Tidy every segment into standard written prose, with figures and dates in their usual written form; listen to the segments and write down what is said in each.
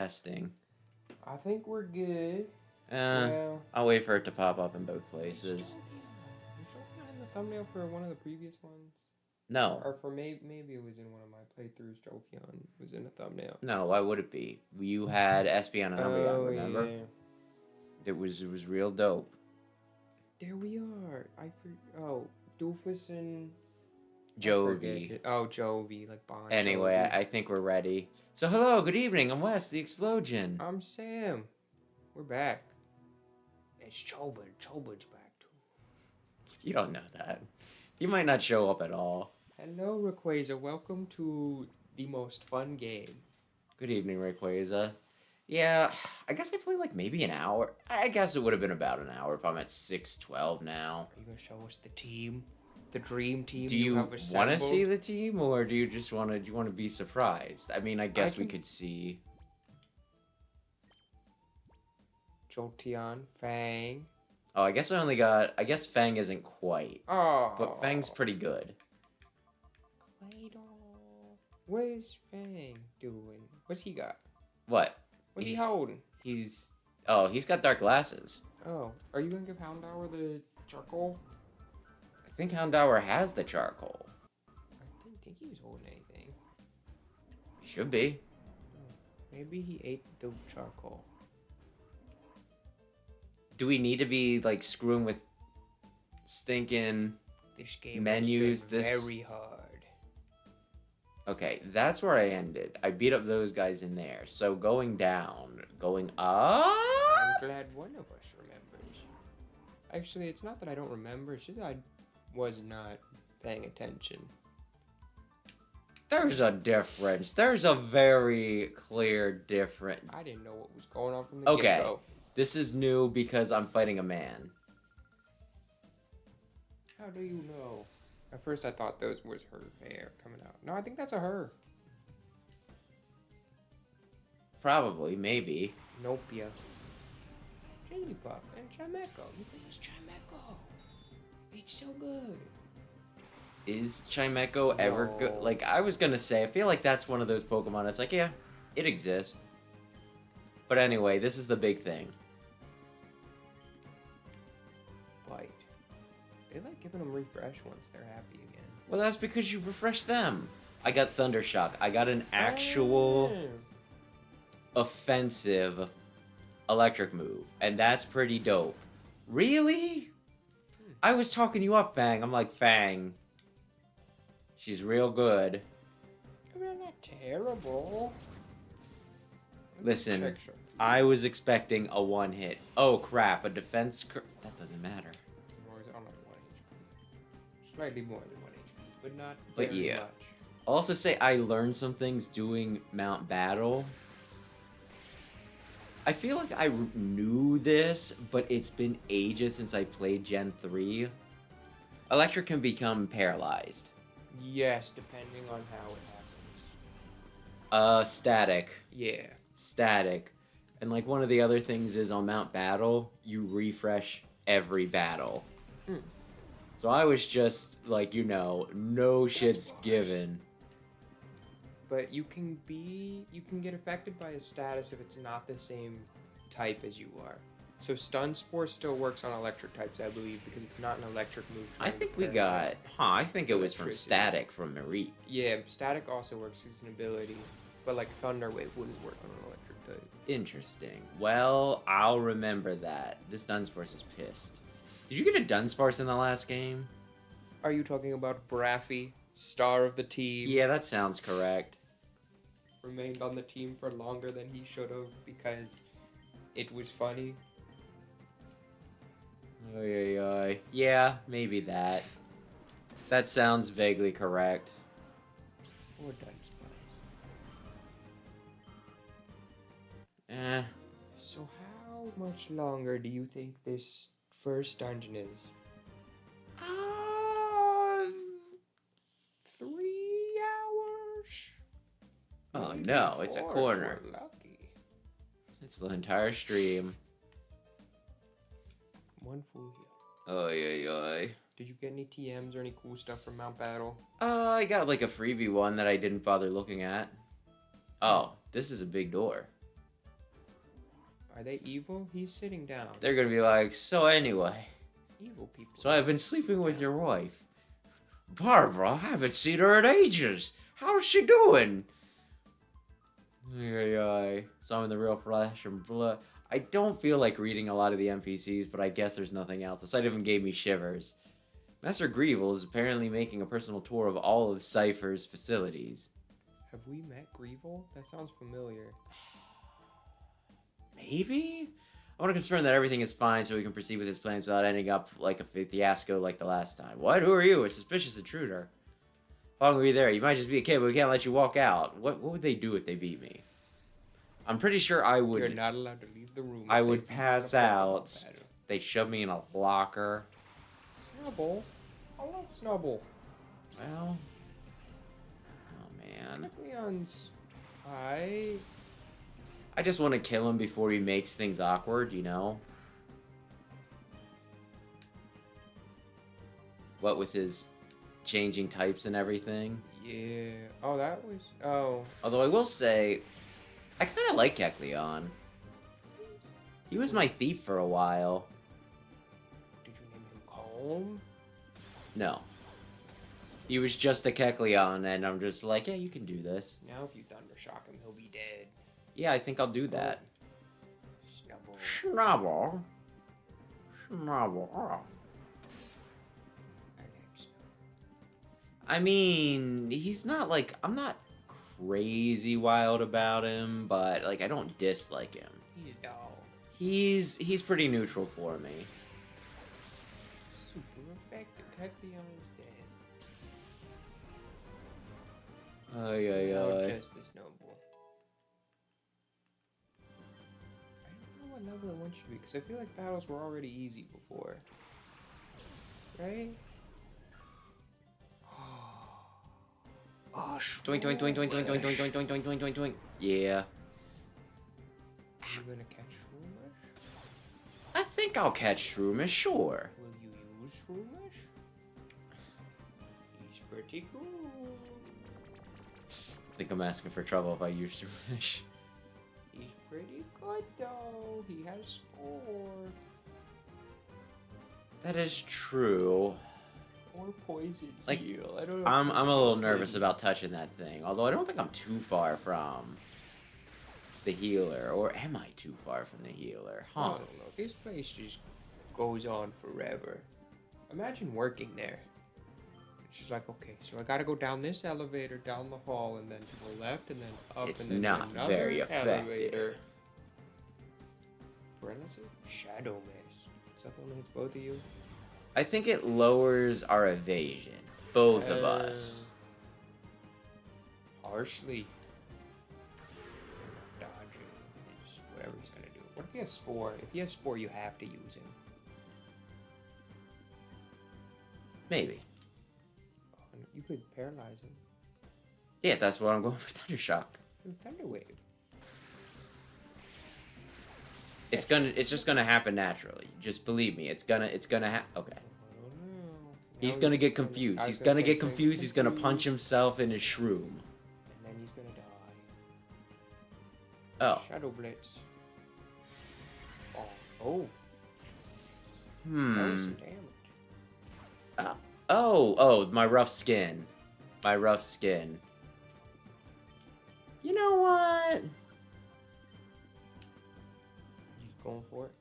Testing. I think we're good. I'll wait for it to pop up in both places. Was Jolteon in the thumbnail for one of the previous ones? No. Or for maybe it was in one of my playthroughs. Jolteon was in a thumbnail. No, why would it be? You had Espeon and Umbreon, remember? Yeah. It was real dope. There we are. Doofus and Jovi. Oh, Jovi, like Bon. Anyway, Jovi. I think we're ready. So hello, good evening. I'm Wes, the Explosion. I'm Sam. We're back. It's Chobin. Chobin's back too. You don't know that. You might not show up at all. Hello, Rayquaza. Welcome to the most fun game. Good evening, Rayquaza. Yeah, I guess I played like maybe an hour. I guess it would have been about an hour if I'm at 612 now. Are you gonna show us the team? The dream team Do you have assembled? want to see the team, or do you just want to be surprised? I mean, I guess we could see Jolteon, Fang. Oh, I guess I guess Fang isn't quite. Oh. But Fang's pretty good. Claydol. What is Fang doing? What's he got? What? What's he holding? He's got dark glasses. Oh, are you gonna give Houndour the charcoal? I think Houndour has the charcoal. I didn't think he was holding anything. He should be. Maybe he ate the charcoal. Do we need to be like screwing with stinking this game menus? Has been very hard. Okay, that's where I ended. I beat up those guys in there. So going up. I'm glad one of us remembers. Actually, it's not that I don't remember. It's just I was not paying attention. There's a difference. There's a very clear difference. I didn't know what was going on from the get-go. Okay, this is new because I'm fighting a man. How do you know? At first I thought those was her hair coming out. No, I think that's a her. Probably, maybe. Nopia. Jigglypuff and Chimecho. You think it's Chimecho? It's so good. Is Chimecho ever good? Like, I was gonna say, I feel like that's one of those Pokemon. It's like, yeah, it exists. But anyway, this is the big thing. Bite. They like giving them refresh once they're happy again. Well, that's because you refreshed them. I got Thunder Shock. I got an actual offensive electric move. And that's pretty dope. Really? I was talking you up, Fang. I'm like, Fang. She's real good. They're not terrible. Listen, I was expecting a one-hit. Oh, crap. A defense... That doesn't matter. On like 1 HP. Slightly more than 1 HP, but not But very yeah. much. I'll also say I learned some things doing Mount Battle. I feel like I knew this, but it's been ages since I played Gen 3. Electric can become paralyzed. Yes, depending on how it happens. Static. Yeah. Static. And like one of the other things is on Mount Battle, you refresh every battle. So I was just like, no shit's given. But you can get affected by a status if it's not the same type as you are. So Stun Spore still works on electric types, I believe, because it's not an electric move. I think we got... I think it was from Static, from Marie. Yeah, Static also works as an ability. But, like, Thunder Wave wouldn't work on an electric type. Interesting. Well, I'll remember that. This Dunsparce is pissed. Did you get a Dunsparce in the last game? Are you talking about Braffy, star of the team? Yeah, that sounds correct. Remained on the team for longer than he should have because it was funny. Yeah, maybe that. That sounds vaguely correct. Or Dunsparce. So how much longer do you think this first dungeon is? 3 hours? Oh Maybe no, it's a 4 if corner. we're lucky. It's the entire stream. One full heal. Oy. Did you get any TMs or any cool stuff from Mount Battle? I got like a freebie one that I didn't bother looking at. Oh, this is a big door. Are they evil? He's sitting down. They're gonna be like, so anyway. Evil people. So I've been sleeping with your wife. Barbara, I haven't seen her in ages. How's she doing? So I'm in the real flesh and blood. I don't feel like reading a lot of the NPCs, but I guess there's nothing else. The sight of him gave me shivers. Master Greevil is apparently making a personal tour of all of Cypher's facilities. Have we met Greevil? That sounds familiar. Maybe? I want to confirm that everything is fine so we can proceed with his plans without ending up like a fiasco like the last time. What? Who are you? A suspicious intruder. Follow me there. You might just be a kid, but we can't let you walk out. What would they do if they beat me? I'm pretty sure I would... You're not allowed to leave the room. I would pass out. They'd shove me in a locker. Snubble? I love Snubble. Well... Oh, man. Leon's... I just want to kill him before he makes things awkward, you know? What with his changing types and everything. Yeah. Oh, that was... Oh. Although I will say, I kind of like Kecleon. He was my thief for a while. Did you name him Calm? No. He was just a Kecleon, and I'm just like, yeah, you can do this. Now if you Thundershock him, he'll be dead. Yeah, I think I'll do that. Snubble. Snubble. Snubble. I like Snubble. I mean, he's not like, I'm not crazy wild about him, but like, I don't dislike him. He's a dog. He's pretty neutral for me. Super effective. Kecleon is dead. Ay. Just as noble. I don't know what level it one should be, because I feel like battles were already easy before. Right? Oh, Doink, doink, doink, doink, doink, doink, doink, doink, doink, doink, doink, doink, doink. Yeah. Are you gonna catch Shroomish? I think I'll catch Shroomish, sure. Will you use Shroomish? He's pretty cool. I think I'm asking for trouble if I use Shroomish. He's pretty good though. He has Spore. That is true. Or Poison Like, Heal. I don't know. I'm a little nervous about touching that thing. Although I don't think I'm too far from the healer. Or am I too far from the healer? I Huh. don't know. This place just goes on forever. Imagine working there. It's just like, okay, so I gotta go down this elevator, down the hall, and then to the left, and then up, It's and then not to another very effective. elevator. Paralysis? Shadow Mist. Is that the one that hits both of you? I think it lowers our evasion. Both of us. Harshly. Dodging. Just whatever he's gonna do. What if he has Spore? If he has Spore, you have to use him. Maybe. You could paralyze him. Yeah, that's what I'm going for Thundershock. Thunder Wave. It's just gonna happen naturally. Just believe me. It's gonna happen. Okay. I don't know. He's Now gonna get confused. He's gonna get confused. He's gonna punch himself in his shroom. And then he's gonna die. Oh. Shadow Blitz. Oh. That was some damage. Oh, my rough skin. My rough skin. You know what? He's going for it.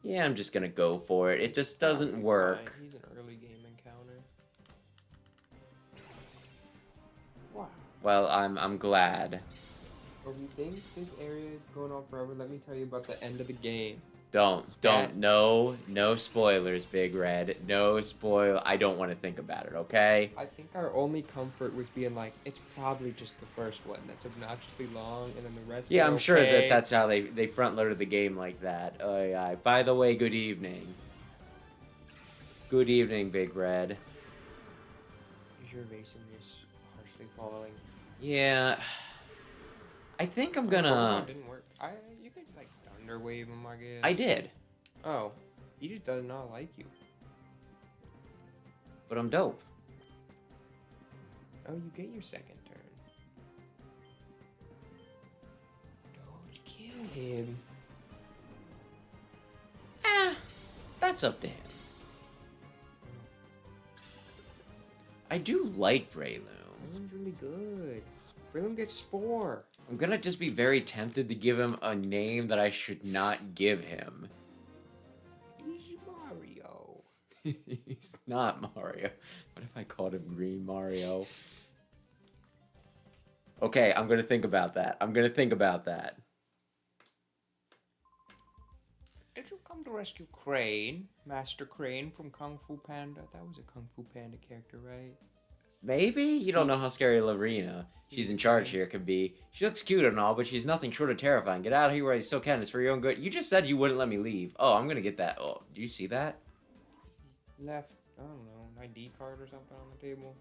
Yeah, I'm just gonna go for it. It just doesn't work. He's an early game encounter. Wow. Well, I'm glad. Or you think this area is going on forever? Let me tell you about the end of the game. Don't. No spoilers, Big Red. No spoil. I don't want to think about it, okay? I think our only comfort was being like, it's probably just the first one that's obnoxiously long, and then the rest. Yeah, are I'm sure okay. that's how they front loaded the game like that. Oh yeah. By the way, good evening. Good evening, Big Red. Is your evasiveness harshly falling? Yeah. I think I'm Oh, gonna. Pokemon didn't work. You could like Thunder Wave him, I guess. I did, Oh, he just does not like you. but I'm dope. Oh, you get your second turn. Don't kill him. that's up to him. I do like Breloom. Breloom's really good. Breloom gets Spore. I'm gonna just be very tempted to give him a name that I should not give him. He's Mario. He's not Mario. What if I called him Green Mario? Okay, I'm gonna think about that. Did you come to rescue Crane? Master Crane from Kung Fu Panda? That was a Kung Fu Panda character, right? Maybe? You don't know how scary Lorena, she's in charge here, can be. She looks cute and all, but she's nothing short of terrifying. Get out of here while you still can. It's for your own good. You just said you wouldn't let me leave. Oh, I'm gonna get that. Oh, do you see that? He left, I don't know, an ID card or something on the table.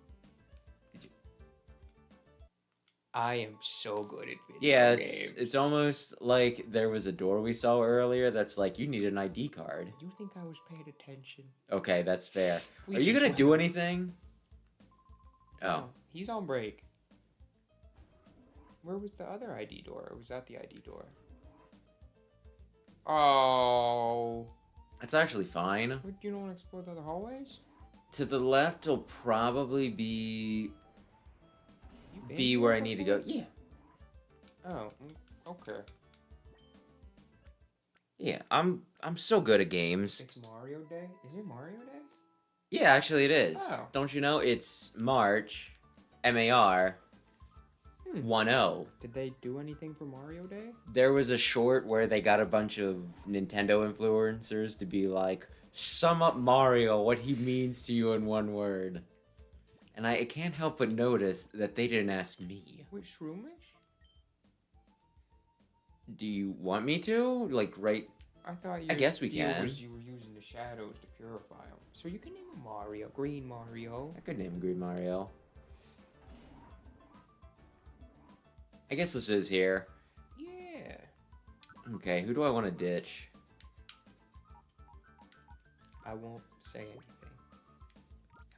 I am so good at video games. It's almost like there was a door we saw earlier that's like, you need an ID card. You think I was paying attention? Okay, that's fair. Are you gonna do anything? Oh. No, he's on break. Where was the other ID door? Or was that the ID door? Oh. That's actually fine. You don't want to explore the other hallways? To the left will probably be where I need to go. Yeah. Oh, okay. Yeah, I'm so good at games. It's Mario Day? Is it Mario Day? Yeah, actually it is. Oh. Don't you know? It's March, MAR, 10. Did they do anything for Mario Day? There was a short where they got a bunch of Nintendo influencers to be like, sum up Mario, what he means to you in one word. And I can't help but notice that they didn't ask me. Wait, Shroomish? Do you want me to? Like, right? I guess we can. You were using the shadows to purify them. So you can name him Mario. Green Mario. I could name him Green Mario. I guess this is here. Yeah. Okay, who do I want to ditch? I won't say anything.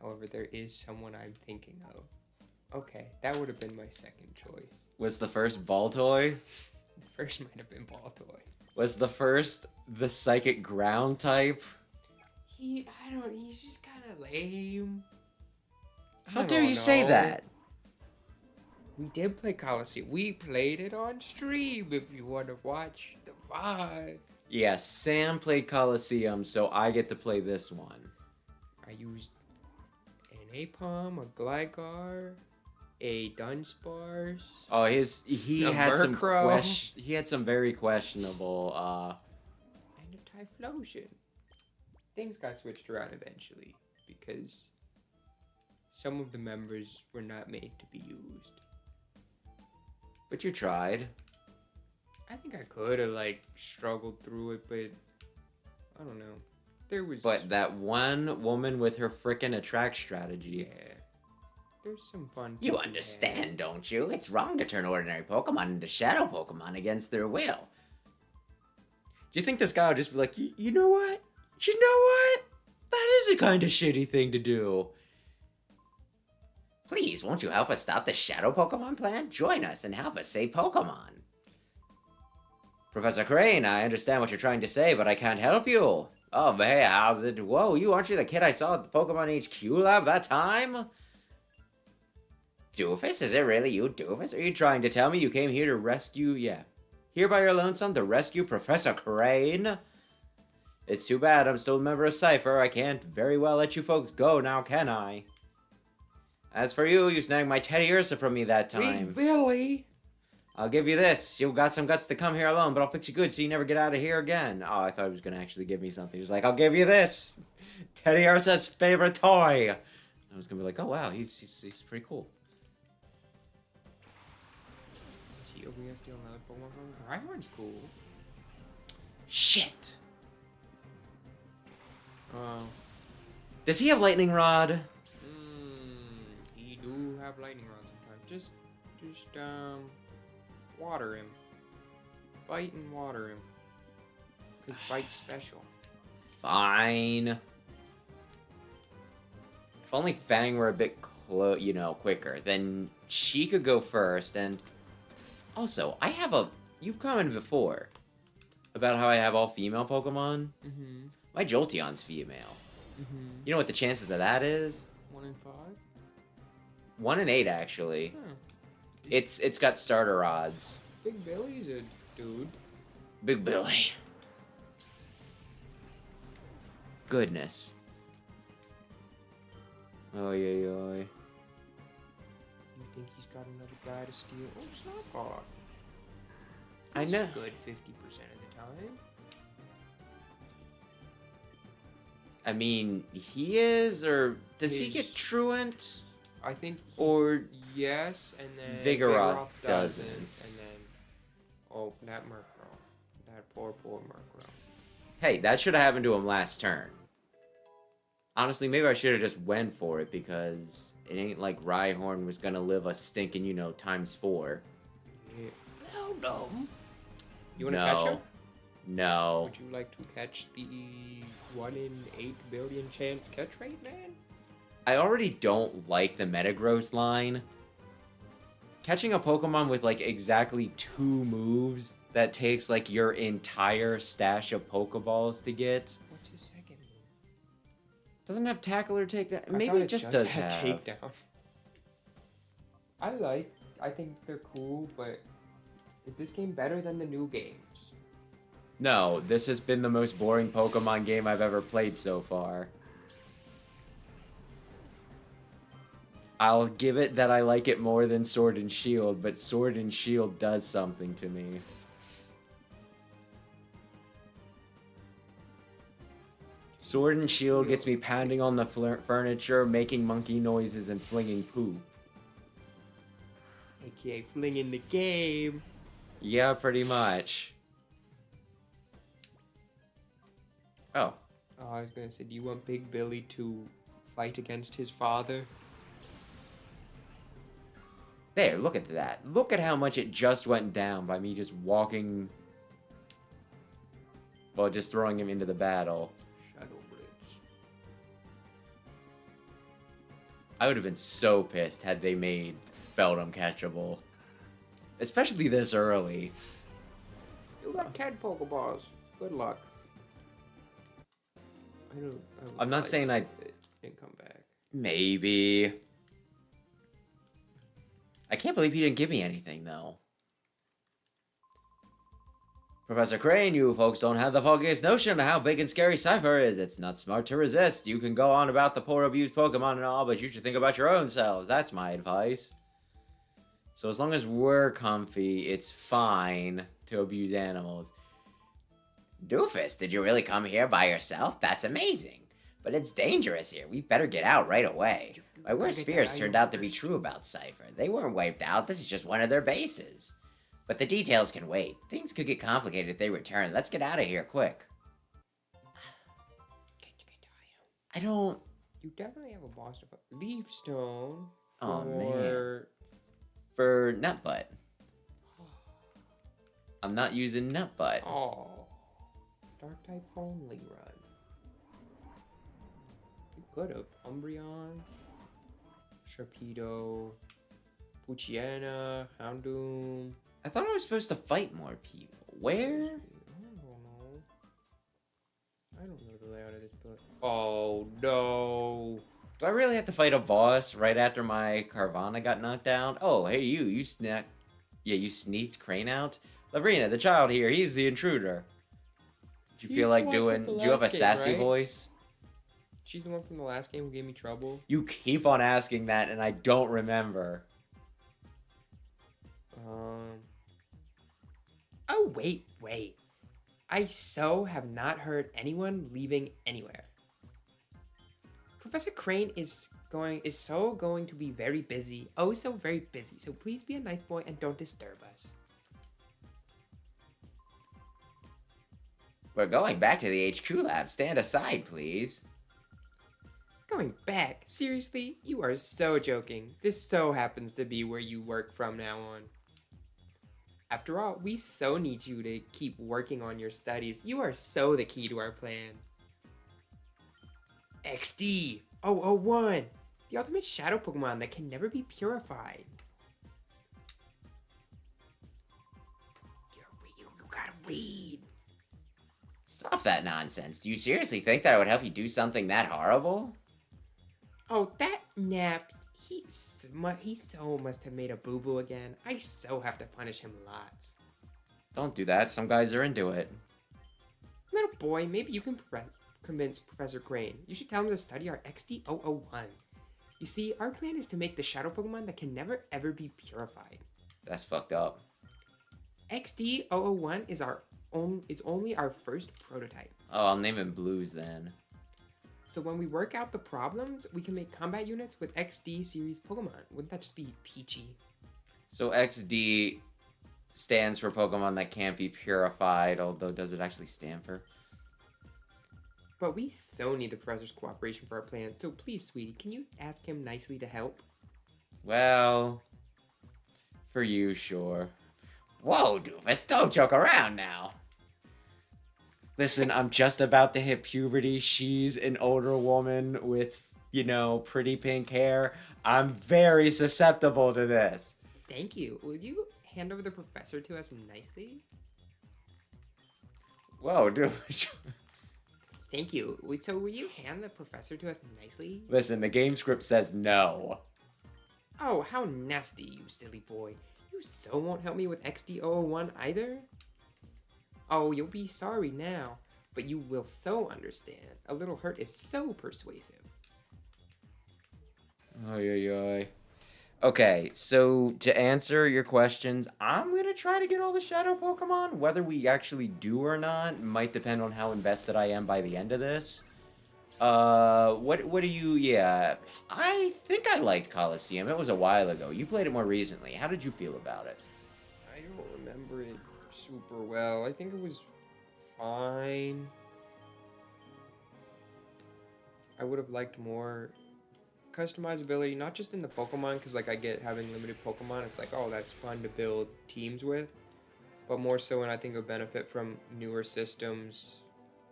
However, there is someone I'm thinking of. Okay, that would have been my second choice. Was the first Baltoy? The first might have been Baltoy. Was the first the psychic ground type? He's just kind of lame. How dare you say that? We did play Coliseum. We played it on stream if you want to watch the vibe. Yeah, Sam played Coliseum, so I get to play this one. I used an Apom, a Gligar, a Dunsparce. Oh, he had some very questionable and a Typhlosion. Things got switched around eventually because some of the members were not made to be used. But you tried. I think I could have struggled through it, but I don't know. But that one woman with her frickin' attract strategy. Yeah. There's some fun. You understand, don't you? It's wrong to turn ordinary Pokemon into shadow Pokemon against their will. Do you think this guy would just be like, you know what? You know what? That is a kind of shitty thing to do. Please, won't you help us stop the shadow Pokemon plan? Join us and help us save Pokemon. Professor Crane, I understand what you're trying to say, but I can't help you. Oh, but hey, how's it? Whoa, aren't you the kid I saw at the Pokemon HQ lab that time? Doofus, is it really you, Doofus? Are you trying to tell me you came here to rescue, here by your lonesome to rescue Professor Crane? It's too bad I'm still a member of Cypher. I can't very well let you folks go now, can I? As for you, you snagged my Teddy Ursa from me that time. Hey, Billy! I'll give you this. You've got some guts to come here alone, but I'll fix you good so you never get out of here again. Oh, I thought he was going to actually give me something. He was like, I'll give you this. Teddy Ursa's favorite toy. I was going to be like, oh, wow, he's pretty cool. Is he over here steal another Pokemon from him? Rhyhorn's cool. Shit. Does he have Lightning Rod? He do have Lightning Rod sometimes. Just water him. Bite and water him. Because Bite's special. Fine. If only Fang were a bit quicker, then she could go first, and... Also, you've commented before about how I have all female Pokemon. Mm-hmm. My Jolteon's female. Mm-hmm. You know what the chances of that is? 1 in 5? 1 in 8, actually. Huh. It's got starter odds. Big Billy's a dude. Big Billy. Goodness. Oh yeah, yeah. You think he's got another guy to steal? Oh, Snarkoff. I know. Good 50% of the time. I mean, he is, or does he His- get Truant? I think Or yes, and then Vigoroth doesn't. doesn't. And then, oh, that Murkrow. That poor Murkrow. Hey, that should have happened to him last turn. Honestly, maybe I should have just went for it because it ain't like Rhyhorn was gonna live a stinking, ×4. Yeah. Hell no. You want to catch him? No. Would you like to catch the 1 in 8 billion chance catch rate, man? I already don't like the Metagross line. Catching a Pokemon with like exactly 2 moves that takes like your entire stash of Pokeballs to get. What's his second move? Doesn't have Tackle or Take That. I Maybe thought it just does had have. takedown. I think they're cool, but is this game better than the new games? No, this has been the most boring Pokemon game I've ever played so far. I'll give it that I like it more than Sword and Shield, but Sword and Shield does something to me. Sword and Shield gets me pounding on the furniture, making monkey noises, and flinging poop. AKA flinging the game. Yeah, pretty much. Oh. Oh, I was gonna say, do you want Big Billy to fight against his father? There, look at that. Look at how much it just went down by me just walking... Well, just throwing him into the battle. Shadow Blitz. I would have been so pissed had they made Beldum catchable. Especially this early. You got 10 Pokeballs. Good luck. I'm not saying I... didn't come back. Maybe. I can't believe he didn't give me anything, though. Professor Crane, you folks don't have the foggiest notion of how big and scary Cypher is. It's not smart to resist. You can go on about the poor abused Pokemon and all, but you should think about your own selves. That's my advice. So as long as we're comfy, it's fine to abuse animals. Doofus, did you really come here by yourself? That's amazing. But it's dangerous here. We better get out right away. My worst fears turned out to be true about Cypher. They weren't wiped out. This is just one of their bases. But the details can wait. Things could get complicated if they return. Let's get out of here quick. I don't... You definitely have a boss to fight. Leaf Stone. Oh, man. For Nutbutt. I'm not using Nutbutt. Oh. Dark type only run. You could have Umbreon, Sharpedo, Poochyena, Houndoom. I thought I was supposed to fight more people. Where? I don't know the layout of this build. Oh no. Do I really have to fight a boss right after my Carvana got knocked down? Oh, hey you snuck... Yeah, you sneaked Crane out? Lavrina, the child here, he's the intruder. Do you feel like doing... Do you have a sassy voice? She's the one from the last game who gave me trouble. You keep on asking that and I don't remember. Oh, wait. I so have not heard anyone leaving anywhere. Professor Crane is so going to be very busy. Oh, so very busy. So please be a nice boy and don't disturb us. We're going back to the HQ lab. Stand aside, please. Going back? Seriously? You are so joking. This so happens to be where you work from now on. After all, we so need you to keep working on your studies. You are so the key to our plan. XD 001, the ultimate shadow Pokemon that can never be purified. You gotta read. Stop that nonsense. Do you seriously think that I would help you do something that horrible? Oh, that Naps. He so must have made a boo-boo again. I so have to punish him lots. Don't do that. Some guys are into it. Little boy, maybe you can convince Professor Crane. You should tell him to study our XD001. You see, our plan is to make the shadow Pokemon that can never ever be purified. That's fucked up. XD001 is only our first prototype. Oh, I'll name him Blues then. So when we work out the problems, we can make combat units with XD series Pokemon. Wouldn't that just be peachy? So XD stands for Pokemon that can't be purified, although does it actually stand for? But we so need the professor's cooperation for our plan, so please, sweetie, can you ask him nicely to help? Well, for you, sure. Whoa, Doofus, don't joke around now. Listen, I'm just about to hit puberty. She's an older woman with, pretty pink hair. I'm very susceptible to this. Thank you. Will you hand over the professor to us nicely? Whoa, Doofus. Thank you. So will you hand the professor to us nicely? Listen, the game script says no. Oh, how nasty, you silly boy. You so won't help me with XD001 either? Oh, you'll be sorry now, but you will so understand. A little hurt is so persuasive. Oy, oy, oy. Okay, so to answer your questions, I'm going to try to get all the Shadow Pokemon. Whether we actually do or not might depend on how invested I am by the end of this. What do you, yeah, I think I liked Coliseum. It was a while ago. You played it more recently. How did you feel about it? I don't remember it super well. I think it was fine. I would have liked more customizability, not just in the Pokemon, because like I get having limited Pokemon, it's like, oh, that's fun to build teams with, but more so when I think of benefit from newer systems,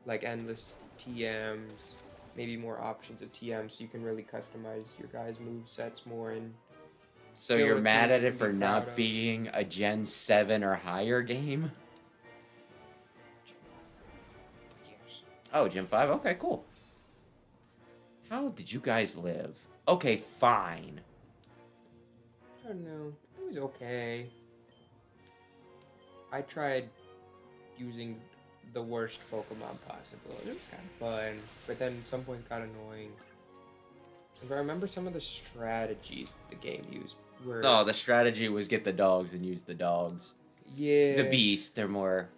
like endless TMs, maybe more options of TMs, so you can really customize your guys' move sets more. And so you're mad at it for not being a Gen 7 or higher game? Yes. Oh, Gen 5? Okay, cool. How did you guys live? Okay, fine. I don't know. It was okay. I tried using the worst Pokemon possible. It was kind of fun, but then at some point it got annoying. If I remember some of the strategies the game used were... Oh, the strategy was get the dogs and use the dogs. Yeah. The beast, they're more...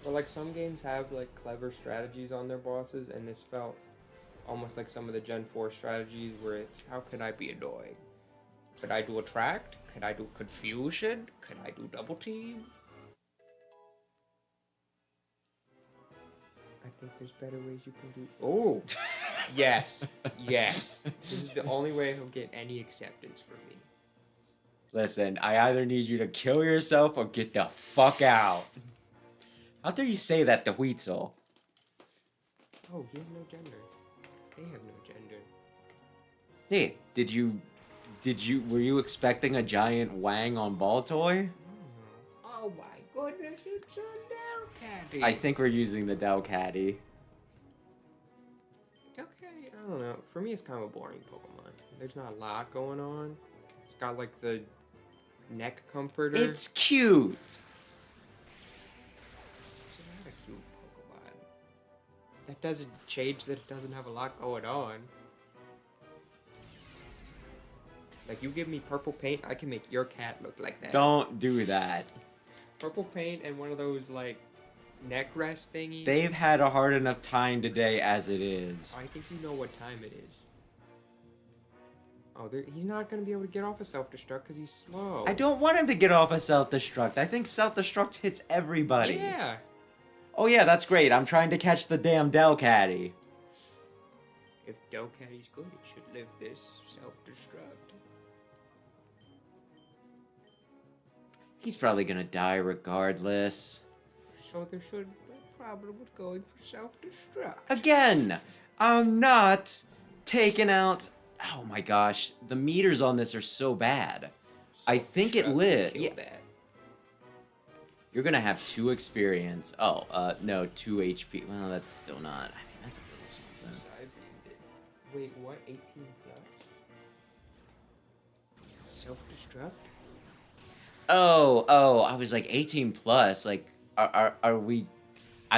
Or like some games have like clever strategies on their bosses, and this felt almost like some of the Gen 4 strategies where it's, how can I be annoying? Could I do attract? Could I do confusion? Could I do double team? I think there's better ways you can do... Oh! Yes. Yes. This is the only way he'll get any acceptance from me. Listen, I either need you to kill yourself or get the fuck out. How dare you say that to Weetzel? Oh, he has no gender. They have no gender. Hey, were you expecting a giant Wang on Baltoy? Oh my goodness, it's a Delcatty. I think we're using the Delcatty. Okay, I don't know. For me, it's kind of a boring Pokemon. There's not a lot going on. It's got like the neck comforter. It's cute. It's not a cute Pokemon. That doesn't change that it doesn't have a lot going on. Like, you give me purple paint, I can make your cat look like that. Don't do that. Purple paint and one of those, like, neck rest thingies. They've had a hard enough time today as it is. I think you know what time it is. Oh, he's not going to be able to get off of self-destruct because he's slow. I don't want him to get off of self-destruct. I think self-destruct hits everybody. Yeah. Oh yeah, that's great. I'm trying to catch the damn Delcatty. If Delcatty's good, it should live this self-destruct. He's probably gonna die regardless. So there should be a problem with going for self-destruct. Again, I'm not taking out... Oh my gosh, the meters on this are so bad. I think it lit. Yeah. You're gonna have 2 experience. Oh, no, 2 HP. Well, that's still not. I mean, that's a little something. So I beamed it. Wait, what? 18 plus? Self-destruct? Oh, I was like 18 plus. Like, are we?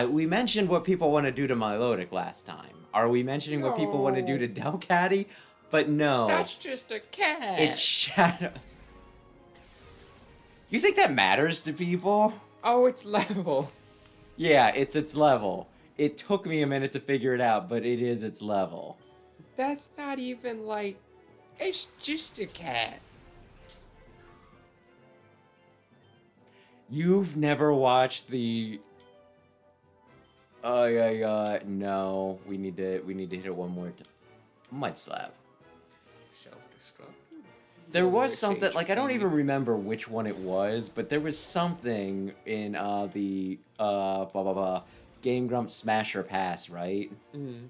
We mentioned what people want to do to Milotic last time. Are we mentioning what people want to do to Delcatty? But no. That's just a cat. It's Shadow. You think that matters to people? Oh, it's level. Yeah, it's its level. It took me a minute to figure it out, but it is its level. That's not even like... It's just a cat. You've never watched the... Oh, yeah. No, we need to hit it one more time. Mud Slap. Self-destruct? There was something, like, I don't even remember which one it was, but there was something in the Game Grumps Smash or Pass, right? Mm-hmm.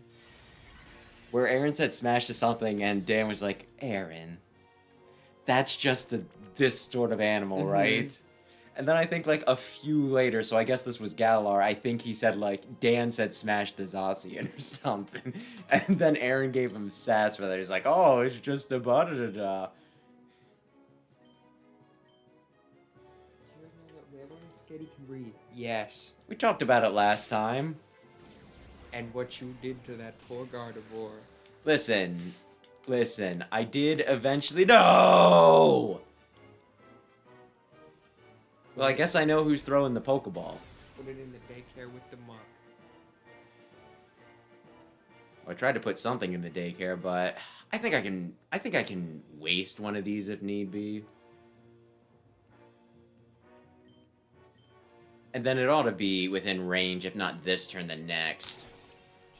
Where Aaron said smash to something, and Dan was like, Aaron, that's just this sort of animal, right? And then I think, like, a few later, so I guess this was Galar, I think he said, like, Dan said smash to Zacian or something. And then Aaron gave him sass for that. He's like, oh, it's just a da-da-da-da. Skitty can breathe. Yes. We talked about it last time. And what you did to that poor Gardevoir. Listen, I did eventually... No! Well, I guess I know who's throwing the Pokeball. Put it in the daycare with the muck. I tried to put something in the daycare, but I think I can waste one of these if need be. And then it ought to be within range, if not this turn, the next.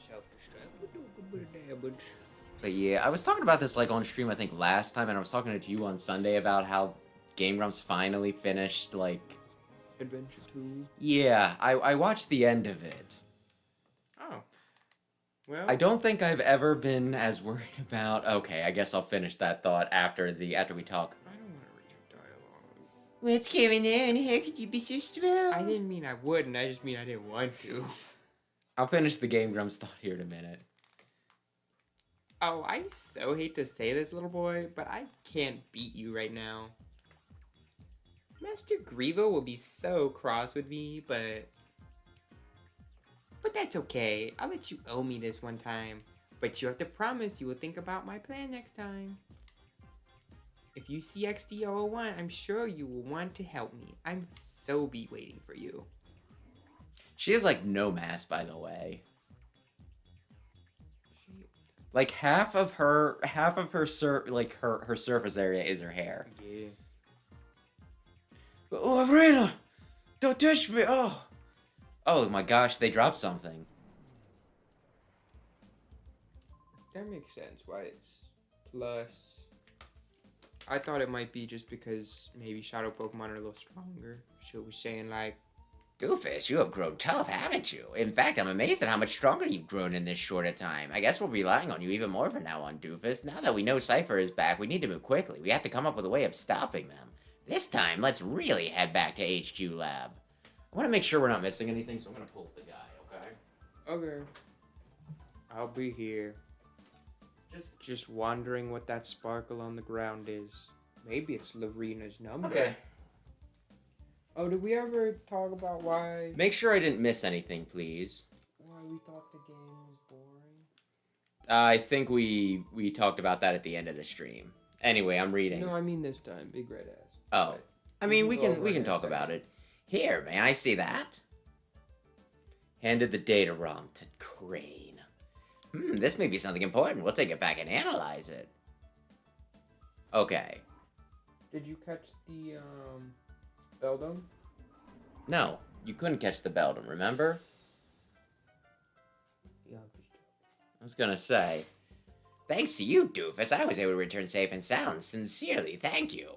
Self-destruct would do a good bit of damage. But yeah, I was talking about this like on stream, I think last time, and I was talking to you on Sunday about how Game Grumps finally finished, like... Adventure 2? Yeah, I watched the end of it. Oh. Well... I don't think I've ever been as worried about... Okay, I guess I'll finish that thought after we talk. I don't want to read your dialogue. What's going on? How could you be so slow? I didn't mean I wouldn't, I just mean I didn't want to. I'll finish the Game Grumps thought here in a minute. Oh, I so hate to say this, little boy, but I can't beat you right now. Master Grievo will be so cross with me, but that's okay. I'll let you owe me this one time. But you have to promise you will think about my plan next time. If you see XD001, I'm sure you will want to help me. I'm so be waiting for you. She has like no mass, by the way. Like half of her surface area is her hair. Yeah. Oh, Arena! Don't touch me! Oh my gosh, they dropped something. That makes sense why it's plus. I thought it might be just because maybe Shadow Pokemon are a little stronger. She was saying like, Doofus, you have grown tough, haven't you? In fact, I'm amazed at how much stronger you've grown in this short a time. I guess we'll be relying on you even more from now on, Doofus. Now that we know Cypher is back, we need to move quickly. We have to come up with a way of stopping them. This time, let's really head back to HQ Lab. I want to make sure we're not missing anything, so I'm going to pull up the guy, okay? okay, I'll be here. Just wondering what that sparkle on the ground is. Maybe it's Larena's number. Okay. Oh, did we ever talk about why... Make sure I didn't miss anything, please. Why we thought the game was boring? I think we talked about that at the end of the stream. Anyway, I'm reading. No, I mean this time. Big red ass. Oh. But I mean, we go over can in a talk second. about it. Here, may I see that? Handed the data ROM to Crane. This may be something important. We'll take it back and analyze it. Okay. Did you catch the, Beldum? No, you couldn't catch the Beldum, remember? Yeah, I was gonna say. Thanks to you, Doofus, I was able to return safe and sound. Sincerely, thank you.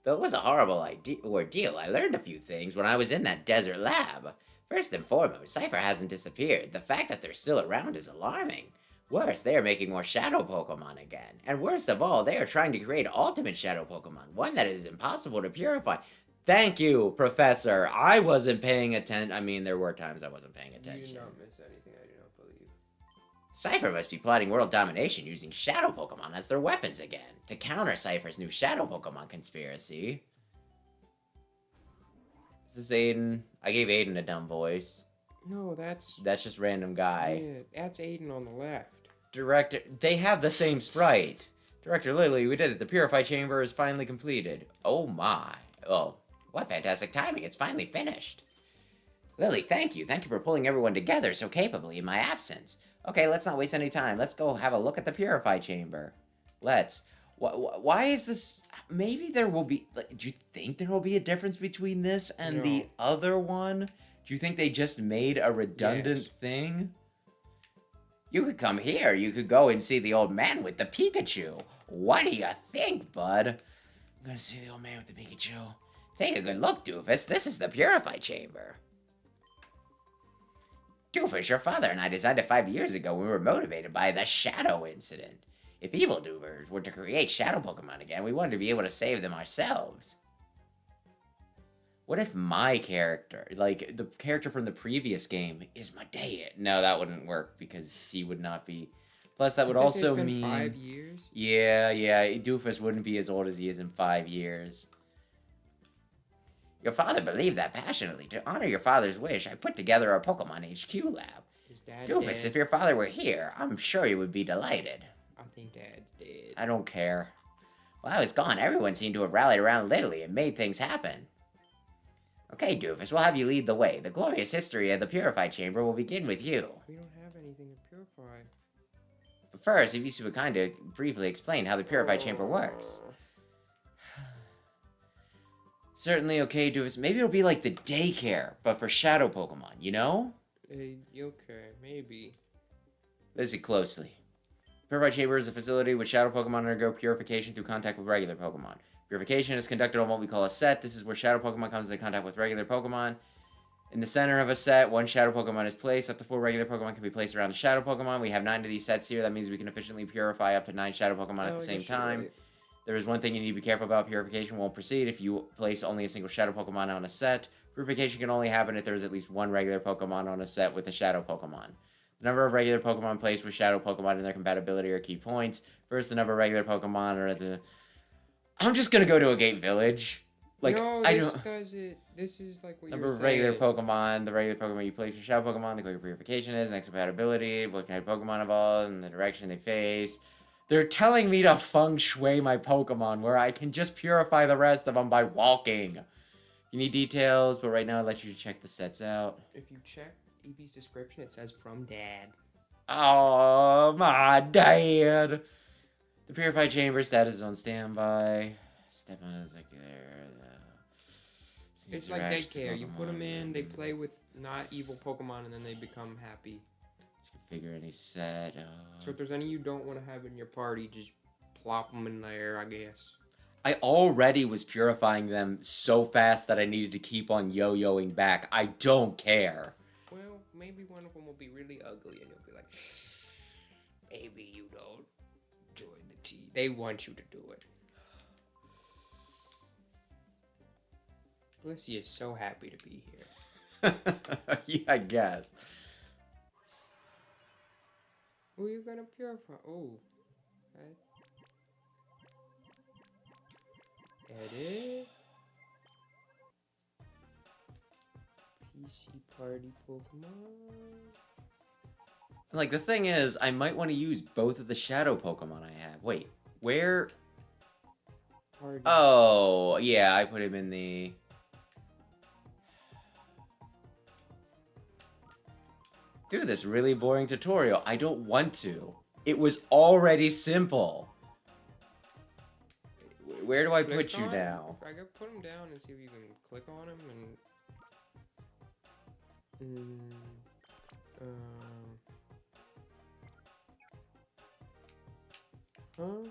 Though it was a horrible ordeal, I learned a few things when I was in that desert lab. First and foremost, Cypher hasn't disappeared. The fact that they're still around is alarming. Worse, they are making more Shadow Pokemon again. And worst of all, they are trying to create Ultimate Shadow Pokemon, one that is impossible to purify. Thank you, Professor. I wasn't paying attention. I mean, there were times I wasn't paying You attention. did not miss anything, I do not believe. Cypher must be plotting world domination using shadow Pokemon as their weapons again, to counter Cypher's new shadow Pokemon conspiracy. Is this Aiden? I gave Aiden a dumb voice. No, that's just random guy. yeah, that's Aiden on the left. Director, they have the same sprite. Director Lily, we did it. The purified chamber is finally completed. Oh my. Oh, what fantastic timing. It's finally finished. Lily, thank you. Thank you for pulling everyone together so capably in my absence. Okay, let's not waste any time. Let's go have a look at the purified chamber. Let's. Why is this? Maybe there will be. Like, do you think there will be a difference between this and the other one? Do you think they just made a redundant thing? You could come here. You could go and see the old man with the Pikachu. What do you think, bud? I'm gonna see the old man with the Pikachu. Take a good look, Doofus. This is the purified chamber. Doofus, your father and I decided 5 years ago when we were motivated by the Shadow incident. If evildoers were to create Shadow Pokemon again, we wanted to be able to save them ourselves. What if my character, like the character from the previous game, is Medea? No, that wouldn't work because he would not be. Plus, that would also mean 5 years. Yeah, Doofus wouldn't be as old as he is in 5 years. Your father believed that passionately. To honor your father's wish, I put together a Pokemon HQ lab. Is Dad Doofus, dead? if your father were here, I'm sure he would be delighted. I think Dad's dead. I don't care. While I was gone, everyone seemed to have rallied around Lily and made things happen. Okay, Doofus, we'll have you lead the way. The glorious history of the Purified Chamber will begin with you. We don't have anything to purify. But first, if you would kind of briefly explain how the Purified Chamber works. Certainly, okay, Doofus. Maybe it'll be like the daycare, but for shadow Pokemon, you know? Okay, maybe. Listen closely. Purified Chamber is a facility which shadow Pokemon undergo purification through contact with regular Pokemon. Purification is conducted on what we call a set. This is where shadow Pokemon comes into contact with regular Pokemon. In the center of a set, one shadow Pokemon is placed. Up to 4 regular Pokemon can be placed around the shadow Pokemon. We have 9 of these sets here. That means we can efficiently purify up to 9 shadow Pokemon at the same time. Right. There is one thing you need to be careful about. Purification won't proceed if you place only a single shadow Pokemon on a set. Purification can only happen if there is at least 1 regular Pokemon on a set with a shadow Pokemon. The number of regular Pokemon placed with shadow Pokemon and their compatibility are key points. First, the number of regular Pokemon are at the... I'm just gonna go to a gate village. Like, no, I this don't... does it. This is like what Number you're of regular saying. Pokemon, the regular Pokemon you place with shadow Pokemon, the quicker purification is, next compatibility, what kind of Pokemon evolve, and the direction they face. They're telling me to feng shui my Pokemon, where I can just purify the rest of them by walking. You need details, but right now I'd let you check the sets out. If you check Eevee's description, it says from Dad. Oh, my dad. The purified chamber status is on standby. Step on it like there. It's like daycare. You put them in, they play with not evil Pokemon, and then they become happy. Figure any set. So if there's any you don't want to have in your party, just plop them in there, I guess. I already was purifying them so fast that I needed to keep on yo-yoing back. I don't care. Well, maybe one of them will be really ugly, and you'll be like, maybe you don't join the team. They want you to do it. Blissey is so happy to be here. Yeah, I guess. Who are you gonna purify? Oh. Edit. PC party Pokemon. Like, the thing is, I might want to use both of the shadow Pokemon I have. Wait, where? Party. Oh, yeah, I put him in the... Do this really boring tutorial. I don't want to. It was already simple. Where do I put you now? I gotta put him down and see if you can click on him and... Huh?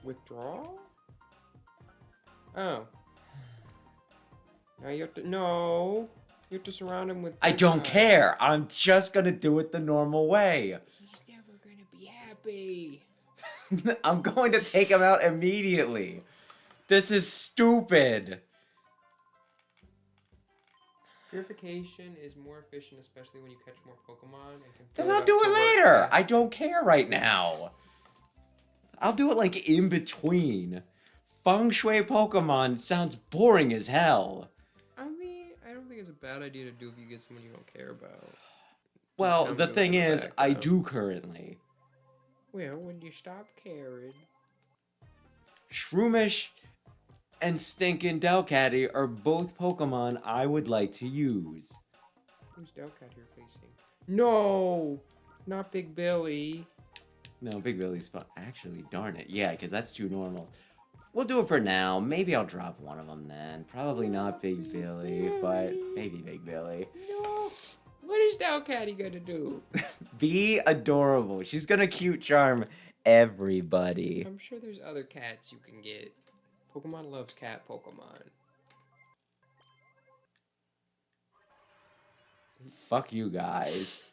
Withdraw? Oh. Now you have to... No! You have to surround him with... I don't care. I'm just gonna do it the normal way. He's never gonna be happy. I'm going to take him out immediately. This is stupid. Purification is more efficient, especially when you catch more Pokemon. And can Then fill I'll up do to it work later. fast. I don't care right now. I'll do it like in between. Feng Shui Pokemon sounds boring as hell. I mean, I don't think it's a bad idea to do if you get someone you don't care about. Well, Just the do it thing for the is, I background. do currently. Well, when you stop caring. Shroomish and Stinkin' Delcatty are both Pokemon I would like to use. Who's Delcat you're facing? No! Not Big Billy. No, Big Billy's fun. Actually, darn it. Yeah, because that's too normal. We'll do it for now. Maybe I'll drop one of them then. Probably not Big Billy, but maybe Big Billy. No! What is Delcatty gonna do? Be adorable. She's gonna cute charm everybody. I'm sure there's other cats you can get. Pokemon loves cat Pokemon. Fuck you guys.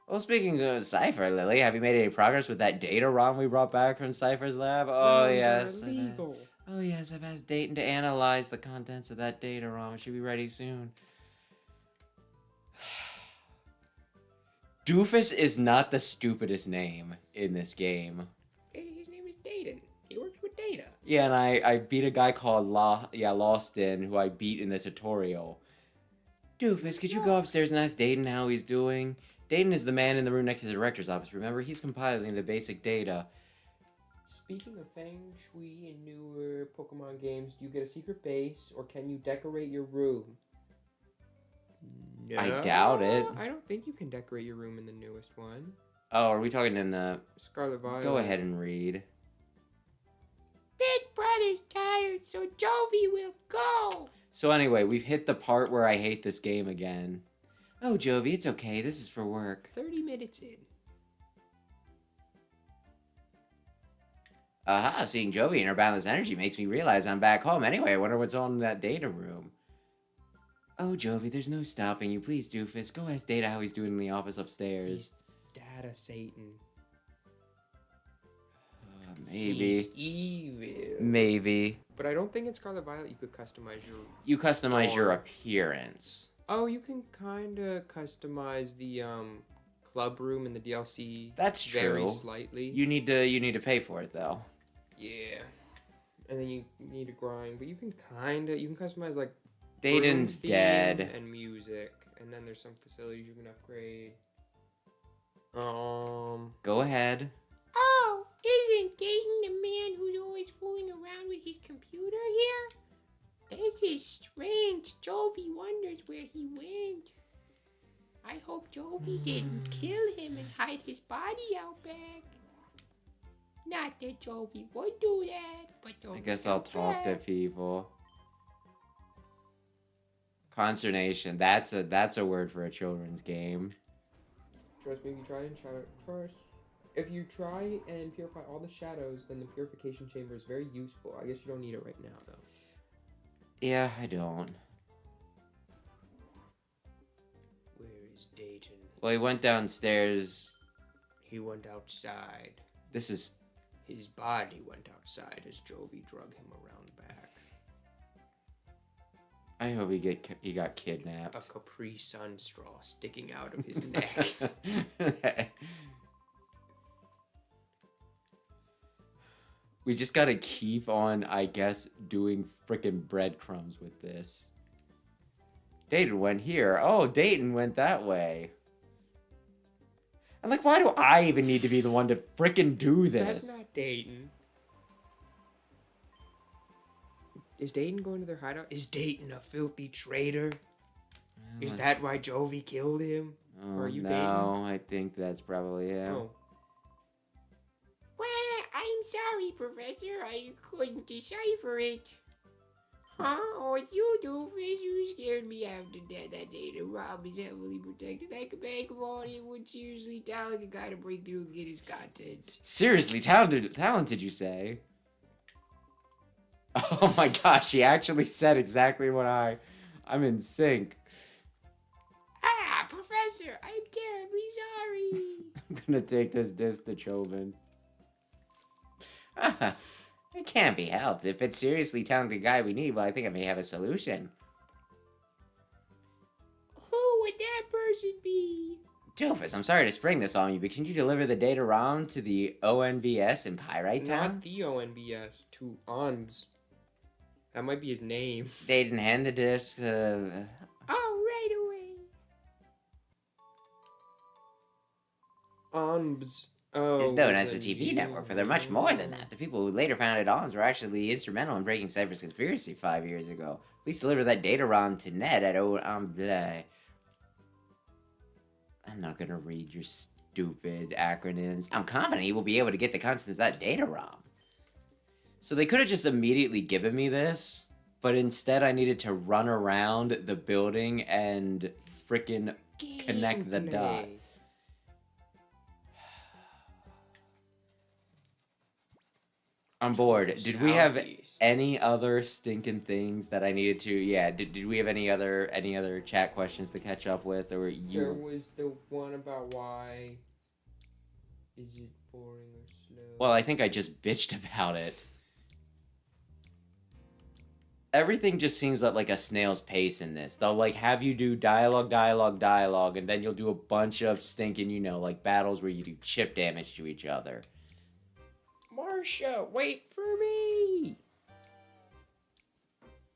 Well, speaking of Cypher, Lily, have you made any progress with that data ROM we brought back from Cypher's lab? Oh, Rounds yes. are illegal. Oh, yes, I've asked Dayton to analyze the contents of that data ROM. It should be ready soon. Doofus is not the stupidest name in this game. His name is Dayton. He works with data. Yeah, and I beat a guy called Lostin, who I beat in the tutorial. Doofus, could you go upstairs and ask Dayton how he's doing? Dayton is the man in the room next to the director's office. Remember, he's compiling the basic data. Speaking of Feng Shui and newer Pokemon games, do you get a secret base or can you decorate your room? No, I doubt it. I don't think you can decorate your room in the newest one. Oh, are we talking in the... Scarlet Violet. Go ahead and read. Big Brother's tired, so Jovi will go. So anyway, we've hit the part where I hate this game again. Oh, Jovi, it's okay. This is for work. 30 minutes in. Aha, seeing Jovi and her boundless energy makes me realize I'm back home. Anyway, I wonder what's on in that data room. Oh, Jovi, there's no stopping you. Please, Doofus, go ask Data how he's doing in the office upstairs. He's Data Satan. Maybe. He's evil. Maybe. But I don't think in Scarlet Violet you could customize your... You customize your Or- appearance. Oh, you can kind of customize the club room in the DLC. That's very true. slightly. You need to pay for it though. Yeah. And then you need to grind, but you can customize like Dayton's room theme dead. and music, and then there's some facilities you can upgrade. Go ahead. Oh, isn't Dayton the man who's always fooling around with his computer here? This is strange. Jovi wonders where he went. I hope Jovi didn't kill him and hide his body out back. Not that Jovi would do that, but Jovi I guess I'll talk to people. Consternation. That's a word for a children's game. Trust me, if you try and trust. If you try and purify all the shadows, then the purification chamber is very useful. I guess you don't need it right now, though. Yeah, I don't. Where is Dayton? Well, he went downstairs. He went outside. This is... His body went outside as Jovi drug him around back. I hope he got kidnapped. A Capri Sun straw sticking out of his neck. We just gotta keep on, I guess, doing frickin' breadcrumbs with this. Dayton went here. Oh, Dayton went that way. I'm like, why do I even need to be the one to frickin' do this? That's not Dayton. Is Dayton going to their hideout? Is Dayton a filthy traitor? Is that why Jovi killed him? Oh, Or are you no, Dayton? I think that's probably him. Oh. Well, I'm sorry, Professor. I couldn't decipher it. Huh? Oh, it's you, Doofus. You scared me out to death. That data ROM is heavily protected. I could make of all it would seriously talented a guy to break through and get his content. Seriously, talented, you say? Oh my gosh, he actually said exactly what I'm in sync. Ah, Professor, I'm terribly sorry. I'm gonna take this disc to Chauvin. It can't be helped. If it's seriously talented guy we need, well, I think I may have a solution. Who would that person be? Doofus, I'm sorry to spring this on you, but can you deliver the data ROM to the ONBS in Pyrite Town? Not the ONBS, to ONBS. That might be his name. They didn't hand the disk Oh, right away. ONBS. Oh, is known as the TV network, but they're much more than that. The people who later founded ONS were actually instrumental in breaking Cypher's conspiracy 5 years ago. Please deliver that data ROM to Ned at blah. I'm not gonna read your stupid acronyms. I'm confident he will be able to get the contents of that data ROM. So they could have just immediately given me this, but instead I needed to run around the building and frickin' connect the dot. I'm bored. Did we have any other stinking things that I needed to? Yeah. Did we have any other chat questions to catch up with, or you? There was the one about why is it boring or slow? Well, I think I just bitched about it. Everything just seems like a snail's pace in this. They'll like have you do dialogue, and then you'll do a bunch of stinking, like battles where you do chip damage to each other. Marcia, wait for me!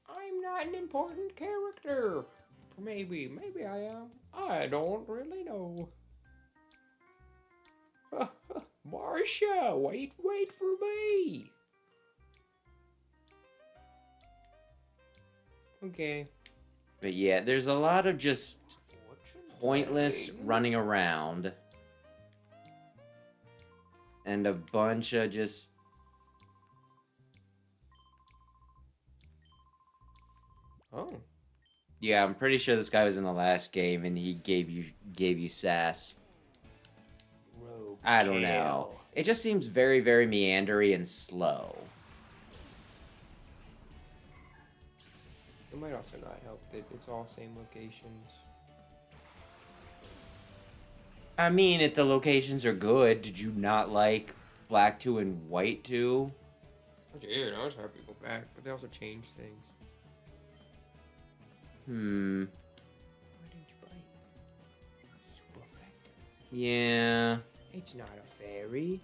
I'm not an important character. Maybe I am. I don't really know. Marcia, wait for me! Okay. But yeah, there's a lot of just pointless running around. And a bunch of just... Oh. Yeah, I'm pretty sure this guy was in the last game and he gave you sass. Rogue I don't know. Gale. It just seems very, very meandery and slow. It might also not help that it's all same locations. I mean, if the locations are good, did you not like Black 2 and White 2? I did. I was happy to go back, but they also changed things. Why didn't you buy it? Super effective. Yeah. It's not a fairy.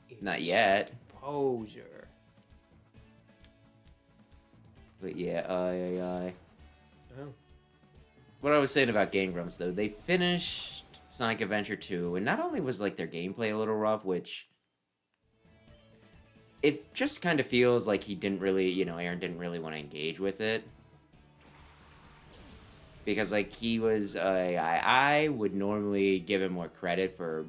It's Not yet. a poser. But yeah, Oh. What I was saying about Game Grumps, though, they finished Sonic Adventure 2, and not only was, their gameplay a little rough, which... It just kind of feels like he didn't really, Aaron didn't really want to engage with it. Because, he was, I would normally give him more credit for,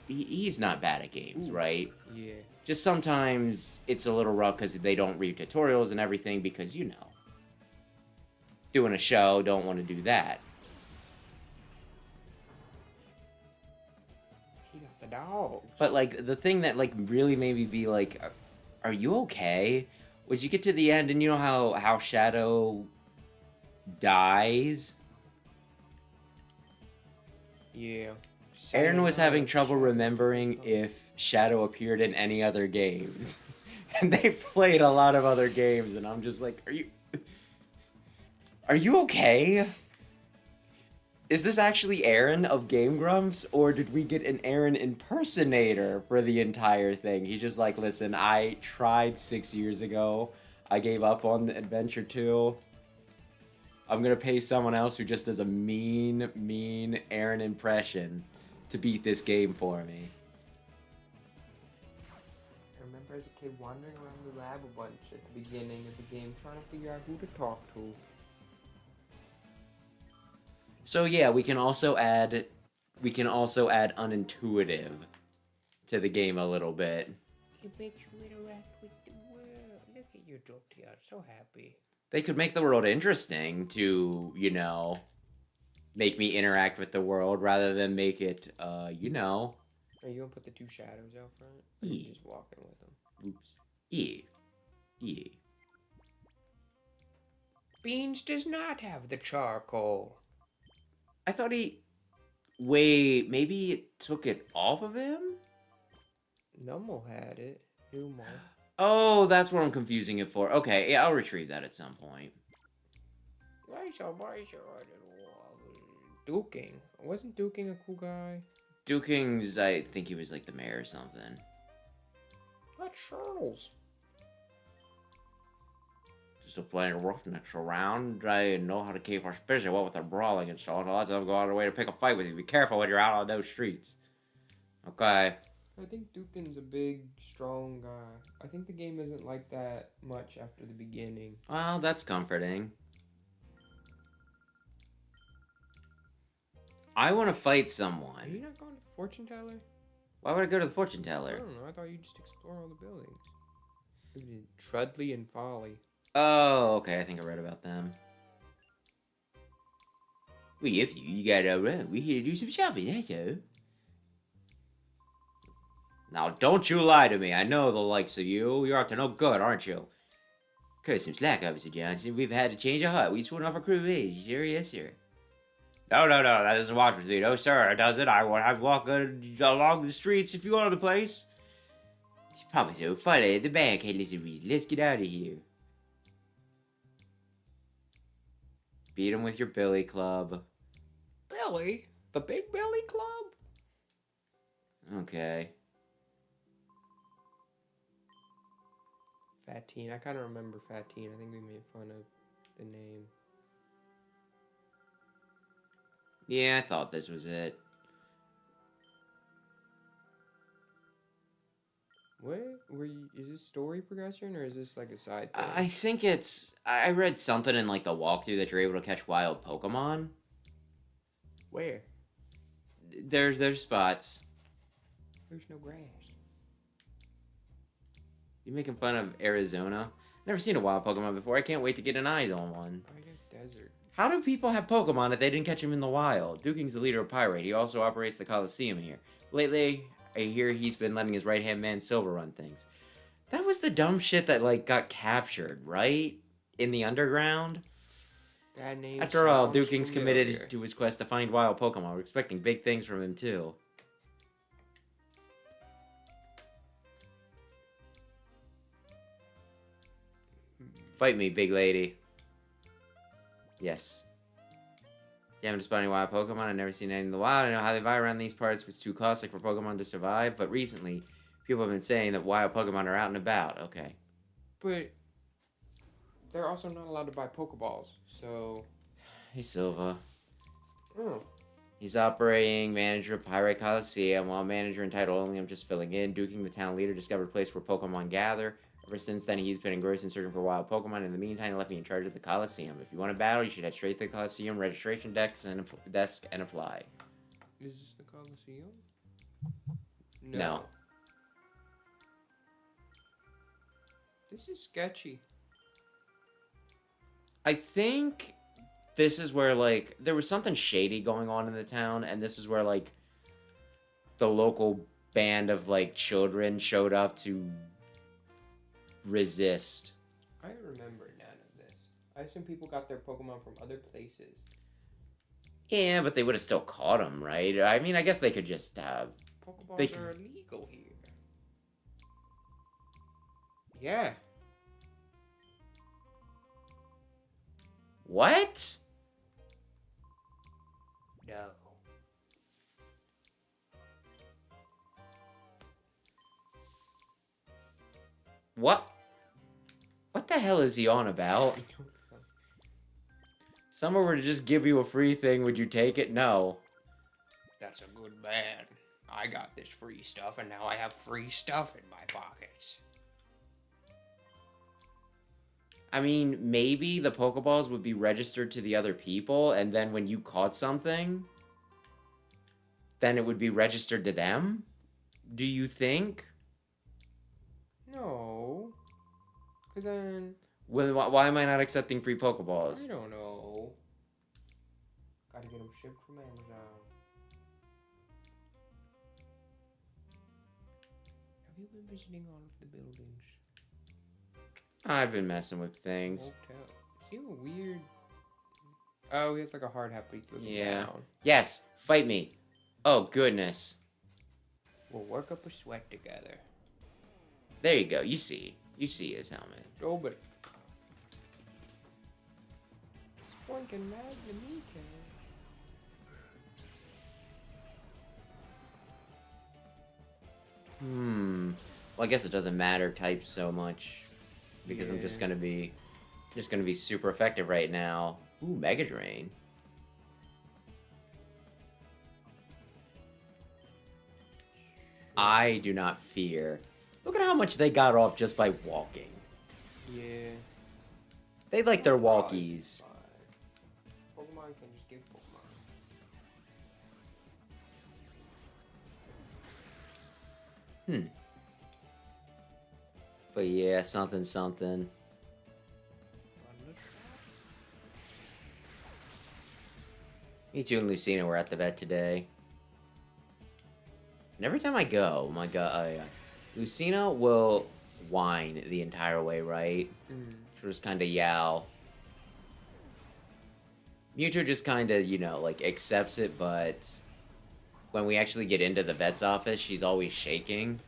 he's not bad at games, right? Yeah. Just sometimes it's a little rough because they don't read tutorials and everything because, doing a show, don't want to do that. He got the dogs. But, the thing that, really made me be like, are you okay? Was you get to the end and you know how Shadow dies? Yeah. Aaron was having trouble remembering if Shadow appeared in any other games. And they played a lot of other games, and I'm just like, Are you okay? Is this actually Aaron of Game Grumps, or did we get an Aaron impersonator for the entire thing? He's just like, listen, I tried 6 years ago. I gave up on Adventure 2. I'm gonna pay someone else who just does a mean Aaron impression to beat this game for me. I remember as a kid wandering around the lab a bunch at the beginning of the game, trying to figure out who to talk to. So yeah, we can also add unintuitive to the game a little bit. It makes you interact with the world. Look at your Jolteon, so happy. They could make the world interesting to, make me interact with the world rather than make it, Are you gonna put the two shadows out front? Or Yeah. you just walking with them? Oops. Yeah. Beans does not have the charcoal. I thought maybe it took it off of him? Numble had it. New more. Oh, that's what I'm confusing it for. Okay, yeah, I'll retrieve that at some point. Duking. Wasn't Duking a cool guy? Duking's, I think he was like the mayor or something. That's Charles. Just a plain roughnecks around. I know how to keep us busy, what with the brawling and so on. Lots of them go out of their way to pick a fight with you. Be careful when you're out on those streets. Okay. I think Dukin's a big, strong guy. I think the game isn't like that much after the beginning. Well, that's comforting. I want to fight someone. Are you not going to the fortune teller? Why would I go to the fortune I teller? don't know. I thought you'd just explore all the buildings. Maybe Trudley and Folly. Oh, okay. I think I read about them. Well, if you got it all right. We're here to do some shopping, that's all. Now, don't you lie to me. I know the likes of you. You're up to no good, aren't you? Cut some slack, Officer Johnson. We've had to change a hut. We swung off our crew age. Sure, yes, sir. No, that doesn't watch with me. No, sir, it doesn't. I walk along the streets if you want the place. It's probably so funny at the back. Hey, listen, Reese, let's get out of here. Beat him with your billy club. Billy? The Big Billy Club? Okay. Fat Teen. I kind of remember Fat Teen. I think we made fun of the name. Yeah, I thought this was it. What? Is this story progression or is this like a side thing? I think it's... I read something in like the walkthrough that you're able to catch wild Pokemon. Where? There's spots. There's no grass. You making fun of Arizona? Never seen a wild Pokemon before. I can't wait to get an eyes on one. I guess desert. How do people have Pokemon if they didn't catch them in the wild? Duking's the leader of Pyrite. He also operates the Coliseum here. Lately, I hear he's been letting his right-hand man Silver run things. That was the dumb shit that, like, got captured, right? In the underground? That name After all, sounds Duking's familiar. committed to his quest to find wild Pokemon. We're expecting big things from him, too. Fight me, big lady. Yes. You haven't spotted any wild Pokemon. I've never seen any in the wild. I know how they vie around these parts. It's too costly for Pokemon to survive. But recently, people have been saying that wild Pokemon are out and about. Okay. But they're also not allowed to buy Pokeballs, so... Hey, Silva. Oh. He's operating manager of Pyrite Coliseum. While manager and title only, I'm just filling in. Duking, the town leader, discovered a place where Pokemon gather. Ever since then, he's been engrossed in searching for wild Pokemon. In the meantime, he left me in charge of the Coliseum. If you want to battle, you should head straight to the Coliseum registration desk and apply. Is this the Coliseum? No. This is sketchy. I think this is where, like, there was something shady going on in the town, and this is where, like, the local band of, like, children showed up to resist. I remember none of this. I assume people got their Pokemon from other places. Yeah, but they would have still caught them, right? I mean, I guess they could just, Pokeballs are illegal here. Yeah. What? No. What? What the hell is he on about? Someone were to just give you a free thing, would you take it? No. That's a good man. I got this free stuff, and now I have free stuff in my pockets. I mean, maybe the Pokeballs would be registered to the other people, and then when you caught something, then it would be registered to them? Do you think? No. Because then... Well, why am I not accepting free Pokeballs? I don't know. Gotta get them shipped from Amazon. Have you been visiting all of the buildings? I've been messing with things. Hotel. Is he a weird... Oh, he has like a hard hat, but he's looking down. Yes, fight me. Oh, goodness. We'll work up a sweat together. There you go. You see his helmet. Over it. Spoink and Magnemika. Well, I guess it doesn't matter type so much because I'm just Yeah. gonna be super effective right now. Ooh, Mega Drain. I do not fear. Look at how much they got off just by walking. Yeah. They like their Fine, walkies. fine. Pokemon can just give Pokemon. But yeah, something, something. Mewtwo and Lucina were at the vet today. And every time I go, my god, Lucina will whine the entire way, right? She'll just kind of yowl. Mewtwo just kind of, you know, like, accepts it, but when we actually get into the vet's office, she's always shaking.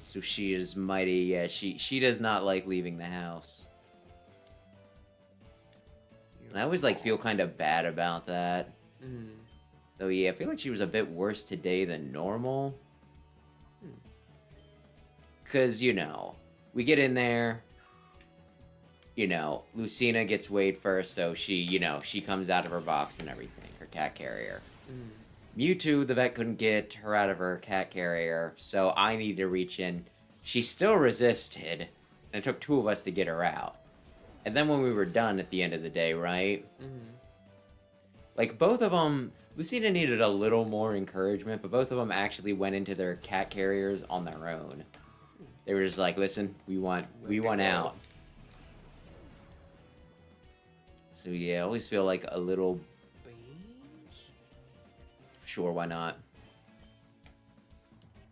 So she is mighty, yeah, she does not like leaving the house. And I always, like, feel kind of bad about that. Though, yeah, I feel like she was a bit worse today than normal. Because, you know, we get in there, you know, Lucina gets weighed first, so she, you know, she comes out of her box and everything, her cat carrier. Mewtwo, the vet couldn't get her out of her cat carrier, so I needed to reach in. She still resisted, and it took two of us to get her out. And then when we were done at the end of the day, right? Like, both of them, Lucina needed a little more encouragement, but both of them actually went into their cat carriers on their own. They were just like, listen, we want out. So yeah, I always feel like a little... Sure, why not?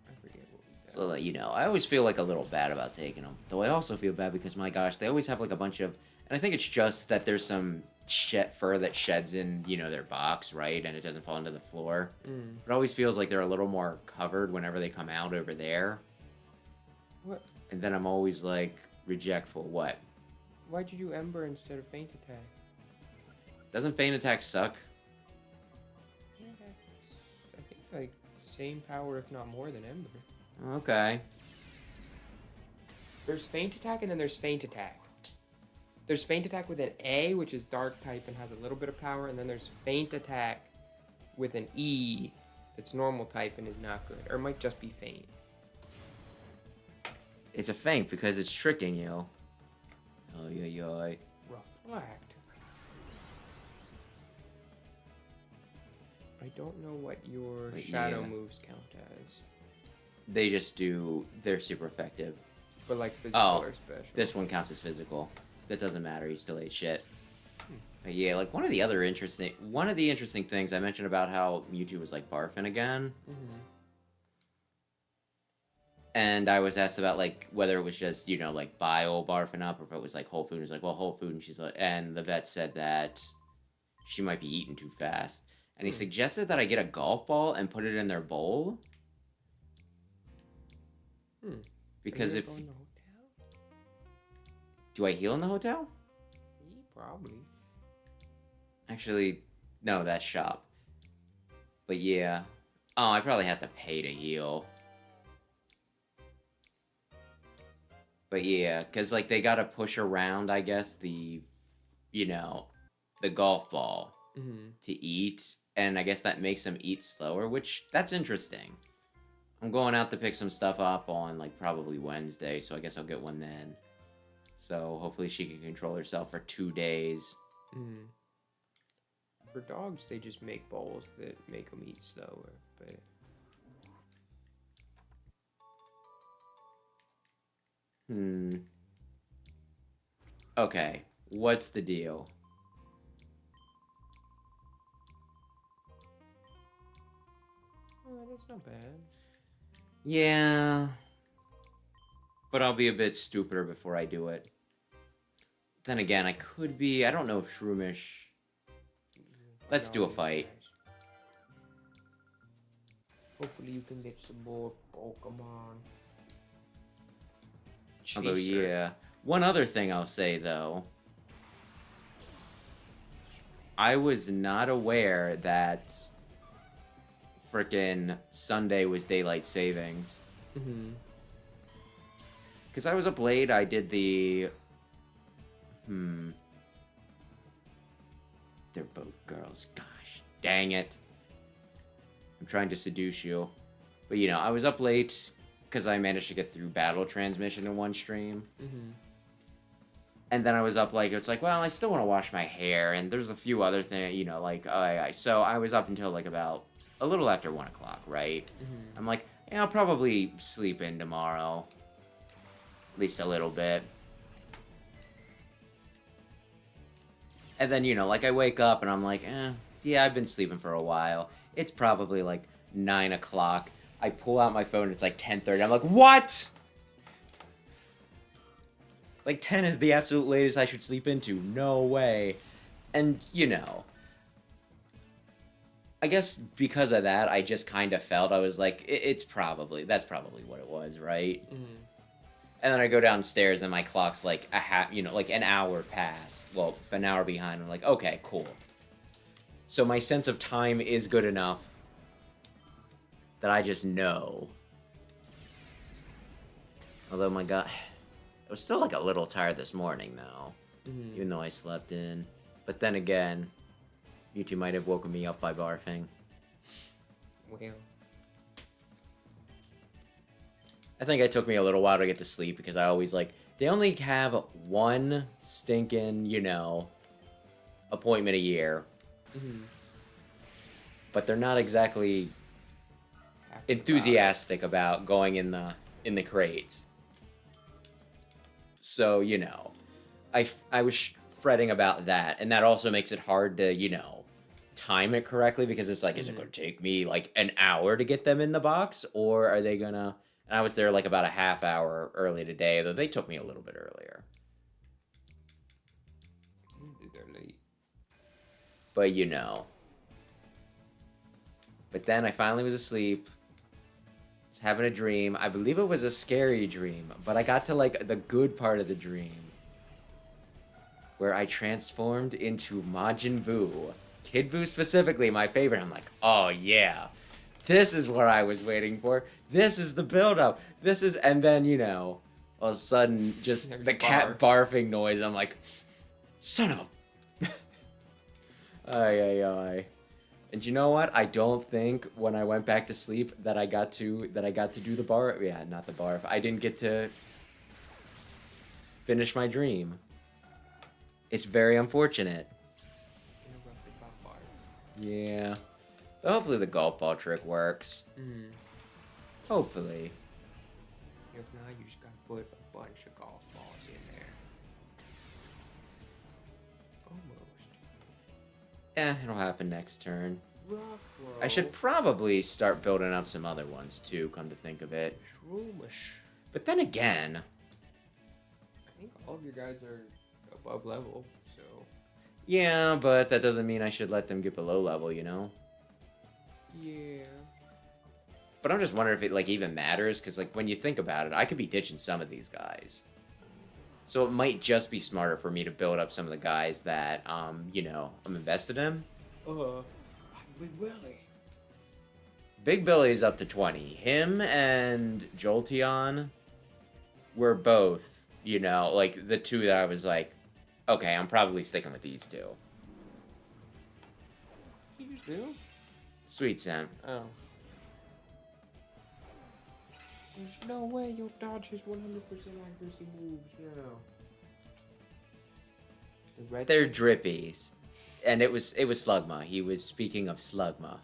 I forget what we got. So, like, you know, I always feel like a little bad about taking them. Though I also feel bad because, my gosh, they always have like a bunch of... And I think it's just that there's some fur that sheds in, you know, their box, right? And it doesn't fall into the floor. It always feels like they're a little more covered whenever they come out over there. What? And then I'm always like, rejectful. What? Why'd you do Ember instead of Feint Attack? Doesn't Feint Attack suck? Feint Attack, I think, like, same power, if not more, than Ember. Okay. There's Feint Attack, and then there's Feint Attack. There's Feint Attack with an A, which is Dark type and has a little bit of power, and then there's Feint Attack with an E that's normal type and is not good. Or it might just be Feint. It's a feint because it's tricking you. Oh, yeah. Reflect. I don't know what your But shadow yeah. moves count as. They just do... They're super effective. But like physical Oh, or special. This one counts as physical. That doesn't matter. He still ate shit. But yeah, like one of the interesting things I mentioned about how Mewtwo was like barfing again. And I was asked about like whether it was just, you know, like bile barfing up or if it was like whole food. It's like, well, whole food. And she's like, and the vet said that she might be eating too fast. And he suggested that I get a golf ball and put it in their bowl. Because Are you if... gonna go in the hotel? Do I heal in the hotel? Yeah, probably. Actually, no, that's shop. But yeah. Oh, I probably have to pay to heal. But yeah, because, like, they gotta push around, I guess, the, you know, the golf ball to eat. And I guess that makes them eat slower, which, that's interesting. I'm going out to pick some stuff up on, like, probably Wednesday, so I guess I'll get one then. So, hopefully she can control herself for 2 days. For dogs, they just make bowls that make them eat slower, but... Okay, what's the deal? Oh, that's not bad. Yeah. But I'll be a bit stupider before I do it. Then again, I could be... I don't know if Shroomish... Let's do a fight. Hopefully you can get some more Pokemon. Although, Chaser. yeah. One other thing I'll say, though. I was not aware that frickin' Sunday was daylight savings. Mm-hmm. Because I was up late, I did the... They're both girls. Gosh, dang it. I'm trying to seduce you. But, you know, I was up late because I managed to get through battle transmission in one stream. Mm-hmm. And then I was up, like, it's like, well, I still want to wash my hair, and there's a few other things, you know, like, so I was up until, like, about a little after 1 o'clock, right? Mm-hmm. I'm like, yeah, I'll probably sleep in tomorrow. At least a little bit. And then, you know, like, I wake up, and I'm like, yeah, I've been sleeping for a while. It's probably, like, 9 o'clock. I pull out my phone, it's like 10:30. I'm like, what? Like, 10 is the absolute latest I should sleep into. No way. And, you know, I guess because of that, I just kind of felt, I was like, that's probably what it was, right? Mm-hmm. And then I go downstairs and my clock's like like an hour past. Well, an hour behind. I'm like, okay, cool. So my sense of time is good enough that I just know. Although, my God, I was still like a little tired this morning, though. Mm-hmm. Even though I slept in. But then again, you two might have woken me up by barfing. Well. I think it took me a little while to get to sleep because I always they only have one stinking, you know, appointment a year. Mm-hmm. But they're not exactly enthusiastic about going in the crates. So, you know, I was fretting about that, and that also makes it hard to, you know, time it correctly because it's like, is it going to take me like an hour to get them in the box, or are they gonna? And I was there like about a half hour early today, though they took me a little bit earlier. They're late. But, you know. But then I finally was asleep. Was having a dream. I believe it was a scary dream, but I got to like the good part of the dream. Where I transformed into Majin Buu. Kid Buu specifically, my favorite. I'm like, oh yeah. This is what I was waiting for. This is the build-up. This is... And then, you know, all of a sudden, just There's the cat barfing noise. I'm like, son of a... Ay, ay, ay. And you know what? I don't think when I went back to sleep that I got to do the bar... Yeah, not the barf. I didn't get to finish my dream. It's very unfortunate. Yeah. But hopefully the golf ball trick works. Mm. Hopefully. If not, you just gotta put a bunch of golf balls in there. Almost. Yeah, it'll happen next turn. Rock throw. I should probably start building up some other ones too, come to think of it. Shroomish. But then again... I think all of your guys are above level, so... Yeah, but that doesn't mean I should let them get below level, you know? Yeah. But I'm just wondering if it, like, even matters, because, like, when you think about it, I could be ditching some of these guys. So it might just be smarter for me to build up some of the guys that, you know, I'm invested in. Big Willie. Big Billy's up to 20. Him and Jolteon were both, you know, like, the two that I was like, okay, I'm probably sticking with these two. You just do? Sweet Scent. Oh. There's no way you'll dodge his 100% accuracy moves, no. The red They're thing? drippies. And it was Slugma. He was speaking of Slugma.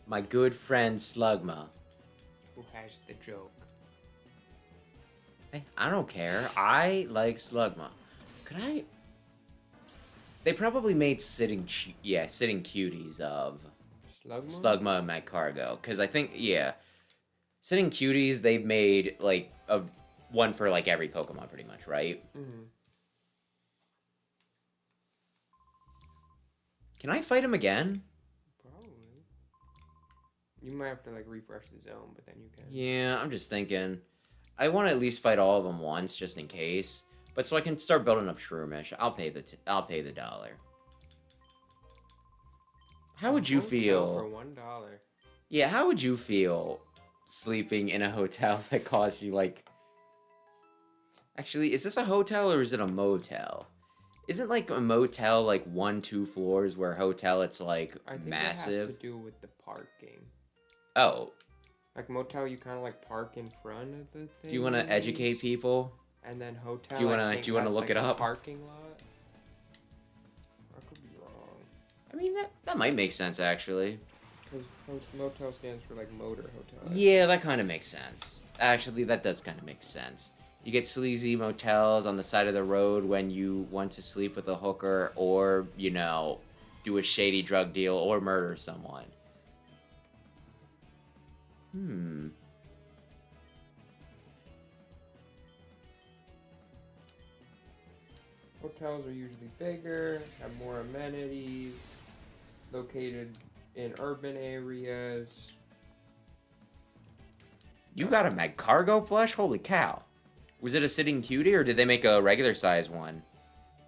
My good friend Slugma. Who has the joke? Hey, I don't care. I like Slugma. Could I... They probably made sitting cuties of Slugma and Magcargo. Because I think, yeah. Sitting cuties, they've made, like, one for, like, every Pokemon, pretty much, right? Mm-hmm. Can I fight him again? Probably. You might have to, like, refresh the zone, but then you can. Yeah, I'm just thinking. I want to at least fight all of them once, just in case. But so I can start building up Shroomish. I'll pay the dollar. How would you feel for $1? Yeah, how would you feel sleeping in a hotel that costs you like? Actually, is this a hotel or is it a motel? Isn't like a motel like 1-2 floors, where a hotel it's like I think massive? that has to do with the parking. Oh. Like motel, you kind of like park in front of the thing. Do you want to educate people? And then hotel. Do you want to look it up? Parking lot. I could be wrong. I mean that might make sense actually. Because motel stands for like motor hotel. Yeah, that kind of makes sense. Actually, that does kind of make sense. You get sleazy motels on the side of the road when you want to sleep with a hooker, or do a shady drug deal or murder someone. Hotels are usually bigger, have more amenities, located in urban areas. You got a mag cargo plush? Holy cow. Was it a sitting cutie, or did they make a regular size one?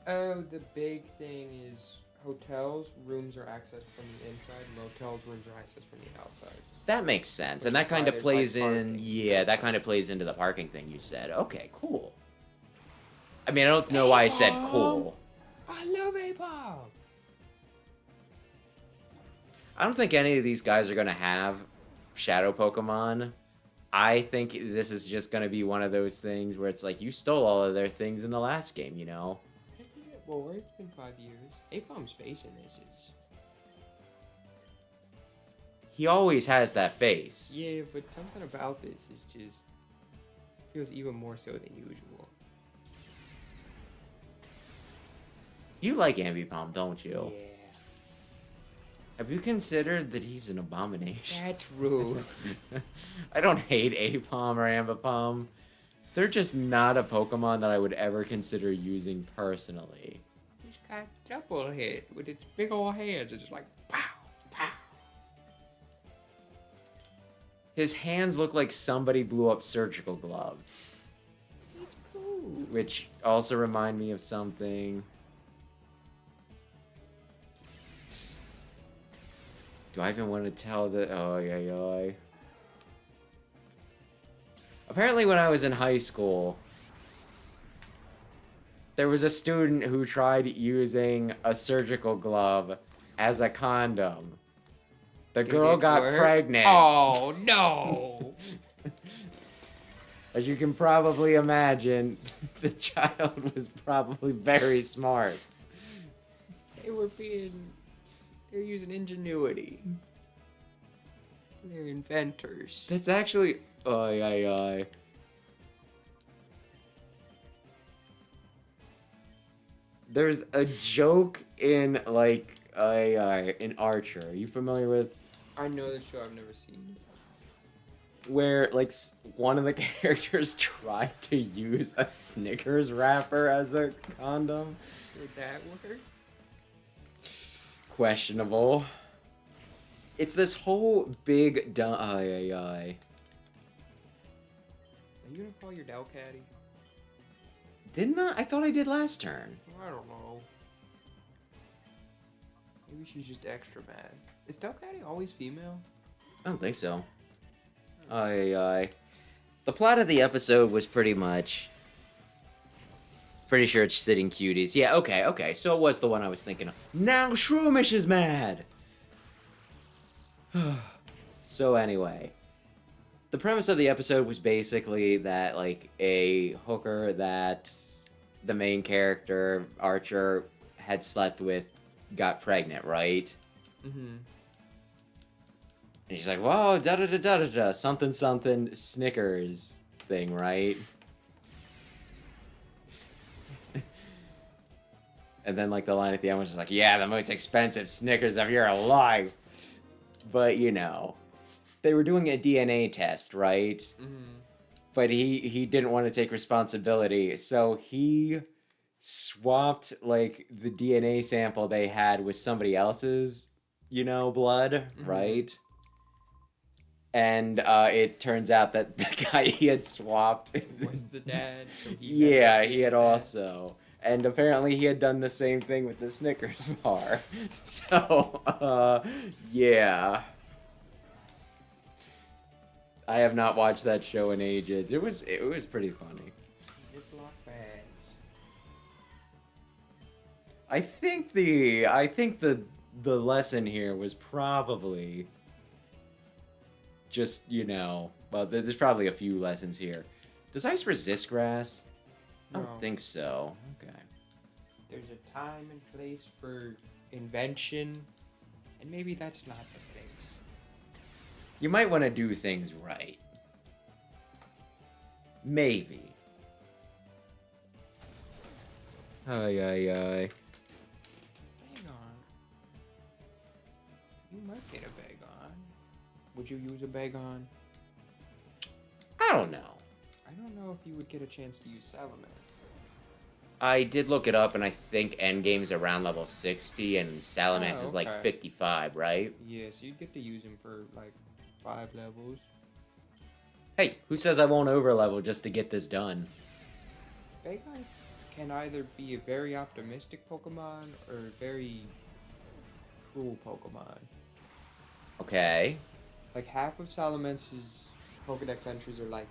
Oh, the big thing is hotels, rooms are accessed from the inside, motels, rooms are accessed from the outside. That makes sense, and that kind of plays in. Yeah, that kind of plays into the parking thing you said. Okay, cool. I mean, I don't know why I said cool. I love A-Bomb! I don't think any of these guys are going to have Shadow Pokemon. I think this is just going to be one of those things where it's like, you stole all of their things in the last game, Well, it's been 5 years. A-Bomb's face in this is... He always has that face. Yeah, but something about this is just... feels even more so than usual. You like Ambipom, don't you? Yeah. Have you considered that he's an abomination? That's rude. I don't hate Apom or Ambipom. They're just not a Pokemon that I would ever consider using personally. He's got double hit with its big old hands. It's just like, pow, pow. His hands look like somebody blew up surgical gloves. It's cool. Which also remind me of something. Do I even want to tell the... Oh, yeah. Apparently when I was in high school, there was a student who tried using a surgical glove as a condom. The girl got pregnant. Oh, no! As you can probably imagine, the child was probably very smart. They're using ingenuity. They're inventors. That's actually... Ay. There's a joke in, like, in Archer. Are you familiar with... I know the show, I've never seen it. Where, like, one of the characters tried to use a Snickers wrapper as a condom. Did that work? Questionable. It's this whole big dumb... Are you gonna call your Delcatty? Didn't I? I thought I did last turn. I don't know. Maybe she's just extra mad. Is Delcatty always female? I don't think so. The plot of the episode was pretty much... Pretty sure it's Sitting Cuties. Yeah, okay. So it was the one I was thinking of. Now Shroomish is mad! So anyway, the premise of the episode was basically that, like, a hooker that the main character, Archer, had slept with got pregnant, right? Mm-hmm. And she's like, whoa, da-da-da-da-da-da, something Snickers thing, right? And then, like, the line at the end was just like, yeah, the most expensive Snickers of your life. But, they were doing a DNA test, right? Mm-hmm. But he didn't want to take responsibility, so he swapped, like, the DNA sample they had with somebody else's, blood, right? And it turns out that the guy he had swapped Was the dad? So yeah, he had also. And apparently he had done the same thing with the Snickers bar. So, yeah. I have not watched that show in ages. It was pretty funny. Ziploc bags. I think the lesson here was probably just, well, there's probably a few lessons here. Does ice resist grass? I No. don't think so. Okay. There's a time and place for invention, and maybe that's not the place. You might want to do things right. Maybe. Ay, ay, ay. Bag on. You might get a bag on. Would you use a bag on? I don't know. I don't know if you would get a chance to use Salamander. I did look it up, and I think Endgame's around level 60, and Salamence Oh, is like okay. 55, right? Yeah, so you'd get to use him for like 5 levels. Hey, who says I won't overlevel just to get this done? Bagon can either be a very optimistic Pokemon or a very cruel Pokemon. Okay. Like half of Salamence's Pokedex entries are like,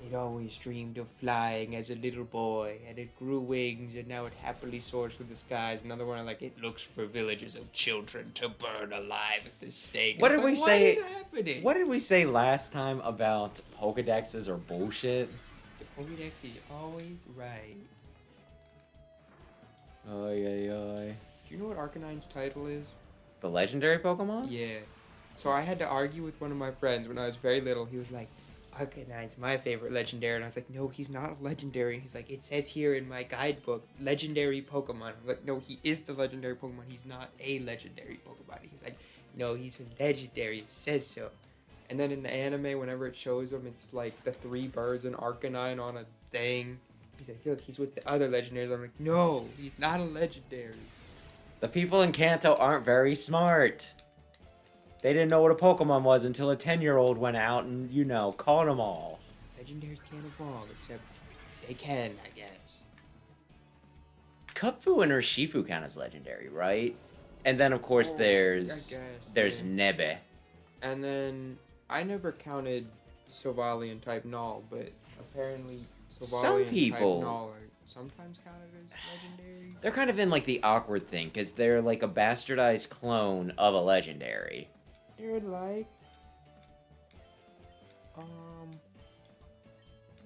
it always dreamed of flying as a little boy, and it grew wings, and now it happily soars through the skies. Another one are like, it looks for villages of children to burn alive at the stake. What It's did like, we say- What is happening? What did we say last time about Pokedexes are bullshit? The Pokedex is always right. Ay, ay, ay. Do you know what Arcanine's title is? The legendary Pokemon? Yeah. So I had to argue with one of my friends when I was very little. He was like, Arcanine's my favorite legendary. And I was like, no, he's not a legendary. And he's like, it says here in my guidebook, legendary Pokemon. I'm like, no, he is the legendary Pokemon. He's not a legendary Pokemon. He's like, no, he's a legendary. It says so. And then in the anime, whenever it shows him, it's like the 3 birds and Arcanine on a thing. He's like, look, he's with the other legendaries. I'm like, no, he's not a legendary. The people in Kanto aren't very smart. They didn't know what a Pokemon was until a 10-year-old went out and, caught them all. Legendaries can't evolve, except they can, I guess. Kupfu and Urshifu count as legendary, right? And then, of course, Oh, there's I guess, yeah. Nebe. And then I never counted Sylvalian type Null, but apparently Sylvalian people- type Null are sometimes counted as legendary. They're kind of in, the awkward thing, because they're, like, a bastardized clone of a legendary. They're like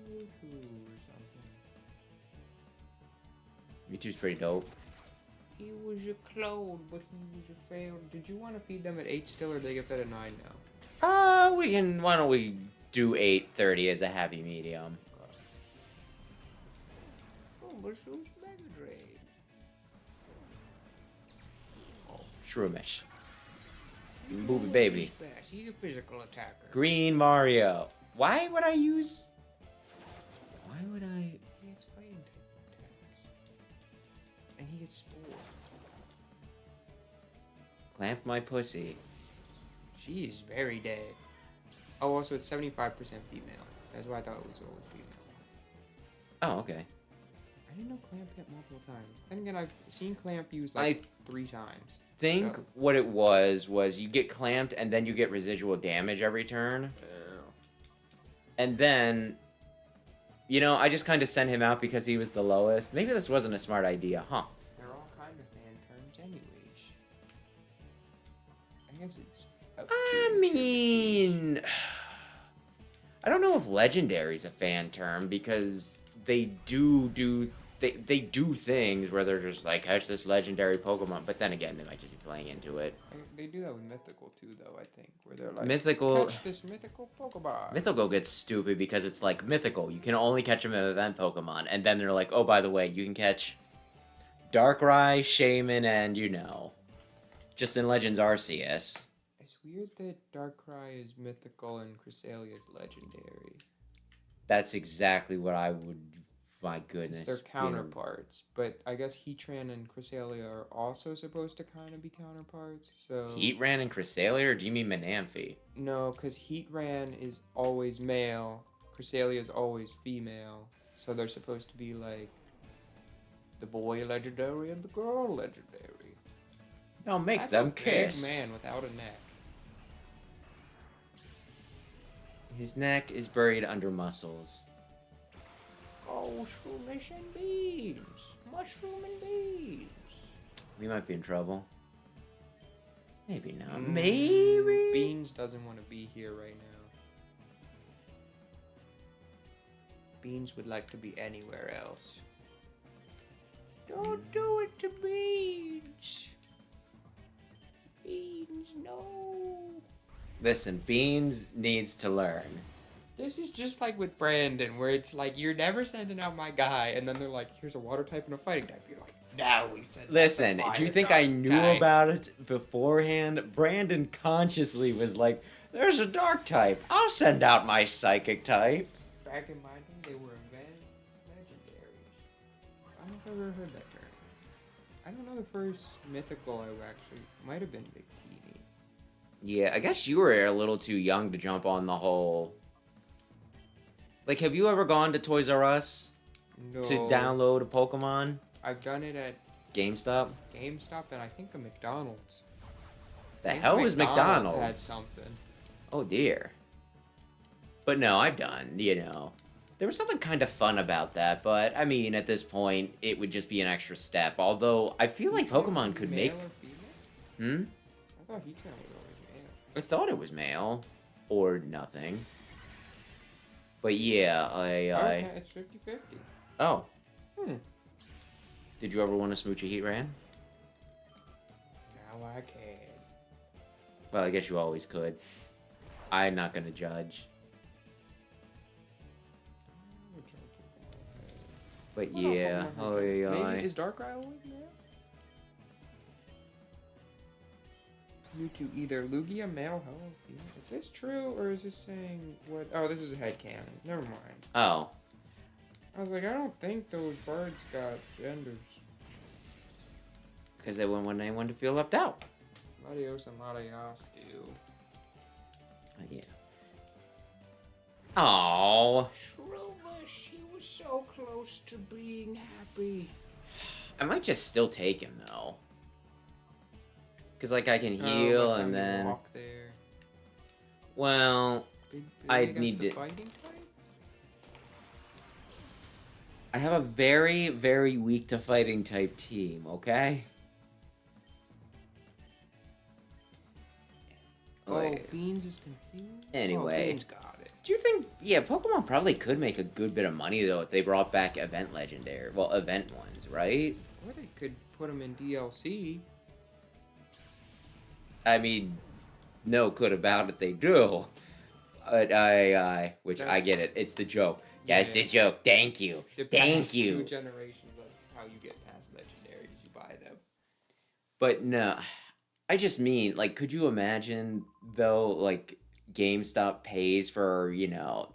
Mewtwo or something. Mewtwo's pretty dope. He was a clone, but he was a failed. Did you want to feed them at 8 still, or do they get fed at 9 now? Why don't we do 8:30 as a happy medium? Oh, but who's Mega Drain? Shroomish. Booby baby. He's best. He's a physical attacker. Green Mario. Why would I? He has fighting type attacks. And he gets Spore. Clamp my pussy. She is very dead. Oh, also it's 75% female. That's why I thought it was always female. Oh, okay. I didn't know Clamp hit multiple times. Then again, I've seen Clamp used I 3 times. Think So- what it was you get clamped and then you get residual damage every turn. And then, I just kind of sent him out because he was the lowest. Maybe this wasn't a smart idea, huh? They're all kind of fan terms anyways. I guess it's up I to mean, I don't know if legendary's a fan term because they do things where they're just like, catch this legendary Pokemon, but then again, they might just be playing into it. They do that with Mythical too, though, I think, where they're like, Mythical- catch this mythical Pokemon. Mythical gets stupid because it's like mythical. You can only catch them in event Pokemon, and then they're like, oh, by the way, you can catch Darkrai, Shaman, and just in Legends Arceus. It's weird that Darkrai is mythical and Cresselia is legendary. That's exactly what I would my It's goodness. their counterparts. But I guess Heatran and Cresselia are also supposed to kind of be counterparts. So Heatran and Cresselia, or do you mean Manaphy? no, because Heatran is always male, Cresselia is always female. So they're supposed to be like the boy legendary and the girl legendary. No, make That's them a kiss. big man without a neck. His neck is buried under muscles. Oh, shroomish and beans. Mushroom and beans. We might be in trouble. Maybe not. Mm, Maybe? Beans doesn't want to be here right now. Beans would like to be anywhere else. Don't do it to Beans. Beans, no. Listen, Beans needs to learn. This is just like with Brandon, where it's like, you're never sending out my guy, and then they're like, here's a water type and a fighting type. You're like, now we send Listen, out the do you fire think I type knew type. about it beforehand? Brandon consciously was like, there's a dark type. I'll send out my psychic type. Back in my day, they were legendaries. I don't know if I've ever heard that term. I don't know the first mythical I actually might have been Big Teeny. Yeah, I guess you were a little too young to jump on the whole... Like, have you ever gone to Toys R Us No. to download a Pokemon? I've done it at GameStop? GameStop and I think a McDonald's. The I think hell is McDonald's? had something. Oh dear. But no, I've done, you know. There was something kind of fun about that, but I mean, at this point, it would just be an extra step. Although, I feel like Pokemon could make... Male or female? Hmm? I thought Heatran was always male. I thought it was male. Or nothing. But yeah, Okay, it's 50-50. Oh. Hmm. Did you ever want to smooch a Heatran? Now I can. Well, I guess you always could. I'm not gonna judge. But What else yeah, Pokemon oh have you- yeah. Maybe is Darkrai always male? Mewtwo, either Lugia male, hello, female. Is this true or is this saying what? Oh, this is a headcanon. Never mind. Oh. I was like, I don't think those birds got genders. Because they wouldn't want anyone to feel left out. Latios and Latias do. Yeah. Oh. Shrovish, he was so close to being happy. I might just still take him though. Because like I can Oh, heal but and you then... walk there. Well, Big I'd against need the to- fighting type? I have a very, very weak to fighting type team, okay? Oh, Wait. Beans is confused? Anyway. Oh, Beans got it. Do you think, yeah, Pokemon probably could make a good bit of money, though, if they brought back event legendary, well, event ones, right? Or they could put them in DLC. I mean, no good about it, they do. But which I That's- get it, it's the joke. Yeah, Yes, yeah. the joke, thank you. The Thank past you. 2 generations, that's how you get past legendaries. You buy them. But no, I just mean, like, could you imagine, though, like, GameStop pays for, you know,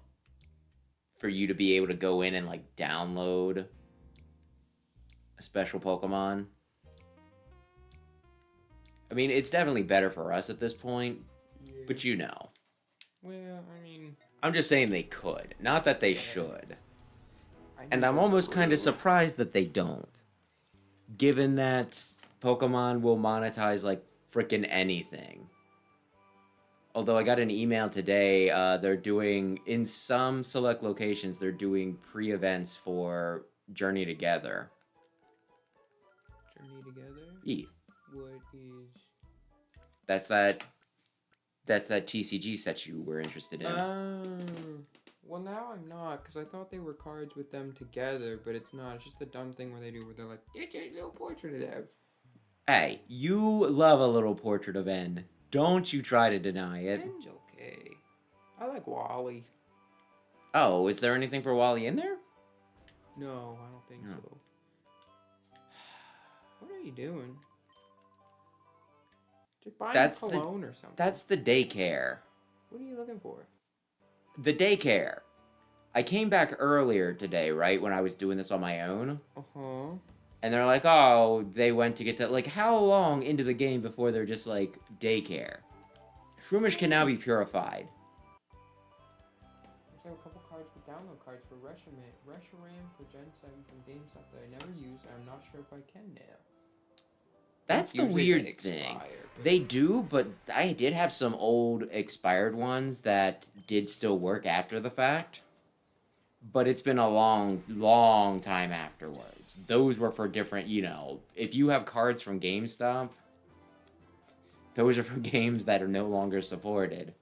for you to be able to go in and, like, download a special Pokemon? I mean, it's definitely better for us at this point, but you know. Well, I mean... I'm just saying they could, not that they should. I And know I'm it's almost kind of blue. surprised that they don't. Given that Pokemon will monetize like frickin' anything. Although I got an email today, they're doing, in some select locations, they're doing pre-events for Journey Together. Journey Together? Yeah. What is... That's that TCG set you were interested in. Oh. Well, now I'm not, because I thought they were cards with them together, but it's not. It's just the dumb thing where they do, where they're like, it's a little portrait of them. Hey, you love a little portrait of N. Don't you try to deny it. Ben's okay. I like Wally. Oh, is there anything for Wally in there? No, I don't think No. so. What are you doing? Just buy That's a the- cologne or something. That's the daycare. What are you looking for? The daycare. I came back earlier today, right, when I was doing this on my own. Uh-huh. And they're like, oh, they went to get to... Like, how long into the game before they're just, like, daycare? Shroomish can now be purified. I have a couple cards with download cards for Reshiram for Gen 7 from GameStop that I never use, and I'm not sure if I can now. That's the weird thing. They do, but I did have some old expired ones that did still work after the fact. But it's been a long, long time afterwards. Those were for different, you know, if you have cards from GameStop, those are for games that are no longer supported.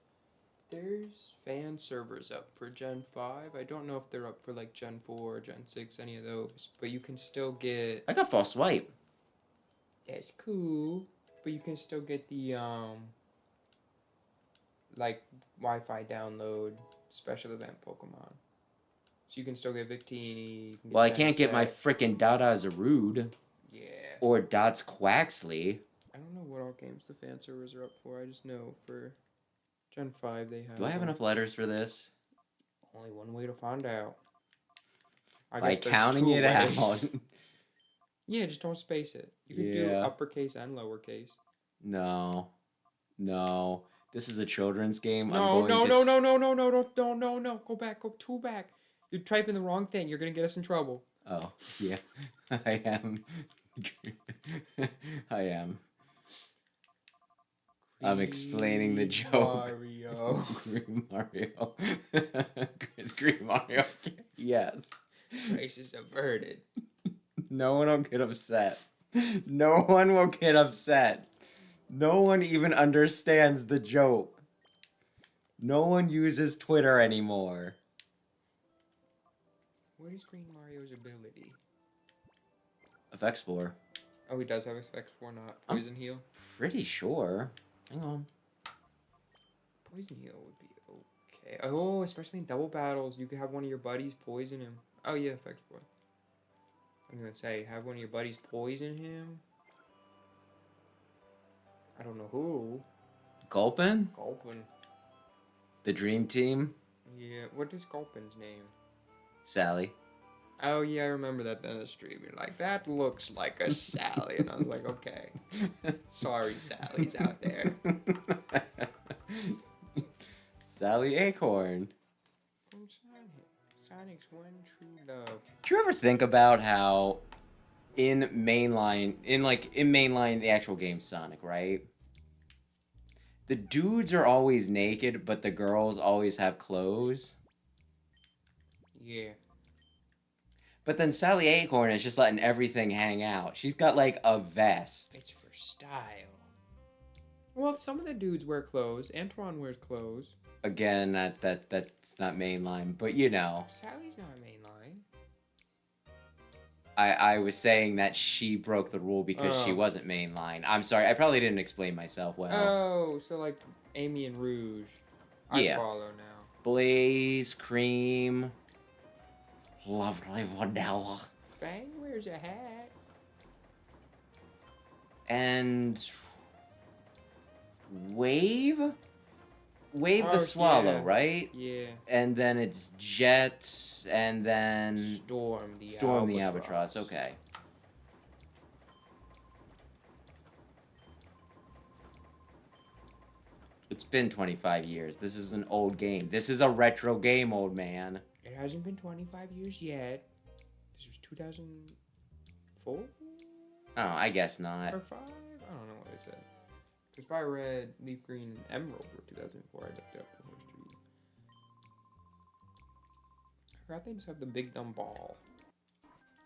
There's fan servers up for Gen 5. I don't know if they're up for like Gen 4 or Gen 6, any of those. But you can still get... I got False Swipe. Yeah, it's cool. But you can still get the, like, Wi-Fi download special event Pokemon. So you can still get Victini. Well, I can't get my frickin' Dada Zarude. Yeah. Or Dots Quaxley. I don't know what all games the fan servers are up for. I just know for Gen 5 they have... Do I have enough letters for this? Only one way to find out. By counting it out. Yeah, just don't space it. You can do uppercase and lowercase. No. No. This is a children's game. No. Go back. Go two back. You're typing the wrong thing. You're going to get us in trouble. Oh, yeah. I am. I am. I'm explaining the joke. Mario. Green Mario. It's Green Mario. Yes. Race is averted. No one will get upset. No one will get upset. No one even understands the joke. No one uses Twitter anymore. What is Green Mario's ability? Effect Spore. Oh, he does have Effect Spore, not Poison Heal? Pretty sure. Hang on. Poison Heal would be okay. Oh, especially in double battles, you could have one of your buddies poison him. Oh yeah, Effect Spore. I'm gonna say, have one of your buddies poison him? I don't know who. Gulpin? Gulpin. The Dream Team? Yeah, what is Gulpin's name? Sally. Oh yeah, I remember that in the stream. You're like, that looks like a Sally. And I was like, okay. Sorry, Sally's out there. Sally Acorn. From Sonic's One True Love. Do you ever think about how in mainline, the actual game Sonic, right? The dudes are always naked, but the girls always have clothes. Yeah. But then Sally Acorn is just letting everything hang out. She's got like a vest. It's for style. Well, some of the dudes wear clothes. Antoine wears clothes. Again, that's not mainline, but you know. Sally's not mainline. I was saying that she broke the rule because she wasn't mainline. I'm sorry, I probably didn't explain myself well. Oh, so like Amy and Rouge. I follow now. Blaze, Cream, lovely vanilla. Fang wears a hat. And Wave? Wave the Swallow, right? Yeah. And then it's Jet, and then... Storm the Albatross. Okay. It's been 25 years. This is an old game. This is a retro game, old man. It hasn't been 25 years yet. This was 2004? Oh, I guess not. Or 5? I don't know what it said. Because Fire Red, Leaf Green, and Emerald were 2004. I looked up the first two. I forgot they just have the Big Dumb Ball.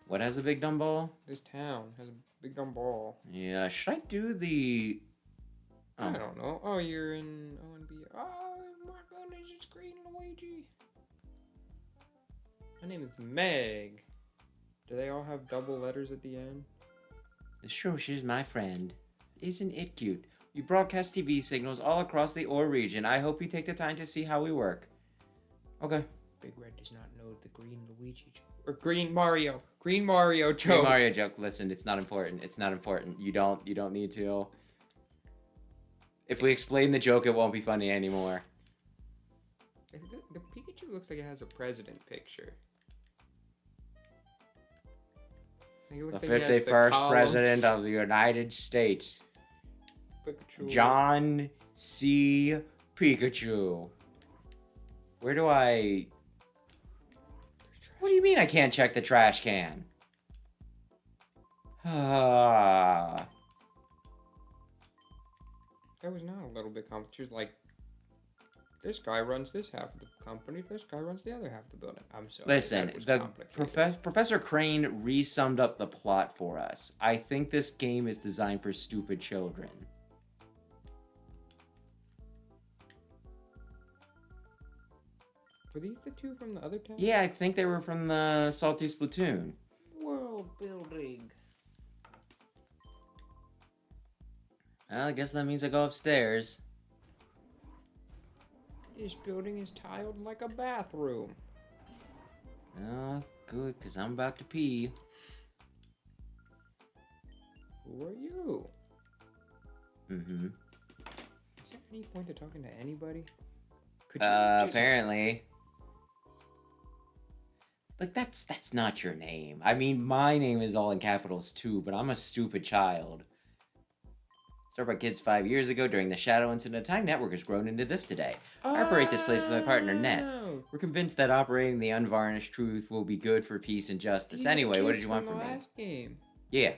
What has a big dumb ball? This town has a Big Dumb Ball. Yeah, should I do the... I don't know. Oh, you're in ONB. Oh my goodness, it's Green Luigi. My name is Meg. Do they all have double letters at the end? Sure, she's my friend. Isn't it cute? We broadcast TV signals all across the OR region. I hope you take the time to see how we work. Okay. Big Red does not know the Green Luigi joke. Or Green Mario. Green Mario joke. Green Mario joke. Listen, it's not important. It's not important. You don't need to. If we explain the joke, it won't be funny anymore. The Pikachu looks like it has a president picture. Like it looks The like it has 51st columns. president of the United States. Pikachu. John C. Pikachu. Where do I... What do you mean I can't check the trash can? Ah. That was not a little bit complicated. She was like, this guy runs this half of the company, this guy runs the other half of the building. I'm sorry. Listen, Professor Crane re-summed up the plot for us. I think this game is designed for stupid children. Were these the two from the other town? Yeah, I think they were from the Salty Splatoon. World building. Well, I guess that means I go upstairs. This building is tiled like a bathroom. Oh, good, because I'm about to pee. Who are you? Mm-hmm. Is there any point to talking to anybody? Could you just... Apparently. Like, that's not your name. I mean, my name is all in capitals too, but I'm a stupid child. Started by kids 5 years ago during the Shadow Incident. Time Network has grown into this today. I operate this place with my partner, Net. We're convinced that operating the unvarnished truth will be good for peace and justice. These Anyway, what did kids you want from me? Last game. Yeah.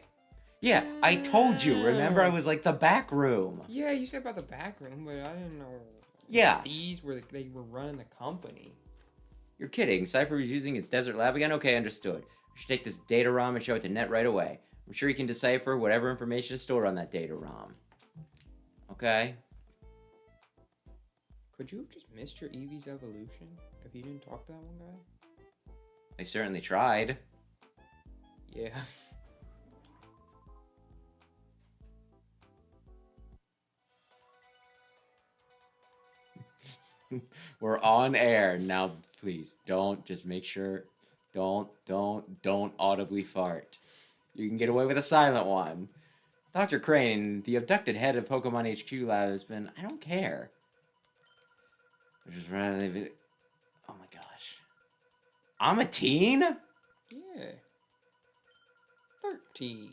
Yeah, I told you. Remember, I was like, the back room. Yeah, you said about the back room, but I didn't know. Yeah. These were they were running the company. You're kidding. Cypher was using its desert lab again? Okay, understood. We should take this data ROM and show it to Net right away. I'm sure he can decipher whatever information is stored on that data ROM. Okay. Could you have just missed your Eevee's evolution if you didn't talk to that one guy? I certainly tried. Yeah. We're on air. Now, please, don't. Just make sure. Don't audibly fart. You can get away with a silent one. Dr. Crane, the abducted head of Pokemon HQ Lab, has been... I don't care. Which is rather... Oh my gosh. I'm a teen? Yeah. 13.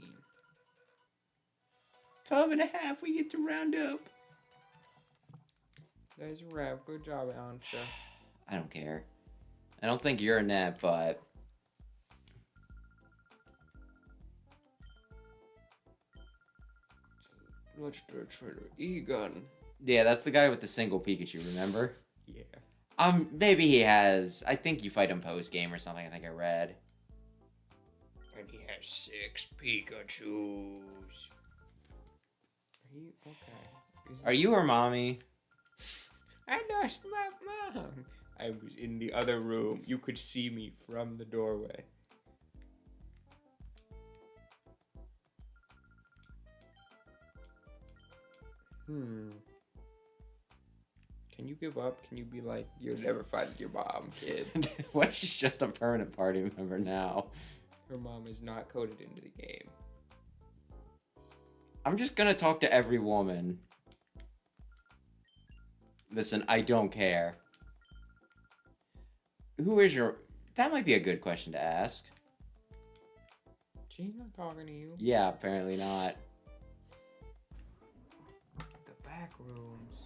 12 and a half, we get to round up. That's a wrap. Good job, Ancha. I don't care. I don't think you're a net, but... Let's do a trader. Egon. Yeah, that's the guy with the single Pikachu, remember? Yeah. Maybe he has. I think you fight him post-game or something, I think I read. And he has 6 Pikachus. Are you okay? Are you her mommy? I lost my mom. I was in the other room. You could see me from the doorway. Can you give up? Can you be like, you'll never find your mom, kid? What? She's just a permanent party member now. Her mom is not coded into the game. I'm just gonna talk to every woman. Listen, I don't care. Who is your... That might be a good question to ask. She's not talking to you. Yeah, apparently not. The back rooms.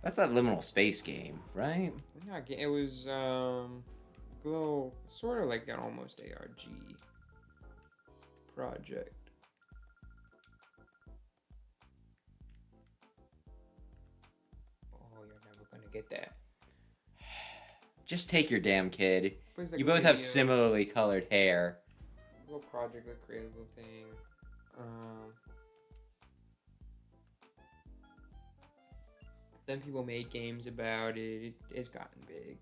That's that liminal space game, right? Not, it was, little, sort of like an almost ARG project. Oh, you're never gonna get that. Just take your damn kid. Like You both have similarly colored hair. Little project, a creative little thing. Then people made games about it. It's gotten big.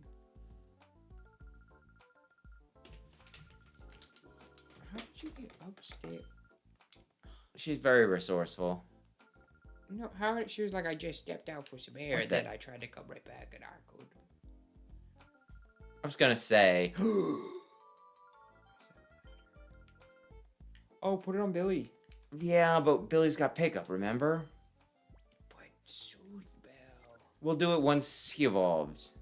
How did you get upstairs? She's very resourceful. No, she was like, I just stepped out for some air, and then I tried to come right back, and I could. I was gonna say. Oh, put it on Billy. Yeah, but Billy's got pickup, remember? But Sooth Bell. We'll do it once he evolves.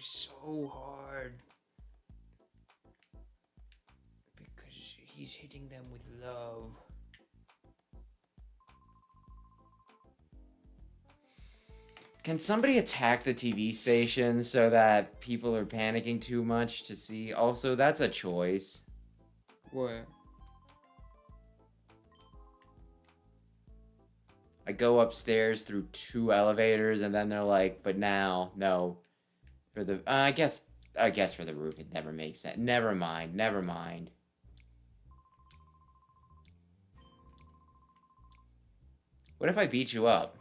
so hard. Because he's hitting them with love. Can somebody attack the TV station so that people are panicking too much to see? Also, that's a choice. What? I go upstairs through 2 elevators, and then they're like, but now, no. For the, I guess for the roof, it never makes sense. Never mind. What if I beat you up?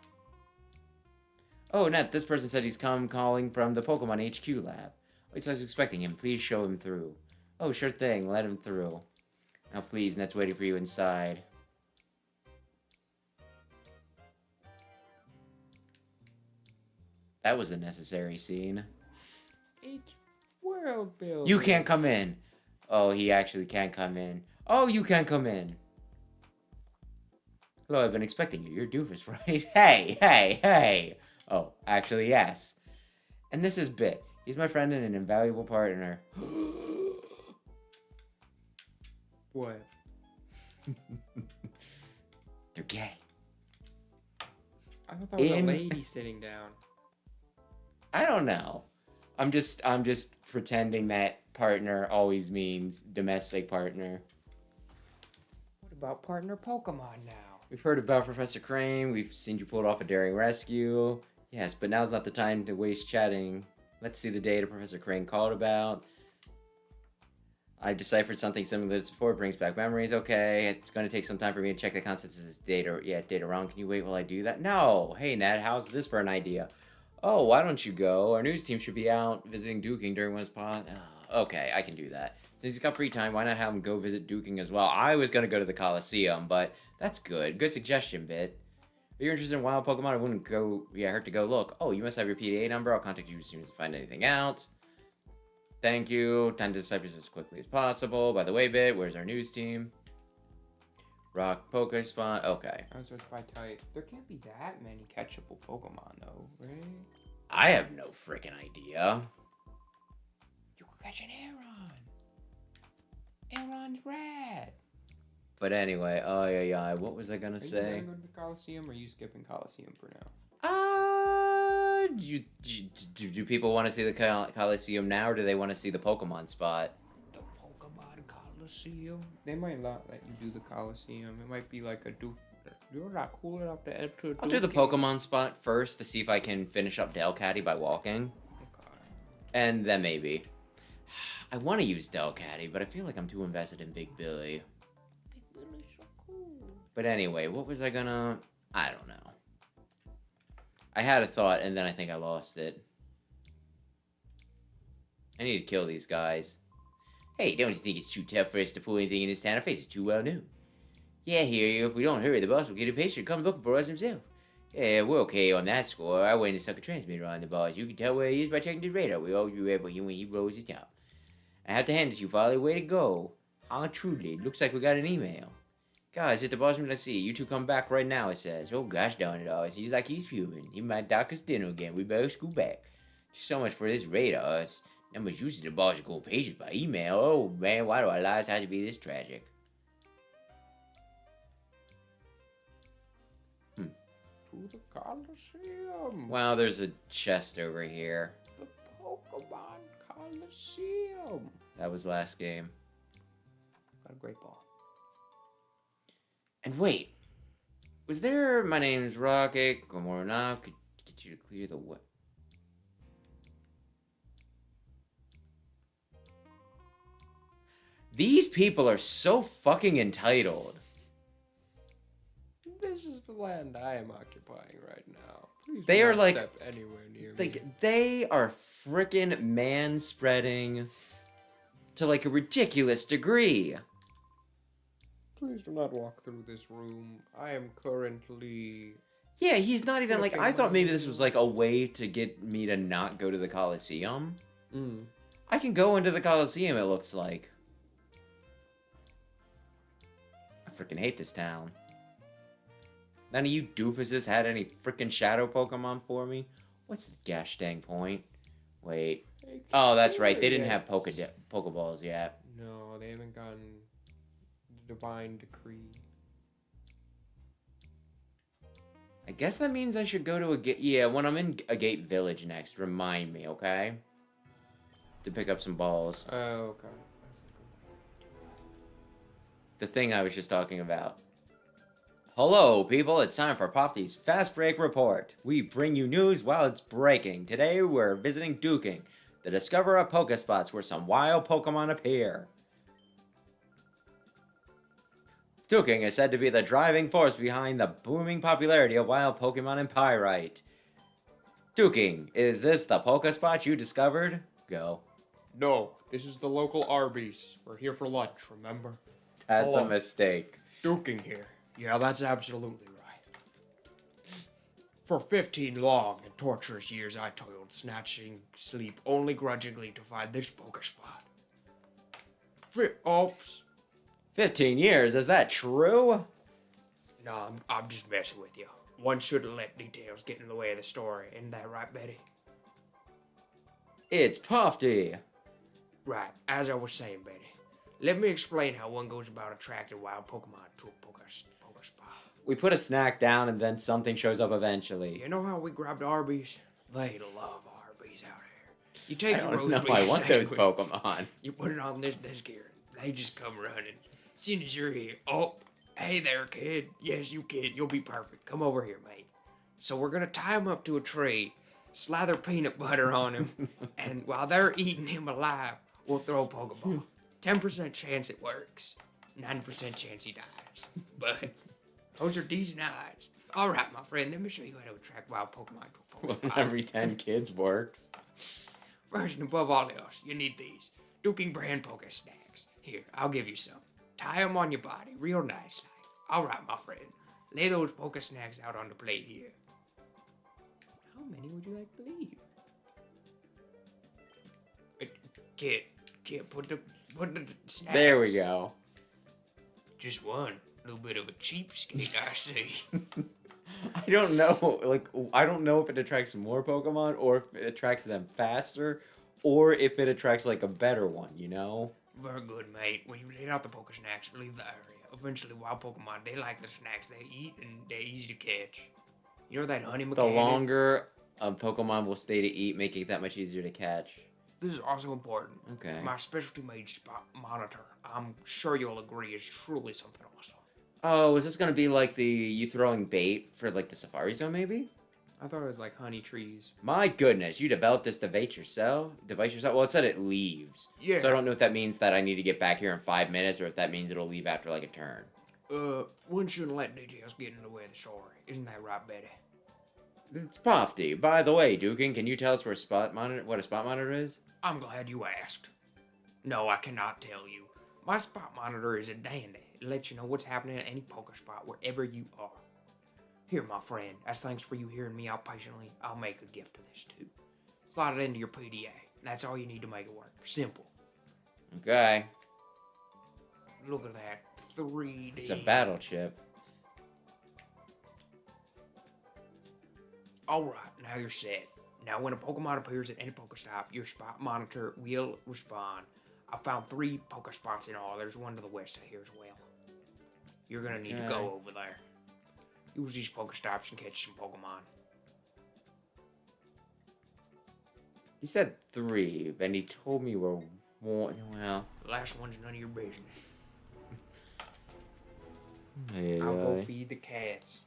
Oh, Ned, this person said he's calling from the Pokemon HQ lab. Wait, so I was expecting him. Please show him through. Oh, sure thing. Let him through. Now, please, Ned's waiting for you inside. That was a necessary scene. It's world building. You can't come in. Oh, he actually can't come in. Oh, you can't come in. Hello, I've been expecting you. You're Doofus, right? Hey! Oh, actually, yes. And this is Bit. He's my friend and an invaluable partner. What? They're gay. I thought that was a lady sitting down. I don't know. I'm just pretending that partner always means domestic partner. What about partner Pokemon now? We've heard about Professor Crane. We've seen you pull off a daring rescue. Yes, but now's not the time to waste chatting. Let's see the data Professor Crane called about. I've deciphered something similar to this before. It brings back memories. Okay, it's going to take some time for me to check the contents of this data. Yeah, data wrong. Can you wait while I do that? No. Hey, Ned, how's this for an idea? Oh, why don't you go? Our news team should be out visiting Duking during one spot. Oh, okay, I can do that. Since he's got free time, why not have him go visit Duking as well? I was going to go to the Coliseum, but that's good. Good suggestion, Bit. If you're interested in wild Pokemon, I wouldn't hurt to go look. Oh, you must have your PDA number. I'll contact you as soon as I find anything out. Thank you. Time to decipher as quickly as possible. By the way, Bit, where's our news team? Rock Pokespot. Okay. I was supposed to buy type. There can't be that many catchable Pokemon, though, right? I have no freaking idea. You could catch an Aeron. Aeron's rad. But anyway, oh yeah. What was I gonna say? Are you gonna go to the Coliseum, or are you skipping Coliseum for now? Do people want to see the Coliseum now, or do they want to see the Pokemon spot? The Pokemon Coliseum. They might not let you do the Coliseum. It might be like a you're not cool enough to enter. I'll do the Pokemon spot first to see if I can finish up Delcatty by walking. Okay. And then maybe. I want to use Delcatty, but I feel like I'm too invested in Big Billy. Big Billy's so cool. But anyway, what was I gonna... I don't know. I had a thought, and then I think I lost it. I need to kill these guys. Hey, don't you think it's too tough for us to pull anything in this town? Our face is too well known. Yeah, I hear you. If we don't hurry, the boss will get impatient and come looking for us himself. Yeah, we're okay on that score. I went and stuck a transmitter on the boss. You can tell where he is by checking his radar. We always remember him when he rolls his top. I have to hand it to you, Folly. Way to go. How truly. Looks like we got an email. Guys, hit the bottom. Let's see. You two come back right now, it says. Oh, gosh darn it all. It seems like he's fuming. He might dock us dinner again. We better scoot back. So much for this radar. Us numbers using the boss to go pages by email. Oh, man, why do our lives have to be this tragic? To the Coliseum. Well, there's a chest over here. The Pokemon Coliseum. That was last game. Got a great ball. And wait, was there? My name's Rocket. Gomorrah could get you to clear the way. These people are so fucking entitled. This is the land I am occupying right now. Please They do are not like- step anywhere near me. Like, they are frickin' man-spreading to like a ridiculous degree. Please do not walk through this room. I am currently... Yeah, he's not even like. I thought maybe this Flipping was like a way to get me to not go to the Coliseum. Mm. I can go into the Coliseum, it looks like. I freaking hate this town. None of you doofuses had any freaking shadow Pokemon for me? What's the gosh dang point? Wait. Oh, that's right. They didn't have Experience. Pokeballs yet. No, they haven't gotten the Divine Decree. I guess that means I should go to a gate. Yeah, when I'm in a gate village next, remind me, okay? To pick up some balls. Oh, okay. The thing I was just talking about. Hello, people. It's time for Popty's Fast Break Report. We bring you news while it's breaking. Today, we're visiting Duking to discover a Pokespots where some wild Pokemon appear. Duking is said to be the driving force behind the booming popularity of wild Pokemon in Pyrite. Duking, is this the Pokespot you discovered? Go. No, this is the local Arby's. We're here for lunch, remember? That's Hello. a mistake. Duking here. Yeah, that's absolutely right. For 15 long and torturous years, I toiled, snatching sleep only grudgingly to find this Pokespot. Oops. 15 years, is that true? No, I'm just messing with you. One shouldn't let details get in the way of the story. Isn't that right, Betty? It's Popty. Right, as I was saying, Betty. Let me explain how one goes about attracting wild Pokemon to a Pokespot. We put a snack down and then something shows up eventually. You know how we grabbed Arby's? They love Arby's out here. You take I your don't roast know, beef I want those sandwich, Pokemon. you put it on this desk here. They just come running. As soon as you're here, oh, hey there, kid. Yes, you kid, you'll be perfect. Come over here, mate. So we're gonna tie him up to a tree, slather peanut butter on him, and while they're eating him alive, we'll throw a Pokeball. 10% chance it works. 90% chance he dies. But those are decent odds. All right, my friend, let me show you how to attract wild Pokemon to a Well, Pokemon. every 10 kids works. First and above all else, you need these. Duking brand Poke Snacks. Here, I'll give you some. Tie them on your body, real nice. All right, my friend. Lay those Poke Snacks out on the plate here. How many would you like to leave? Kid, put the snacks. There we go. Just one. A little bit of a cheapskate, I see. I don't know, I don't know if it attracts more Pokemon or if it attracts them faster or if it attracts, like, a better one, you know? Very good, mate. When you lay out the Poke Snacks, leave the area. Eventually, wild Pokemon, they like the snacks they eat and they're easy to catch. You know that honey The mechanic? longer a Pokemon will stay to eat, making it that much easier to catch. This is also important. Okay. My specialty made spot monitor, I'm sure you'll agree, is truly something awesome. Oh, is this gonna be like you throwing bait for, like, the Safari Zone, maybe? I thought it was like honey trees. My goodness, you developed this device yourself? Well, it said it leaves. Yeah. So I don't know if that means that I need to get back here in 5 minutes or if that means it'll leave after, like, a turn. One shouldn't let details get in the way of the story. Isn't that right, Betty? It's Pofty. By the way, Dukin, can you tell us what a spot monitor is? I'm glad you asked. No, I cannot tell you. My spot monitor is a dandy. It lets you know what's happening at any Pokespot wherever you are. Here, my friend, as thanks for you hearing me out patiently, I'll make a gift of this too. Slide it into your PDA. That's all you need to make it work. Simple. Okay. Look at that. 3D. It's a battle chip. Alright, now you're set. Now when a Pokemon appears at any Pokestop, your spot monitor will respond. I found 3 Pokespots in all. There's one to the west of here as well. You're gonna need to go over there. Use these Pokestops and catch some Pokemon. He said 3, and he told me we're one. Well, The last one's none of your business. hey, I'll go feed the cats.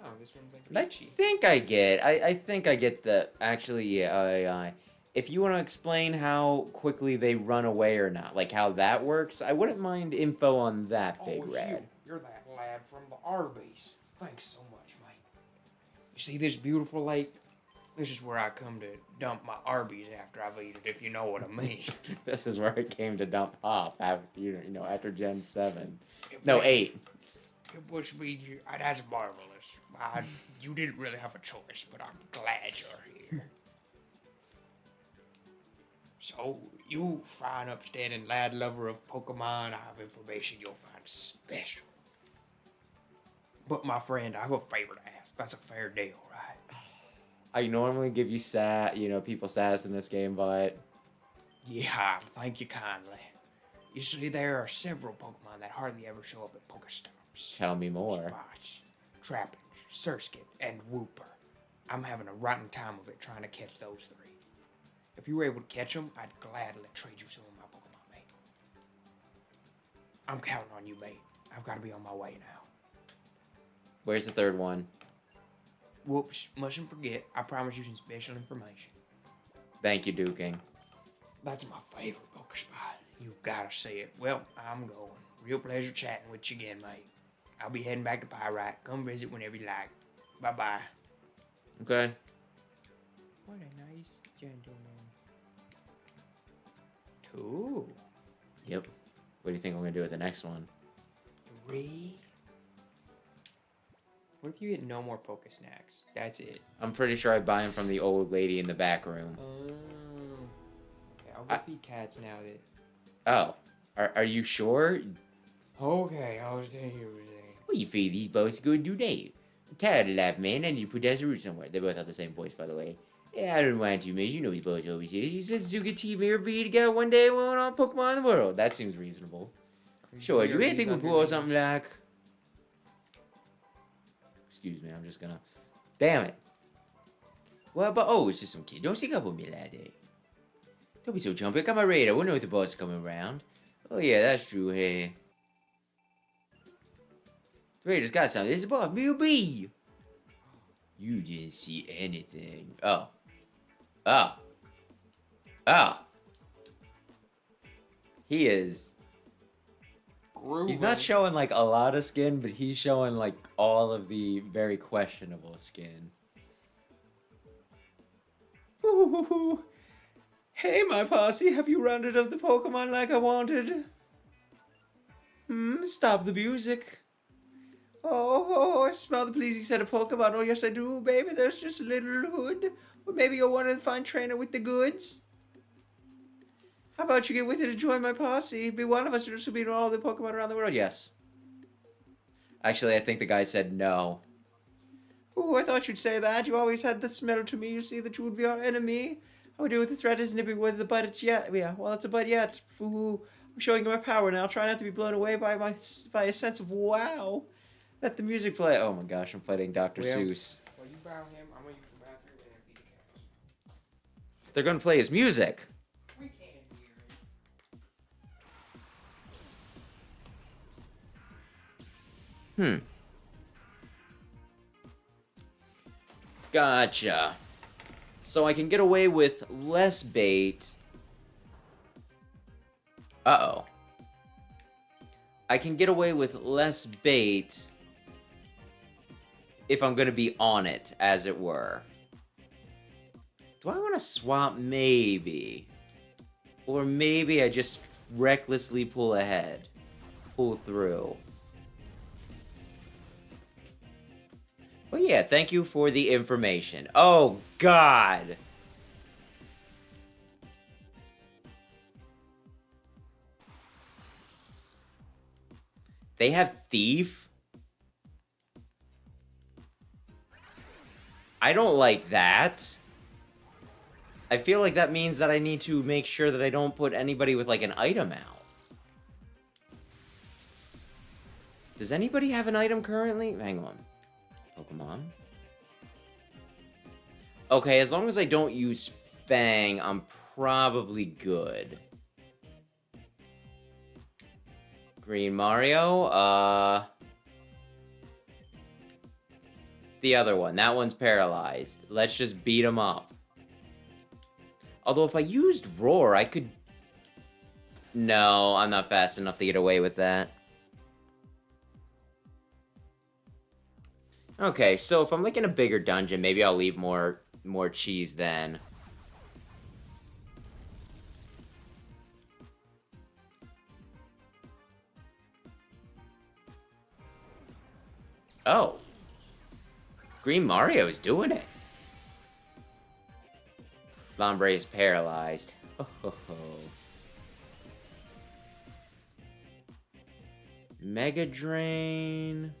Oh, this one's like I Richie. think I get. I think I get the. Actually, yeah. If you want to explain how quickly they run away or not, like how that works, I wouldn't mind info on that, Big it's Red. You're that lad from the Arby's. Thanks so much, mate. You see this beautiful lake? This is where I come to dump my Arby's after I've eaten it, if you know what I mean. This is where it came to dump off after after Gen 7. No, 8. Which means that's marvelous. You didn't really have a choice, but I'm glad you're here. So, you fine upstanding lad lover of Pokemon, I have information you'll find special. But my friend, I have a favor to ask. That's a fair deal, right? I normally give you people sass in this game, but Yeah, thank you kindly. You see, there are several Pokemon that hardly ever show up at Pokestops. tell me more. Spots, Trapinch, Surskit, and Wooper. I'm having a rotten time of it trying to catch those three. If you were able to catch them, I'd gladly trade you some of my Pokemon, mate. I'm counting on you, mate. I've got to be on my way now. Where's the third one? Whoops, mustn't forget, I promised you some special information. Thank you, Duking. That's my favorite Pokespot. You've got to see it. Well, I'm going. Real pleasure chatting with you again, mate. I'll be heading back to Pyrite. Come visit whenever you like. Bye-bye. Okay. What a nice gentleman. 2. Yep. What do you think I'm gonna do with the next one? 3. What if you get no more Pokesnacks? That's it. I'm pretty sure I buy them from the old lady in the back room. Oh. Okay, I'll go feed cats now that... Oh. Are you sure? Okay, I'll stay here with you. Well, you feed these boys good do they? I'm tired of that, man. I need to put that root somewhere. They both have the same voice, by the way. Yeah, I don't want to, man. You know we both always say. You said Zuka team here be together one day we'll own all Pokemon in the world. That seems reasonable. Sure, do you really think we'll pull something like... Excuse me, I'm just gonna... Damn it. Well, but it's just some kid. Don't stick up with me, laddie. Don't be so jumpy. I got my radar. We'll know if the boss is coming around. Oh, yeah, that's true. Hey. The radar's got something. It's a boss. B.O.B. You didn't see anything. Oh. Oh. Oh. He is... Grooving. He's not showing, like, a lot of skin, but he's showing, like, all of the very questionable skin. Ooh. Hey, my posse, have you rounded up the Pokemon like I wanted? Stop the music. Oh, I smell the pleasing scent of Pokemon. Oh, yes, I do, baby. There's just a little hood. Or maybe you're one of the fine trainer with the goods. How about you get with it and join my posse? Be one of us who be all the Pokemon around the world. Yes. Actually, I think the guy said no. Ooh, I thought you'd say that. You always had the smell to me. You see that you would be our enemy. I would deal with the threat isn't it with the but it's yet. Yeah, well, it's a but yet. Ooh, I'm showing you my power now. Try not to be blown away by a sense of wow. Let the music play. Oh my gosh, I'm fighting Dr. Seuss. Well, you bow him. I'm gonna use the bathroom and empty the cats. They're gonna play his music. We can't hear it. Gotcha. So I can get away with less bait. Uh-oh. I can get away with less bait if I'm going to be on it, as it were. Do I want to swap? Maybe. Or maybe I just recklessly pull ahead. Pull through. But yeah, thank you for the information. Oh, God! They have Thief? I don't like that. I feel like that means that I need to make sure that I don't put anybody with, like, an item out. Does anybody have an item currently? Hang on. Pokemon. Okay, as long as I don't use Fang, I'm probably good. Green Mario, the other one. That one's paralyzed. Let's just beat him up. Although if I used Roar, I could... No, I'm not fast enough to get away with that. Okay, so if I'm like in a bigger dungeon, maybe I'll leave more cheese then. Oh. Green Mario is doing it. Lombre is paralyzed. Oh. Mega Drain.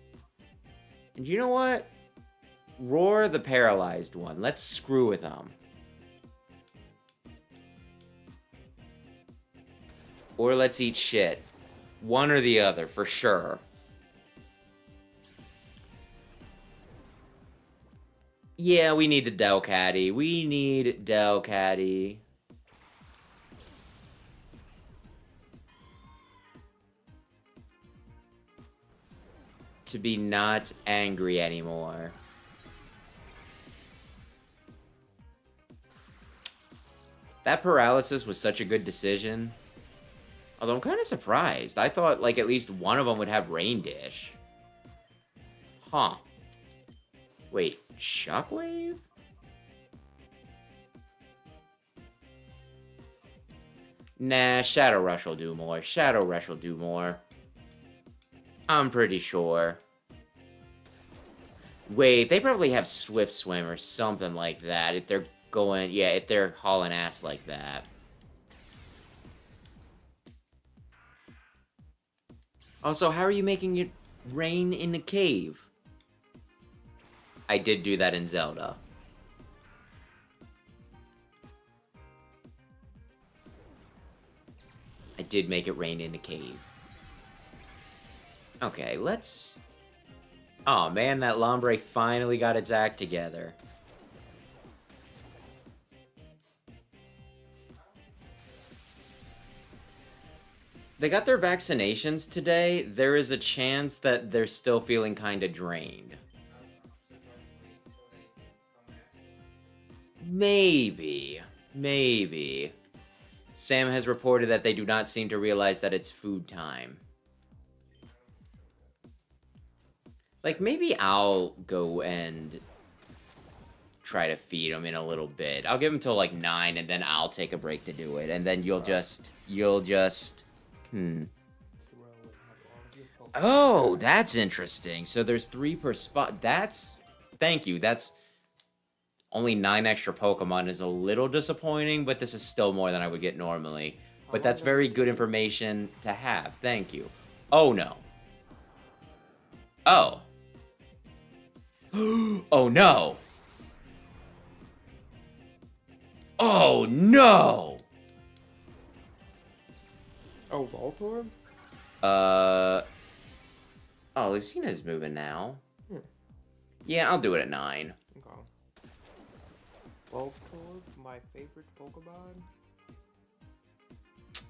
And you know what? Roar the paralyzed one. Let's screw with him. Or let's eat shit. One or the other, for sure. Yeah, we need a Delcatty. We need Delcatty. To be not angry anymore. That paralysis was such a good decision. Although I'm kind of surprised. I thought, like, at least one of them would have Rain Dish. Huh. Wait, Shockwave? Nah, Shadow Rush will do more. Shadow Rush will do more. I'm pretty sure. Wait, they probably have Swift Swim or something like that. If they're going... Yeah, if they're hauling ass like that. Also, how are you making it rain in a cave? I did do that in Zelda. I did make it rain in a cave. Okay, let's... Oh man, that Lombre finally got its act together. They got their vaccinations today. There is a chance that they're still feeling kind of drained. Maybe. Maybe. Sam has reported that they do not seem to realize that it's food time. Like, maybe I'll go and try to feed them in a little bit. I'll give them till like 9, and then I'll take a break to do it. And then you'll just... Oh, that's interesting. So there's 3 per spot. That's... Thank you. That's... Only 9 extra Pokemon is a little disappointing, but this is still more than I would get normally. But that's very good information to have. Thank you. Oh, no. Oh. Oh, no. Oh, no. Oh, Voltorb? Oh, Lucina's moving now. Yeah, I'll do it at 9. Okay. Voltorb, my favorite Pokemon?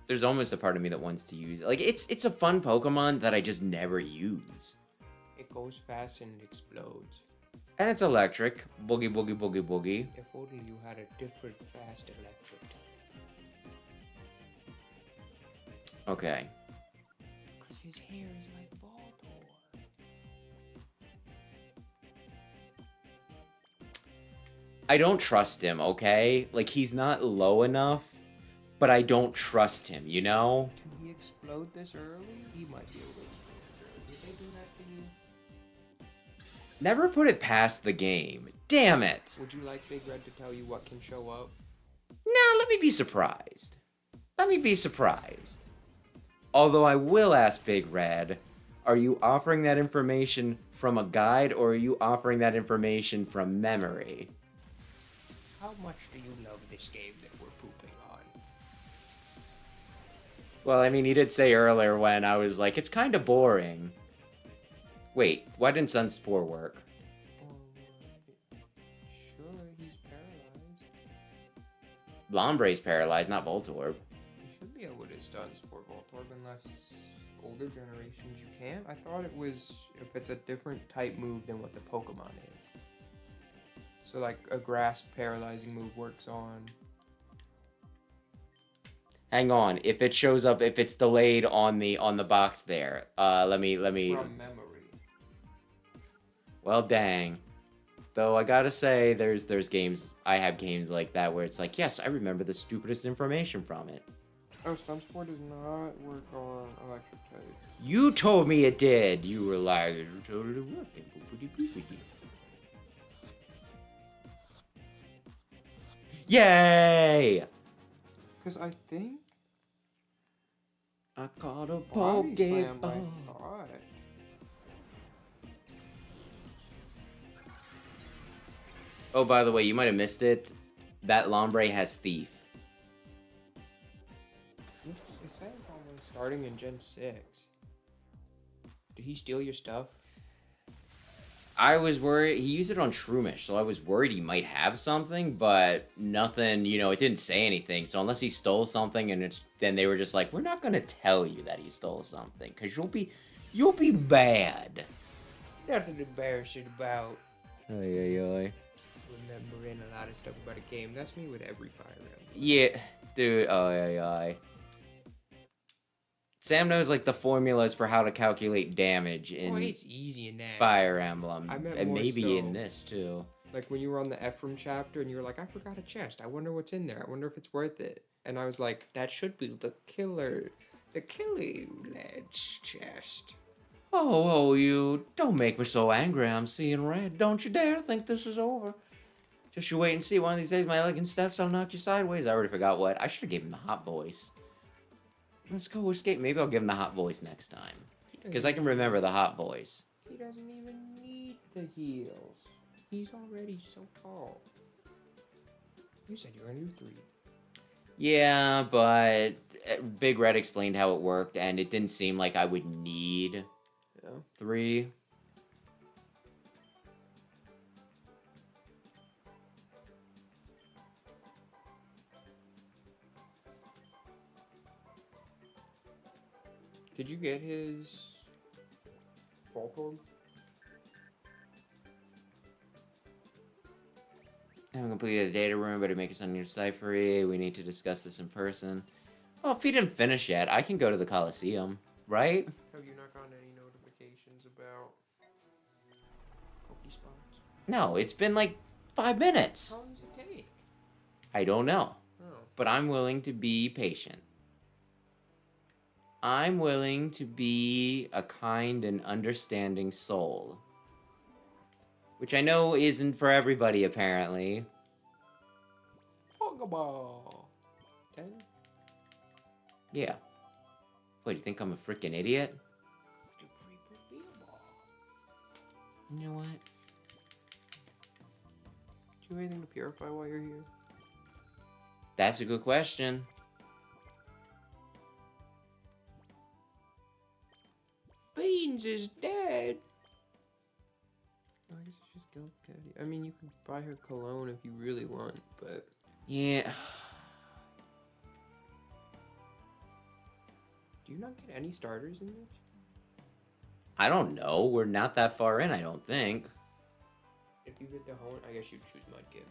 There's almost a part of me that wants to use it. Like, it's a fun Pokemon that I just never use. It goes fast and explodes. And it's electric. Boogie, boogie, boogie, boogie. If only you had a different fast electric type. Okay. Because his hair is like Voltorb. I don't trust him, okay? Like, he's not low enough, but I don't trust him, you know? Can he explode this early? He might be able to explode this early. Did they do that for you? Never put it past the game. Damn it! Would you like Big Red to tell you what can show up? Nah, let me be surprised. Let me be surprised. Although I will ask Big Red, are you offering that information from a guide, or are you offering that information from memory? How much do you love this game that we're pooping on? Well, I mean, he did say earlier when I was like, it's kind of boring. Wait, why didn't Sunspore work? Sure, he's paralyzed. Lombre's paralyzed, not Voltorb. You should be able to stun Spore Voltorb unless older generations you can't. I thought it was if it's a different type move than what the Pokemon is. So like a grass paralyzing move works on. Hang on, if it shows up, if it's delayed on the box there, let me. From memory. Well, dang. Though I gotta say, there's games, I have games like that where it's like, yes, I remember the stupidest information from it. Oh, Sunspore does not work on electric type. You told me it did. You were like, it totally worked. Yay! Because I think I caught a Body Slam by Pokeball. thought. Oh, by the way, you might have missed it. That Lombre has Thief. It's like almost starting in Gen 6. Did he steal your stuff? I was worried. He used it on Shroomish, so I was worried he might have something, but nothing, it didn't say anything. So unless he stole something, and then they were just like, we're not going to tell you that he stole something, because you'll be bad. Nothing to embarrass it about. Ay. Remembering a lot of stuff about a game. That's me with every Fire Emblem. Yeah, dude, ay. Sam knows, like, the formulas for how to calculate damage in it's easy in that. Fire Emblem. I meant And more maybe so, in this, too. Like, when you were on the Ephraim chapter, and you were like, I forgot a chest. I wonder what's in there. I wonder if it's worth it. And I was like, that should be the killing ledge chest. Oh, you don't make me so angry. I'm seeing red. Don't you dare think this is over. Just you wait and see. One of these days, my elegant steps, I'll knock you sideways. I already forgot what. I should have given him the hot voice. Let's go escape. Maybe I'll give him the hot voice next time. Because I can remember the hot voice. He doesn't even need the heels. He's already so tall. You said you were new 3. Yeah, but Big Red explained how it worked, and it didn't seem like I would need 3. Did you get his Voltorb? I haven't completed the data room, but it makes it on your ciphery. We need to discuss this in person. Well, if he didn't finish yet, I can go to the Coliseum, right? Have you not gotten any notifications about Pokespots? No, it's been like 5 minutes. How long does it take? I don't know. Oh. But I'm willing to be patient. I'm willing to be a kind and understanding soul. Which I know isn't for everybody, apparently. Pokeball. 10? Yeah. What, do you think I'm a freaking idiot? You know what? Do you have anything to purify while you're here? That's a good question. Beans is dead. I guess it's just Gale Caddy. I mean, you can buy her cologne if you really want, but... Yeah. Do you not get any starters in this? I don't know. We're not that far in, I don't think. If you get the hone, I guess you'd choose Mudkip.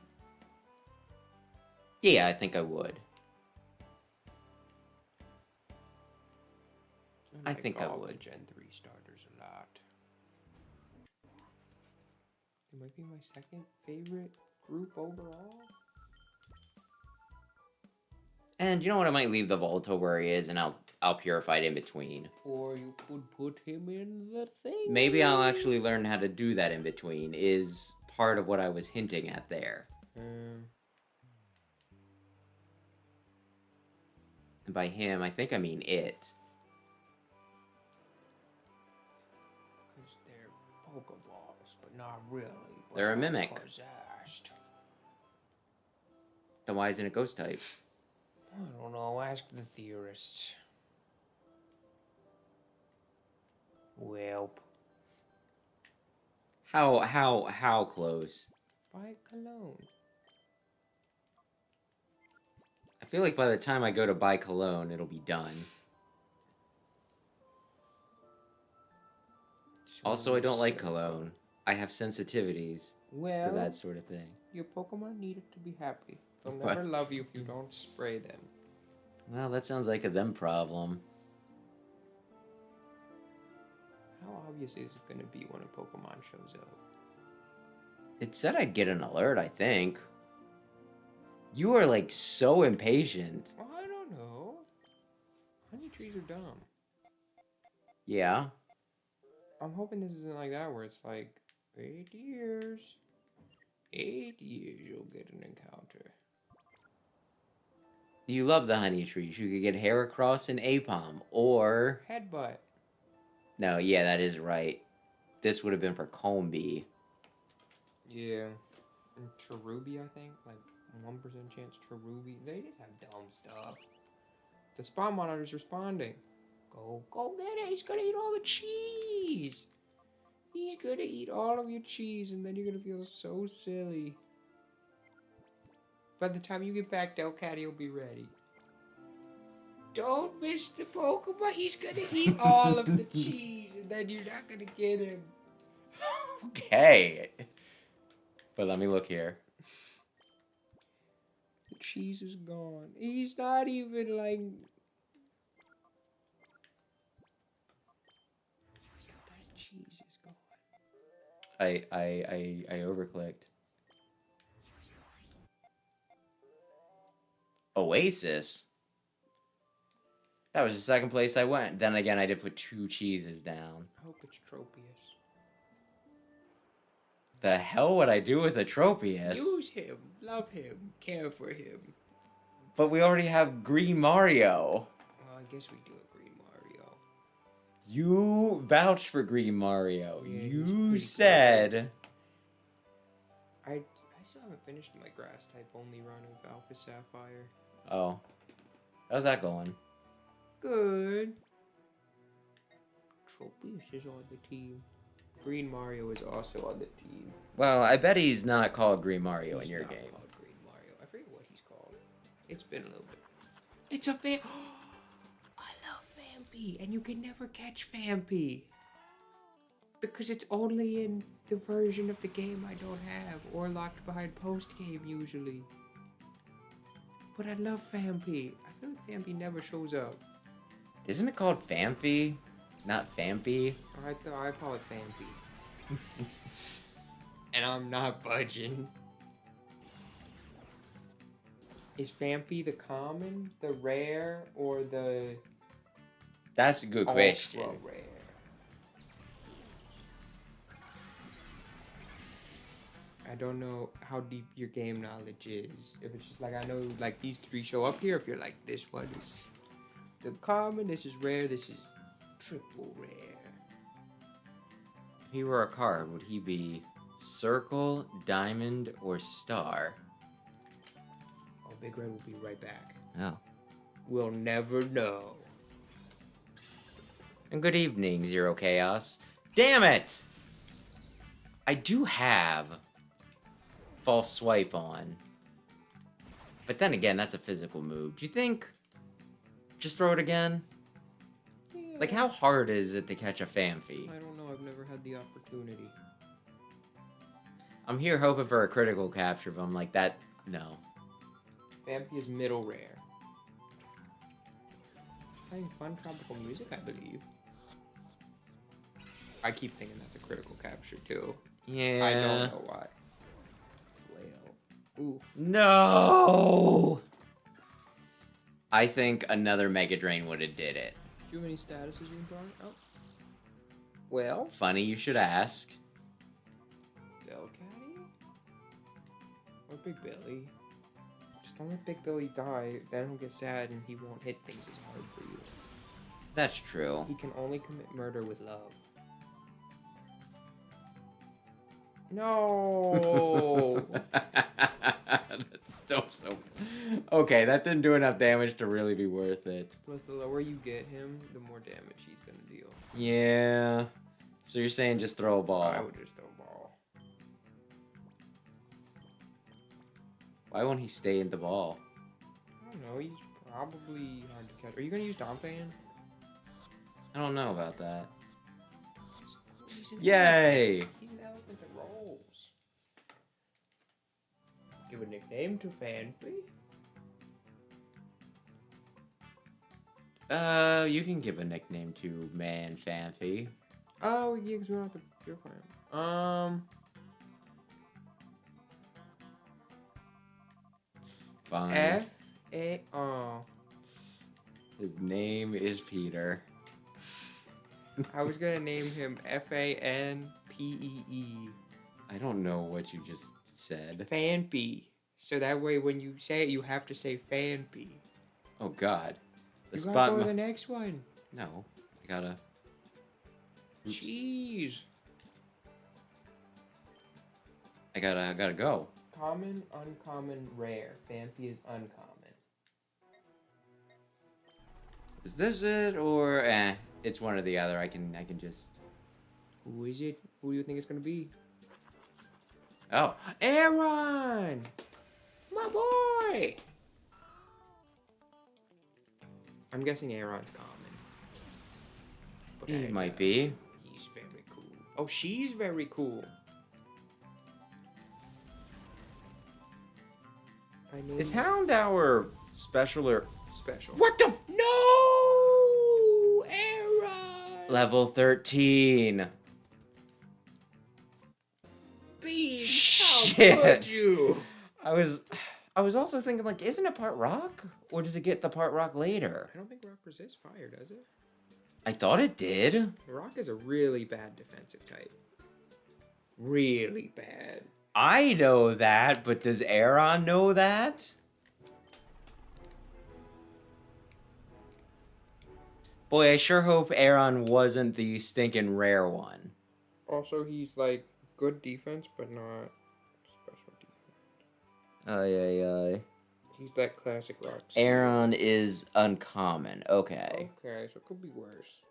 Yeah, I think I would. I think I would. The Gen 3 starters a lot. It might be my second favorite group overall. And you know what? I might leave the Volto where he is, and I'll purify it in between. Or you could put him in the thing. Maybe I'll actually learn how to do that in between, is part of what I was hinting at there. And by him, I think I mean it. Because they're Pokeballs, but not really. But They're a mimic. Possessed. Then why isn't it ghost type? I don't know. Ask the theorists. Welp. How close? Buy cologne. I feel like by the time I go to buy cologne, it'll be done. Also, I don't like cologne. I have sensitivities to that sort of thing. Your Pokemon need it to be happy. They'll never love you if you don't spray them. Well, that sounds like a them problem. How obvious is it going to be when a Pokemon shows up? It said I'd get an alert, I think. You are, like, so impatient. Well, I don't know. Honey trees are dumb. Yeah. I'm hoping this isn't like that where it's like, 8 years. 8 years you'll get an encounter. You love the honey trees. You could get Heracross and Apom, or... Headbutt. No, yeah, that is right. This would have been for Combi. Yeah. And Cherubi, I think. Like 1% chance Cherubi. They just have dumb stuff. The spawn monitor's responding. Go get it. He's gonna eat all the cheese. He's gonna eat all of your cheese, and then you're gonna feel so silly. By the time you get back, Delcatty will be ready. Don't miss the Pokemon. He's gonna eat all of the cheese, and then you're not gonna get him. Okay. But let me look here. The cheese is gone. He's not even like... That cheese is gone. I overclicked. Oasis? That was the second place I went. Then again, I did put 2 cheeses down. I hope it's Tropius. The hell would I do with a Tropius? Use him. Love him. Care for him. But we already have Green Mario. Well, I guess we do a Green Mario. You vouched for Green Mario. Yeah, you said... I still haven't finished my grass type only run of Alpha Sapphire. Oh. How's that going? Good. Tropius is on the team. Green Mario is also on the team. Well, I bet he's not called Green Mario in your He's not game. called Green Mario. I forget what he's called. It's been a little bit. It's a Vamp. I love Vampy, and you can never catch Vampy because it's only in the version of the game I don't have, or locked behind post game usually. But I love Vampy. I feel like Vampy never shows up. Isn't it called Famfy? Not Fampy? I call it Vampy. And I'm not budging. Is Vampy the common, the rare, or the That's a good question. ultra rare? I don't know how deep your game knowledge is. If it's just like, I know like these 3 show up here, if you're like, this one is the common, this is rare, this is triple rare. If he were a card, would he be Circle, Diamond, or Star? Oh, Big Red will be right back. Oh. We'll never know. And good evening, Zero Chaos. Damn it! I do have False Swipe on. But then again, that's a physical move. Do you think... Just throw it again? Yeah. Like, how hard is it to catch a Famfy? I don't know, I've never had the opportunity. I'm here hoping for a critical capture, but I'm like, that... No. Vampy is middle rare. Playing fun tropical music, I believe. I keep thinking that's a critical capture, too. Yeah. I don't know why. Flail. Oof. No! I think another Mega Drain would have did it. Do you have any statuses you can draw? Oh. Well. Funny you should ask. Delcatty? Or Big Billy? Just don't let Big Billy die, then he'll get sad and he won't hit things as hard for you. That's true. He can only commit murder with love. No! That's still so... Okay, that didn't do enough damage to really be worth it. Plus, the lower you get him, the more damage he's gonna deal. Yeah. So you're saying just throw a ball? I would just throw a ball. Why won't he stay in the ball? I don't know, he's probably hard to catch. Are you gonna use Donphan? I don't know about that. He's an Yay! elephant. He's an elephant that rolls. Give a nickname to Fanpy? You can give a nickname to Man Fancy. Oh, yeah, because we don't have to purify him. Fine. F-A-R. His name is Peter. I was gonna name him F-A-N-P-E-E. I don't know what you just said. Fanpy. So that way when you say it, you have to say Fanpy. Oh God. The You spot. gotta go to the next one. No, I gotta. Oops. Jeez. I gotta go. common, uncommon, rare. Phanpy is uncommon. Is this it or it's one or the other. I can just. Who is it? Who do you think it's gonna be? Oh, Aaron! My boy! I'm guessing Aaron's common. But it might be. He's very cool. Oh, she's very cool. Is Houndour special or special? what the? No! Aaron! Level 13. Beans, Shit. how could you? I was also thinking, like, isn't it part rock? Or does it get the part rock later? I don't think rock resists fire, does it? I thought it did. Rock is a really bad defensive type. Really bad. I know that, but does Aaron know that? Boy, I sure hope Aaron wasn't the stinking rare one. Also, he's like good defense, but not special defense. Ay, ay, ay. He's that classic rock. Aaron is uncommon. Okay. Okay, so it could be worse.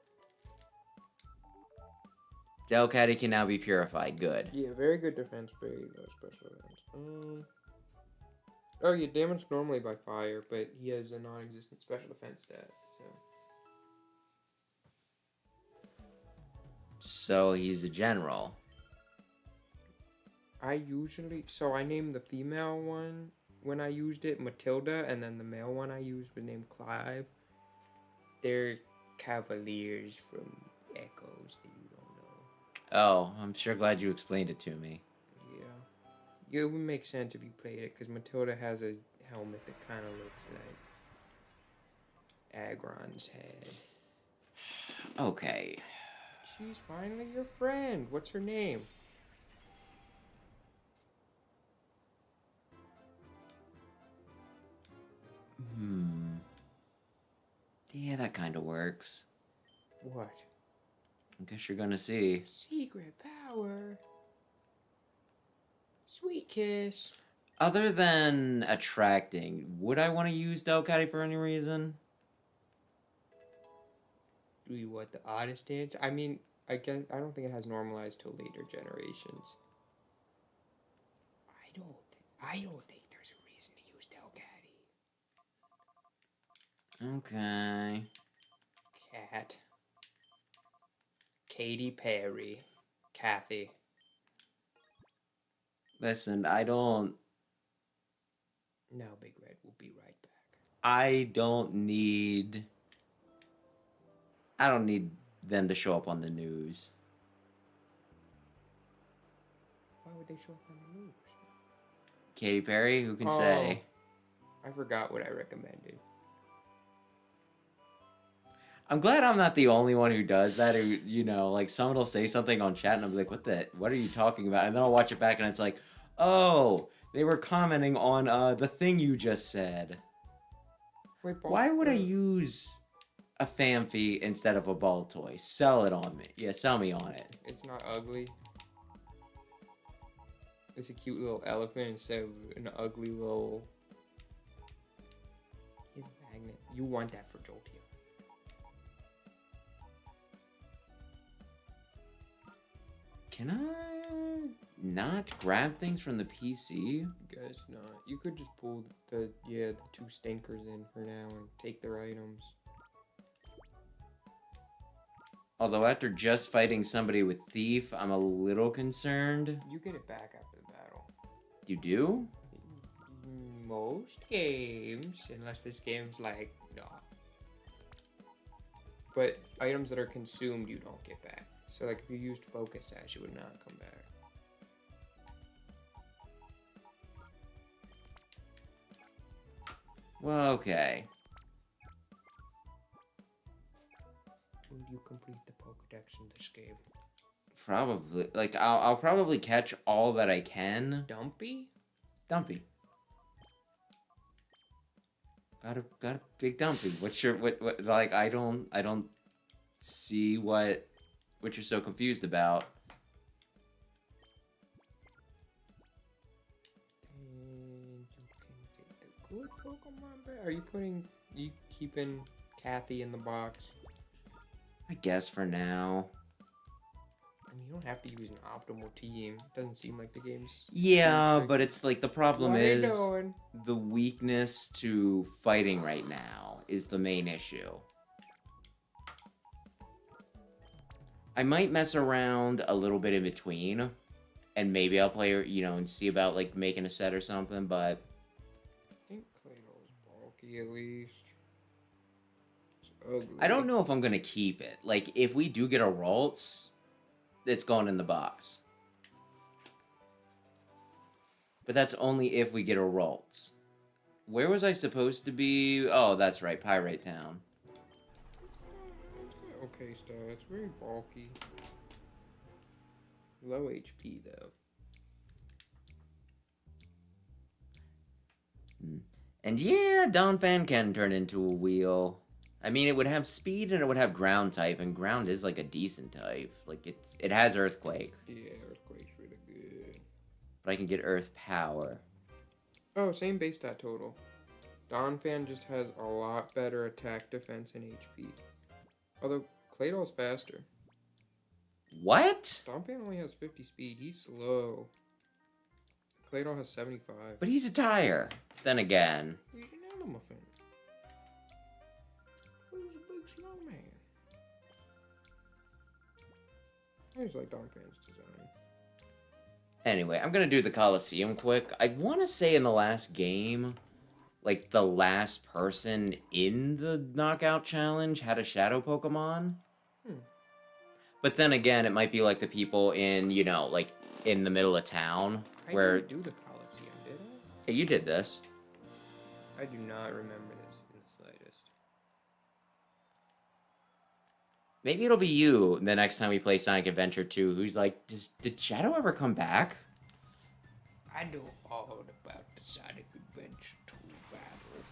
Delcatty can now be purified. Good. Yeah, very good defense, very low special defense. Oh, yeah, damaged normally by fire, but he has a non-existent special defense stat, So he's a general. I named the female one when I used it Matilda, and then the male one I used was named Clive. They're cavaliers from Echoes that you don't know. Oh, I'm sure glad you explained it to me. Yeah. It would make sense if you played it, because Matilda has a helmet that kind of looks like Agron's head. Okay. She's finally your friend. What's her name? Yeah, that kind of works. What? I guess you're gonna see. Secret power. Sweet kiss. Other than attracting, would I want to use Delcatty for any reason? Do you want the oddest dance? I mean, I don't think it has normalized till later generations. I don't think there's a reason to use Delcatty. Okay. Cat. Katy Perry. Kathy. Listen, I don't Now, Big Red will be right back. I don't need them to show up on the news. Why would they show up on the news? Katy Perry, who can say? I forgot what I recommended. I'm glad I'm not the only one who does that. Who, like someone will say something on chat and I'll be like, what are you talking about? And then I'll watch it back and it's like, oh, they were commenting on the thing you just said. Wait, why would I use a Phanpy instead of a ball toy? Sell it on me. Yeah, sell me on it. It's not ugly. It's a cute little elephant instead of an ugly little... He's a magnet. You want that for Jolteon. Can I not grab things from the PC? Guess not. You could just pull the two stinkers in for now and take their items. Although after just fighting somebody with Thief, I'm a little concerned. You get it back after the battle. You do? Most games, unless this game's like, no. But items that are consumed, you don't get back. So, like, if you used Focus Sash, it would not come back. Well, okay. Will you complete the Pokedex in this game? Probably. Like, I'll probably catch all that I can. Dumpy? Dumpy. Got a big Dumpy. What's your what like I don't see what you're so confused about. Are you keeping Kathy in the box? I guess for now. I mean, you don't have to use an optimal team. It doesn't seem like the game's... Yeah, but it's like the problem What are you is doing? the weakness to fighting right now is the main issue. I might mess around a little bit in between, and maybe I'll play, you know, and see about like making a set or something, but I think Claydo's bulky at least. It's ugly. I don't know if I'm gonna keep it. Like, if we do get a Ralts, it's going in the box. But that's only if we get a Ralts. Where was I supposed to be? Oh, that's right, Pyrite Town. It's got okay stuff. It's very bulky. Low HP though. And yeah, Donphan can turn into a wheel. I mean, it would have speed and it would have ground type, and ground is like a decent type. Like it has earthquake. Yeah, Earthquake's really good. But I can get earth power. Oh, same base stat total. Donphan just has a lot better attack, defense, and HP. Although Claydo's faster. What? Donphan only has 50 speed. He's slow. Claydo has 75. But he's a tire. Then again. He's an elephant. Who's a big snowman? I just like Donphan's design. Anyway, I'm gonna do the Coliseum quick. I want to say in the last game, like, the last person in the Knockout Challenge had a Shadow Pokemon. But then again, it might be like the people in, you know, like, in the middle of town. I didn't do the Coliseum, did I? Hey, you did this. I do not remember this in the slightest. Maybe it'll be you the next time we play Sonic Adventure 2, who's like, did Shadow ever come back? I know all about the Sonic Adventure 2 battle.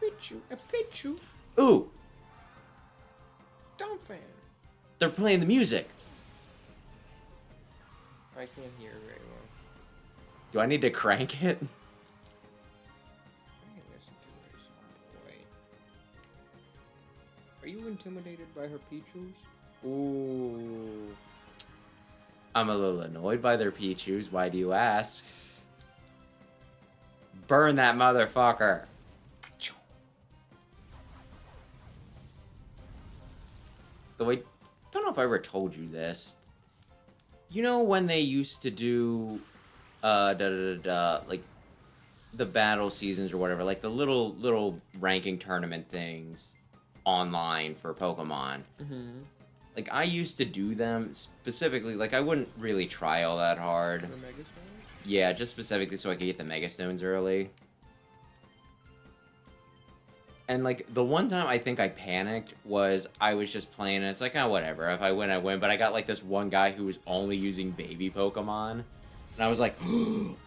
Pichu, a Pichu. Ooh! Donphan. They're playing the music. I can't hear very well. Do I need to crank it? I can listen to it at some point. Are you intimidated by her Pichus? Ooh. I'm a little annoyed by their Pichus. Why do you ask? Burn that motherfucker. Though I don't know if I ever told you this. You know when they used to do, like, the battle seasons or whatever, like the little ranking tournament things online for Pokemon. Mm-hmm. Like, I used to do them specifically, like, I wouldn't really try all that hard. The Mega Stones? Yeah, just specifically so I could get the Mega Stones early. And, like, the one time I think I panicked was I was just playing, and it's like, oh, whatever. If I win, I win. But I got, like, this one guy who was only using baby Pokemon. And I was like,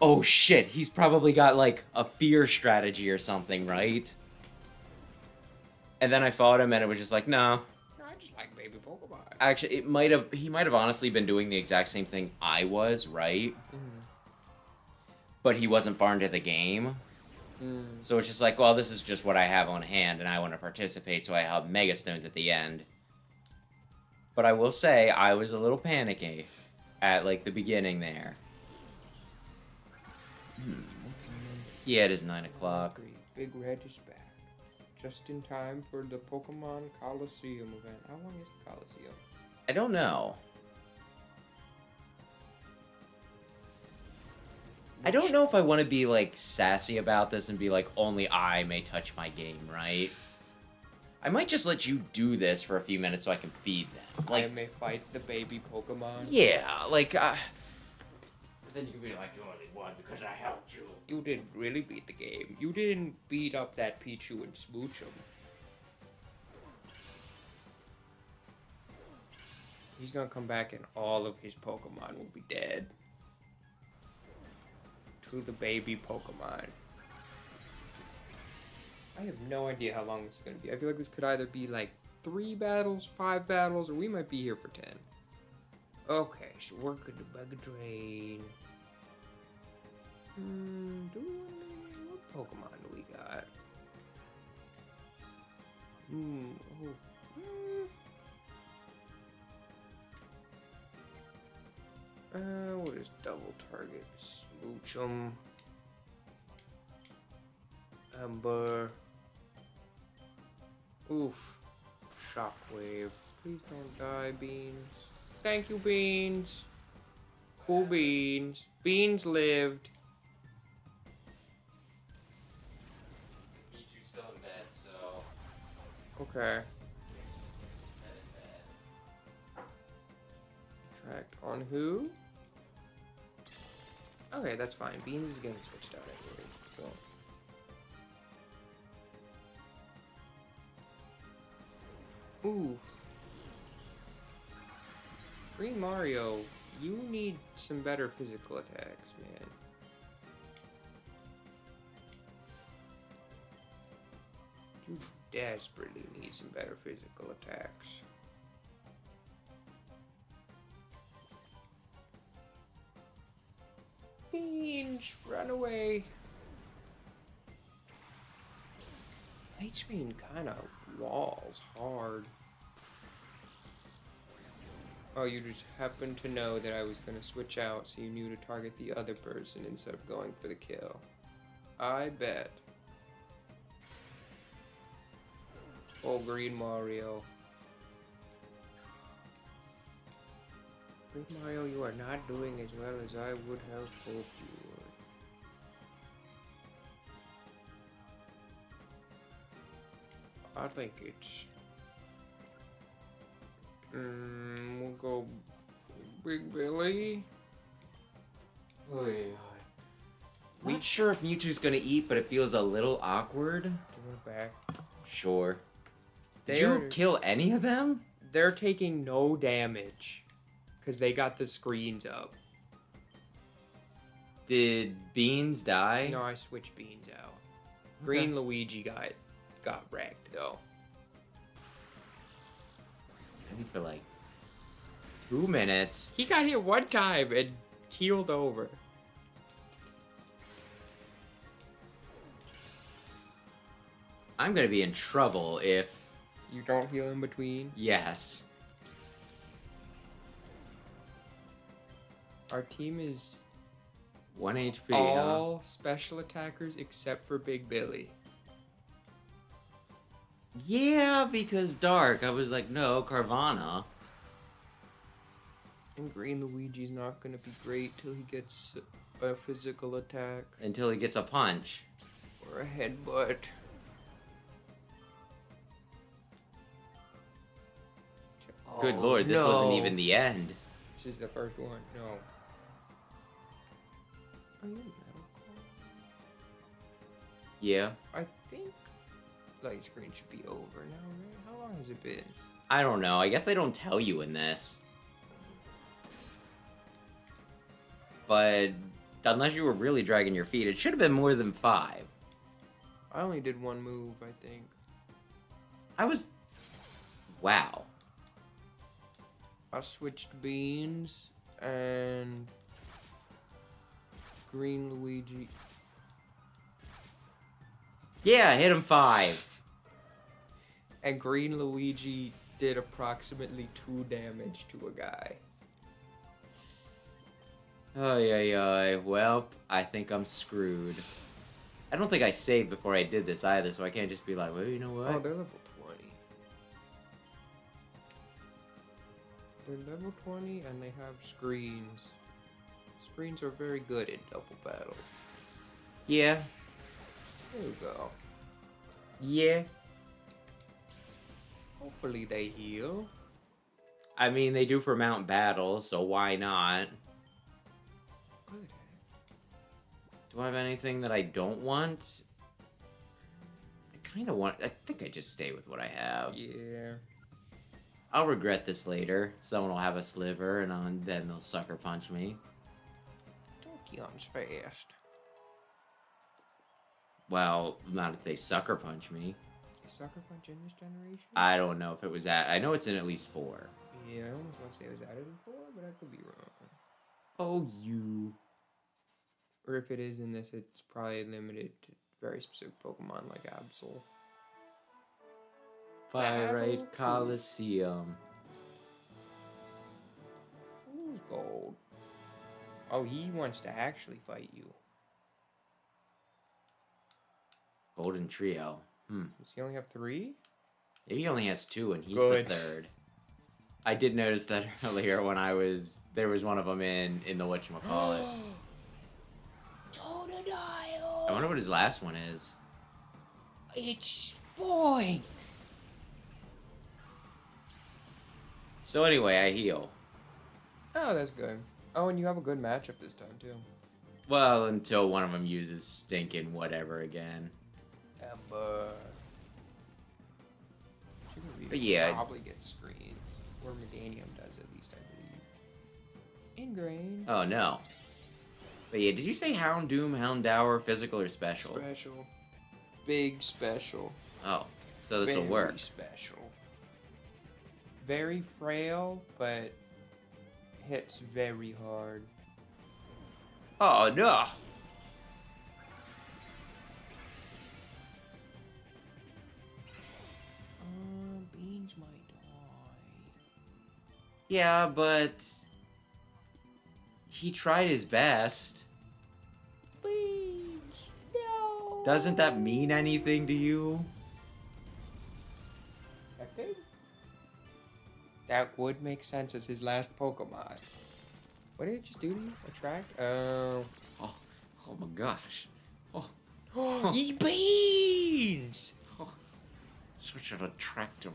oh, shit. He's probably got, like, a fear strategy or something, right? And then I fought him, and it was just like, no. I just like baby Pokemon. Actually, he might have honestly been doing the exact same thing I was, right? Mm-hmm. But he wasn't far into the game. So it's just like, well, this is just what I have on hand, and I want to participate, so I have Mega Stones at the end. But I will say, I was a little panicky at, like, the beginning there. Yeah, it is 9 o'clock. Big Red is back. Just in time for the Pokemon Coliseum event. How long is the Coliseum? I don't know. I don't know if I want to be, like, sassy about this and be like, only I may touch my game, right? I might just let you do this for a few minutes so I can feed them. Like, I may fight the baby Pokemon. yeah, like, but then you can be like, you only won because I helped you. You didn't really beat the game. You didn't beat up that Pichu and smooch him. He's gonna come back and all of his Pokemon will be dead. To the baby Pokemon. I have no idea how long this is going to be. I feel like this could either be like 3 battles, 5 battles, or we might be here for 10. Okay, so we're going to Mega Drain. What Pokemon do Oh. What is double target? Smoochum. Ember. Oof. Shockwave. Please don't die, Beans. Thank you, Beans. Cool Beans. Beans lived. Michu's still in bed, so. Okay. Tracked on who? Okay, that's fine. Beans is getting switched out anyway. So. Oof. Green Mario, you need some better physical attacks, man. You desperately need some better physical attacks. Beans, run away. Light Screen kind of walls hard. Oh, you just happened to know that I was going to switch out, so you knew to target the other person instead of going for the kill. I bet. Oh, Green Mario. Green Mario, you are not doing as well as I would have hoped you would. I think it's... we'll go Big Billy. Not sure if Mewtwo's gonna eat, but it feels a little awkward. Give it back. Sure. Did you kill any of them? They're taking no damage because they got the screens up. Did Beans die? No, I switched Beans out. Green Luigi got wrecked though. And for like 2 minutes. He got hit one time and healed over. I'm gonna be in trouble if... You don't heal in between? Yes. Our team is 1 HP, all special attackers except for Big Billy. Yeah, because Dark. I was like, no, Carvana. And Green Luigi's not gonna be great till he gets a physical attack. Until he gets a punch. Or a headbutt. Good lord, this wasn't even the end. This is the first one. No. Are you Metal Claw? Yeah. I think Light Screen should be over now, right? How long has it been? I don't know. I guess they don't tell you in this. But unless you were really dragging your feet, it should have been more than 5. I only did one move, I think. I was... Wow. I switched Beans and Green Luigi. Yeah, hit him 5. And Green Luigi did approximately 2 damage to a guy. Well, I think I'm screwed. I don't think I saved before I did this either, so I can't just be like, well, you know what? Oh, they're level 20. They're level 20 and they have screens. Screens are very good in double battles. Yeah. There you go. Yeah. Hopefully they heal. I mean, they do for Mount Battle, so why not? Good. Do I have anything that I don't want? I kind of want... I think I just stay with what I have. Yeah. I'll regret this later. Someone will have a sliver, and then they'll sucker punch me. Jolteon's fast. Well, not if they sucker punch me. Is Sucker Punch in this generation? I don't know if it was at... I know it's in at least 4. Yeah, I almost want to say it was added in 4, but I could be wrong. Oh, you... Or if it is in this, it's probably limited to very specific Pokemon like Absol. Pyrite Battle Coliseum. Fool's gold. Oh, he wants to actually fight you. Golden Trio. Does he only have 3? Maybe he only has 2 and he's Good. the 3rd. I did notice that earlier when there was one of them in the whatchamacallit. Totodile! I wonder what his last one is. It's boink! So anyway, I heal. Oh, that's good. Oh, and you have a good matchup this time, too. Well, until one of them uses stinking whatever again. Ember. But yeah. Probably gets screens. Or Medanium does, at least, I believe. Ingrain. Oh, no. But yeah, did you say Houndoom, Houndour, physical or special? Special. Big special. Oh, so this will work. Very special. Very frail, but hits very hard. Oh, no! Beans might die. Yeah, but he tried his best. Beans, no! Doesn't that mean anything to you? I think that would make sense as his last Pokemon. What did it just do to you? Attract? Oh. Oh my gosh. Oh, Ye beans! such an attractive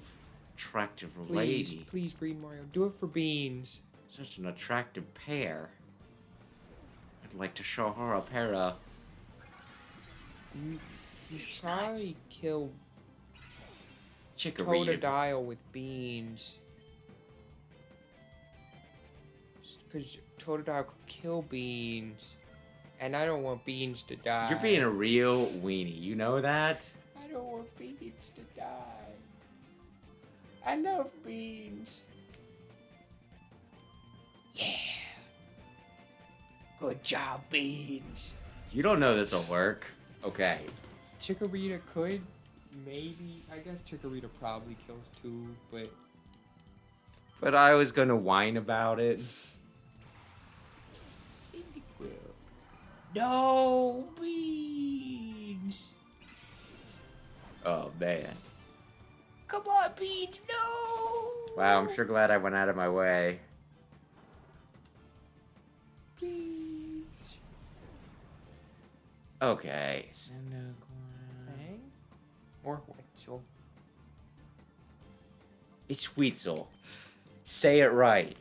Please, lady. please, Green Mario, do it for beans. Such an attractive pair. I'd like to show her a pair of... You should probably kill Chikorita. Totodile with beans. Because Totodile could kill beans. And I don't want beans to die. You're being a real weenie. You know that? I don't want beans to die. I love beans. Yeah. Good job, beans. You don't know this will work. Okay. Chikorita could, maybe. I guess Chikorita probably kills 2, but... But I was gonna whine about it. Cyndaquil. No beans. Oh, man. Come on, beans. No. Wow, I'm sure glad I went out of my way. Beans. Okay. Fang? Or Witzel. It's Weetzel. Say it right.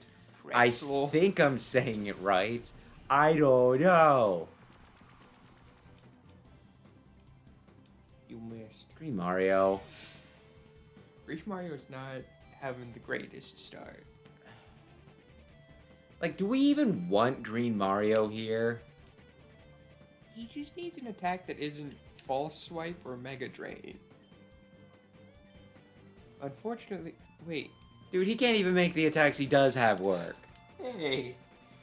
Pretzel. I think I'm saying it right. I don't know. You missed. Green Mario. Green Mario's not having the greatest start. Like, do we even want Green Mario here? He just needs an attack that isn't False Swipe or Mega Drain. Unfortunately, wait. Dude, he can't even make the attacks he does have work. Hey.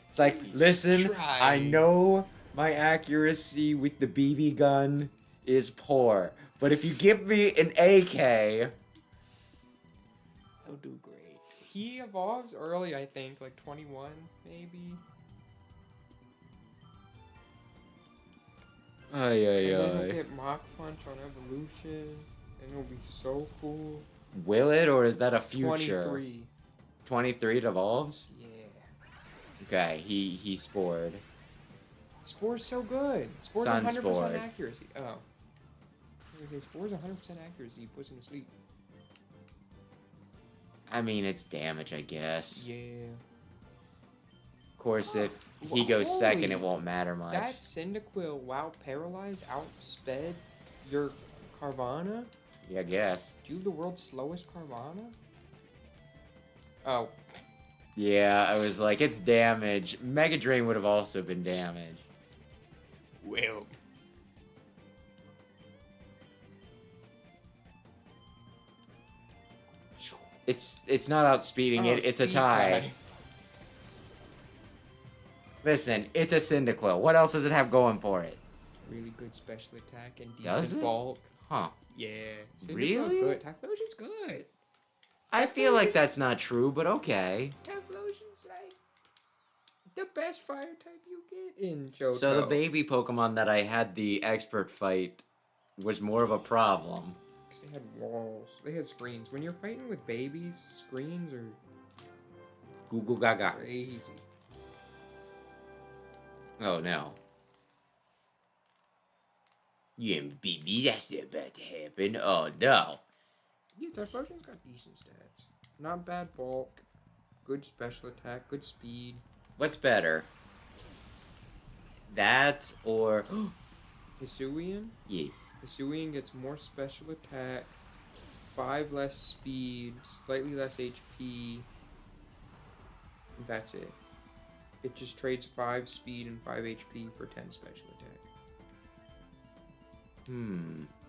It's like, He's listen, trying. I know my accuracy with the BB gun is poor, but if you give me an AK... He'll do great. He evolves early, I think, like 21, maybe. Ay, And then he'll get Mach Punch on evolution, and it'll be so cool. Will it, or is that a future? 23. 23 it evolves? Yeah. Okay, he spored. Spore's so good. Spore's Sun 100% Spore. accuracy. Oh. I was gonna say, Spore's 100% accuracy. He puts him to sleep. I mean, it's damage, I guess. Yeah. Of course, if he Well, goes second, holy- it won't matter much. That Cyndaquil, while paralyzed, outsped your Carvana? Yeah, I guess. Do you have the world's slowest Carvana? Oh. Yeah, I was like, it's damage. Mega Drain would have also been damage. Well. It's not outspeeding it, it's a speed tie. Listen, it's a Cyndaquil. What else does it have going for it? Really good special attack and Does decent it? bulk. Huh. Yeah. Really? Good. Typhlosion's good. I feel like that's not true, but okay. Typhlosion's like the best fire type you get in Johto. So the baby Pokemon that I had the expert fight was more of a problem. Because they had walls. They had screens. When you're fighting with babies, screens are Goo goo gaga. crazy. Oh no. Yeah, baby, that's not about to happen. Oh no. Yeah, Typhlosion's got decent stats. Not bad bulk. Good special attack. Good speed. What's better? That or Hisuian? yeah. Hisuian gets more special attack, 5 less speed, slightly less HP. That's it. It just trades 5 speed and 5 HP for 10 special attack.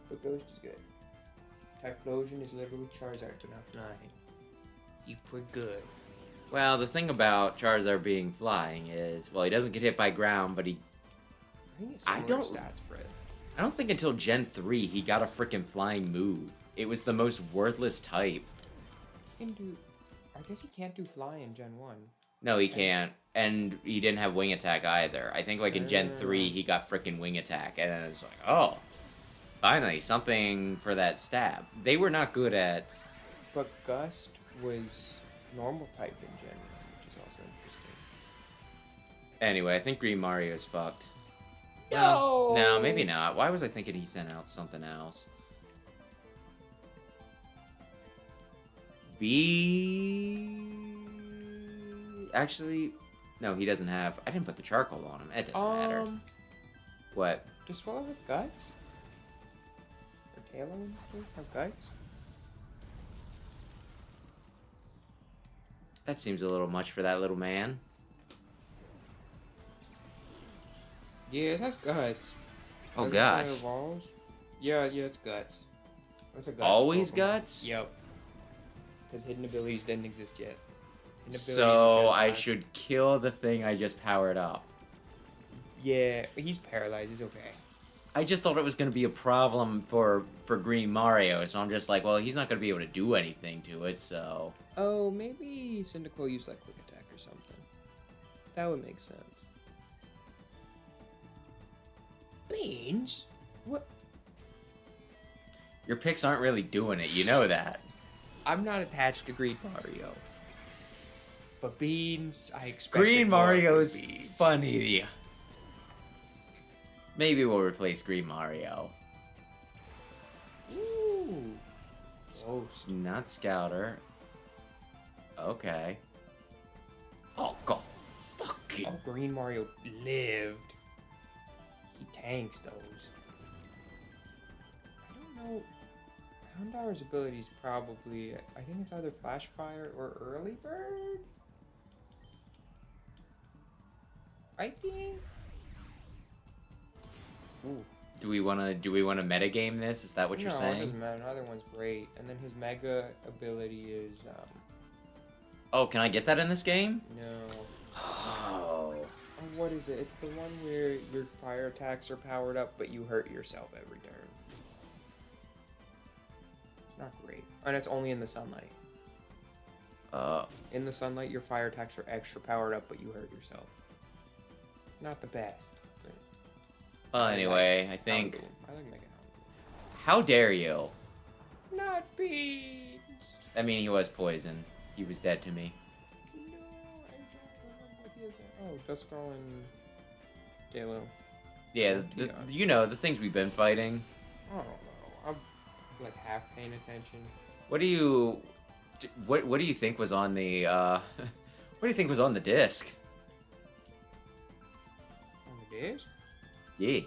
But Ghost is good. Typhlosion is literally Charizard, but not flying. You put good. Well, the thing about Charizard being flying is, well, he doesn't get hit by ground, but he. I think it's similar stats, Fred. I don't think until Gen 3 he got a freaking flying move. It was the most worthless type. He can do. I guess he can't do fly in Gen 1. No, he can't. And he didn't have wing attack either. I think like in Gen 3 he got freaking wing attack. And then it's like, oh, finally, something for that stab. They were not good at... But Gust was normal type in Gen 1, which is also interesting. Anyway, I think Green Mario's fucked. No! No, maybe not. Why was I thinking he sent out something else? Actually, no, he doesn't have... I didn't put the charcoal on him. It doesn't matter. What? Does Swallow have guts? Or Taylor in this case have guts? That seems a little much for that little man. Yeah, it has guts. Oh, Does it gosh. have evolves? Yeah, it's guts. It's a guts Always Pokemon. guts? Yep. Because hidden abilities didn't exist yet. Hidden abilities So are I Gen 5. should kill the thing I just powered up. Yeah, he's paralyzed. He's okay. I just thought it was going to be a problem for Green Mario, so I'm just like, well, he's not going to be able to do anything to it, so... Oh, maybe Cyndaquil used like quick attack or something. That would make sense. Beans? What? Your picks aren't really doing it, you know that. I'm not attached to Green Mario. But Beans, I expect Green Mario's Beans. funny. Maybe we'll replace Green Mario. Ooh. Close. Not Scouter. Okay. Oh, God. Fucking... Oh, Green Mario lived. He tanks those. I don't know. Houndour's ability is probably... I think it's either Flash Fire or Early Bird? I think... Ooh. Do we want to metagame this? Is that what you're No, it saying? doesn't matter. Another one's great. And then his Mega ability is... Oh, can I get that in this game? No. Oh. Oh, what is it? It's the one where your fire attacks are powered up, but you hurt yourself every turn. It's not great. And it's only in the sunlight. In the sunlight, your fire attacks are extra powered up, but you hurt yourself. Not the best. Well, anyway, I think... I like Mega Houndour. How dare you? Not beans! I mean, he was poison. He was dead to me. No, I don't remember what he is. Oh, Duskull and Gale. Yeah, you know, the things we've been fighting. I don't know. I'm like half paying attention. What do you think was on the, what do you think was on the disc? On the disc? Yeah.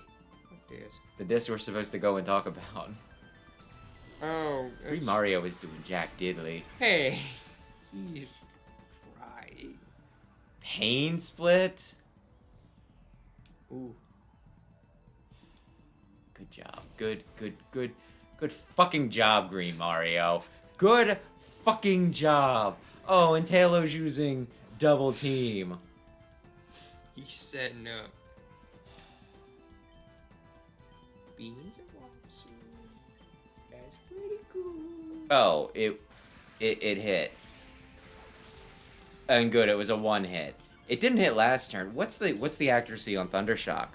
What disc? The disc we're supposed to go and talk about. Oh, Green Mario is doing Jack Diddley. Hey, he's trying. Pain Split? Ooh. Good job. Good fucking job, Green Mario. Good fucking job. Oh, and Taylor's using double team. He's setting up. Beans evolve soon. Oh, it hit. And good, it was a one hit. It didn't hit last turn. What's the accuracy on Thundershock,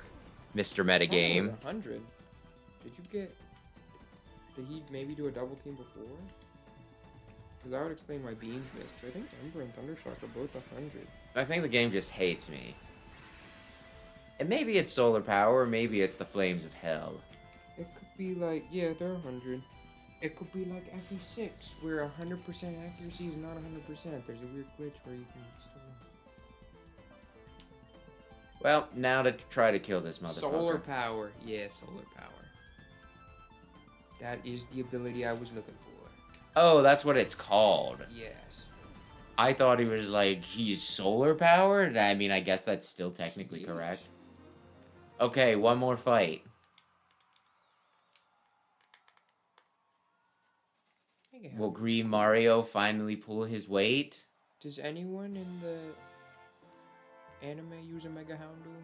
Mr. Metagame? 100. Did you get? Did he maybe do a double team before? Because that would explain why Beans missed. Because I think Ember and Thundershock are both 100. I think the game just hates me. And maybe it's solar power, or maybe it's the flames of hell. It could be like, yeah, they're 100. It could be like FE6, where 100% accuracy is not 100%. There's a weird glitch where you can still... Well, now to try to kill this motherfucker. Solar power. Yeah, solar power. That is the ability I was looking for. Oh, that's what it's called. Yes. I thought he was like, he's solar powered? I mean, I guess that's still technically correct. Okay, one more fight. Will Green Mario finally pull his weight? Does anyone in the anime use a Mega Houndoom?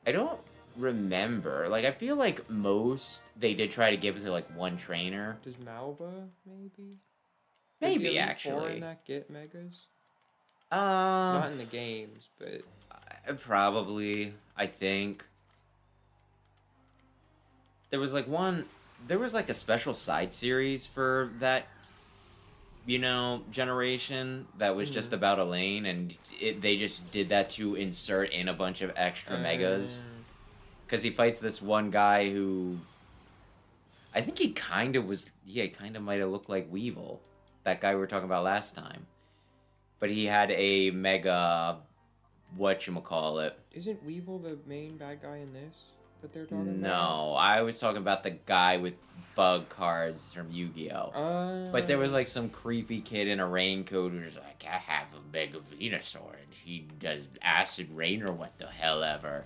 I don't remember. Like, I feel like most they did try to give it to like one trainer. Does Malva maybe? Maybe actually. Four in that get megas? Not Not in the games, but probably. I think there was like one. There was like a special side series for that, you know, generation that was just about Elaine, and they just did that to insert in a bunch of extra megas. Because he fights this one guy who, I think he kind of might have looked like Weevil, that guy we were talking about last time. But he had a mega, whatchamacallit. Isn't Weevil the main bad guy in this that they're talking about? No, I was talking about the guy with bug cards from Yu-Gi-Oh! But there was like some creepy kid in a raincoat who was like, I have a mega Venusaur, and he does acid rain or what the hell ever.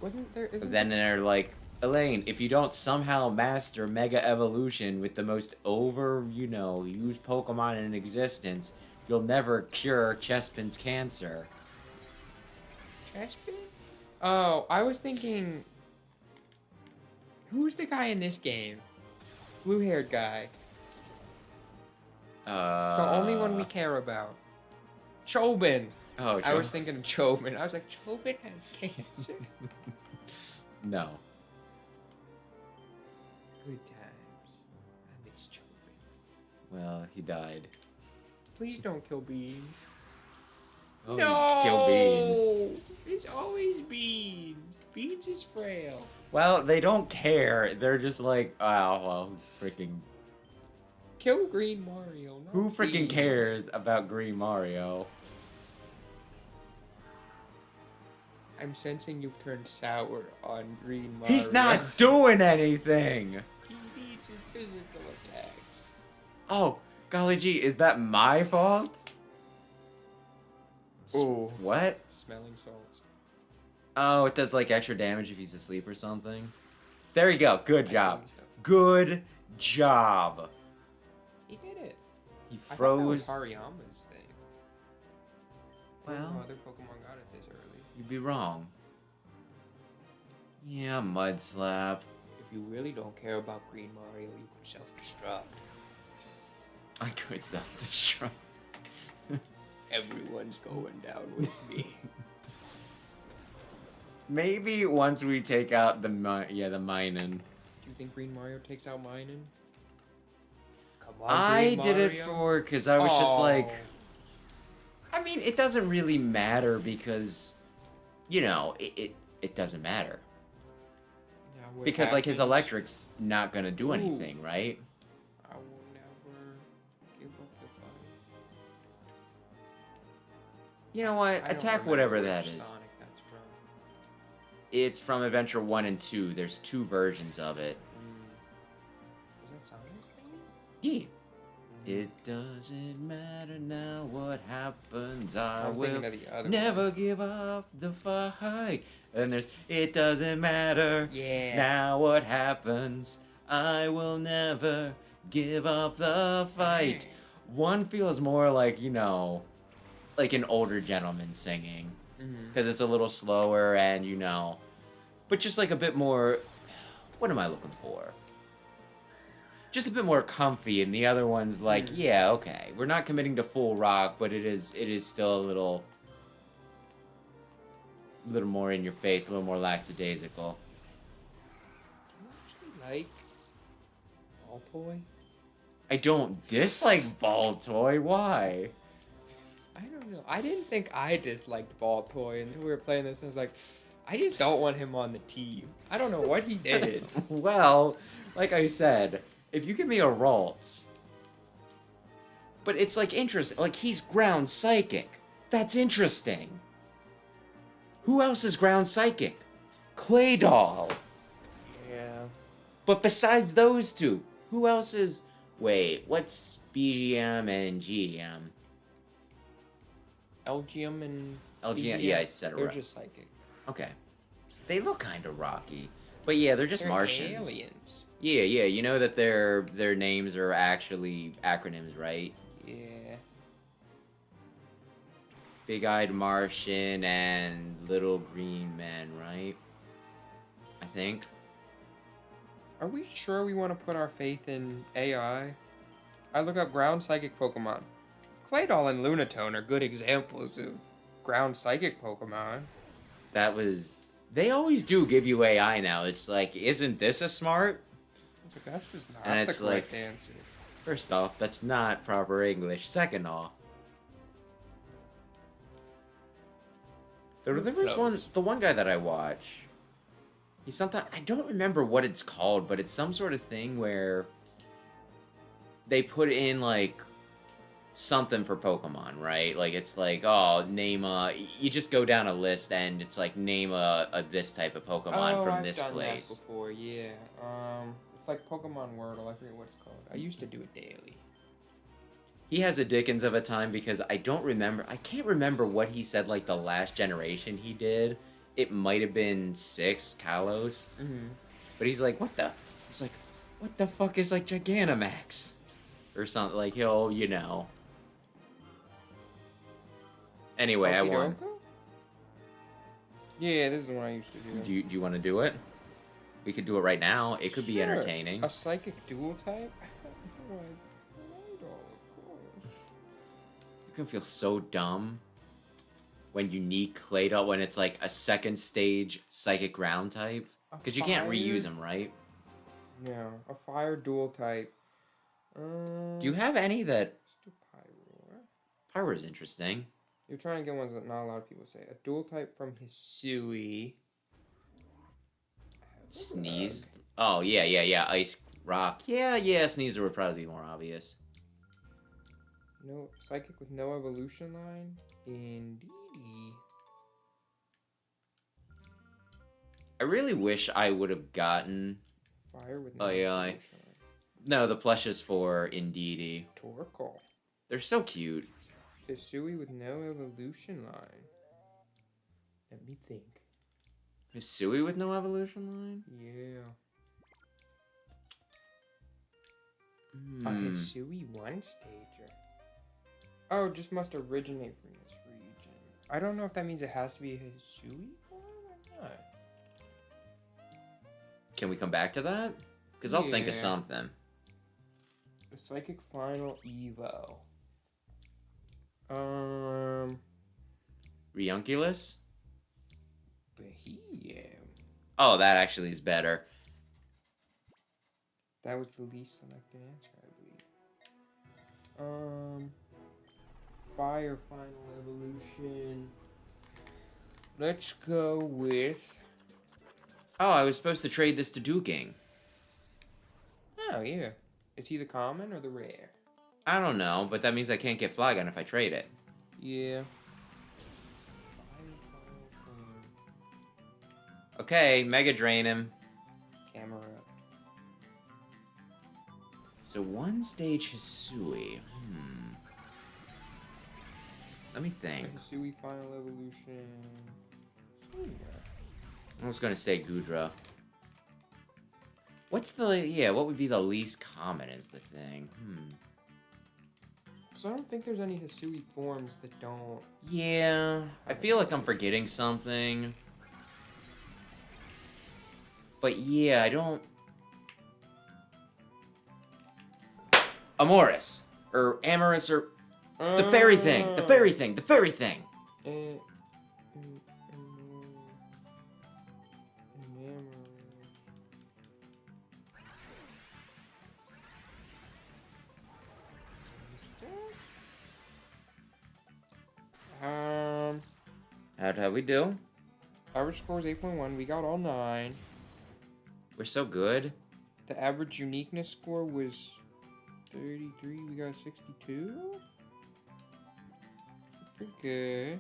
Wasn't there? Then they're like, Elaine, if you don't somehow master Mega Evolution with the most used Pokemon in existence, you'll never cure Chespin's cancer. Chespin? Oh, I was thinking... Who's the guy in this game? Blue-haired guy. The only one we care about. Chobin! Oh, I was thinking of Chobin. I was like, Chobin has cancer? No. Good times. I miss Chobin. Well, he died. Please don't kill Beans. Oh, No! kill Beans. It's always Beans. Beans is frail. Well, they don't care. They're just like, oh, well, freaking... Kill Green Mario. Not Who freaking Beans. cares about Green Mario? I'm sensing you've turned sour on Green Mario. He's not doing anything! He needs some physical attacks. Oh, golly gee, is that my fault? Oh. What? Smelling salts. Oh, it does like extra damage if he's asleep or something. There you go. Good job. So. Good job. He did it. He I thought that was froze. Hariyama's thing. Well, No other Pokemon got it this early. you'd be wrong. Yeah, Mud Slap. If you really don't care about Green Mario, you could self-destruct. I could self-destruct. Everyone's going down with me. Maybe once we take out the Minun. Do you think Green Mario takes out Minun? Come on, I Green did it Mario. because I was just like... Oh. I mean, it doesn't really matter because, you know, it doesn't matter. Now what Because, like, his happens- electric's not gonna do Ooh. anything, right? I will never give up the fight. You know what? I don't Attack remember whatever which that is. Sonic that's from. It's from Adventure 1 and 2. There's 2 versions of it. Was that Sonic's thing? Yeah. It doesn't matter now what happens. I I'm will thinking of the other never one. give up the fight. And there's, it doesn't matter Yeah. now what happens. I will never give up the fight. Dang. One feels more like, you know, like an older gentleman singing. Because it's a little slower and, you know, but just like a bit more, what am I looking for? just a bit more comfy, and the other one's like, yeah, okay, we're not committing to full rock, but it is still a little more in your face, a little more lackadaisical. Do you actually like Ball Toy? I don't dislike Ball Toy. Why? I don't know. I didn't think I disliked Ball Toy until we were playing this. I was like, I just don't want him on the team. I don't know what he did. Well, like I said, if you give me a Ralts, but it's like interesting. Like he's ground psychic. That's interesting. Who else is ground psychic? Claydol. Yeah. But besides those two, who else is? Wait, what's BGM and GM? LGM and LGM. BGM, Yeah, I said it they're right. just psychic. Okay. They look kind of rocky, but yeah, they're just They're Martians. aliens. Yeah, yeah. You know that their names are actually acronyms, right? Yeah. Big-eyed Martian and Little Green Man, right? I think. Are we sure we want to put our faith in AI? I look up ground psychic Pokemon. Claydol and Lunatone are good examples of ground psychic Pokemon. That was. They always do give you AI now. It's like, isn't this a smart? I was like, that's just not And the it's correct like- answer. First off, that's not proper English. Second off, there was the one guy that I watch. He's sometimes, I don't remember what it's called, but it's some sort of thing where they put in like something for Pokemon, right? Like it's like, oh, name you just go down a list and it's like name a this type of Pokemon from this I've done place. that before, yeah. It's like Pokemon Wordle. I forget what it's called. I used to do it daily. He has a dickens of a time because I can't remember what he said like the last generation he did. It might have been 6 Kalos. Mm-hmm. But he's like, what the fuck is like Gigantamax? Or something, like he'll, you know. Anyway, I won. Yeah, this is the one I used to do. Do you want to do it? We could do it right now. It could be Sure. entertaining. A psychic dual type? You can feel so dumb when you need Claydol when it's like a second stage psychic ground type. Because you can't reuse them, right? No, a fire dual type. Do you have any that... Let's do Pyro. Pyro's interesting. You're trying to get ones that not a lot of people say. A dual type from Hisui. Sneeze. Oh, yeah. Ice Rock. Yeah, Sneezer would probably be more obvious. No, psychic with no evolution line? Indeedy. I really wish I would have gotten... Fire with no Oh, yeah, evolution line. No, the plushes for Indeedee. Torkoal. They're so cute. Hisui with no evolution line. Let me think. Hisui with no evolution line? Yeah. A Hmm. Hisui one-stager. Oh, it just must originate from this region. I don't know if that means it has to be a Hisui form or not. Can we come back to that? Because I'll think of Yeah. something. A Psychic Final Evo. Reunculus? Behem. Oh, that actually is better. That was the least selected answer, I believe. Fire Final Evolution. Let's go with... Oh, I was supposed to trade this to Duking. Oh, yeah. Is he the common or the rare? I don't know, but that means I can't get Flygon if I trade it. Yeah. Okay, Mega Drain him. Camera. So one stage Hisui. Let me think. Hisui Final Evolution. I was gonna say Gudra. What would be the least common is the thing. Because I don't think there's any Hisui forms that don't... Yeah, I feel like I'm forgetting something. But yeah, I don't... Amoris. Or Amorous, or... The fairy thing! The fairy thing! The fairy thing! How'd we do? Average score is 8.1. We got all 9. We're so good. The average uniqueness score was 33. We got 62. Pretty good.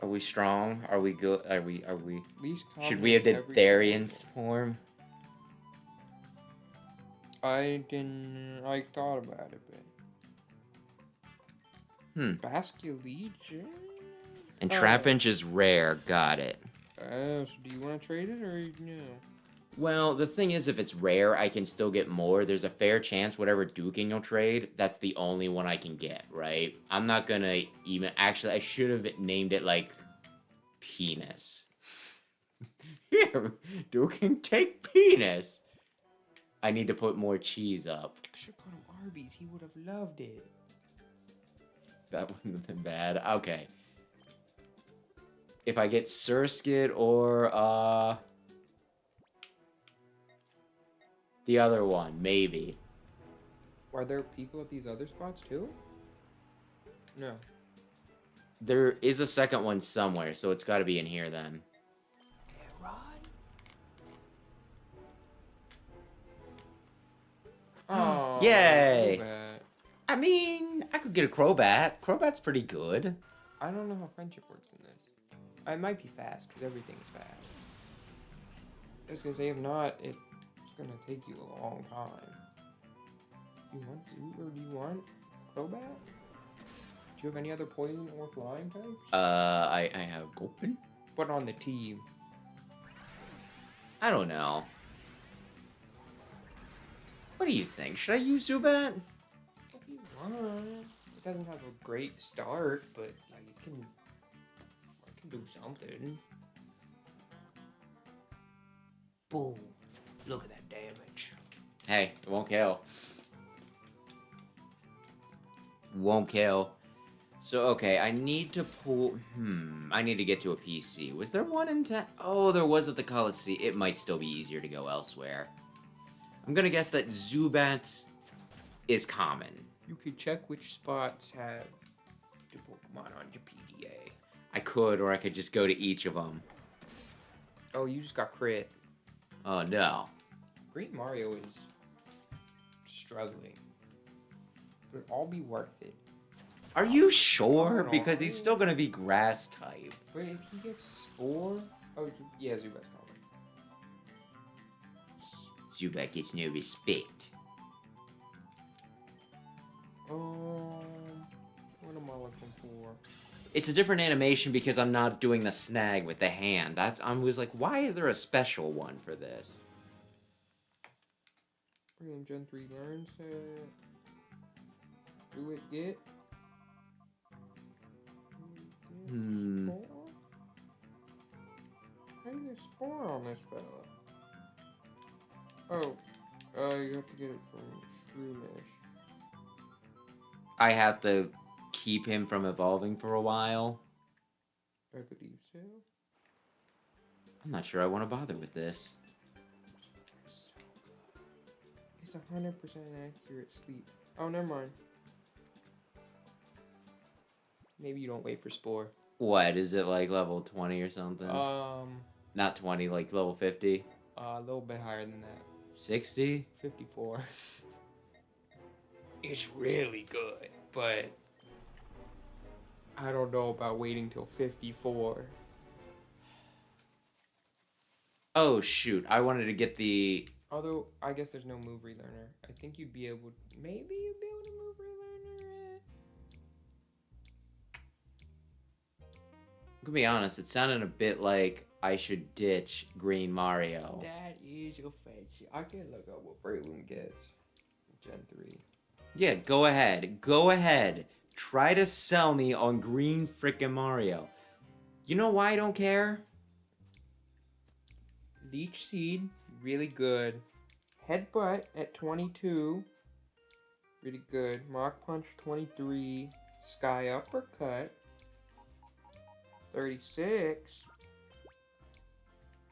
Are we strong? Are we good? Are we? Least Should we have did every Therian's form? I didn't. I thought about it, but. Basculegion? And Trapinch is rare. Got it. So do you want to trade it or no? Well, the thing is, if it's rare, I can still get more. There's a fair chance whatever Duking you'll trade, that's the only one I can get, right? I'm not gonna even... Actually, I should have named it, like, Penis. Here, Duking, take Penis! I need to put more cheese up. I should call him Arby's. He would have loved it. That wouldn't have been bad. Okay. If I get Surskit or, the other one, maybe. Are there people at these other spots too? No. There is a second one somewhere, so it's got to be in here then. Oh, yay! Crobat. I mean, I could get a Crobat. Crobat's pretty good. I don't know how friendship works in this. I might be fast, because everything is fast. I was gonna say, if not, it's gonna take you a long time. You want Zoo, or do you want Crobat? Do you have any other poison or flying types? I have Gulpin. Put on the team. I don't know. What do you think? Should I use Zubat? If you want. It doesn't have a great start, but like it can do something. Boom. Look at that damage. Hey, it won't kill. Won't kill. So, okay, I need to pull... I need to get to a PC. Was there one in town? Oh, there was at the Coliseum. It might still be easier to go elsewhere. I'm gonna guess that Zubat is common. You could check which spots have the Pokemon on your PDA. I could, or I could just go to each of them. Oh, you just got crit. Oh, no. Great Mario is struggling. Would it all be worth it? Are you sure? No. Because he's still gonna be grass type. But if he gets Spore... Oh, yeah, Zubat's common. Zubat gets no respect. What am I looking for? It's a different animation because I'm not doing the snag with the hand. I was like, why is there a special one for this? Gen 3 learn set. Do it get? Spore? How do you get Spore on this fella? Oh, you have to get it from Shroomish. I have to keep him from evolving for a while. I believe so. I'm not sure I want to bother with this. It's 100% accurate sleep. Oh, never mind. Maybe you don't wait for Spore. What, is it like level 20 or something? Not 20, like level 50? A little bit higher than that. 60? 54. It's really good, but I don't know about waiting till 54. Oh, shoot. I wanted to get the... Although, I guess there's no move relearner. I think you'd be able... Maybe you'd be able to move relearner it. I'm gonna be honest, it sounded a bit like I should ditch Green Mario. That is your fancy. I can look up what Breloom gets. Gen 3. Yeah, go ahead. Go ahead. Try to sell me on Green frickin' Mario. You know why I don't care? Leech Seed, really good. Headbutt at 22. Pretty good. Rock Punch 23. Sky Uppercut 36.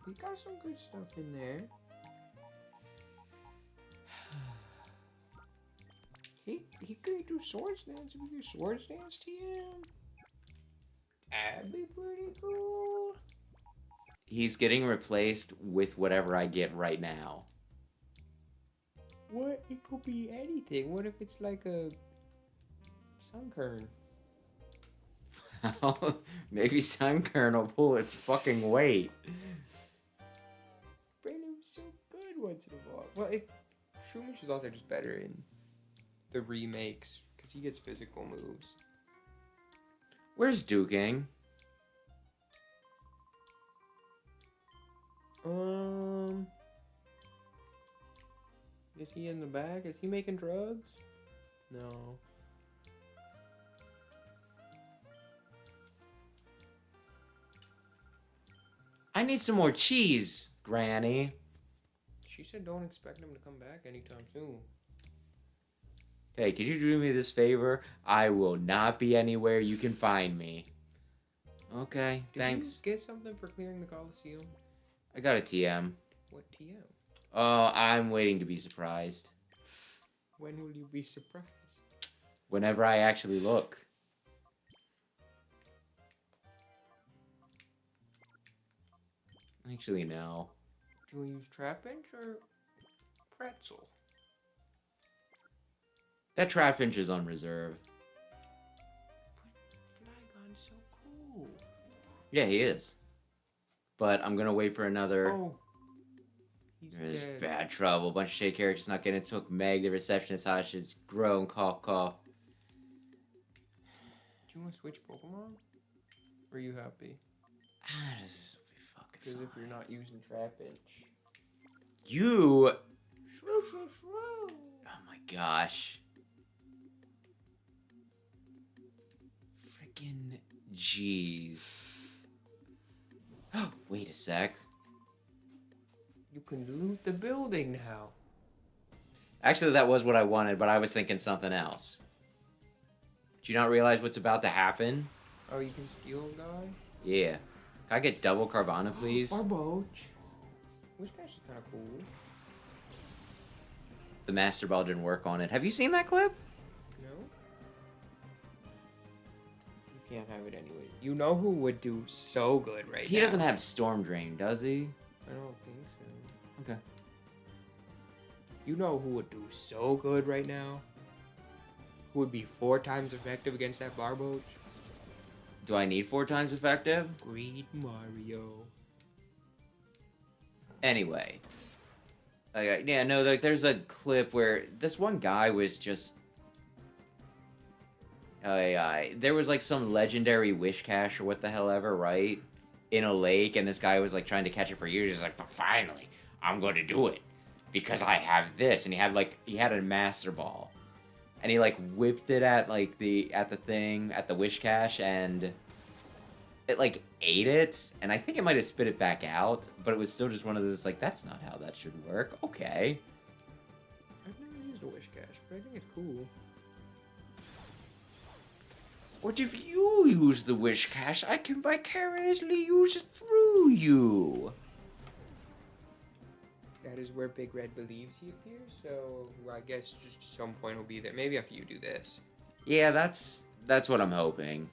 He got some good stuff in there. He could do Swords Dance if we do Swords Dance TM. That'd be pretty cool. He's getting replaced with whatever I get right now. What? It could be anything. What if it's like a Sunkern? Maybe Sunkern will pull its fucking weight. Brandon was so good once in a while. Well, Shroomish is also just better in the remakes because he gets physical moves. Where's Duking? Is he in the back? Is he making drugs? No. I need some more cheese, Granny. She said don't expect him to come back anytime soon. Hey, could you do me this favor? I will not be anywhere you can find me. Okay, thanks. Did you get something for clearing the Coliseum? I got a TM. What TM? Oh, I'm waiting to be surprised. When will you be surprised? Whenever I actually look. Actually, no. Do we use Trapinch or Pretzel? That Trapinch is on reserve. But Flygon's so cool. Yeah, he is. But I'm gonna wait for another... Oh. He's There's dead. bad trouble. Bunch of shade characters not getting it. Took Meg, the receptionist, hostage, groan, cough, cough. Do you want to switch Pokemon? Or are you happy? This will be fucking Because if fine. you're not using Trapinch. You... Shrew, shrew, shrew. Oh my gosh. Freaking jeez. Wait a sec. You can loot the building now. Actually, that was what I wanted, but I was thinking something else. Do you not realize what's about to happen? Oh, you can steal a guy? Yeah. Can I get double Carvana, please? Barboach. Which guy's kind of cool. The Master Ball didn't work on it. Have you seen that clip? No? You can't have it anyway. You know who would do so good right now? He doesn't have Storm Drain, does he? I don't think so. Okay. You know who would do so good right now? Who would be 4 times effective against that Barboach? Do I need 4 times effective? Green Mario. Anyway. Yeah, no, like, there's a clip where this one guy was just... there was, like, some legendary wish cache or what the hell ever, right? In a lake, and this guy was, like, trying to catch it for years. He's like, but finally, I'm going to do it. Because I have this. And he had a Master Ball. And he, like, whipped it at, like, at the wish cache, and... it, like, ate it, and I think it might have spit it back out, but it was still just one of those, like, that's not how that should work. Okay. I've never used a wish cache, but I think it's cool. What if you use the wish cache? I can vicariously use it through you. That is where Big Red believes he appears, so I guess just some point will be there. Maybe after you do this. Yeah, that's what I'm hoping.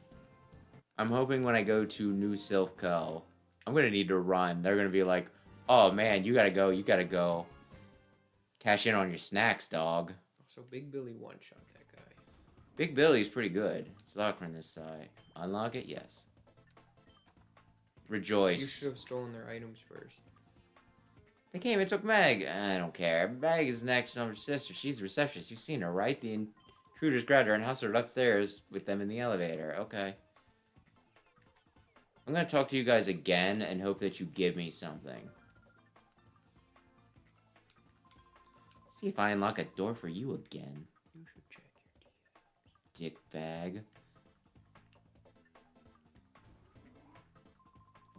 I'm hoping when I go to New Silph Co., I'm going to need to run. They're going to be like, oh man, you got to go. Cash in on your snacks, dog. So Big Billy one-shot that guy. Big Billy's pretty good. It's locked from this side. Unlock it? Yes. Rejoice. You should have stolen their items first. They came and took Meg. I don't care. Meg is next to her sister. She's the receptionist. You've seen her, right? The intruders grabbed her and hustled her upstairs with them in the elevator. Okay. I'm going to talk to you guys again and hope that you give me something. See if I unlock a door for you again. You should check your Dickbag.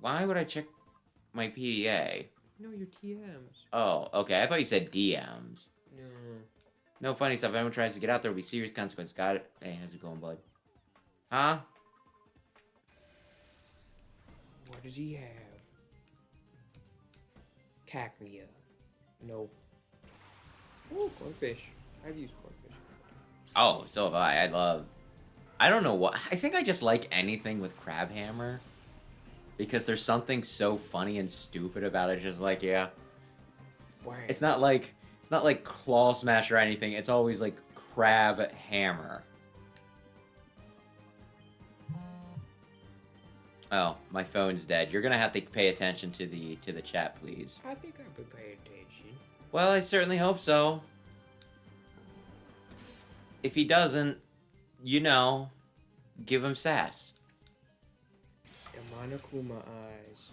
Why would I check my PDA? No, your TMs. Oh, okay. I thought you said DMs. No. No funny stuff. If anyone tries to get out, there will be serious consequences. Got it? Hey, how's it going, bud? Huh? What does he have? Cacnea. Nope. Ooh, cornfish. I've used cornfish. Oh, so have I. I don't know what. I think I just like anything with crab hammer. Because there's something so funny and stupid about it. Just like, yeah. Why? It's not like claw smash or anything. It's always like crab hammer. Oh, my phone's dead. You're gonna have to pay attention to the chat, please. I think I've been paying attention. Well, I certainly hope so. If he doesn't, you know, give him sass. The Monokuma eyes.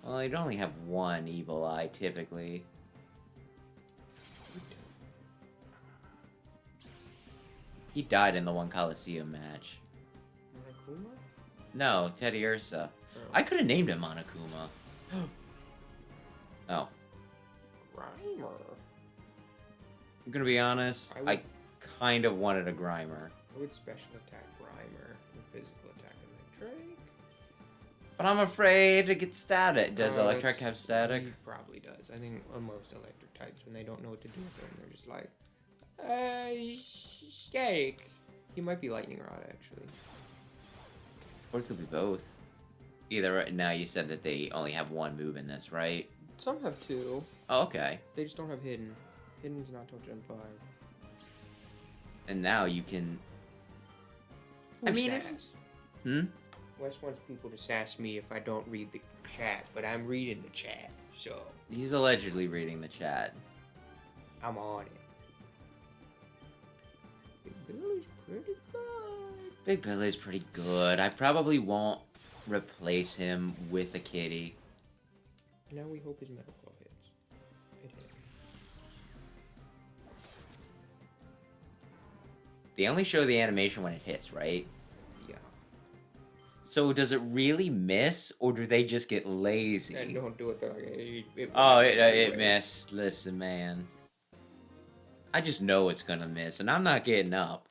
Well, you'd only have one evil eye, typically. He died in the one Coliseum match. Monokuma? No, Teddy Ursa. Oh. I could have named him Monokuma. Oh. Grimer. I'm gonna be honest, I would- I kind of wanted a Grimer. I would special attack Grimer and physical attack Electric. But I'm afraid to get static. Does Oh, Electric it's- have static? He probably does. I think most electric types, when they don't know what to do with them, they're just like, static. He might be lightning rod, actually. Or it could be both. Either right now you said that they only have one move in this, right? Some have two. Oh, okay. They just don't have hidden. Hidden's not till Gen 5. And now you can... I mean, it's... Hmm? Wes wants people to sass me if I don't read the chat, but I'm reading the chat, so He's allegedly reading the chat. I'm on it. Big Billy's pretty good. Big Billy's pretty good. I probably won't replace him with a kitty. Now we hope his metal claw hits. It hit. They only show the animation when it hits, right? Yeah. So does it really miss, or do they just get lazy? And don't do it though. It missed. Listen, man. I just know it's gonna miss, and I'm not getting up.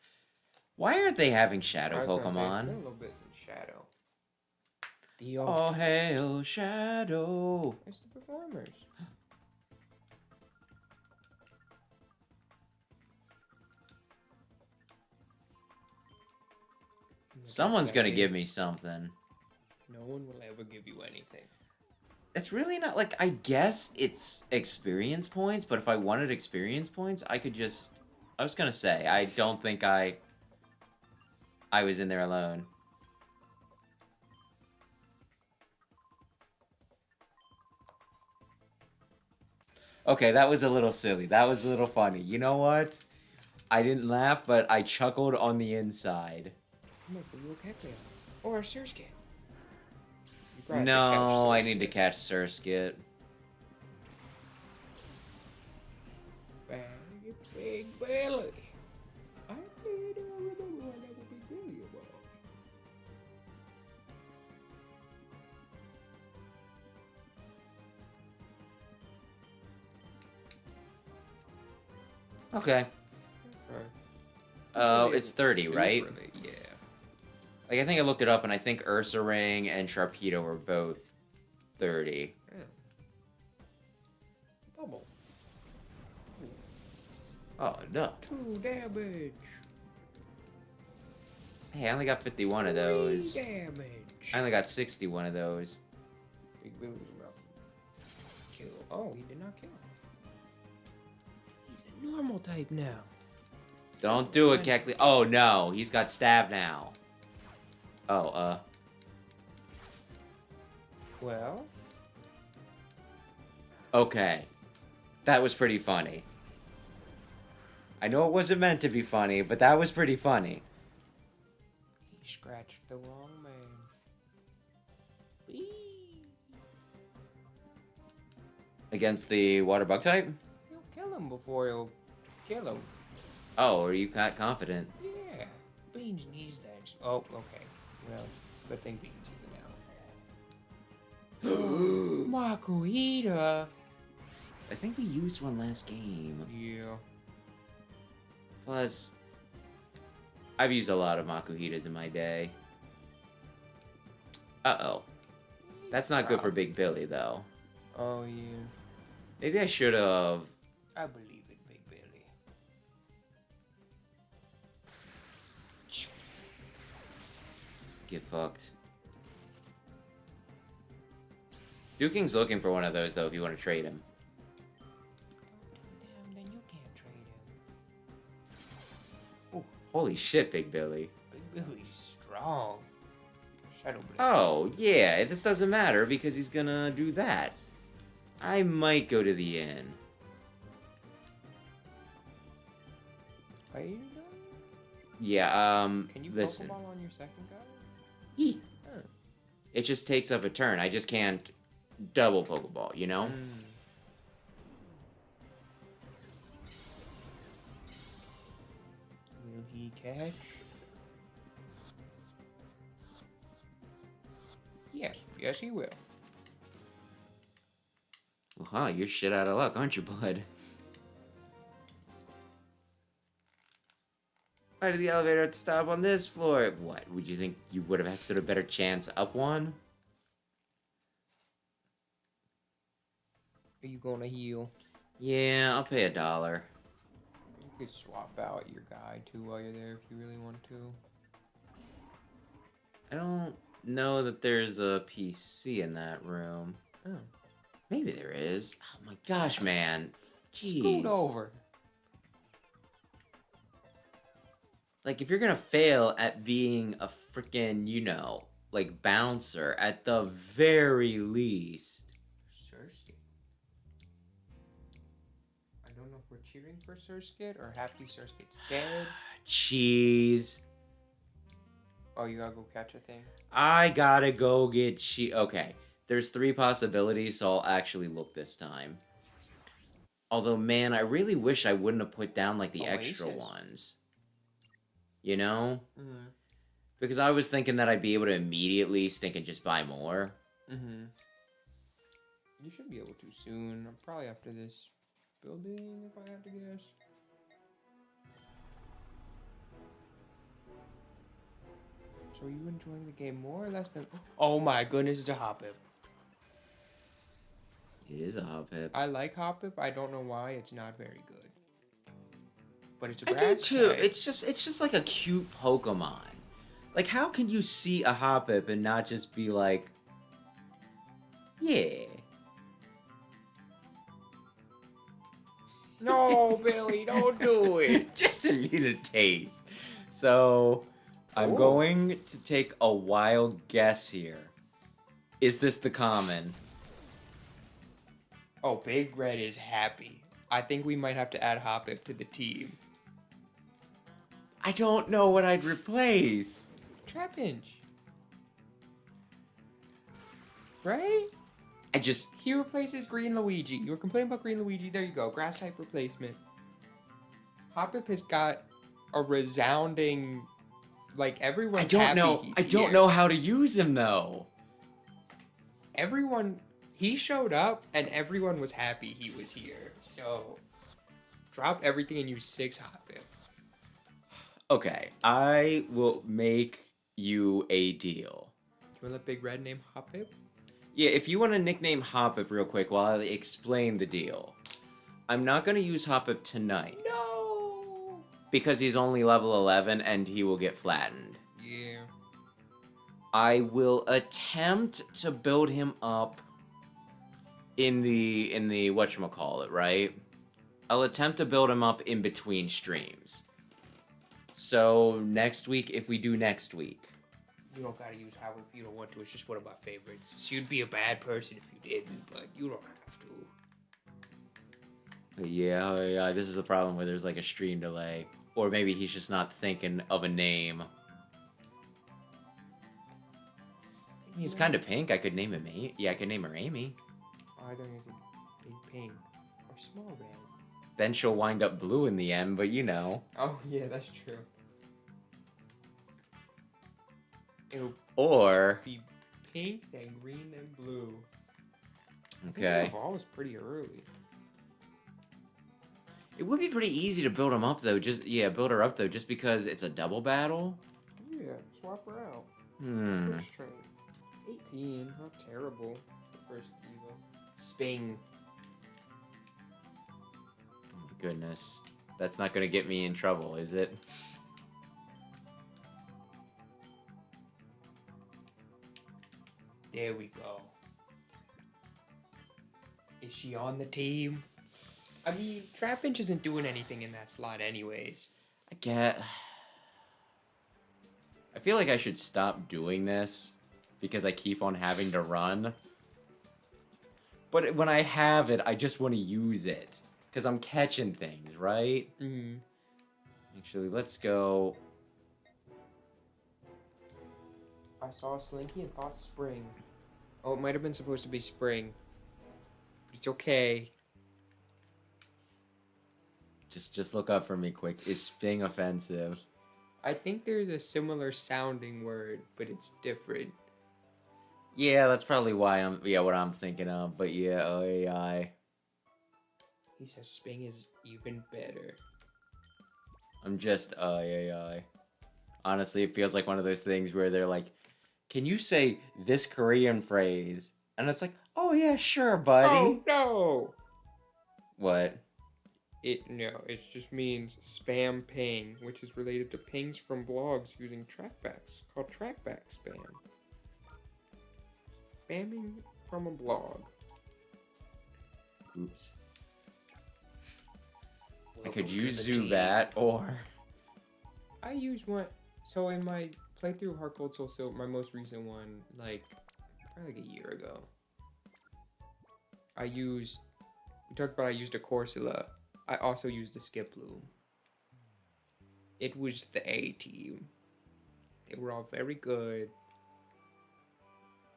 Why aren't they having shadow Pokemon? It's been a little bit since Shadow. The Oh, hail Shadow. It's the performers. Someone's gonna give me something. No one will ever give you anything. It's really not like, I guess it's experience points, but if I wanted experience points, I could just... I was gonna say, I don't think I was in there alone. Okay, that was a little silly. That was a little funny. You know what? I didn't laugh, but I chuckled on the inside. I might give you a Cacnea. Or a Surskit. No, I need to catch Surskit. Big Billy. I don't remember when I would be Billy about. Okay. It's 30, right? Yeah. Like, I think I looked it up, and I think Ursa Ring and Sharpedo were both 30. Yeah. Bubble. Oh, no. 2 damage. Hey, I only got 51 of those. 3 damage. I only got 61 of those. Big Billy's about to kill. Oh, he did not kill. He's a normal type now. Don't do it, Keckley. Oh, no. He's got stab now. Oh, Well, okay. That was pretty funny. I know it wasn't meant to be funny, but that was pretty funny. he scratched the wrong man. Whee! Against the water bug type? He'll kill him before he'll kill him. Oh, are you confident? Yeah. Beans needs that. Oh, okay. Well, good thing Beans isn't out. Makuhita! I think we used one last game. Yeah. Plus, I've used a lot of Makuhitas in my day. Uh-oh. That's not good for Big Billy, though. Oh, yeah. Maybe I should have... I believe in Big Billy. Get fucked. Duking's looking for one of those, though, if you want to trade him. Damn, then you can't trade him. Oh, holy shit, Big Billy. Big Billy's strong. Shadow Blade. Oh, yeah, this doesn't matter because he's gonna do that. I might go to the inn. Are you done? Yeah, Can you listen. Pokeball on your second guy? Yeet. Huh. It just takes up a turn. I just can't double Pokeball, you know? Will he catch? Yes, he will. Wow, you're shit out of luck, aren't you, bud? Why did the elevator have to stop on this floor? What, would you think you would have stood a better chance up one? Are you gonna heal? Yeah, I'll pay $1. You could swap out your guy too while you're there if you really want to. I don't know that there's a PC in that room. Oh. Maybe there is. Oh my gosh, man. Jeez. Scoot over. Like, if you're gonna fail at being a freaking, you know, like, bouncer, at the very least. Surskit. I don't know if we're cheering for Surskit or happy Surskit's dead. Cheese. Oh, you gotta go catch a thing? I gotta go get cheese. Okay, there's 3 possibilities, so I'll actually look this time. Although, man, I really wish I wouldn't have put down, like, the extra ones. You know? Mm-hmm. Because I was thinking that I'd be able to immediately stink and just buy more. Mm-hmm. You should be able to soon. Probably after this building, if I had to guess. So are you enjoying the game more or less than... Oh my goodness, it's a Hoppip. It is a Hoppip. I like Hoppip. I don't know why. It's not very good. But it's a I do grass too. type. It's just like a cute Pokemon. Like, how can you see a Hoppip and not just be like, yeah. No, Billy, don't do it. Just a little taste. So, I'm going to take a wild guess here. Is this the common? Oh, Big Red is happy. I think we might have to add Hoppip to the team. I don't know what I'd replace. Trapinch. Right? He replaces Green Luigi. You were complaining about Green Luigi. There you go. Grass type replacement. Hoppip has got a resounding... Like, everyone's happy I don't know how to use him, though. He showed up, and everyone was happy he was here. So, drop everything and use 6 Hoppip. Okay, I will make you a deal. Do you want to let Big Red name Hoppip? Yeah, if you want to nickname Hoppip real quick while I explain the deal. I'm not going to use Hoppip tonight. No! Because he's only level 11 and he will get flattened. Yeah. I will attempt to build him up in the whatchamacallit, right? I'll attempt to build him up in between streams. So, next week, if we do next week. You don't gotta use Hoppip if you don't want to. It's just one of my favorites. So you'd be a bad person if you didn't, but you don't have to. Yeah, this is the problem where there's like a stream delay. Or maybe he's just not thinking of a name. He's kind of pink. I could name him Amy. Yeah, I could name her Amy. Either is a big pink or small red. Then she'll wind up blue in the end, but you know. Oh, yeah, that's true. It'll be pink, then green, then blue. Okay. The evolve was pretty early. It would be pretty easy to build him up though. Build her up though, just because it's a double battle. Yeah, swap her out. Hmm. First train. 18, not terrible. The first Evo. Sping. Oh my goodness. That's not gonna get me in trouble, is it? There we go. Is she on the team? I mean, Trapinch isn't doing anything in that slot anyways. I feel like I should stop doing this because I keep on having to run. But when I have it, I just want to use it because I'm catching things, right? Mm-hmm. Actually, let's go. I saw Slinky and thought Spring. Oh, it might have been supposed to be Spring. But it's okay. Just look up for me quick. Is Sping offensive? I think there's a similar sounding word, but it's different. Yeah, that's probably why what I'm thinking of. But yeah, OAI. He says Sping is even better. I'm just OAI. Honestly, it feels like one of those things where they're like, "Can you say this Korean phrase?" And it's like, "Oh yeah, sure, buddy." Oh no! What? It just means spam ping, which is related to pings from blogs using trackbacks, called trackback spam. Spamming from a blog. Oops. I Welcome could to use the team. Zubat or... I used one. So in my playthrough Heart Gold Soul Silver, my most recent one, probably a year ago, I used a Corsola. I also used a Skiploom. It was the A team. They were all very good.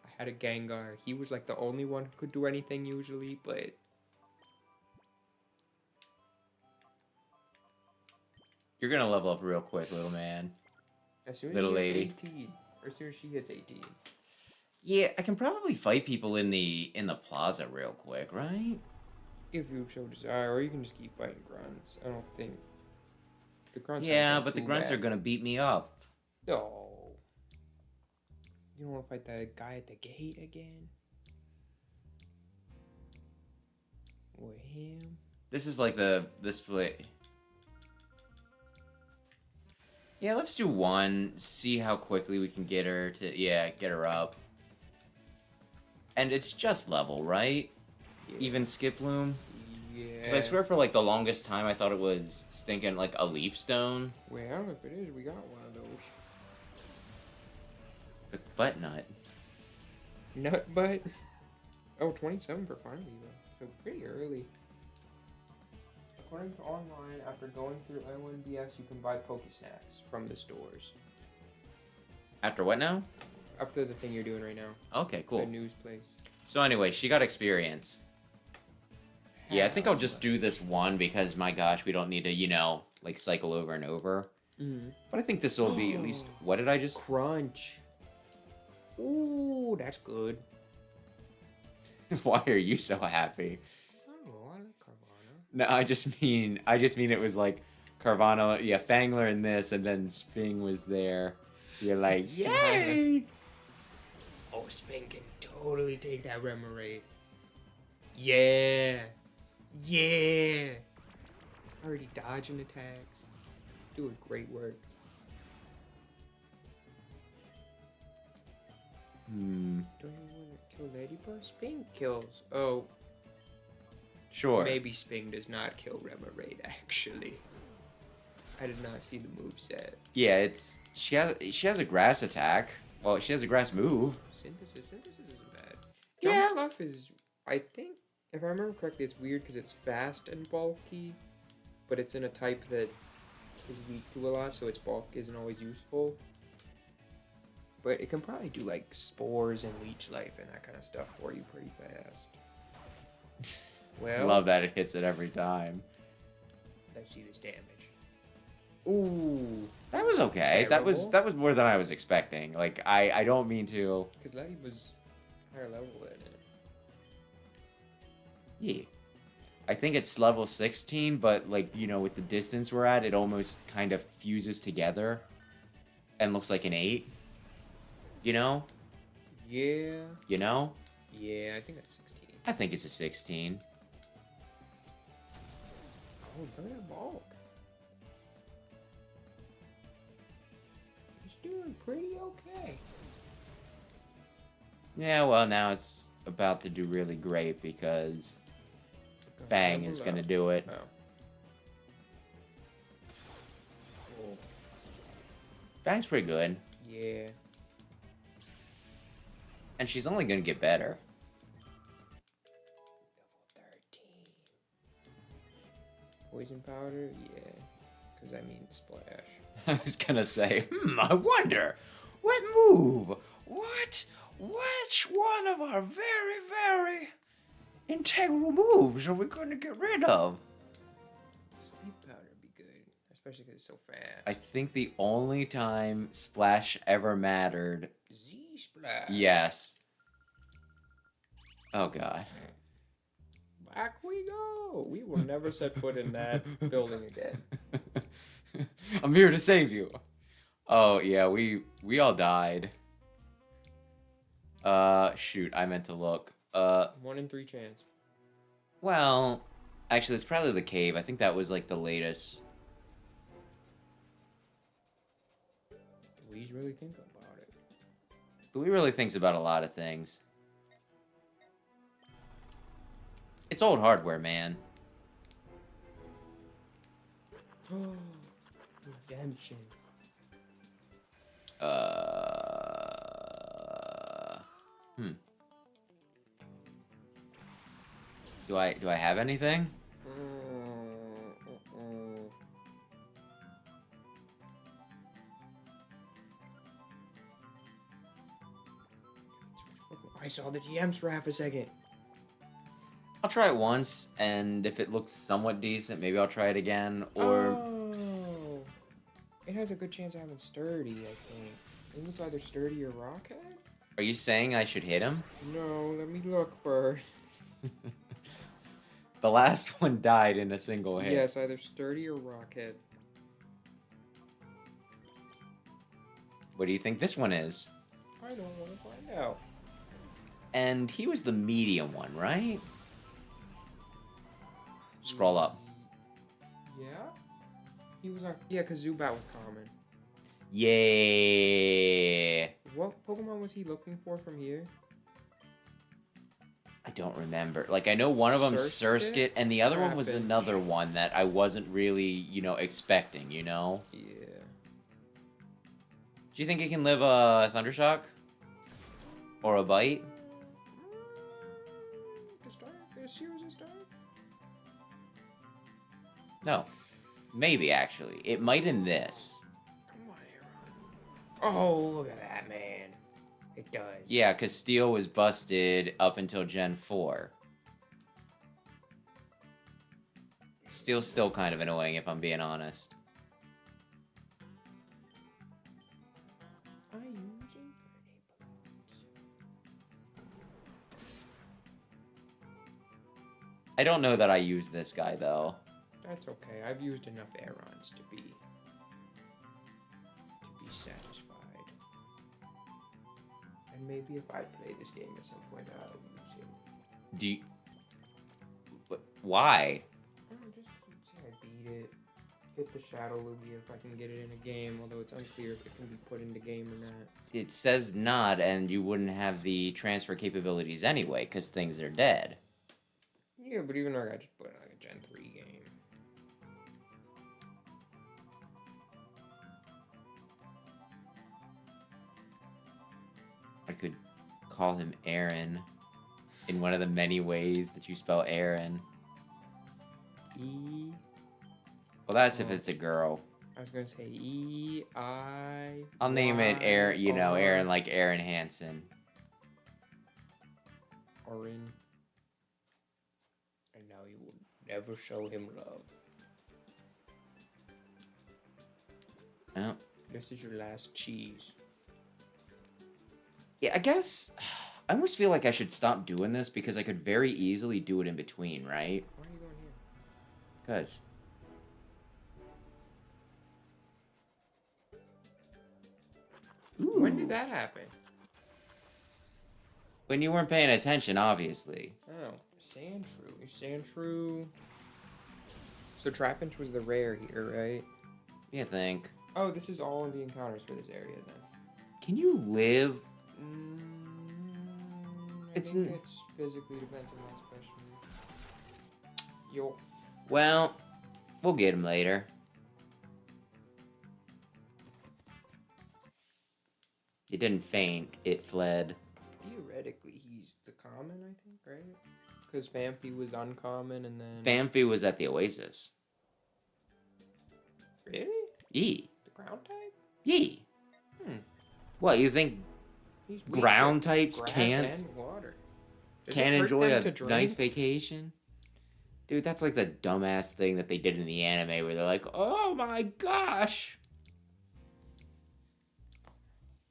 I had a Gengar. He was like the only one who could do anything usually, but... You're gonna level up real quick, little man. As soon as Little he hits lady. 18, or as soon as she hits 18. Yeah, I can probably fight people in the plaza real quick, right? If you so desire, or you can just keep fighting grunts. I don't think the grunts. Yeah, but the grunts are gonna beat me up. No. You don't want to fight that guy at the gate again? Or him? This is like the split. Yeah, let's do one. See how quickly we can get her to get her up. And it's just level, right? Yeah. Even Skiploom. Yeah. Because I swear for like the longest time I thought it was stinking like a leaf stone. Wait, I don't know if it is. We got one of those. With the butt nut. Nut butt? Oh, 27 for finally though. So pretty early. According to online, after going through N1BS, you can buy Pokesnacks from the stores. After what now? After the thing you're doing right now. Okay, cool. The news place. So anyway, she got experience. Yeah, I think I'll just do this one because, my gosh, we don't need to, like, cycle over and over. Mm-hmm. But I think this will be at least... What did I just... Crunch. Ooh, that's good. Why are you so happy? I don't know, I like Carvana. No, I just mean it was like Carvana, Fangler in this, and then Sping was there. You're like, yay! Oh, Spin can totally take that Remoraid. Yeah. Yeah. Already dodging attacks. Doing great work. Don't you want to kill Ladybug? Spin kills. Oh. Sure. Maybe Sping does not kill Remoraid, actually. I did not see the moveset. Yeah, she has a grass attack. Well, she has a grass move. Synthesis isn't bad. Yeah. Jump Fluff is, I think, if I remember correctly, it's weird because it's fast and bulky, but it's in a type that is weak to a lot, so its bulk isn't always useful. But it can probably do like spores and leech life and that kind of stuff for you pretty fast. Well, Love that it hits it every time. let's see this damage. Ooh, That was okay. Terrible. That was more than I was expecting. Like I don't mean to. because Letty was higher level than it. Yeah. I think it's level 16, but like, with the distance we're at, it almost kind of fuses together and looks like an 8. You know? Yeah. You know? Yeah, I think it's 16. I think it's a 16. Oh, look at that bulk. He's doing pretty okay. Yeah, well, now it's about to do really great because Fang is going to do it. Oh. Cool. Fang's pretty good. Yeah. And she's only going to get better. Level 13. Poison powder? Yeah. Because I mean splash. I was going to say, I wonder, what move? Which one of our very, very integral moves are we going to get rid of? Sleep powder would be good. Especially because it's so fast. I think the only time Splash ever mattered... Z-Splash. Yes. Oh, God. Back we go. We will never set foot in that building again. I'm here to save you. Oh, yeah, we all died. Shoot, I meant to look. 1 in 3 chance. Well, actually, it's probably the cave. I think that was, like, the latest. Louise really think about it. Louis really thinks about a lot of things. It's old hardware, man. Redemption. Do I have anything? I saw the GMs for half a second. I'll try it once, and if it looks somewhat decent, maybe I'll try it again, or... Oh. It has a good chance of having sturdy, I think. I think it's either sturdy or rockhead? Are you saying I should hit him? No, let me look first. The last one died in a single hit. Yes, either sturdy or rockhead. What do you think this one is? I don't want to find out. And he was the medium one, right? Scroll up. Yeah? He was on... Yeah, because Zubat was common. Yeah. What Pokemon was he looking for from here? I don't remember. Like, I know one of them Surskit, and the other one was another one that I wasn't really, expecting, Yeah. Do you think it can live a Thundershock? Or a Bite? Serious start? No. Maybe, actually. It might in this. Come on, Aaron. Oh, look at that, man. It does. Yeah, because Steel was busted up until Gen 4. Steel's still kind of annoying, if I'm being honest. I don't know that I use this guy, though. That's okay. I've used enough Aerons to be satisfied. And maybe if I play this game at some point, I'll use him. Do you... Why? Just say I beat it. Get the Shadow Lugia if I can get it in a game, although it's unclear if it can be put in the game or not. It says not, and you wouldn't have the transfer capabilities anyway, because things are dead. Yeah, but even though I just put like a Gen 3 game. I could call him Aaron in one of the many ways that you spell Aaron. E. Well, that's if it's a girl. I was gonna say E-I. I'll name it Aaron, Aaron like Aaron Hansen. Orin. And now you will never show him love. Oh. This is your last cheese. Yeah, I guess I almost feel like I should stop doing this because I could very easily do it in between, right? Why are you going here? Cause. Ooh. When did that happen? When you weren't paying attention, obviously. Oh, Sandshrew. Sandshrew. So Trapinch was the rare here, right? You think? Oh, this is all in the encounters for this area then. Can you live? I think it's physically defensive, not specially. Yo. Well, we'll get him later. It didn't faint, it fled. Theoretically, he's the common, I think, right? Because Phanpy was uncommon and then... Phanpy was at the Oasis. Really? Yee. The ground type? Yee. What, you think He's weak ground to types grass can't and water. Does can't it hurt enjoy them a to nice drink? vacation? Dude, that's like the dumbass thing that they did in the anime where they're like, oh my gosh!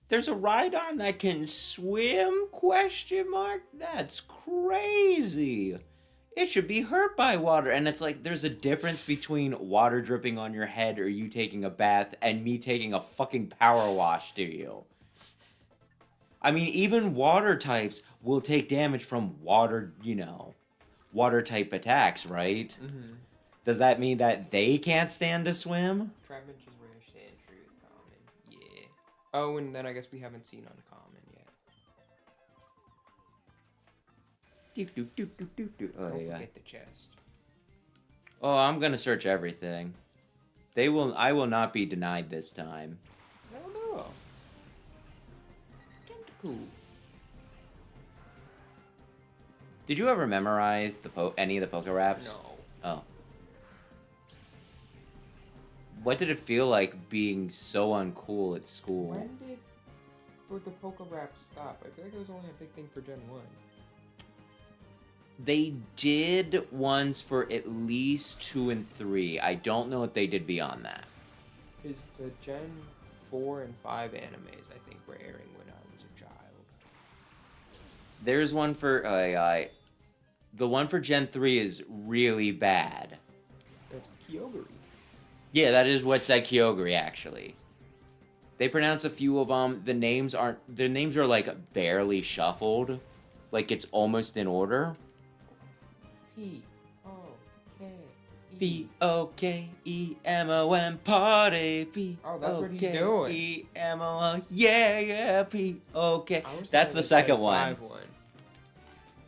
There's a Rhydon that can swim? Question mark? That's crazy. It should be hurt by water. And it's like, there's a difference between water dripping on your head or you taking a bath and me taking a fucking power wash to you. I mean, even water types will take damage from water, you know, water type attacks, right? Mm-hmm. Does that mean that they can't stand to swim? Trapinch is rare, Sandshrew is common. Yeah. Oh, and then I guess we haven't seen uncommon yet. Oh, Don't yeah. forget the chest. Oh, I'm gonna search everything. I will not be denied this time. I don't know. Tentacool. Did you ever memorize any of the Poké Raps? No. Oh. What did it feel like being so uncool at school? When did the Poké Rap stop? I feel like it was only a big thing for Gen 1. They did ones for at least 2 and 3. I don't know what they did beyond that. Because the Gen 4 and 5 animes, I think, were airing when I was a child. There's one for... the one for Gen 3 is really bad. That's Kyogre. Yeah, that is what said Kyogre, actually. They pronounce a few of them. The names are like barely shuffled. Like it's almost in order. P-O-K-E-M-O-N party. Oh, that's what he's doing. P-O-K-E-M-O-N. Yeah, P-O-K. That's the second one.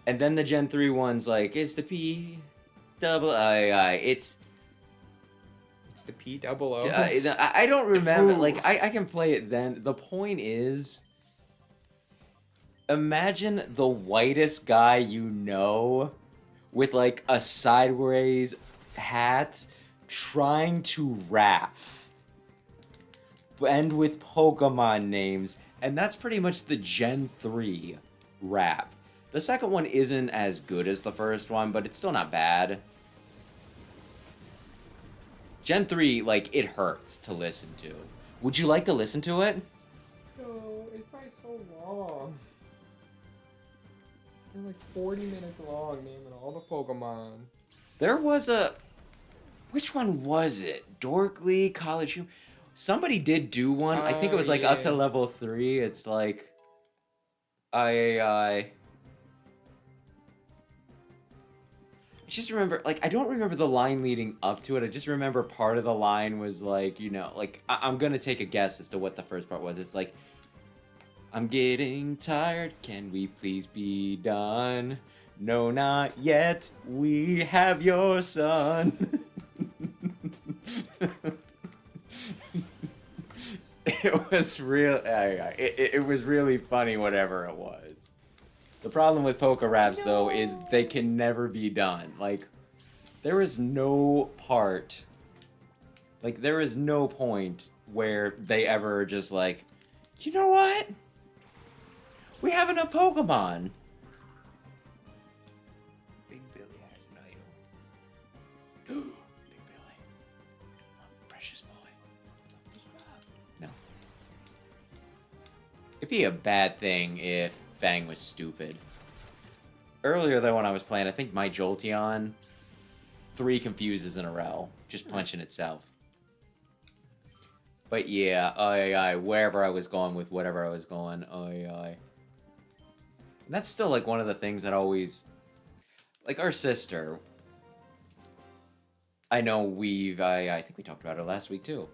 And then the Gen 3 one's like, it's the P-double-I-I. It's the P-double-O. I don't remember. Ooh. Like, I can play it then. The point is, imagine the whitest guy you know with, like, a sideways hat trying to rap. And with Pokemon names. And that's pretty much the Gen 3 rap. The second one isn't as good as the first one, but it's still not bad. Gen 3, like, it hurts to listen to. Would you like to listen to it? No, it's probably so long. They're like 40 minutes long naming all the Pokemon. There was a... Which one was it? Dorkly, College Humor? Somebody did do one. I think it was, like, up to level 3. It's like... I just remember, like, I don't remember the line leading up to it. I just remember part of the line was like, you know, like, I'm gonna take a guess as to what the first part was. It's like, I'm getting tired, can we please be done? No, not yet, we have your son. It was real, it was really funny, whatever it was. The problem with Poké Raps, though, is they can never be done. Like, there is no part, like, there is no point where they ever just like, you know what? We have enough Pokemon. Big Billy has an idol. Big Billy. Precious boy. Love this job. No. It'd be a bad thing if Fang was stupid. Earlier, though, when I was playing, I think my Jolteon 3 confuses in a row, just punching itself. But yeah, wherever I was going with whatever I was going, that's still like one of the things that always, like our sister. I know I think we talked about it last week too.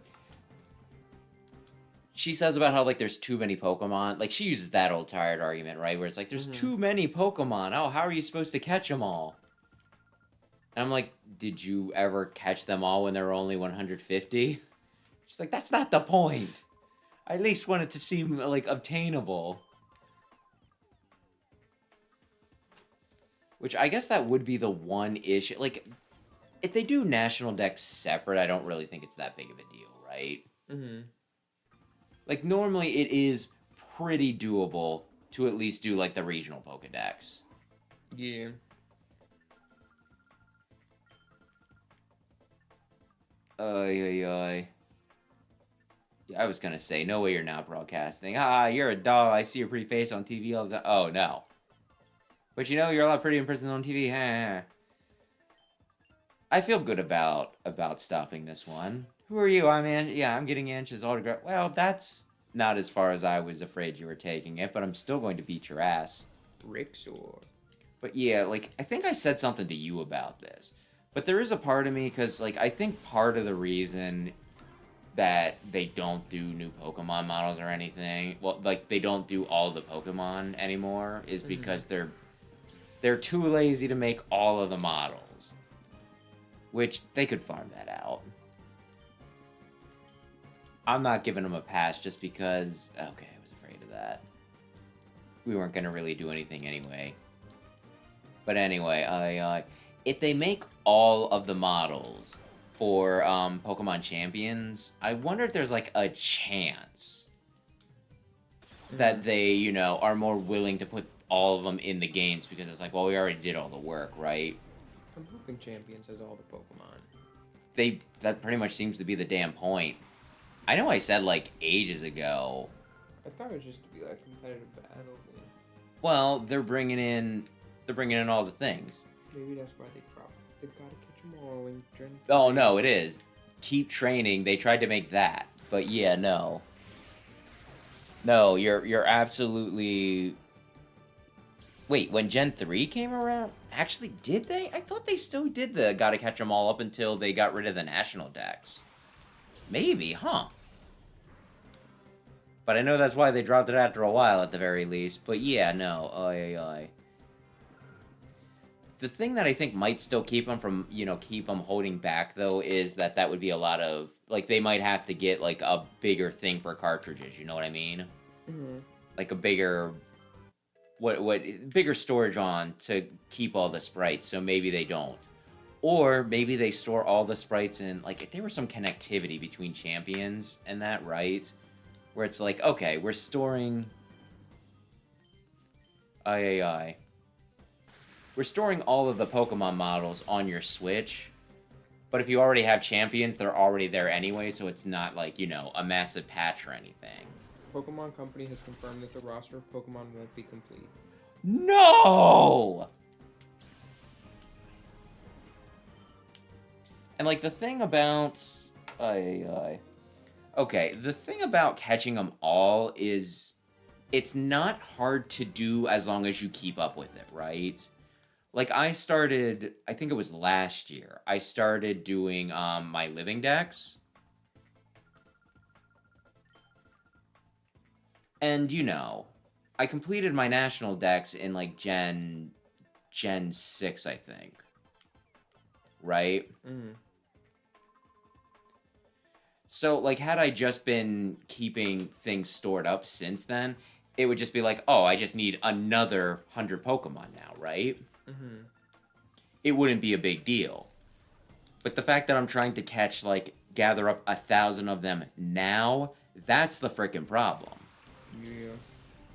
She says about how, like, there's too many Pokemon. Like, she uses that old tired argument, right? Where it's like, there's too many Pokemon. Oh, how are you supposed to catch them all? And I'm like, did you ever catch them all when there were only 150? She's like, that's not the point. I at least want it to seem, like, obtainable. Which I guess that would be the one issue. Like, if they do national decks separate, I don't really think it's that big of a deal, right? Mm-hmm. Like, normally it is pretty doable to at least do, like, the regional Pokedex. Yeah. Yeah, I was gonna say, no way you're not broadcasting. Ah, you're a doll. I see your pretty face on TV all the time. Oh, no. But you know, you're a lot prettier in person on TV. I feel good about stopping this one. Who are you? I'm getting Ansh's autograph. Well, that's not as far as I was afraid you were taking it, but I'm still going to beat your ass. Rixor. But yeah, like, I think I said something to you about this. But there is a part of me, because, like, I think part of the reason that they don't do new Pokemon models or anything, well, like, they don't do all the Pokemon anymore, is because they're too lazy to make all of the models. Which, they could farm that out. I'm not giving them a pass just because, okay, I was afraid of that. We weren't going to really do anything anyway. But anyway, if they make all of the models for Pokemon Champions, I wonder if there's, like, a chance that they, you know, are more willing to put all of them in the games, because it's like, well, we already did all the work, right? I'm hoping Champions has all the Pokemon. That pretty much seems to be the damn point. I know I said, like, ages ago. I thought it was just to be like competitive battle. Well, they're bringing in all the things. Maybe that's why they dropped. They gotta catch them all in Gen 3. Oh no, it is. Keep training. They tried to make that, but yeah, no. No, you're absolutely. Wait, when Gen 3 came around, actually, did they? I thought they still did the gotta catch them all up until they got rid of the national decks. Maybe, huh? But I know that's why they dropped it after a while, at the very least. But yeah, no. The thing that I think might still keep them from, keep them holding back, though, is that would be a lot of, like, they might have to get, like, a bigger thing for cartridges, you know what I mean? Mm-hmm. Like a bigger, bigger storage on to keep all the sprites, so maybe they don't. Or maybe they store all the sprites in, like, if there was some connectivity between champions and that, right? Where it's like, okay, we're storing... We're storing all of the Pokemon models on your Switch, but if you already have champions, they're already there anyway, so it's not like, a massive patch or anything. Pokemon Company has confirmed that the roster of Pokemon won't be complete. No! And, like, the thing about... Okay, the thing about catching them all is it's not hard to do as long as you keep up with it, right? Like, I started, I think it was last year, I started doing my living decks. And, I completed my national decks in, like, Gen 6, I think. Right? Mm-hmm. So, like, had I just been keeping things stored up since then, it would just be like, oh, I just need another 100 Pokemon now, right? Mm-hmm. It wouldn't be a big deal. But the fact that I'm trying to catch, like, gather up 1,000 of them now, that's the frickin' problem. Yeah.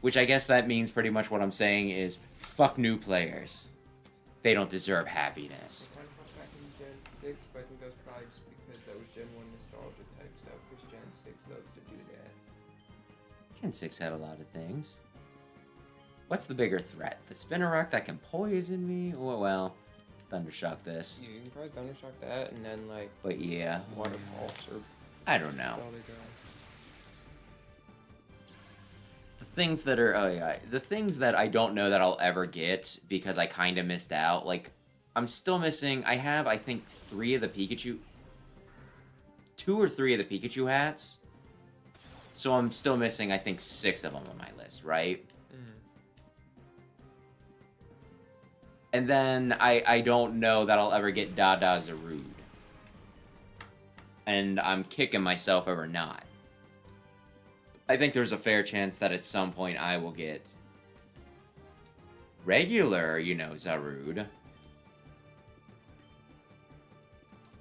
Which I guess that means pretty much what I'm saying is, fuck new players. They don't deserve happiness. I tried back in Gen 6, but I think that was probably just because that was Gen 1 nostalgia type stuff, because Gen 6 loves to do that. Gen 6 had a lot of things. What's the bigger threat? The Spinarak that can poison me? Or, well, Thundershock this. You can probably Thundershock that, and then, like, But yeah. Water Pulse, or I don't know. all they go. The things that are... Oh, yeah. The things that I don't know that I'll ever get because I kind of missed out. Like, I'm still missing... I have, I think, 3 of the Pikachu... 2 or 3 of the Pikachu hats. So I'm still missing, I think, 6 of them on my list, right? And then I don't know that I'll ever get Dada Zarude. And I'm kicking myself over not. I think there's a fair chance that at some point I will get regular, Zarude.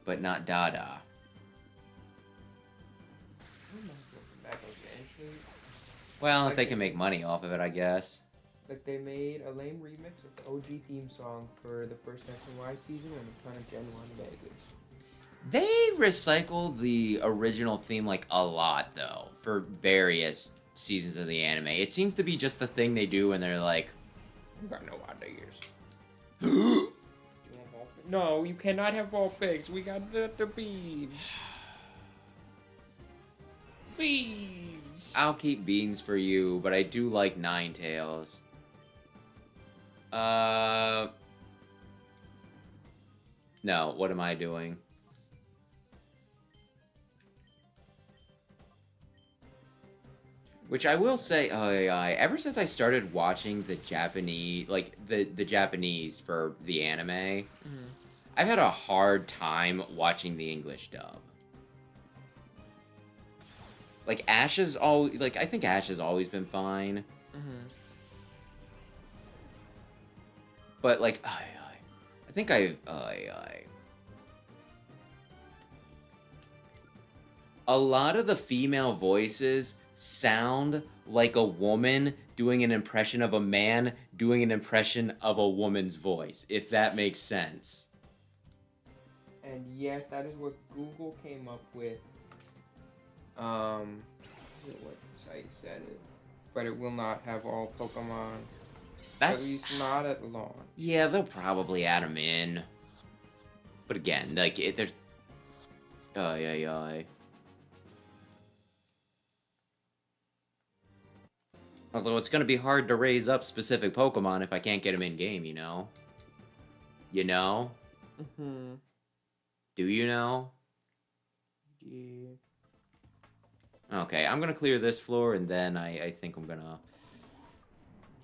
But not Dada. Well, if they can make money off of it, I guess. Like, they made a lame remix of the OG theme song for the first X and Y season and a ton of Gen 1 Vegas. They recycled the original theme, like, a lot, though, for various seasons of the anime. It seems to be just the thing they do when they're like... You got no ideas. No, you cannot have all pigs. We got the beans. Beans. I'll keep beans for you, but I do like Ninetales. No, what am I doing? Which I will say, ever since I started watching the Japanese, like, the Japanese for the anime, I've had a hard time watching the English dub. Like, Ash is always, like, I think Ash has always been fine. But, like, I think a lot of the female voices sound like a woman doing an impression of a man doing an impression of a woman's voice, if that makes sense. And yes, that is what Google came up with. What site said it? But it will not have all Pokemon. At least not at launch. Yeah, they'll probably add them in. But again, like, there's... Although it's gonna be hard to raise up specific Pokemon if I can't get them in-game, you know? You know? Do you know? Yeah. Okay, I'm gonna clear this floor, and then I think I'm gonna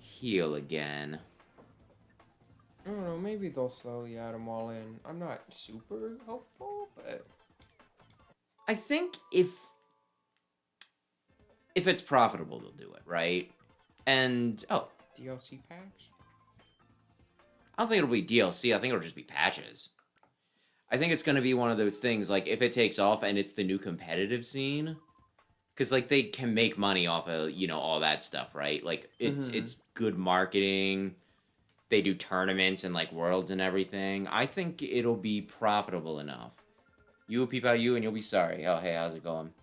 heal again. I don't know, maybe they'll slowly add them all in. I'm not super hopeful, but... I think if it's profitable, they'll do it, right? And, DLC packs? I don't think it'll be DLC, I think it'll just be patches. I think it's gonna be one of those things, like, if it takes off and it's the new competitive scene... Because, like, they can make money off of, all that stuff, right? Like, it's good marketing. They do tournaments and, like, worlds and everything. I think it'll be profitable enough. You will peep out you and you'll be sorry. Oh, hey, how's it going?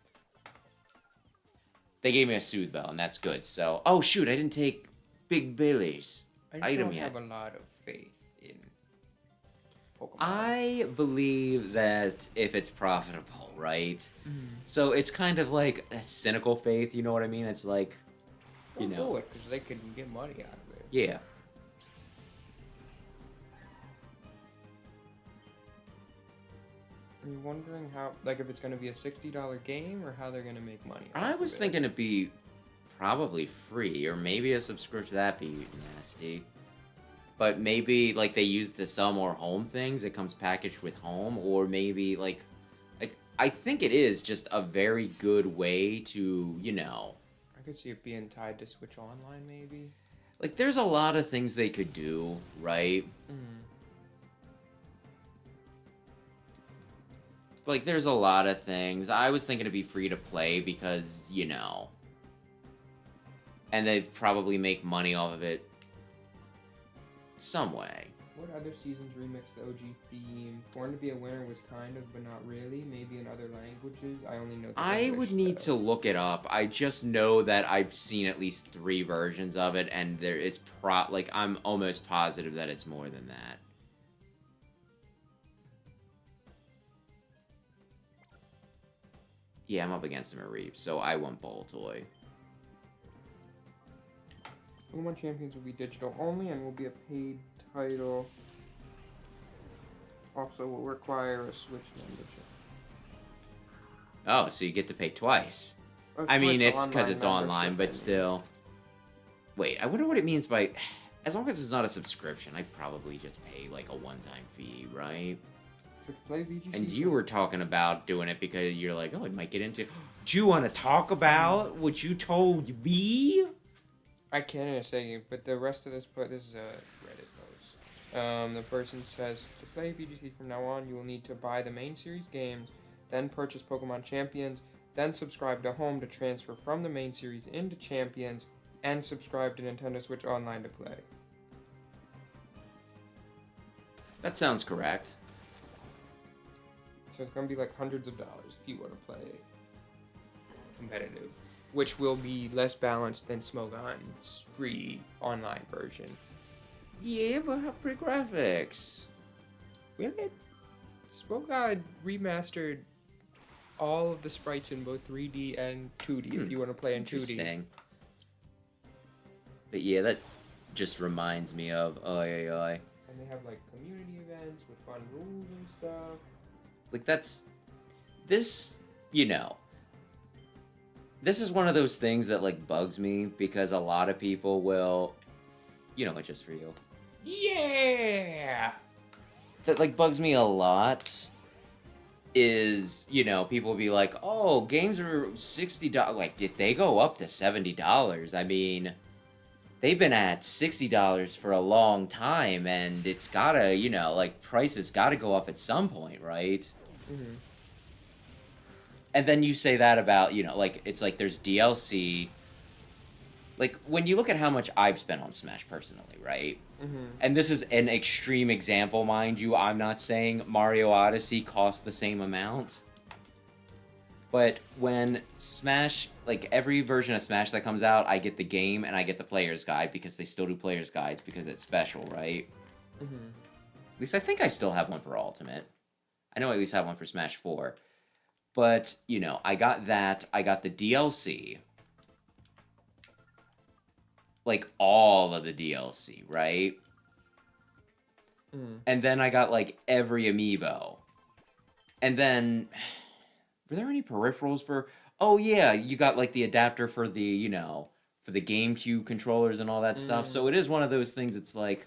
They gave me a Soothe Bell, and that's good. So, oh, shoot, I didn't take Big Billy's item yet. I don't have a lot of faith in Pokemon. I believe that if it's profitable, right? So it's kind of like a cynical faith, you know what I mean? It's like, Don't do it, because they can get money out of it. Yeah. I'm wondering how, like, if it's going to be a $60 game, or how they're going to make money I was thinking it'd be probably free, or maybe a subscription. That'd be nasty. But maybe, like, they use to sell more home things. It comes packaged with home, or maybe, like, I think it is just a very good way to, I could see it being tied to Switch Online, maybe. Like, there's a lot of things they could do, right? Like, there's a lot of things. I was thinking it'd be free to play because, and they'd probably make money off of it some way. What other seasons remix the OG theme? Born to be a Winner was kind of, but not really. Maybe in other languages. I only know the I English, would need to look it up. I just know that I've seen at least 3 versions of it, and it's I'm almost positive that it's more than that. Yeah, I'm up against him at Reap, so I want Boltoy. Pokemon Champions will be digital only and will be a paid title. Also will require a Switch membership. Oh, so you get to pay twice. A I mean, Switch it's because it's online, membership, but still. Wait, I wonder what it means by... As long as it's not a subscription, I'd probably just pay, like, a one-time fee, right? So to play VGC, And you were talking about doing it because you're like, oh, it might get into... Do you want to talk about what you told me? I can in a second, but the rest of this is a Reddit post. The person says, to play VGC from now on, you will need to buy the main series games, then purchase Pokemon Champions, then subscribe to Home to transfer from the main series into Champions, and subscribe to Nintendo Switch Online to play. That sounds correct. So it's going to be like hundreds of dollars if you want to play competitive, which will be less balanced than Smogon's free online version. Yeah, but how pretty graphics. Really? Smogon remastered all of the sprites in both 3D and 2D if you want to play in 2D. Interesting. But yeah, that just reminds me of And they have like community events with fun rules and stuff. Like this, you know. This is one of those things that like bugs me because a lot of people will, you know, it's just for you. Yeah. That like bugs me a lot. Is, you know, people will be like, oh, games are $60. Like, if they go up to $70, I mean, they've been at $60 for a long time, and it's gotta, you know, like, prices gotta go up at some point, right? Mm-hmm. And then you say that about, you know, like, it's like there's DLC. Like, when you look at how much I've spent on Smash personally, right? Mm-hmm. And this is an extreme example, mind you. I'm not saying Mario Odyssey cost the same amount. But when Smash, like every version of Smash that comes out, I get the game and I get the player's guide because they still do player's guides because it's special, right? Mm-hmm. At least I think I still have one for Ultimate. I know I at least have one for Smash 4. But, you know, I got that. I got the DLC. Like, all of the DLC, right? Mm. And then I got, like, every amiibo. And then, were there any peripherals for... Oh, yeah, you got, like, the adapter for the, you know, for the GameCube controllers and all that stuff. So it is one of those things, it's like,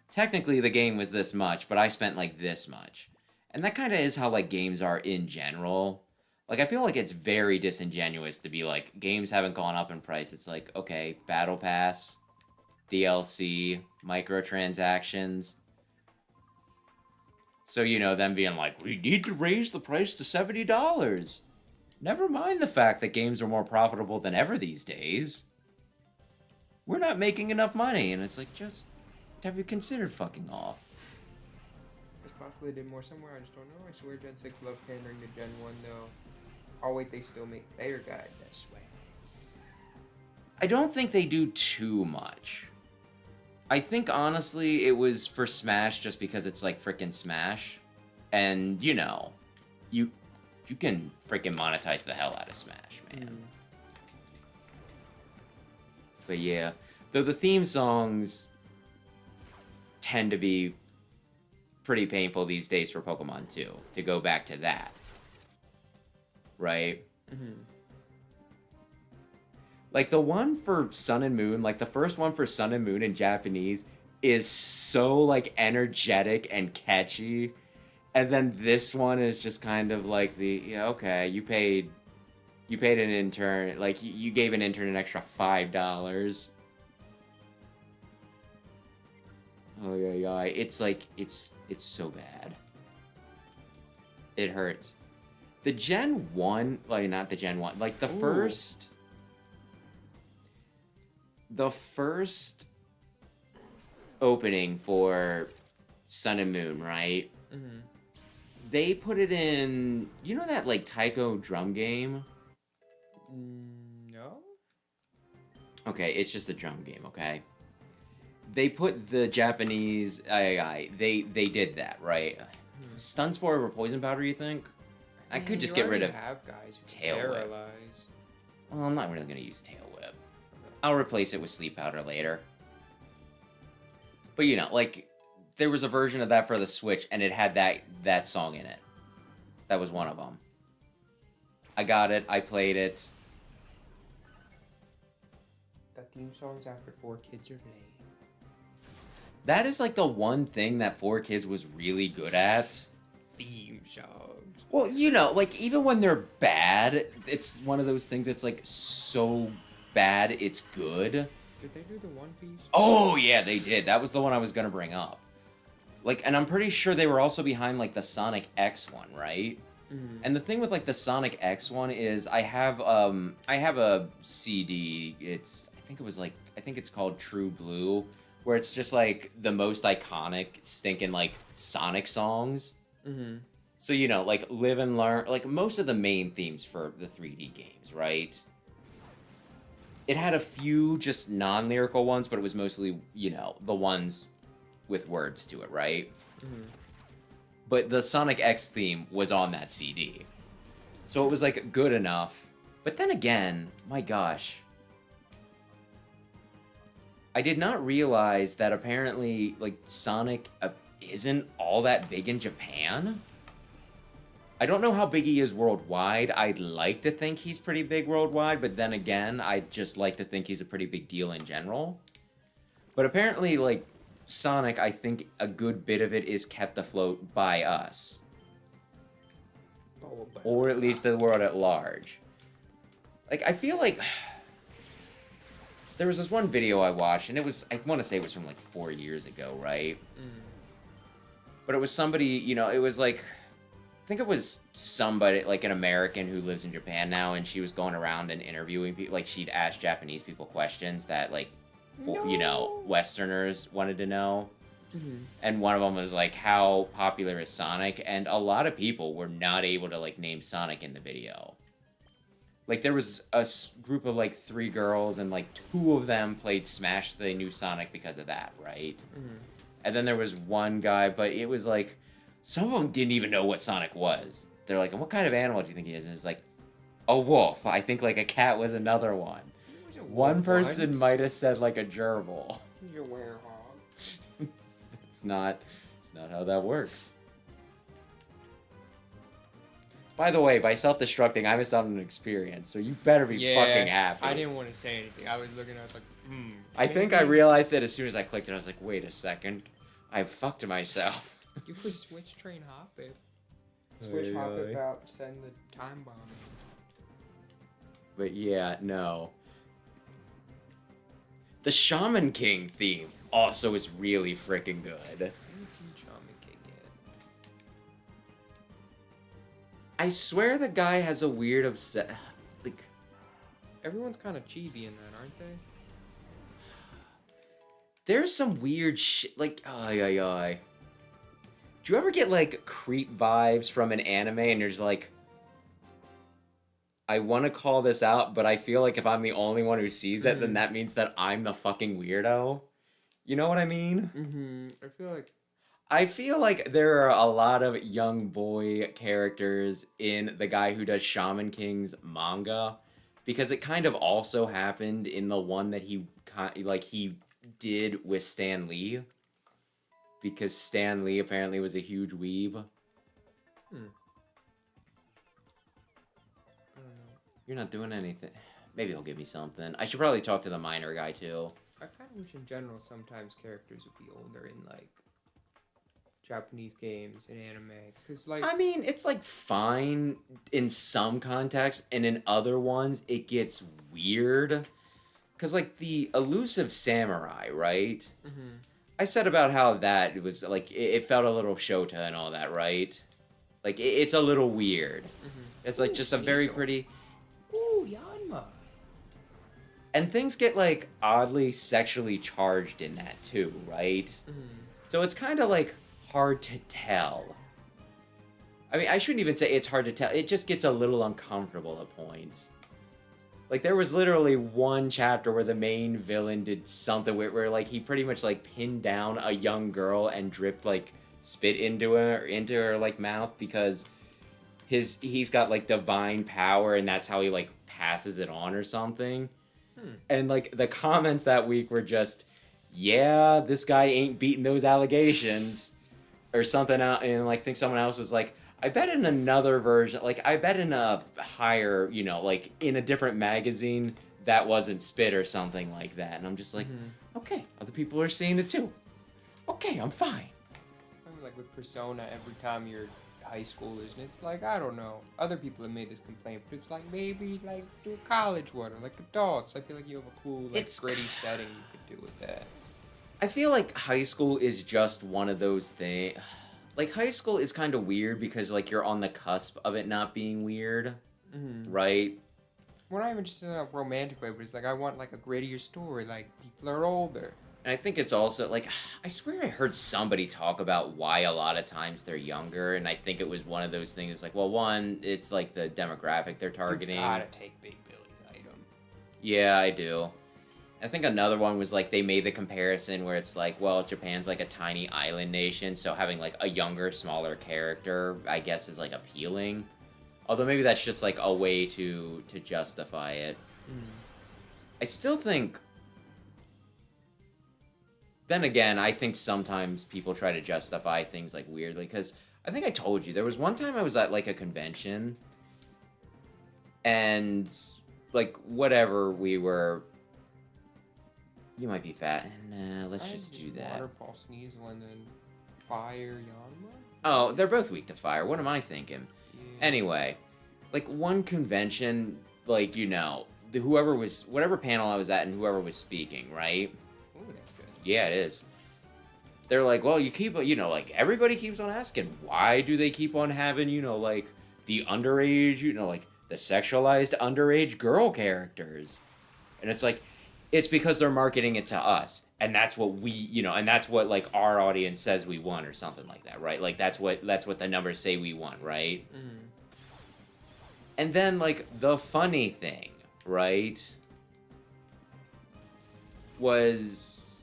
technically the game was this much, but I spent, like, this much. And that kind of is how, like, games are in general. Like, I feel like it's very disingenuous to be like, games haven't gone up in price. It's like, okay, Battle Pass, DLC, microtransactions. So, you know, them being like, we need to raise the price to $70. Never mind the fact that games are more profitable than ever these days. We're not making enough money. And it's like, just, have you considered fucking off? It's possible they did more somewhere, I just don't know. I swear Gen 6 loved pandering to Gen 1, though. Oh, wait, they still make player guides, I swear. I don't think they do too much. I think, honestly, it was for Smash just because it's, like, frickin' Smash. And, you know, you can frickin' monetize the hell out of Smash, man. But, yeah. Though the theme songs tend to be pretty painful these days for Pokemon 2, to go back to that. Right? Mm-hmm. Like, the one for Sun and Moon, like, the first one for Sun and Moon in Japanese is so, like, energetic and catchy. And then this one is just kind of like the, yeah, okay, you paid an intern, like, you gave an intern an extra $5. Oh, yeah. It's, like, it's so bad. It hurts. The Gen 1, like, not the Gen 1, like, the first opening for Sun and Moon, right? Mm-hmm. They put it in, you know that, like, Taiko drum game? No? Okay, it's just a drum game, okay? They put the Japanese, they did that, right? Stun Spore over Poison Powder, you think? I could just You get rid already of have guys who Tail Whip. paralyze. Well, I'm not really going to use Tail Whip. I'll replace it with Sleep Powder later. But, you know, like, there was a version of that for the Switch, and it had that song in it. That was one of them. I got it. I played it. That theme song's after 4Kids are lame. That is, like, the one thing that 4Kids was really good at. Theme songs. Well, you know, like, even when they're bad, it's one of those things that's, like, so bad it's good. Did they do the One Piece? Oh, yeah, they did. That was the one I was gonna bring up. Like, and I'm pretty sure they were also behind, like, the Sonic X one, right? Mm-hmm. And the thing with, like, the Sonic X one is I have a CD. I think it's called True Blue, where it's just, like, the most iconic stinking, like, Sonic songs. Mm-hmm. So, you know, like, Live and Learn, like, most of the main themes for the 3D games, right? It had a few just non-lyrical ones, but it was mostly, you know, the ones with words to it, right? Mm-hmm. But the Sonic X theme was on that CD. So it was, like, good enough. But then again, my gosh. I did not realize that apparently, like, Sonic isn't all that big in Japan. I don't know how big he is worldwide. I'd like to think he's pretty big worldwide, but then again, I'd just like to think he's a pretty big deal in general. But apparently, like, Sonic, I think a good bit of it is kept afloat by us. Or at least the world at large. Like, I feel like there was this one video I watched, and it was, I want to say it was from like 4 years ago, right? Mm. But it was somebody, you know, it was like, I think it was somebody, like an American who lives in Japan now, and she was going around and interviewing people, like she'd ask Japanese people questions that, like, you know, Westerners wanted to know. Mm-hmm. And one of them was like, how popular is Sonic? And a lot of people were not able to, like, name Sonic in the video. Like, there was a group of, like, 3 girls, and, like, 2 of them played Smash. They knew Sonic because of that, right? Mm-hmm. And then there was one guy, but it was like, some of them didn't even know what Sonic was. They're like, and what kind of animal do you think he is? And it's like, a wolf. I think, like, a cat was another one. One person might have said, like, a gerbil. He's a werewolf. It's not how that works. By the way, by self-destructing, I missed out on an experience, so you better be fucking happy. I didn't want to say anything. I was looking, I was like, I think I realized that as soon as I clicked it, I was like, wait a second. I fucked myself. You could switch train hop it. Switch hop it out, send the time bomb. But yeah, no. The Shaman King theme also is really freaking good. I haven't seen Shaman King yet. I swear the guy has a weird like, everyone's kind of chibi in that, aren't they? There's some weird shit, like, Do you ever get, like, creep vibes from an anime and you're just like, I want to call this out, but I feel like if I'm the only one who sees it, then that means that I'm the fucking weirdo. You know what I mean? Mm-hmm. I feel like there are a lot of young boy characters in the guy who does Shaman King's manga, because it kind of also happened in the one that he did with Stan Lee, because Stan Lee apparently was a huge weeb. You're not doing anything. Maybe he'll give me something. I should probably talk to the miner guy, too. I kind of wish in general sometimes characters would be older in, like, Japanese games and anime. Because, like... I mean, it's, like, fine in some contexts, and in other ones, it gets weird. Because, like, the Elusive Samurai, right? Mm-hmm. I said about how that was, like, it felt a little Shota and all that, right? Like, it's a little weird. Mm-hmm. It's, like, just a very pretty... Ooh, Yanma. And things get, like, oddly sexually charged in that, too, right? Mm-hmm. So it's kind of, like, hard to tell. I mean, I shouldn't even say it's hard to tell. It just gets a little uncomfortable at points. Like, there was literally one chapter where the main villain did something where like, he pretty much, like, pinned down a young girl and dripped, like, spit into her, like, mouth because he's got like divine power, and that's how he like passes it on or something. And like the comments that week were just, yeah, this guy ain't beating those allegations or something out. And like, I think someone else was like, I bet in another version, like I bet in a higher, you know, like in a different magazine that wasn't spit or something like that. And I'm just like, okay, other people are seeing it too. Okay, I'm fine. I mean, like with Persona, every time you're high schoolers, and it's like, I don't know, other people have made this complaint, but it's like maybe like do a college one or like adults. I feel like you have a cool, like gritty setting you could do with that. I feel like high school is just one of those things. Like high school is kind of weird because like you're on the cusp of it not being weird, right? We're not even just in a romantic way, but it's like I want like a grittier story. Like people are older. And I think it's also like, I swear I heard somebody talk about why a lot of times they're younger, and I think it was one of those things like, well, one, it's like the demographic they're targeting. You gotta take Big Billy's item. Yeah, I do. I think another one was like they made the comparison where it's like, well, Japan's like a tiny island nation, so having like a younger, smaller character, I guess, is like appealing. Although maybe that's just like a way to justify it. I still think. Then again, I think sometimes people try to justify things like weirdly, because I think I told you there was one time I was at like a convention, and like whatever we were. You might be fat. Nah, let's just do that. Waterfall Sneasel and then Fire Yanma? Oh, they're both weak to fire. What am I thinking? Yeah. Anyway, like one convention, like, you know, whatever panel I was at and whoever was speaking, right? Ooh, that's good. Yeah, it is. They're like, well, you know, like everybody keeps on asking, why do they keep on having, you know, like the underage, you know, like the sexualized underage girl characters? And it's like, it's because they're marketing it to us, and that's what we, you know, and that's what like our audience says we want or something like that, right? Like that's what the numbers say we want, right? And then like the funny thing, right, was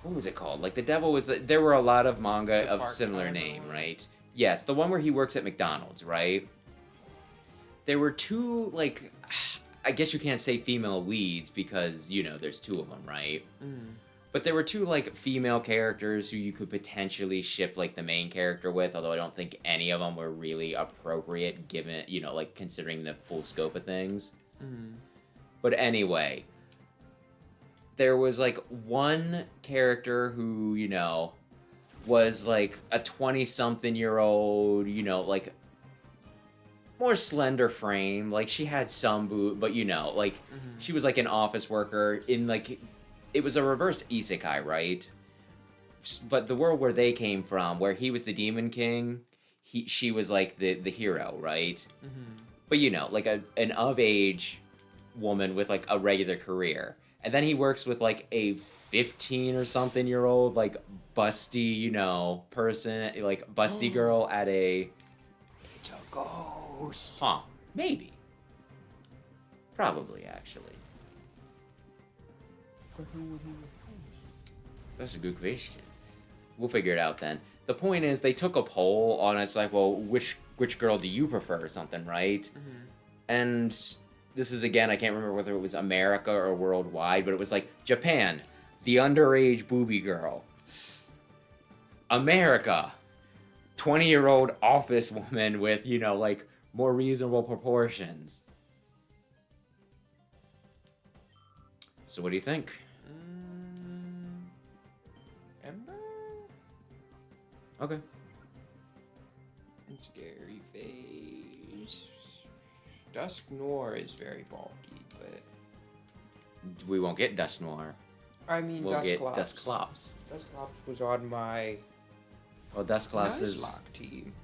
what was it called? Like the devil was there were a lot of manga of similar name, right? Yes, the one where he works at McDonald's, right? There were two like. I guess you can't say female leads because, you know, there's two of them, right? But there were two, like, female characters who you could potentially ship, like, the main character with, although I don't think any of them were really appropriate given, you know, like, considering the full scope of things. But anyway, there was, like, one character who, you know, was, like, a 20-something-year-old, you know, like, more slender frame, like she had some boot, but you know, like she was like an office worker in like it was a reverse isekai, right? But the world where they came from, where he was the demon king, she was like the hero, right? But you know, like an of age woman with like a regular career, and then he works with like a 15 or something year old like busty, you know, person, like busty girl at a. It's a ghost. Huh. Maybe. Probably, actually. That's a good question. We'll figure it out then. The point is, they took a poll on it's like, well, which girl do you prefer or something, right? And this is, again, I can't remember whether it was America or worldwide, but it was like, Japan, the underage booby girl. America, 20-year-old office woman with, you know, like, more reasonable proportions. So what do you think? Ember? Okay. And Scary Face. Dusk Noir is very bulky, but... We won't get Dusk Noir. I mean, we'll get Dusclops. Dusclops. Dusclops was on my... Well, Dusclops is... Nuzlocke team.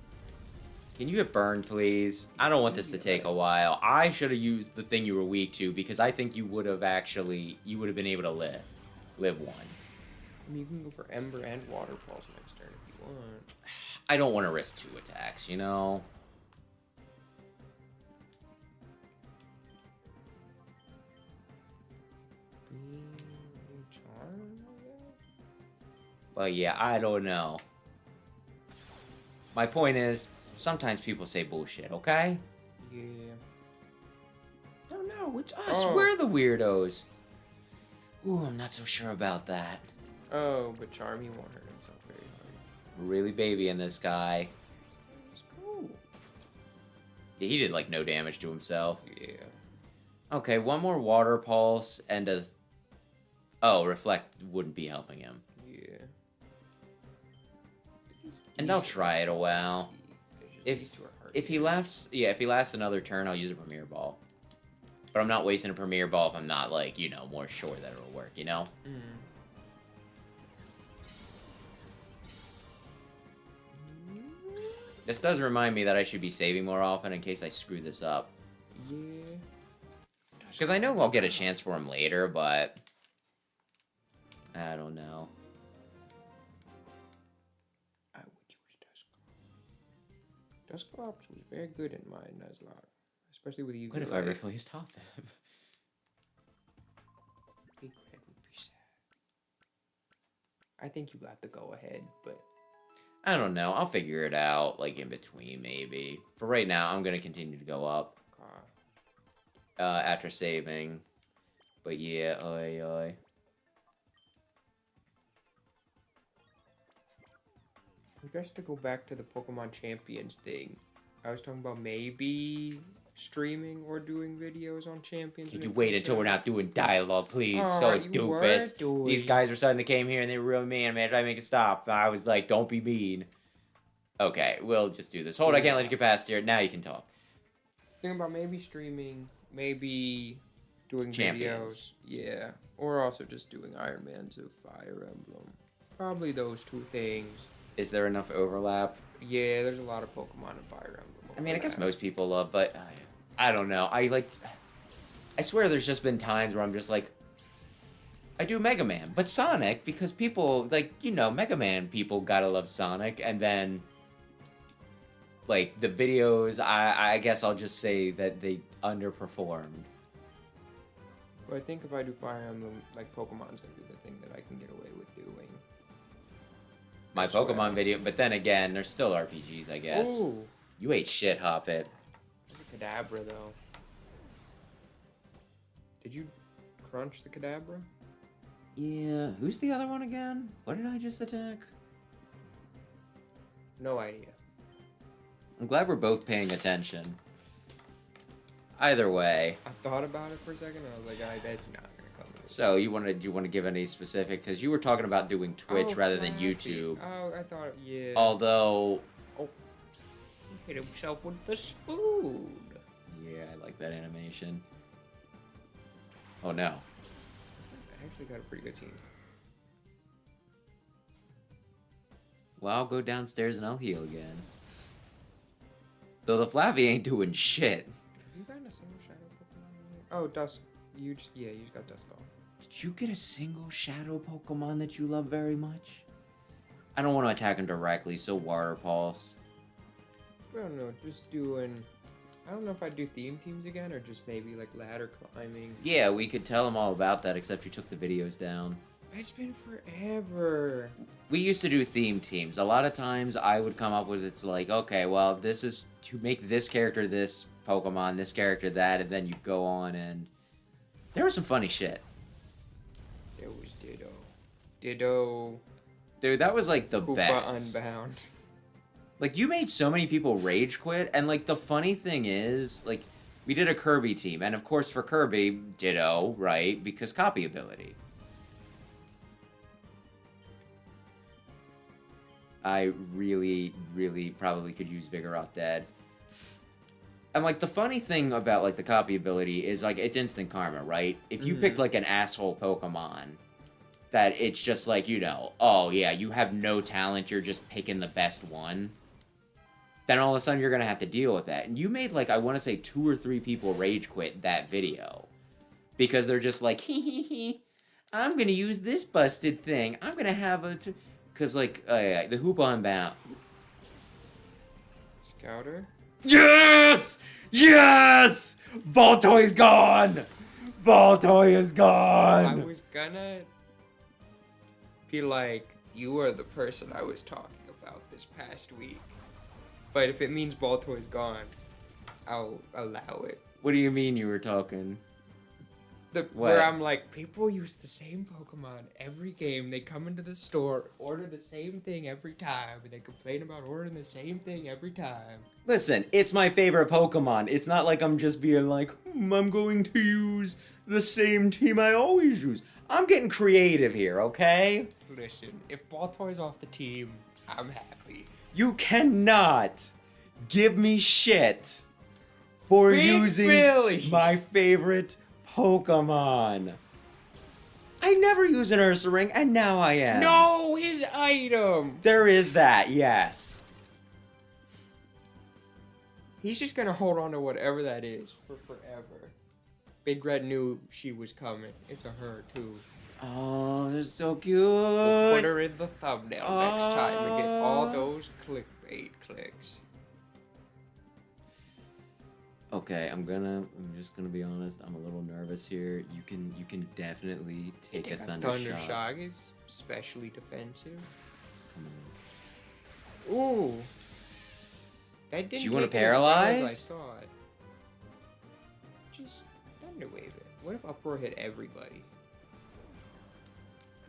Can you get burned, please? I don't want this to take a while. I should have used the thing you were weak to, because I think you would have been able to live one. I mean, you can go for Ember and Water Pulse next turn if you want. I don't want to risk 2 attacks, you know? Well, yeah, I don't know. My point is, Sometimes people say bullshit, okay? Yeah. No, it's us. Oh. We're the weirdos. Ooh, I'm not so sure about that. Oh, but Charmy won't hurt himself very hard. We're really babying this guy. Let's go. Yeah, he did like no damage to himself. Yeah. Okay, one more water pulse and a... Oh, reflect wouldn't be helping him. Yeah. And I'll try it a while. If he lasts another turn, I'll use a Premier Ball. But I'm not wasting a Premier Ball if I'm not, like, you know, more sure that it'll work, you know? Mm. This does remind me that I should be saving more often in case I screw this up. Yeah. Because I know I'll get a chance for him later, but... I don't know. I would use Dusclops was very good in my Nuzlocke. Especially with you. What if I replaced Hoppip? I think you got the go ahead, but I don't know. I'll figure it out, like, in between, maybe. For right now, I'm going to continue to go up. After saving. But yeah, oi. I guess to go back to the Pokemon Champions thing, I was talking about maybe streaming or doing videos on Champions. Could you wait until we're not doing dialogue, please? Oh, So you doofus. were doing- These guys were suddenly came here and they were real mean. Man, try to make it stop. I was like, don't be mean. Okay, we'll just do this. Hold, I can't let you get past here. Now you can talk. Thinking about maybe streaming, maybe doing Champions. videos. Yeah. Or also just doing Iron Mans of Fire Emblem. Probably those two things. Is there enough overlap? Yeah, there's a lot of Pokemon in Fire Emblem. I mean, I guess most people love, but I don't know. I swear there's just been times where I'm just like, I do Mega Man, but Sonic, because people, like, you know, Mega Man people gotta love Sonic, and then, like, the videos, I guess I'll just say that they underperformed. But I think if I do Fire Emblem, like, Pokemon's gonna be the thing that I can get away with doing. My Pokemon video, but then again, there's still RPGs, I guess. Ooh. You ate shit, Hoppip. There's a Kadabra, though. Did you crunch the Kadabra? Yeah, who's the other one again? What did I just attack? No idea. I'm glad we're both paying attention. Either way. I thought about it for a second, and I was like, that's not gonna come. So you want to give any specific? Because you were talking about doing Twitch rather than YouTube. Oh, I thought, yeah. Although, he hit himself with the spoon. yeah, I like that animation. Oh no. This guy's actually got a pretty good team. Well, I'll go downstairs and I'll heal again. Though the Flappy ain't doing shit. Have you gotten a single shadow Pokemon yet? Oh, Dusk. You just got Duskull. Did you get a single shadow Pokemon that you love very much? I don't want to attack him directly, so Water Pulse. I don't know, just doing... I don't know if I'd do theme teams again, or just maybe, like, ladder climbing. Yeah, we could tell him all about that, except you took the videos down. It's been forever. We used to do theme teams. A lot of times I would come up with, it's like, okay, well, this is to make this character this Pokemon, this character that, and then you go on and... There was some funny shit. There was Ditto. Ditto. Dude, that was like the Koopa best. Unbound. Like, you made so many people rage quit, and like, the funny thing is, like, we did a Kirby team, and of course for Kirby, Ditto, right? Because copy ability. I really, really probably could use Vigoroth dead. And, like, the funny thing about, like, the copy ability is, like, it's instant karma, right? If you picked, like, an asshole Pokemon, that it's just, like, you know, oh, yeah, you have no talent, you're just picking the best one, then all of a sudden you're gonna have to deal with that. And you made, like, I want to say 2 or 3 people rage quit that video. Because they're just like, hee, I'm gonna use this busted thing. I'm gonna have a... Because, like, yeah, the Hoopa Unbound... Scouter? Yes! Yes! Baltoy's gone! Baltoy is gone! I was gonna feel like you were the person I was talking about this past week. But if it means Baltoy's gone, I'll allow it. What do you mean you were talking? Where I'm like, people use the same Pokemon every game. They come into the store, order the same thing every time, and they complain about ordering the same thing every time. Listen, it's my favorite Pokemon. It's not like I'm just being like, I'm going to use the same team I always use. I'm getting creative here, okay? Listen, if Baltoy's off the team, I'm happy. You cannot give me shit for Big using Billy. my favorite Pokemon. I never use an Ursa Ring, and now I am. No, his item! There is that, yes. He's just gonna hold on to whatever that is for forever. Big Red knew she was coming. It's a her, too. Oh, they're so cute. We'll put her in the thumbnail next time and get all those clickbait clicks. Okay, I'm just gonna be honest. I'm a little nervous here. You can definitely take a thunder shot. Is especially defensive. Come on. Ooh, that didn't. Do you want to take it as well as paralyze? I thought. Just thunder wave it. What if Uproar hit everybody?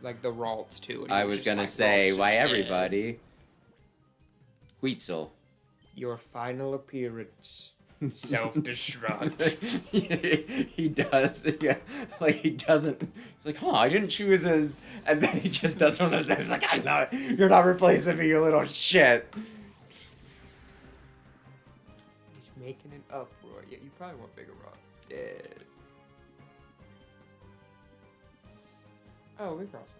Like the Ralts too. and he I was just gonna like, say, Ralts why is dead. everybody? Weetzel. Your final appearance. Self-destruct. He does, yeah. Like he doesn't. He's like, I didn't choose his, and then he just does one of those. He's like, I'm not. You're not replacing me, you little shit. He's making an uproar. Yeah, you probably want bigger rock. Dead. Oh, we're also not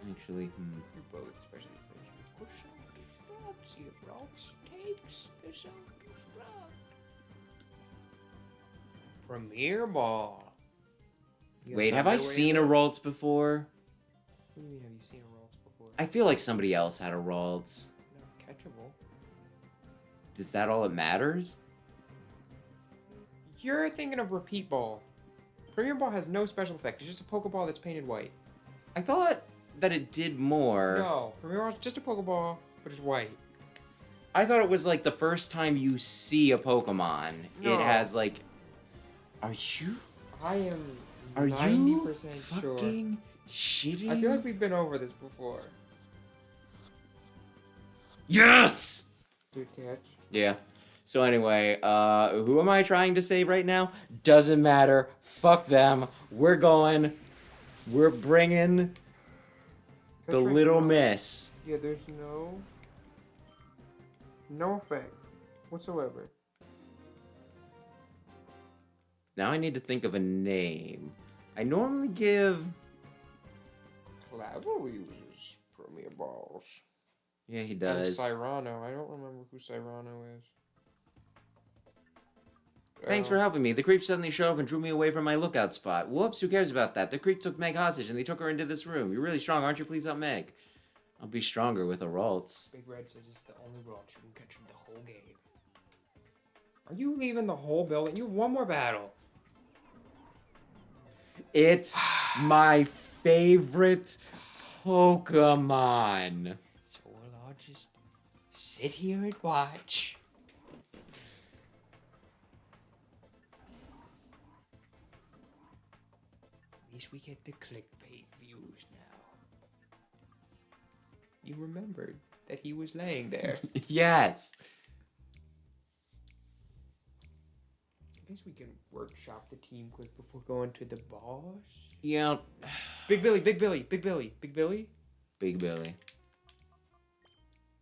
doing Actually, You're both, especially if you self-destruct. See if rocks takes the self-destruct. Premier Ball. You Wait, have I seen a Ralts before? What do you mean, have you seen a Ralts before? I feel like somebody else had a Ralts. No, catchable. Is that all that matters? You're thinking of Repeat Ball. Premier Ball has no special effect. It's just a Pokeball that's painted white. I thought that it did more. No, Premier Ball is just a Pokeball, but it's white. I thought it was like the first time you see a Pokemon, No. it has like. Are you? I am Are 90% you sure. fucking shitting? I feel like we've been over this before. Yes. Good catch. Yeah. So anyway, who am I trying to save right now? Doesn't matter. Fuck them. We're going. We're bringing the That's right, Little no- Miss. Yeah, there's no effect whatsoever. Now I need to think of a name. I normally give. Clavo uses Premier Balls. Yeah, he And does. Cyrano. I don't remember who Cyrano is. Thanks for helping me. The creep suddenly showed up and drew me away from my lookout spot. Whoops, who cares about that? The creep took Meg hostage and they took her into this room. You're really strong, aren't you? Please help Meg. I'll be stronger with a Ralts. Big Red says it's the only Ralts you can catch in the whole game. Are you leaving the whole building? You have one more battle. It's my favorite Pokemon. So we'll all just sit here and watch. At least we get the clickbait views now. You remembered that he was laying there. Yes. I guess we can workshop the team quick before going to the boss. Yeah. Big Billy, Big Billy, Big Billy, Big Billy. Big Billy.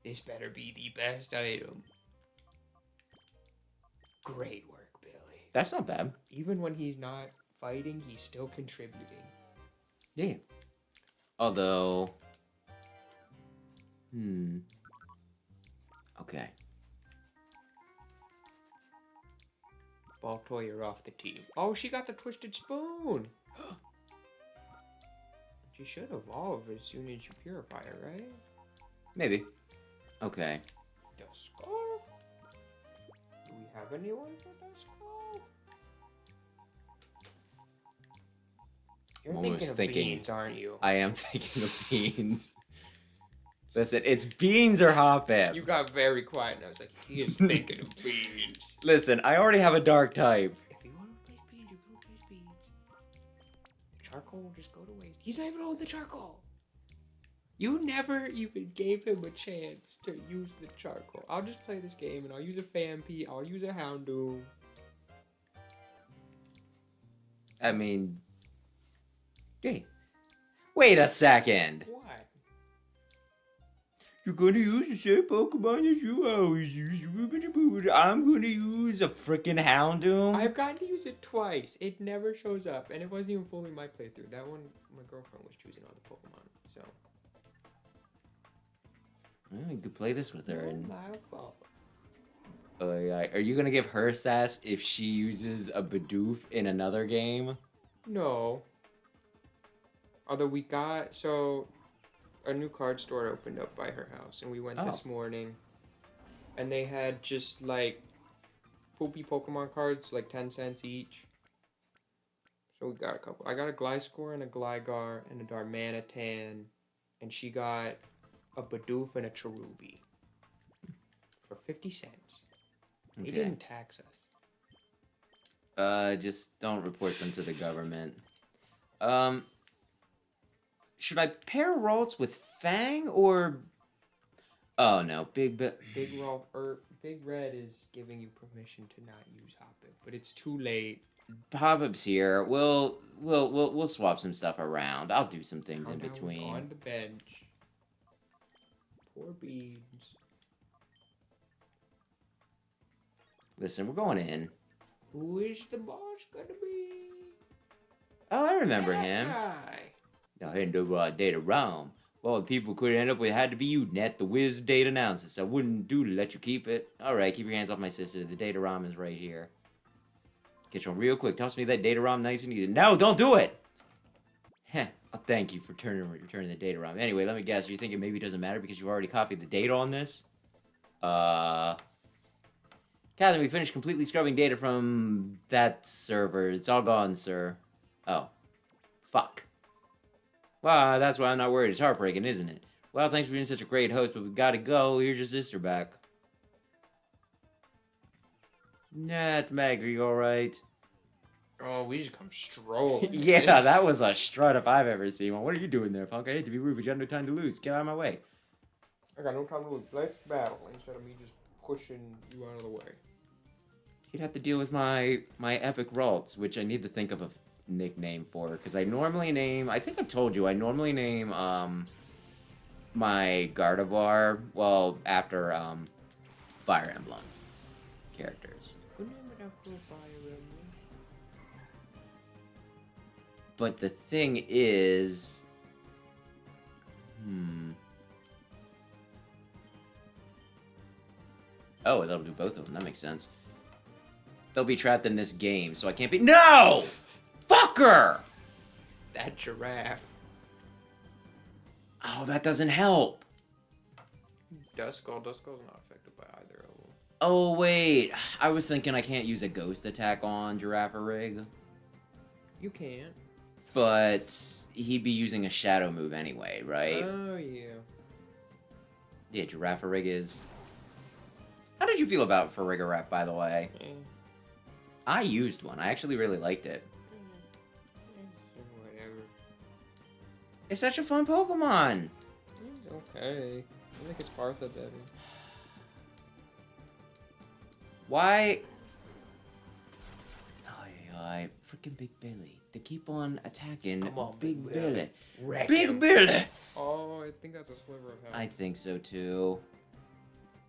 This better be the best item. Great work, Billy. That's not bad. Even when he's not fighting, he's still contributing. Yeah. Although. Okay. Baltoy, you're off the team. Oh, she got the Twisted Spoon. She should evolve as soon as you purify her, right? Maybe. Okay. Duskull? Do we have anyone for Duskull? You're I'm thinking almost of thinking- beans, aren't you? I am thinking of beans. Listen, it's beans or Hoppip. You got very quiet, and I was like, he is thinking of beans. Listen, I already have a dark type. If you want to replace beans, you can replace beans. Charcoal will just go to waste. He's not even on the charcoal. You never even gave him a chance to use the charcoal. I'll just play this game, and I'll use a Phanpy, I'll use a Houndoom. I mean... Hey, wait a second. What? You're gonna use the same Pokemon as you always use. I'm gonna use a freaking Houndoom. I've gotten to use it twice. It never shows up, and it wasn't even fully my playthrough. That one, my girlfriend was choosing all the Pokemon, so... Well, you could play this with her. And... my fault. Are you gonna give her sass if she uses a Bidoof in another game? No. Although we got... So, a new card store opened up by her house, and we went this morning. And they had just, like, poopy Pokemon cards, like 10 cents each. So we got a couple. I got a Gliscor and a Gligar and a Darmanitan. And she got a Bidoof and a Cherubi. For 50 cents. Okay. They didn't tax us. Just don't report them to the government. Should I pair Ralts with Fang or... Oh no, Big Red is giving you permission to not use Hoppip, but it's too late. Hoppip's here. We'll swap some stuff around. I'll do some things in between. On the bench. Poor Beans. Listen, we're going in. Who is the boss gonna be? Oh, I remember him. Guy. Now, I know Data Rom. Well, the people could end up with had to be you, Net, the whiz date analysis. I wouldn't do to let you keep it. All right, keep your hands off my sister. The Data Rom is right here. Get you on real quick. Toss me that Data Rom nice and easy. No, don't do it! Heh, I'll thank you for returning the Data Rom. Anyway, let me guess. You're thinking maybe it doesn't matter because you've already copied the data on this? Catherine, we finished completely scrubbing data from that server. It's all gone, sir. Oh. Fuck. Well, that's why I'm not worried. It's heartbreaking, isn't it? Well, thanks for being such a great host, but we gotta go. Here's your sister back. Nat, Meg, are you alright? Oh, we just come strolling. Yeah, that was a strut if I've ever seen one. What are you doing there, punk? I hate to be rude, but you got no time to lose. Get out of my way. I got no time to lose. Let's battle instead of me just pushing you out of the way. You'd have to deal with my epic Ralts, which I need to think of a nickname for, because I normally name... I think I've told you, I normally name, my Gardevoir, well, after, Fire Emblem characters. But the thing is... Oh, that'll do both of them. That makes sense. They'll be trapped in this game, so I can't be... No! Fucker! That giraffe. Oh, that doesn't help. Duskull's not affected by either of them. Oh, wait. I was thinking I can't use a ghost attack on Girafarig. You can't. But he'd be using a shadow move anyway, right? Oh, yeah. Yeah, Girafarig is... How did you feel about Farigiraf, by the way? I used one. I actually really liked it. Whatever. It's such a fun Pokemon. It's okay. I think it's Spartha better. Why? Freaking Big Billy. They keep on attacking. Come on, Big Big Billy. Wreck Big him. Billy! Oh, I think that's a sliver of health. I think so too.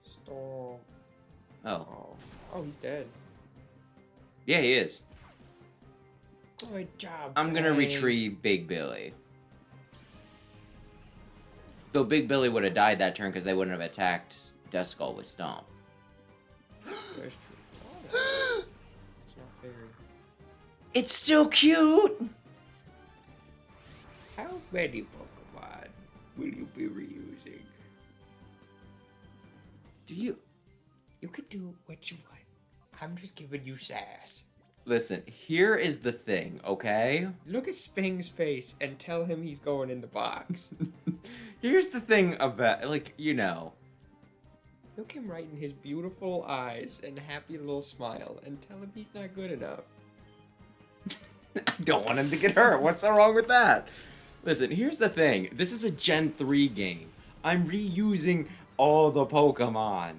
Stop. Oh. Oh, he's dead. Yeah, he is. Good job. I'm gonna Bang. retrieve Big Billy. Though Big Billy would have died that turn because they wouldn't have attacked Duskull with Stomp. That's true. Oh, it's not fair. It's still cute! How many Pokemon will you be reusing? Do you... You can do what you want. I'm just giving you sass. Listen, here is the thing, okay? Look at Sping's face and tell him he's going in the box. Here's the thing about, like, you know. Look him right in his beautiful eyes and happy little smile and tell him he's not good enough. I don't want him to get hurt. What's so wrong with that? Listen, here's the thing. This is a Gen 3 game. I'm reusing all the Pokemon.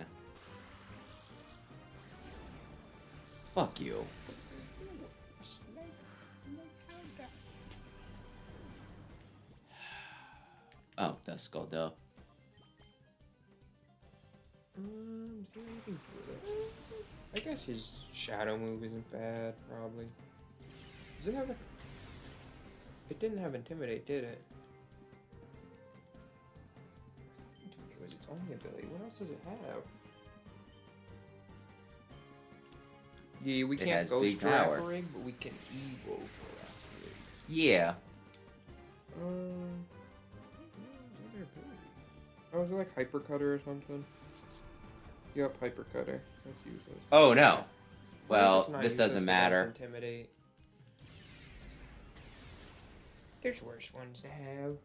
Fuck you. Oh, that's Skull though. Is there anything to it? I guess his shadow move isn't bad, probably. Does it have a... It didn't have Intimidate, did it? Intimidate was its only ability. What else does it have? Yeah, we It can't has Ghost big power. Dracorig, but we can Evo Dracorig. Yeah. Oh, is it like Hyper Cutter or something? Yep, Hyper Cutter. That's useless. Oh no. Well, It's not this useless doesn't against matter. Intimidate. There's worse ones to have.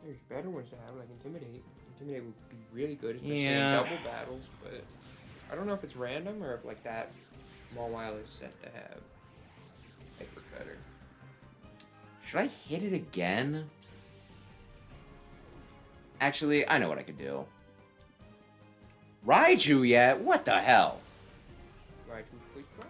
There's better ones to have, like Intimidate. Intimidate would be really good, especially in double battles, but I don't know if it's random or if like that Mawile is set to have Hyper Cutter. Should I hit it again? Actually, I know what I could do. Raichu yet? What the hell? Raichu, quick try.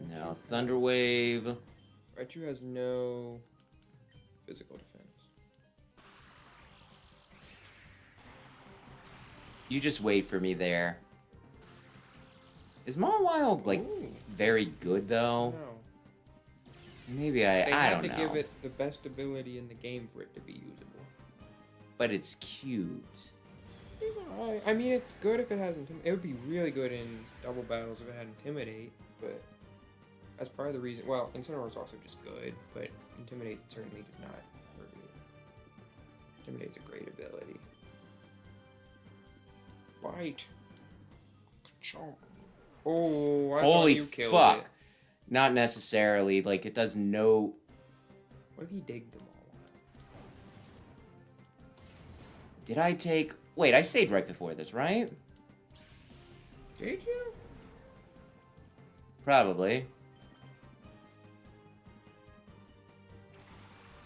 No, Thunder Wave. Raichu has no physical defense. You just wait for me there. Is Mawile, like, Ooh. very good, though? No. So maybe They I had don't to know. give it the best ability in the game for it to be usable. But it's cute. It's alright. I mean, it's good if it has Intimidate. It would be really good in double battles if it had Intimidate, but that's part of the reason. Well, Incineroar is also just good, but Intimidate certainly does not hurt it. Intimidate's a great ability. Bite. Ka-chomp. Oh, I thought Holy you killed fuck. it. Not necessarily. Like, it does no... What if he digged them all? Did I take... Wait, I saved right before this, right? Did you? Probably.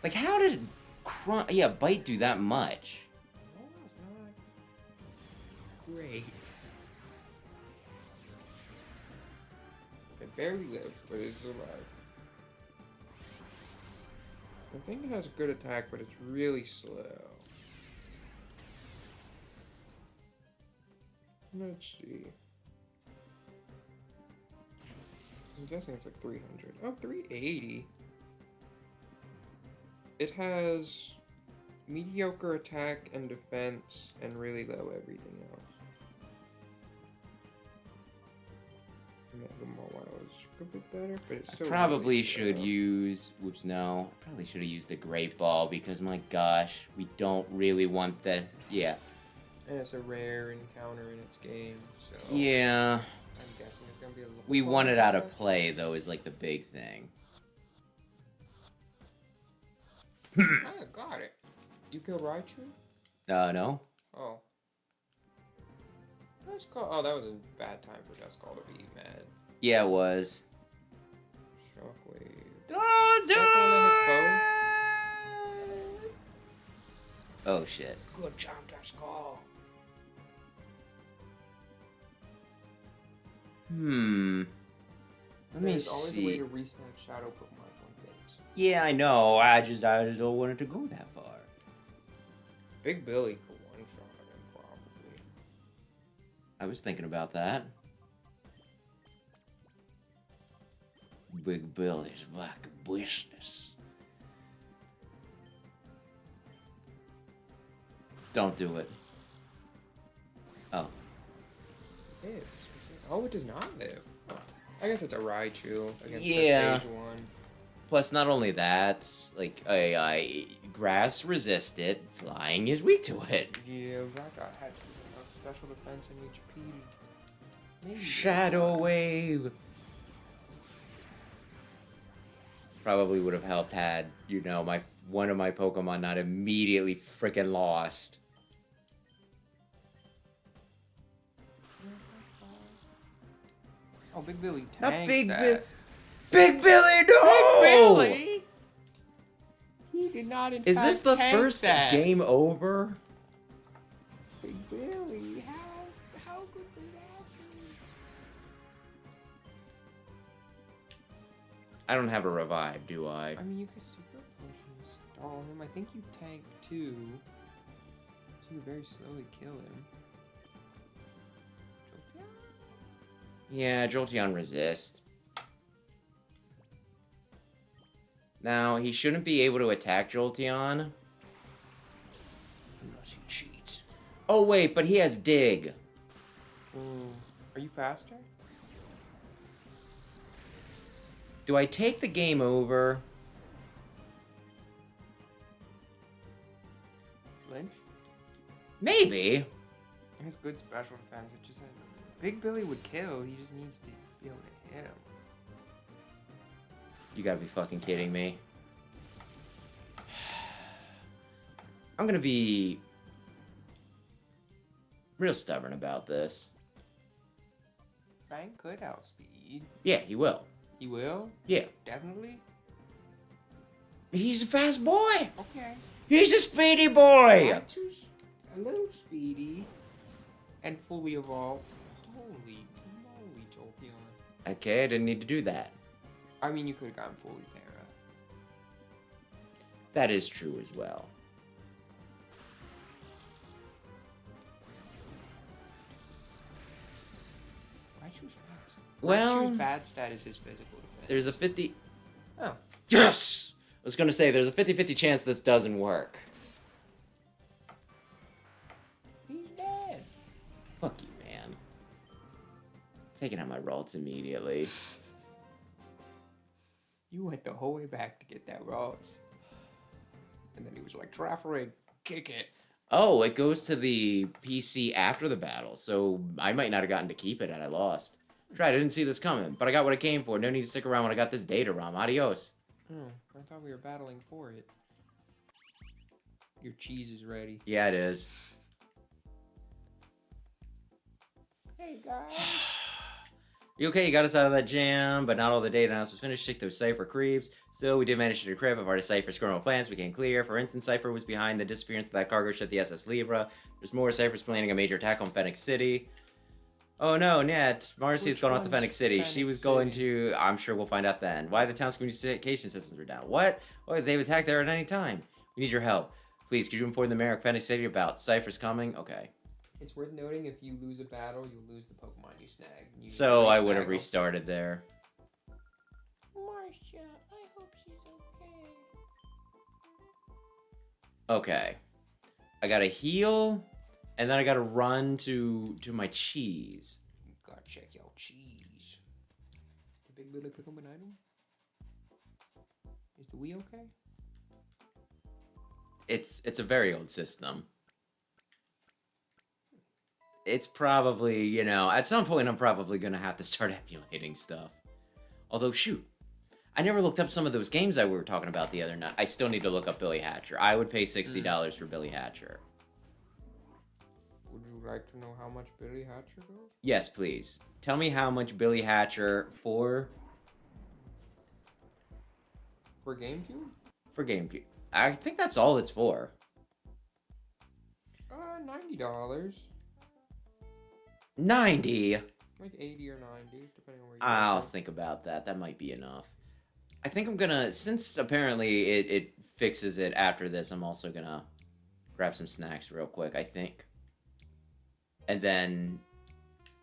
Like, how did... Yeah, Bite do that much? Oh, it's not great. It barely lived, but it survived. The thing has a good attack, but it's really slow. Let's see. I'm guessing it's like 300. Oh, 380. It has mediocre attack and defense and really low everything else. Mega Mawile is a bit better, but it's still Probably really should slow. use... Whoops, no. I probably should have used the Great Ball because, my gosh, we don't really want the... Yeah. And it's a rare encounter in its game, so... Yeah. I'm guessing it's gonna be a little... We want it out of play, though, is like the big thing. I got it. You kill Raichu? No. Oh. Duskull. Oh, that was a bad time for Duskull to be mad. Yeah, it was. Shockwave. Oh, Is that the one that hits both? Oh, shit. Good job, Duskull. Let me There's always a way see. to reset Shadow Pokemon on things. Yeah, I know. I just don't want it to go that far. Big Billy could one-shot him, probably. I was thinking about that. Big Billy's back in business. Don't do it. Oh. It is. Oh, it does not live. Oh, I guess it's a Raichu against Yeah. the stage one. Plus, not only that, like, grass resisted, flying is weak to it. Yeah, Raichu had special defense and HP. Maybe Shadow Wave. Probably would have helped had, you know, one of my Pokemon not immediately freaking lost. Oh, Big Billy Not tanks Big that. Big Billy, no! Big Billy? He did not in Is fact this the tank first that. game over? Big Billy, how good would that be? I don't have a revive, do I? I mean, you could super potion stall him. I think you tank too. So you very slowly kill him. Jolteon? Yeah, Jolteon resist. Now, he shouldn't be able to attack Jolteon. Unless he cheats. Oh, wait, but he has Dig. Are you faster? Do I take the game over? Flinch? Maybe. He has good special defense. It just Big Billy would kill. He just needs to be able to hit him. You gotta be fucking kidding me. I'm gonna be real stubborn about this. Frank could outspeed. Yeah, he will. He will? Yeah. Definitely? He's a fast boy! Okay. He's a speedy boy! I choose a little speedy and fully evolved. Holy moly, Jolteon. Okay, I didn't need to do that. I mean, you could have gotten fully para. That is true as well. Why choose fast? Well, Why choose bad stat as his physical defense? there's a 50... Oh. Yes! I was gonna say, there's a 50-50 chance this doesn't work. He's dead. Fuck you, man. Taking out my Ralts immediately. You went the whole way back to get that Ralts. And then he was like, Trafford, kick it. Oh, it goes to the PC after the battle, so I might not have gotten to keep it had I lost. Right, I didn't see this coming, but I got what I came for. No need to stick around when I got this data ROM. Adios. Oh, I thought we were battling for it. Your cheese is ready. Yeah, it is. Hey, guys. You okay? You got us out of that jam, but not all the data analysis was finished. Check those Cypher creeps. Still, we did manage to decrypt of our Cypher's criminal plans became clear. For instance, Cypher was behind the disappearance of that cargo ship, the SS Libra. There's more. Cypher's planning a major attack on Phoenix City. Oh no, Net. Marcy's going off to Phoenix City. She was going to... I'm sure we'll find out then. Why the town's communication systems were down. What? Oh, they've attacked there at any time. We need your help. Please, could you inform the mayor of Phoenix City about Cypher's coming? Okay. It's worth noting if you lose a battle, you'll lose the Pokemon you snag. You So I would have restarted there. Marcia, I hope she's okay. Okay. I gotta heal, and then I gotta run to my cheese. You gotta check your cheese. Did Big Billy pick up an item? Is the Wii okay? It's a very old system. It's probably, you know, at some point I'm probably gonna have to start emulating stuff. Although, shoot, I never looked up some of those games we were talking about the other night. I still need to look up Billy Hatcher. I would pay $60 for Billy Hatcher. Would you like to know how much Billy Hatcher goes? Yes, please. Tell me how much Billy Hatcher for GameCube? For GameCube. I think that's all it's for. $90. 90? Like 80 or 90, depending on where you I'll go. think about that. That might be enough. I think I'm gonna, since apparently it fixes it after this, I'm also gonna grab some snacks real quick, I think. And then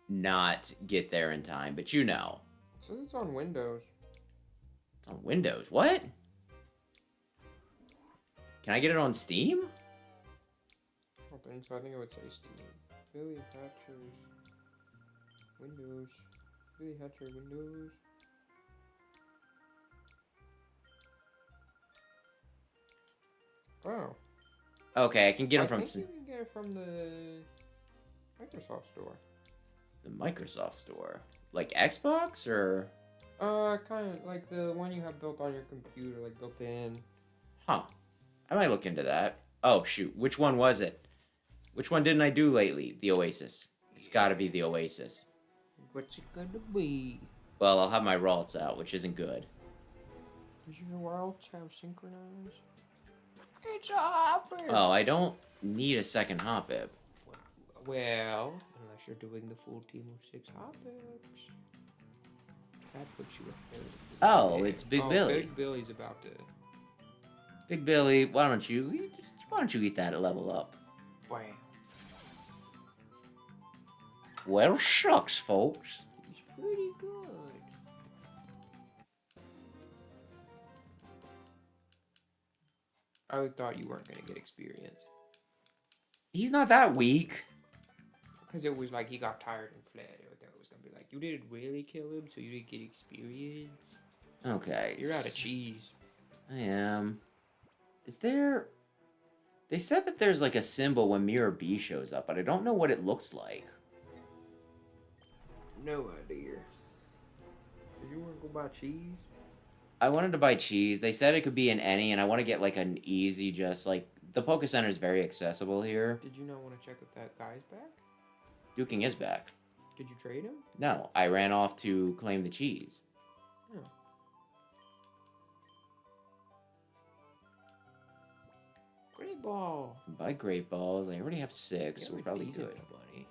not get there in time, but you know. So it's on Windows. It's on Windows. What? Can I get it on Steam? I don't think so. I think it would say Steam. Billy Hatcher's Windows. Billy Hatcher Windows. Oh. Okay, I can get them I from think you can get it from the Microsoft Store. the Microsoft Store. Like Xbox or... Kind of like the one you have built on your computer, like built in. Huh. I might look into that. Oh, shoot. Which one was it? Which one didn't I do lately? The Oasis. It's gotta be the Oasis. What's it gonna be? Well, I'll have my Ralts out, which isn't good. Is your world how synchronized? It's a hopper! Oh, I don't need a second Hoppip. Well, unless you're doing the full team of 6 Hoppips. That puts you at 30. Oh, it's Big Billy. Big Billy's about to... Big Billy, why don't you eat that level up? Wow. Well, shucks, folks. He's pretty good. I thought you weren't going to get experience. He's not that weak. Because it was like he got tired and fled. I thought it was going to be like, you didn't really kill him, so you didn't get experience. Okay. You're out of cheese. I am. Is there... They said that there's like a symbol when Mirror B shows up, but I don't know what it looks like. No idea. Did you want to go buy cheese? I wanted to buy cheese. They said it could be in any, and I want to get like an easy, just like... The Poke Center is very accessible here. Did you not want to check if that guy's back? Duking is back. Did you trade him? No, I ran off to claim the cheese. Oh. Great ball. Buy Great Balls. I already have 6, so we're probably decent good. money.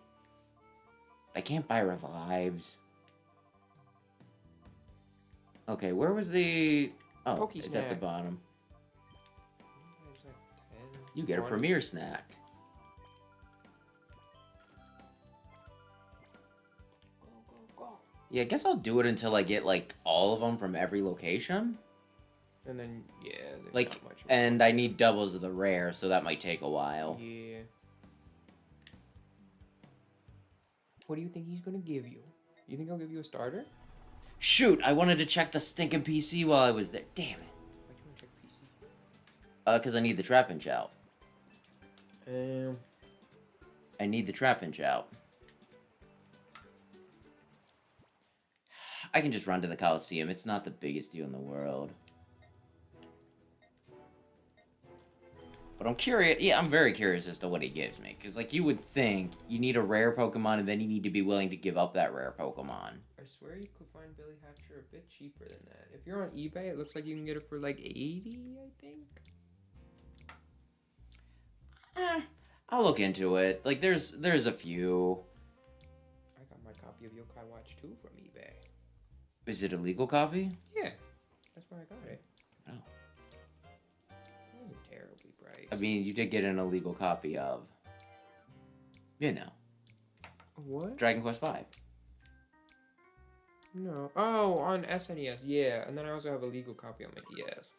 I can't buy revives. Okay, where was the... Oh, Pokey it's at the snack. bottom. There's like 10, You get a 20. Premier Snack. Go, go, go. Yeah, I guess I'll do it until I get, like, all of them from every location. And then, yeah, there's Like, not much. and I need doubles of the rare, so that might take a while. Yeah. What do you think he's gonna give you? You think he'll give you a starter? Shoot, I wanted to check the stinking PC while I was there. Damn it. Why'd you wanna check PC? Because I need the Trapinch out. Um, I need the Trapinch out. I can just run to the Coliseum. It's not the biggest deal in the world. But I'm curious. Yeah, I'm very curious as to what he gives me. Because, like, you would think you need a rare Pokemon and then you need to be willing to give up that rare Pokemon. I swear you could find Billy Hatcher a bit cheaper than that. If you're on eBay, it looks like you can get it for like 80, I think. I'll look into it. Like, there's a few. I got my copy of Yokai Watch 2 from eBay. Is it a legal copy? Yeah, that's where I got it. Oh. It wasn't terribly priced. I mean, you did get an illegal copy of, you know, What? Dragon Quest V. No. Oh, on SNES, yeah. And then I also have a legal copy on my DS.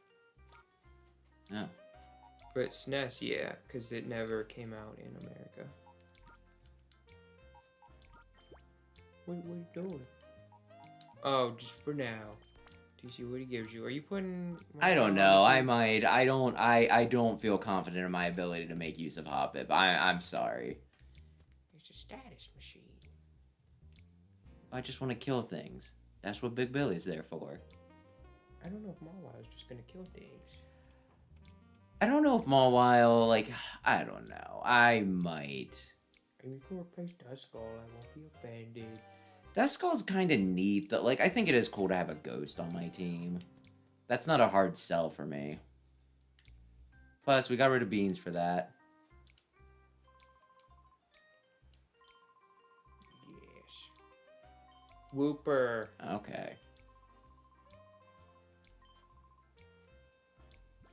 Oh. But SNES, yeah, because it never came out in America. What are you doing? Oh, just for now. Do you see what he gives you? Are you putting... I don't know. I might. I don't feel confident in my ability to make use of Hoppip. I'm sorry. It's a status machine. I just want to kill things. That's what Big Billy's there for. I don't know if Mawile is just gonna kill things. I don't know if Mawile, like, I don't know. I might. And you can replace Duskull, I won't be offended. That skull's kind of neat. Though. Like, I think it is cool to have a ghost on my team. That's not a hard sell for me. Plus, we got rid of Beans for that. Yes. Whooper. Okay.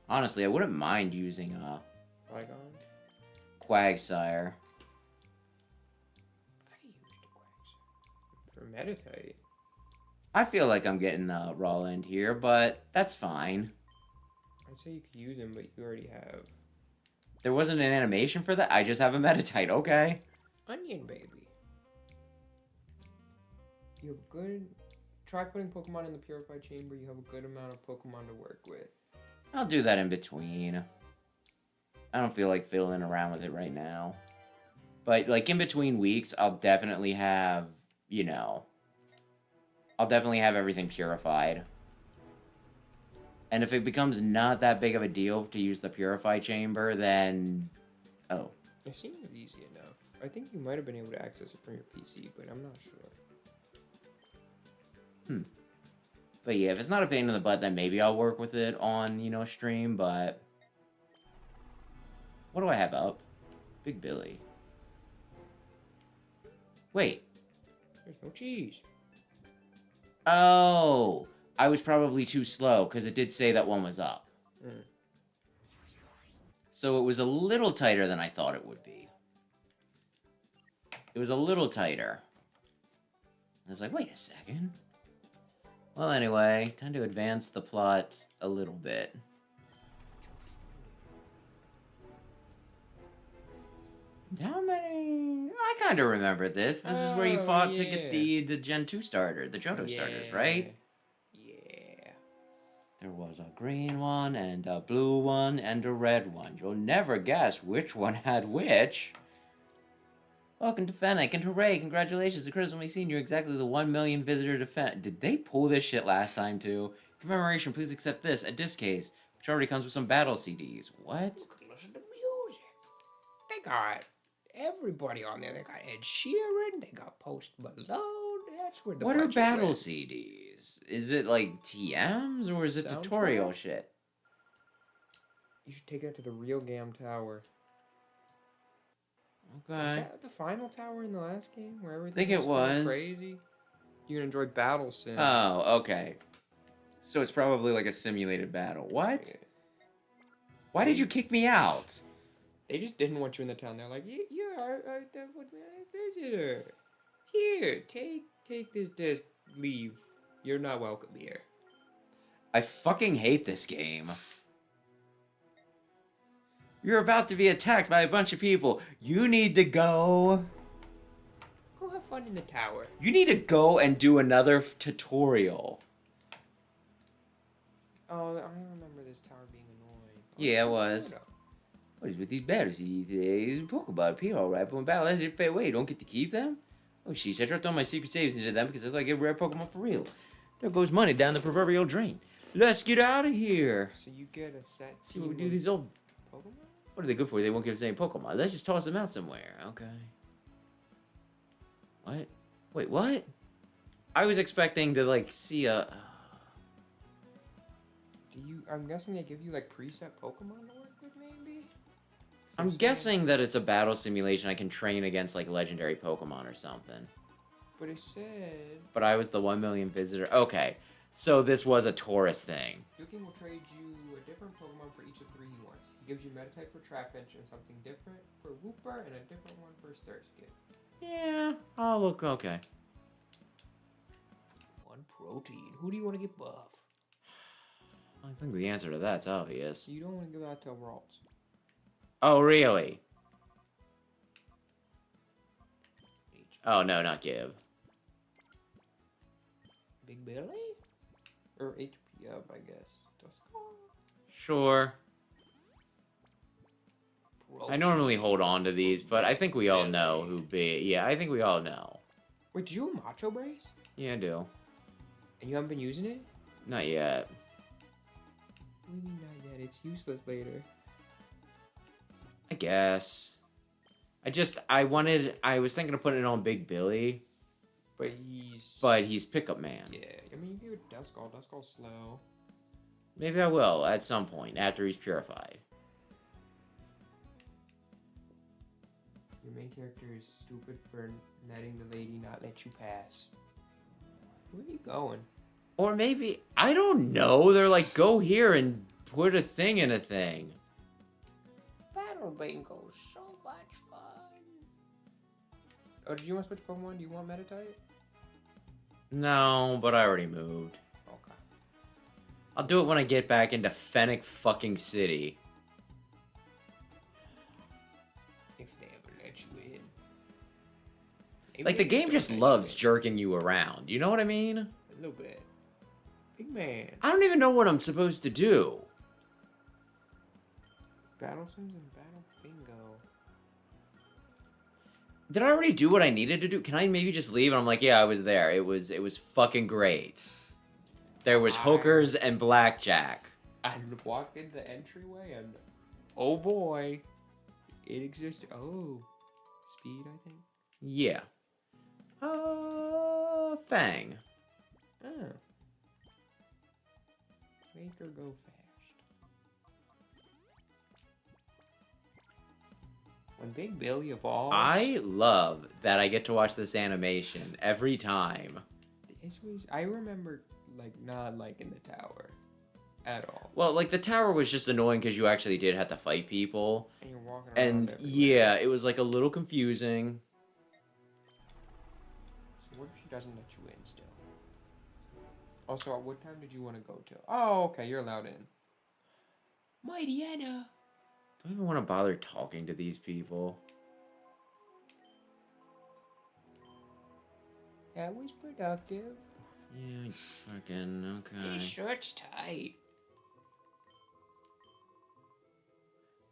Honestly, I wouldn't mind using Flygon? Quagsire. I used a Quagsire. For Meditite. I feel like I'm getting the raw end here, but that's fine. I'd say you could use him, but you already have. There wasn't an animation for that? I just have a Meditite, okay. Onion Baby. You have a good... Try putting Pokemon in the Purified Chamber, you have a good amount of Pokemon to work with. I'll do that in between. I don't feel like fiddling around with it right now. But, like, in between weeks, I'll definitely have, you know... I'll definitely have everything purified. And if it becomes not that big of a deal to use the purified chamber, then... Oh. It seemed easy enough. I think you might have been able to access it from your PC, but I'm not sure. But yeah, if it's not a pain in the butt, then maybe I'll work with it on, you know, stream, but... What do I have up? Big Billy. Wait. There's no cheese. Oh! I was probably too slow, because it did say that one was up. So it was a little tighter than I thought it would be. It was a little tighter. I was like, wait a second. Well, anyway, time to advance the plot a little bit. How many? I kind of remember this. This is where you fought to get the Gen 2 starter, the Johto starters, right? Yeah. There was a green one, and a blue one, and a red one. You'll never guess which one had which. Welcome to Fennec, and hooray, congratulations, the critics only seen you exactly the 1 million visitor to Fennec. Did they pull this shit last time, too? For commemoration, please accept this, a disc case, which already comes with some battle CDs. What? You can listen to music. They got everybody on there. They got Ed Sheeran, they got Post Malone. That's where the What are budget battle went. CDs? Is it, like, TMs, or is it Soundtrack? tutorial shit? You should take it to the real Gam Tower. Okay. Is that the final tower in the last game where everything Think it was. crazy? You can enjoy battle sim. Oh, okay. So it's probably like a simulated battle. What? Yeah. Why did you kick me out? They just didn't want you in the town. They're like, you are the visitor. Here, take this disc. Leave. You're not welcome here. I fucking hate this game. You're about to be attacked by a bunch of people. You need to go. Go have fun in the tower. You need to go and do another tutorial. Oh, I remember this tower being annoying. Yeah, it was. What is with these battles? These Pokemon appear alright, but when battle ends, they fade away. You don't get to keep them? Oh, sheesh, I dropped all my secret saves into them because it's like a rare Pokemon for real. There goes money down the proverbial drain. Let's get out of here. So you get a set. See what we do these old... Pokemon? What are they good for? They won't give us any Pokemon. Let's just toss them out somewhere. Okay. What? Wait, what? I was expecting to, like, see a... I'm guessing they give you, like, preset Pokemon to work with, maybe? I'm guessing that it's a battle simulation. I can train against, like, legendary Pokemon or something. But it said... But I was the 1 million visitor. Okay. So this was a tourist thing. Yukin will trade you a different Pokemon for each of 3 he wants. He gives you Metatype for Trapinch and something different for Wooper and a different one for Sturskit. Yeah. Oh, look. Okay. 1 protein. Who do you want to get buff? I think the answer to that's obvious. You don't want to give that to Ralts. Oh, really? HP. Oh, no, not give. Big Billy? Or HP up, I guess. Duskull? Sure. Protein. I normally hold on to these, but I think we all know who be. Yeah, I think we all know. Wait, did you have Macho Brace? Yeah, I do. And you haven't been using it? Not yet. What do you mean not yet? It's useless later. I guess. I was thinking of putting it on Big Billy, But he's Pickup Man. yeah, I mean, you give it Duskull. Duskull's slow. Maybe I will at some point after he's purified. Your main character is stupid for letting the lady not let you pass. Where are you going? Or maybe, I don't know. They're like, go here and put a thing in a thing. Battle Bingo, so much fun. Oh, did you want to switch Pokemon? Do you want Metatype? No, but I already moved. Okay. I'll do it when I get back into Fennec fucking City. If they ever let you in. Maybe Like, the they game don't just let you loves in. jerking you around. You know what I mean? A little bit. Big man. I don't even know what I'm supposed to do. Battle Sims and Battle Bingo. Did I already do what I needed to do? Can I maybe just leave? And I'm like, yeah, I was there. It was fucking great. There was hookers and blackjack. I walked in the entryway and oh boy, it existed. Oh, speed, I think. Yeah. Fang. Oh. Make her go fast. When Big Billy evolves... I love that I get to watch this animation every time. This was... I remember, like, not liking the tower. At all. Well, like, the tower was just annoying because you actually did have to fight people. And you're walking around everywhere. Yeah, it was, like, a little confusing. So what if she doesn't let you in still? Also, at what time did you want to go to? Oh, okay, you're allowed in. Mighty Anna! Do I even want to bother talking to these people? That was productive. Yeah, fucking, okay. This shirt's tight.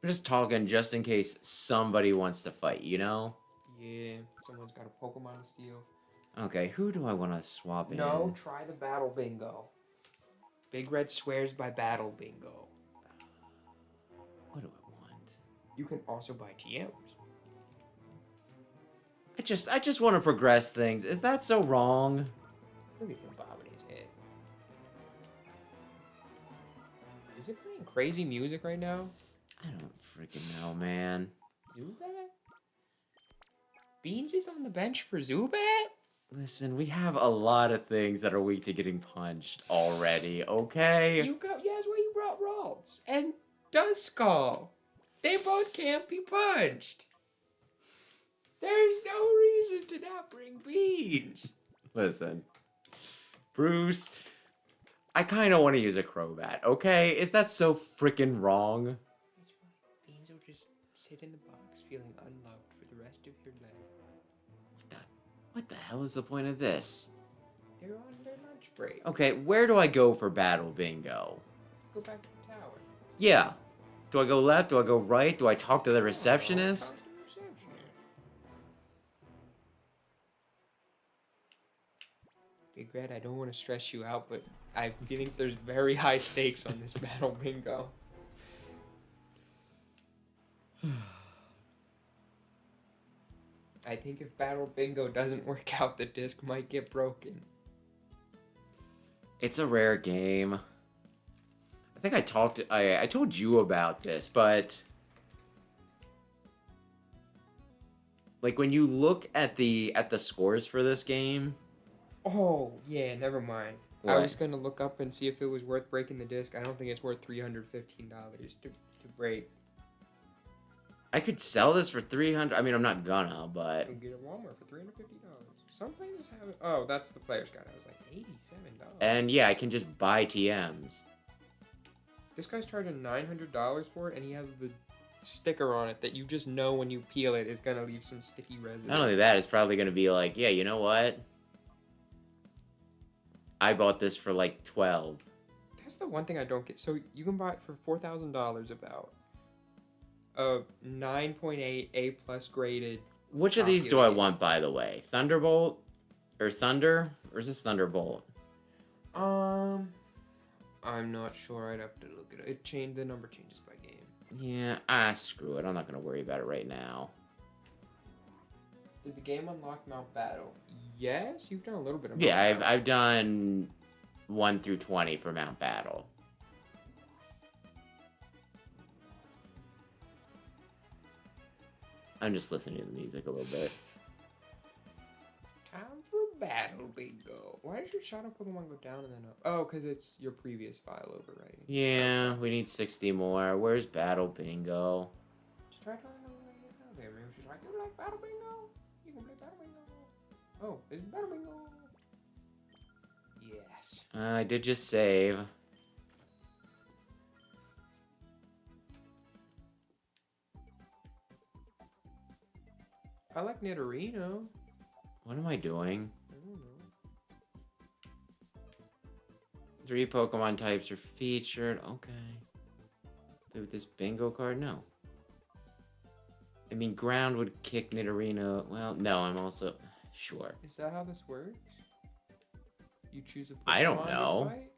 I'm just talking just in case somebody wants to fight, you know? Yeah, someone's got a Pokemon to steal. Okay, who do I want to swap in? No, try the Battle Bingo. Big Red swears by Battle Bingo. What do I want? You can also buy TMs. I just want to progress things. Is that so wrong? Look at him bobbing his head. Is it playing crazy music right now? I don't freaking know, man. Zubat? Beans is on the bench for Zubat? Listen, we have a lot of things that are weak to getting punched already, okay? Yeah, that's why you brought Ralts and Duskull. They both can't be punched. There's no reason to not bring Beans. Listen, Bruce, I kind of want to use a Crobat, okay? Is that so freaking wrong? That's why Beans will just sit in the box feeling unloved for the rest of your life. What the hell is the point of this? They're on their lunch break. Okay, where do I go for Battle Bingo? Go back to the tower. Yeah. Do I go left? Do I go right? Do I talk to the receptionist? Talk to the receptionist. Big Red, I don't want to stress you out, but I think there's very high stakes on this Battle Bingo. I think if Battle Bingo doesn't work out, the disc might get broken. It's a rare game. I think I told you about this, but like when you look at the scores for this game. Oh, yeah, never mind. What? I was going to look up and see if it was worth breaking the disc. I don't think it's worth $315 to break. I could sell this for $300. I mean, I'm not gonna, but You can get it at Walmart for $350. Some places have it. Oh, that's the player's guide. I was like, $87. and yeah, I can just buy TMs. This guy's charging $900 for it, and he has the sticker on it that you just know when you peel it is gonna leave some sticky residue. Not only that, it's probably gonna be like, yeah, you know what? I bought this for like 12. That's the one thing I don't get. So you can buy it for $4,000 about. A 9.8 A+ graded. Which of these do I want, by the way? Thunderbolt? Or Thunder? Or is this Thunderbolt? I'm not sure. I'd have to look at it. The number changes by game. Yeah, screw it. I'm not gonna worry about it right now. Did the game unlock Mount Battle? Yes, you've done a little bit of Mount Yeah, Battle. I've done 1 through 20 for Mount Battle. I'm just listening to the music a little bit. Time for Battle Bingo. Why does your Shadow Pokemon go down and then up? Oh, because it's your previous file overwriting. Yeah, we need 60 more. Where's Battle Bingo? Just try telling them like it's out there. Maybe she's like, you like Battle Bingo? You can play Battle Bingo. Oh, it's Battle Bingo. Yes. I did just save. I like Nidorino. What am I doing? I don't know. 3 Pokemon types are featured. Okay. With this bingo card? No. I mean, ground would kick Nidorino. Well, no, I'm also... Sure. Is that how this works? You choose a Pokemon I don't to know. fight?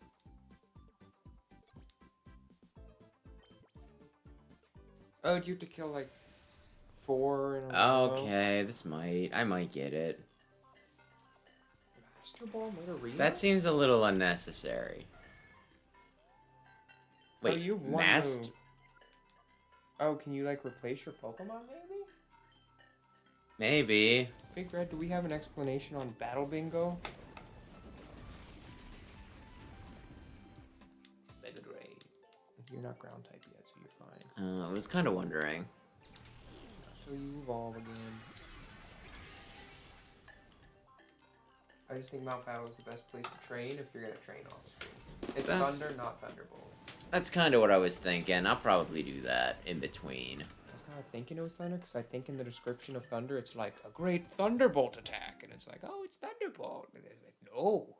Oh, do you have to kill like 4 in a row? Okay, I might get it. Master Ball Nidorino? That seems a little unnecessary. Wait, you have one Mast? move. Oh, can you like replace your Pokemon maybe? Maybe. Big Red, do we have an explanation on Battle Bingo? Mega Drain. You're not ground type yet, so you're fine. I was kind of wondering. So you evolve again. I just think Mount Battle is the best place to train if you're gonna train off screen. It's Thunder, not Thunderbolt. That's kind of what I was thinking. I'll probably do that in between. I was kind of thinking it was Thunder, because I think in the description of Thunder, it's like, a great Thunderbolt attack. And it's like, oh, it's Thunderbolt. And they're like, no.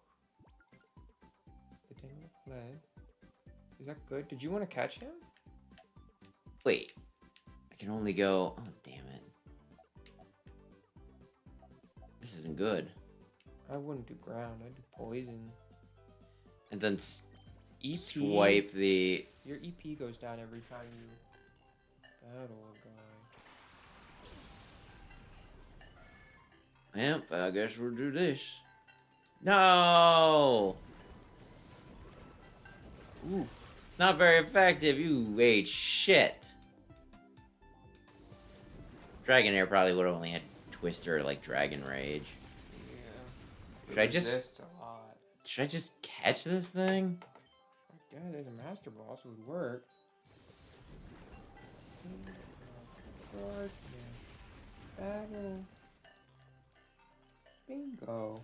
The Tangle fled. Is that good? Did you want to catch him? Wait. I can only go... Oh, damn it. This isn't good. I wouldn't do ground. I'd do poison. And then EP, swipe the... Your EP goes down every time you battle a guy. Yep, I guess we'll do this. No! Oof. It's not very effective. You ate shit. Dragonair probably would have only had Twister or like Dragon Rage. Yeah. Should I just... Resists a lot. Should I just catch this thing? Yeah, there's a Master Ball, so it would work. Battle. Bingo.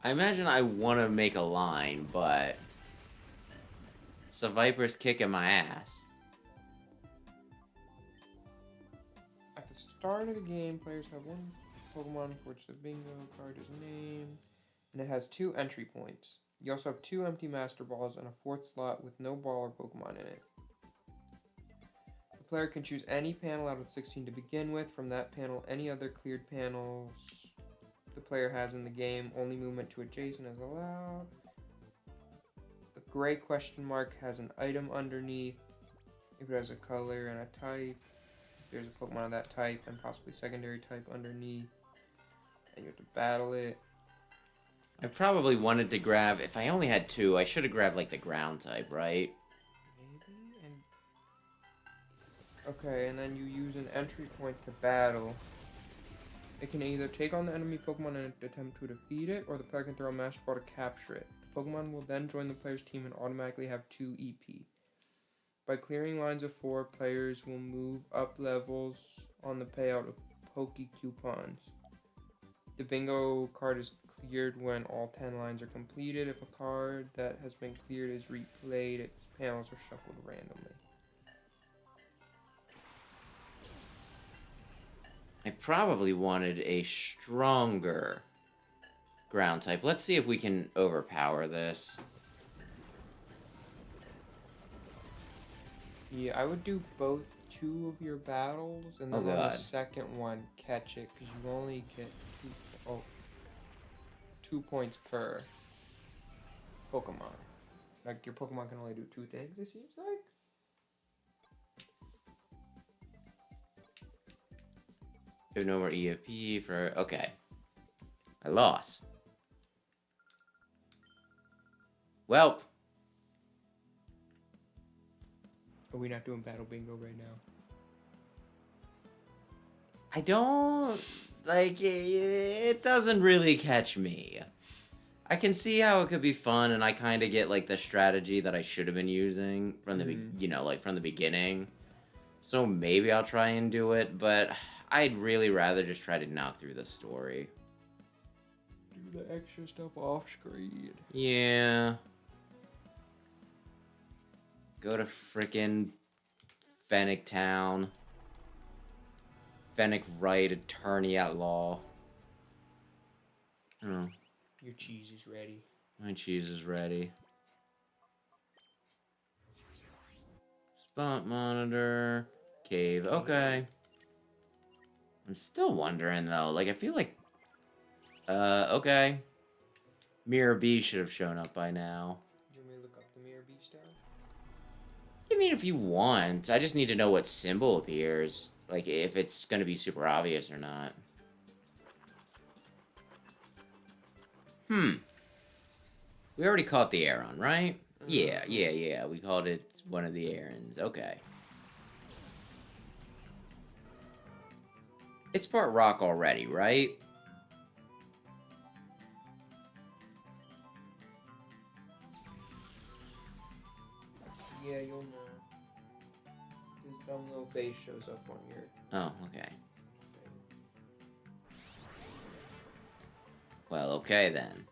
I imagine I want to make a line, but... Viper's kicking my ass. At the start of the game, players have one Pokemon for which the bingo card is named, and it has 2 entry points. You also have 2 empty Master Balls and a 4th slot with no ball or Pokemon in it. The player can choose any panel out of 16 to begin with. From that panel, any other cleared panels the player has in the game, only movement to adjacent is allowed. The gray question mark has an item underneath. If it has a color and a type, there's a Pokemon of that type and possibly secondary type underneath. And you have to battle it. I probably wanted to grab... If I only had 2, I should have grabbed, like, the ground type, right? Maybe? Okay, and then you use an entry point to battle. It can either take on the enemy Pokemon and attempt to defeat it, or the player can throw a Master Ball to capture it. The Pokemon will then join the player's team and automatically have 2 EP. By clearing lines of 4, players will move up levels on the payout of Poke Coupons. The bingo card is cleared when all 10 lines are completed. If a card that has been cleared is replayed, its panels are shuffled randomly. I probably wanted a stronger ground type. Let's see if we can overpower this. Yeah, I would do both 2 of your battles, and then on the second one, catch it, because you only get 2 points per Pokemon. Like, your Pokemon can only do 2 things, it seems like? No more EFP for... Okay. I lost. Welp. Are we not doing Battle Bingo right now? I don't... Like, it doesn't really catch me. I can see how it could be fun, and I kind of get, like, the strategy that I should have been using from the, from the beginning. So maybe I'll try and do it, but I'd really rather just try to knock through the story. Do the extra stuff off screen. Yeah. Go to frickin' Fennec Town. Fennec Wright, attorney at law. Oh. Your cheese is ready. My cheese is ready. Spot monitor. Cave. Okay. I'm still wondering, though. Like, I feel like... okay. Mirror B should have shown up by now. Do you want me to look up the Mirror B stuff? I mean, if you want. I just need to know what symbol appears. Like, if it's going to be super obvious or not. We already caught the Aeron, right? Yeah. We called it one of the Aerons. Okay. It's part rock already, right? Yeah, you'll know. His dumb little face shows up on your... Oh, okay. Well, okay then.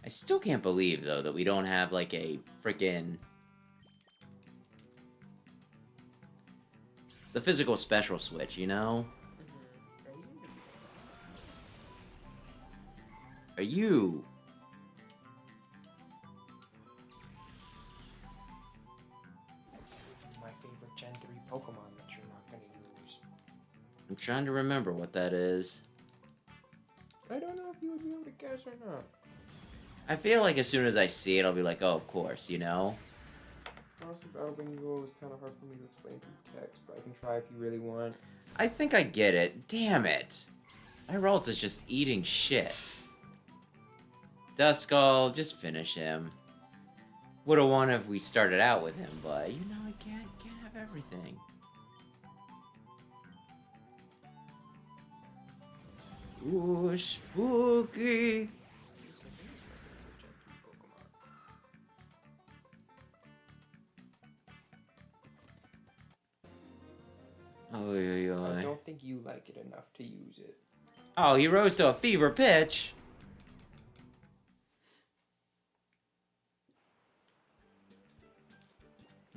I still can't believe, though, that we don't have, like, a frickin'... the physical special switch, you know? Are you... My favorite Gen 3 Pokemon that you're not going to use. I'm trying to remember what that is. I don't know if you would be able to guess or not. I feel like as soon as I see it, I'll be like, oh, of course, you know? Honestly, Battle Bingo is kind of hard for me to explain through text, but I can try if you really want. I think I get it. Damn it. Iraltz is just eating shit. Duskull, just finish him. Would've won if we started out with him, but, you know, I can't have everything. Ooh, spooky. Oh, I don't think you like it enough to use it. Oh, he rose to a fever pitch.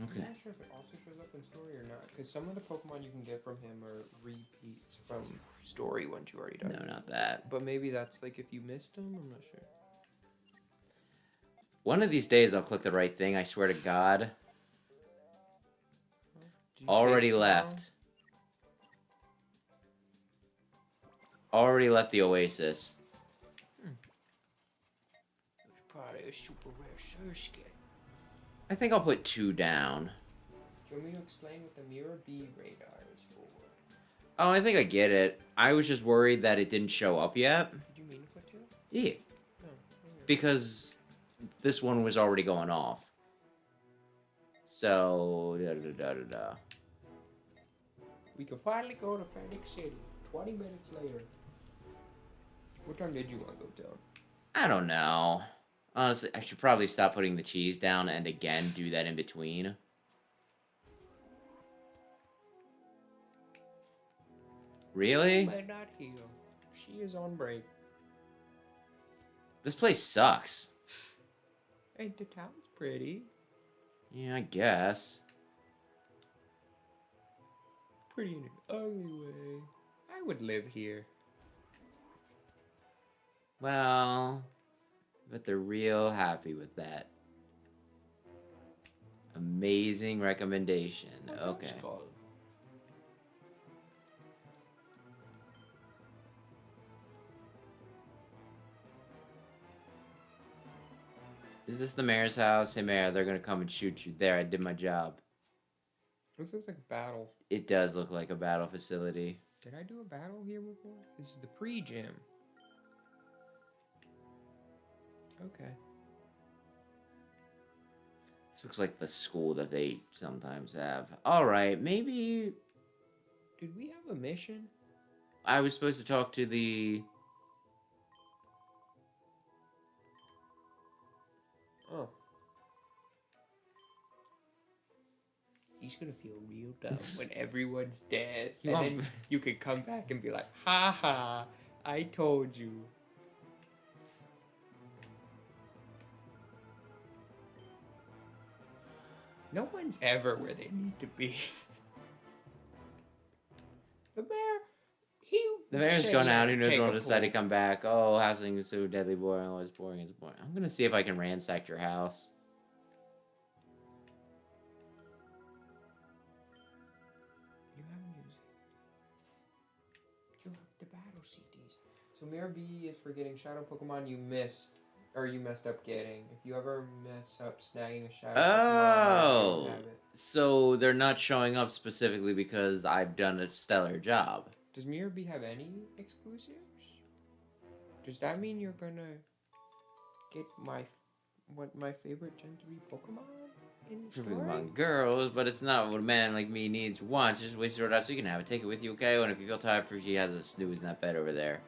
Okay. I'm not sure if it also shows up in story or not, because some of the Pokemon you can get from him are repeats from story ones you already done. No, not that. But maybe that's like if you missed them, I'm not sure. One of these days I'll click the right thing, I swear to God. Already left. Already left the Oasis. It's probably a super rare Surskit. I think I'll put 2 down. Do you want me to explain what the Mirror B radar is for? Oh, I think I get it. I was just worried that it didn't show up yet. Did you mean to put 2? Yeah. No. Because this one was already going off. So, da-da-da-da-da. We can finally go to Phoenix City. 20 minutes later. What time did you want to go down? I don't know. Honestly, I should probably stop putting the cheese down and again do that in between. Really? But not here. She is on break. This place sucks. Hey, the town's pretty. Yeah, I guess. Pretty in an ugly way. I would live here. Well, but they're real happy with that. Amazing recommendation. Okay. Is this the mayor's house? Hey, mayor, they're gonna come and shoot you. There, I did my job. This looks like a battle. It does look like a battle facility. Did I do a battle here before? This is the pre-gym. Okay. This looks like the school that they sometimes have. Alright, maybe... Did we have a mission? I was supposed to talk to the... Oh. He's gonna feel real dumb when everyone's dead. And then you could come back and be like, ha ha, I told you. No one's ever where they need to be. The mayor, The mayor's going out. Who knows when he'll decide to come back. Oh, housing is so deadly boring. Oh, it's boring. It's boring. I'm going to see if I can ransack your house. the battle CDs. So Mirror B is for getting shadow Pokemon you missed, or you messed up getting. If you ever mess up snagging a shadow Pokemon, you don't have it. So they're not showing up specifically because I've done a stellar job. Does Mirror B have any exclusives? Does that mean you're gonna get my favorite Gen 3 Pokemon in the story? Pokemon girls, but it's not what a man like me needs wants. Just waste it out so you can have it. Take it with you, okay? And if you feel tired, for he has a snooze in that bed over there.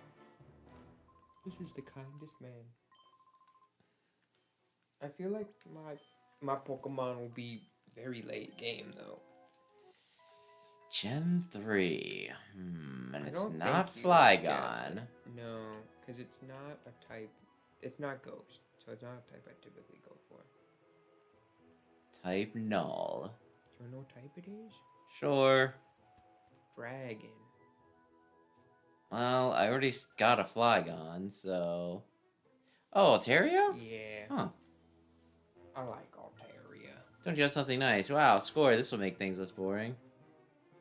This is the kindest man. I feel like my Pokemon will be very late game though. Gen 3. And it's don't not think you would guess Flygon. it. No, because it's not a type. It's not Ghost, so it's not a type I typically go for. Type Null. Do you know what type it is? Sure. Dragon. Well, I already got a Flygon, so... Oh, Altaria? Yeah. Huh. I like Altaria. Don't you have something nice? Wow, score. This will make things less boring.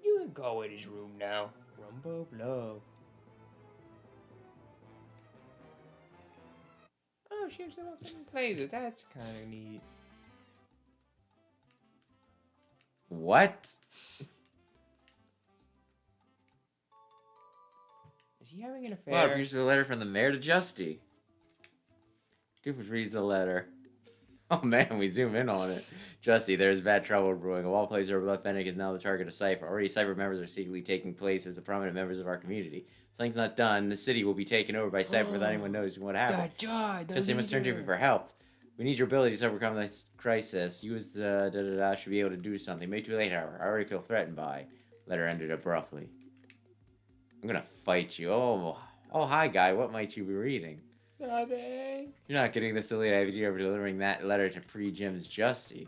You can go in his room now. Rumba of Love. Oh, she actually looks and plays it. That's kind of neat. What? Is he having an affair? Wow, here's a letter from the mayor to Justy. Goofus reads the letter. Oh man, we zoom in on it. Justy, there is bad trouble brewing. Of all places, our beloved Fennec is now the target of Cypher. Already, Cypher members are secretly taking place as the prominent members of our community. If something's not done, the city will be taken over by Cypher without anyone knows what happened. Justy must turn to you for help. We need your abilities to overcome this crisis. You as the should be able to do something. May too late, however. I already feel threatened by. Letter ended abruptly. I'm gonna fight you. Oh, hi, guy. What might you be reading? Nothing. You're not getting the silly idea of delivering that letter to pre-Jim's Justy.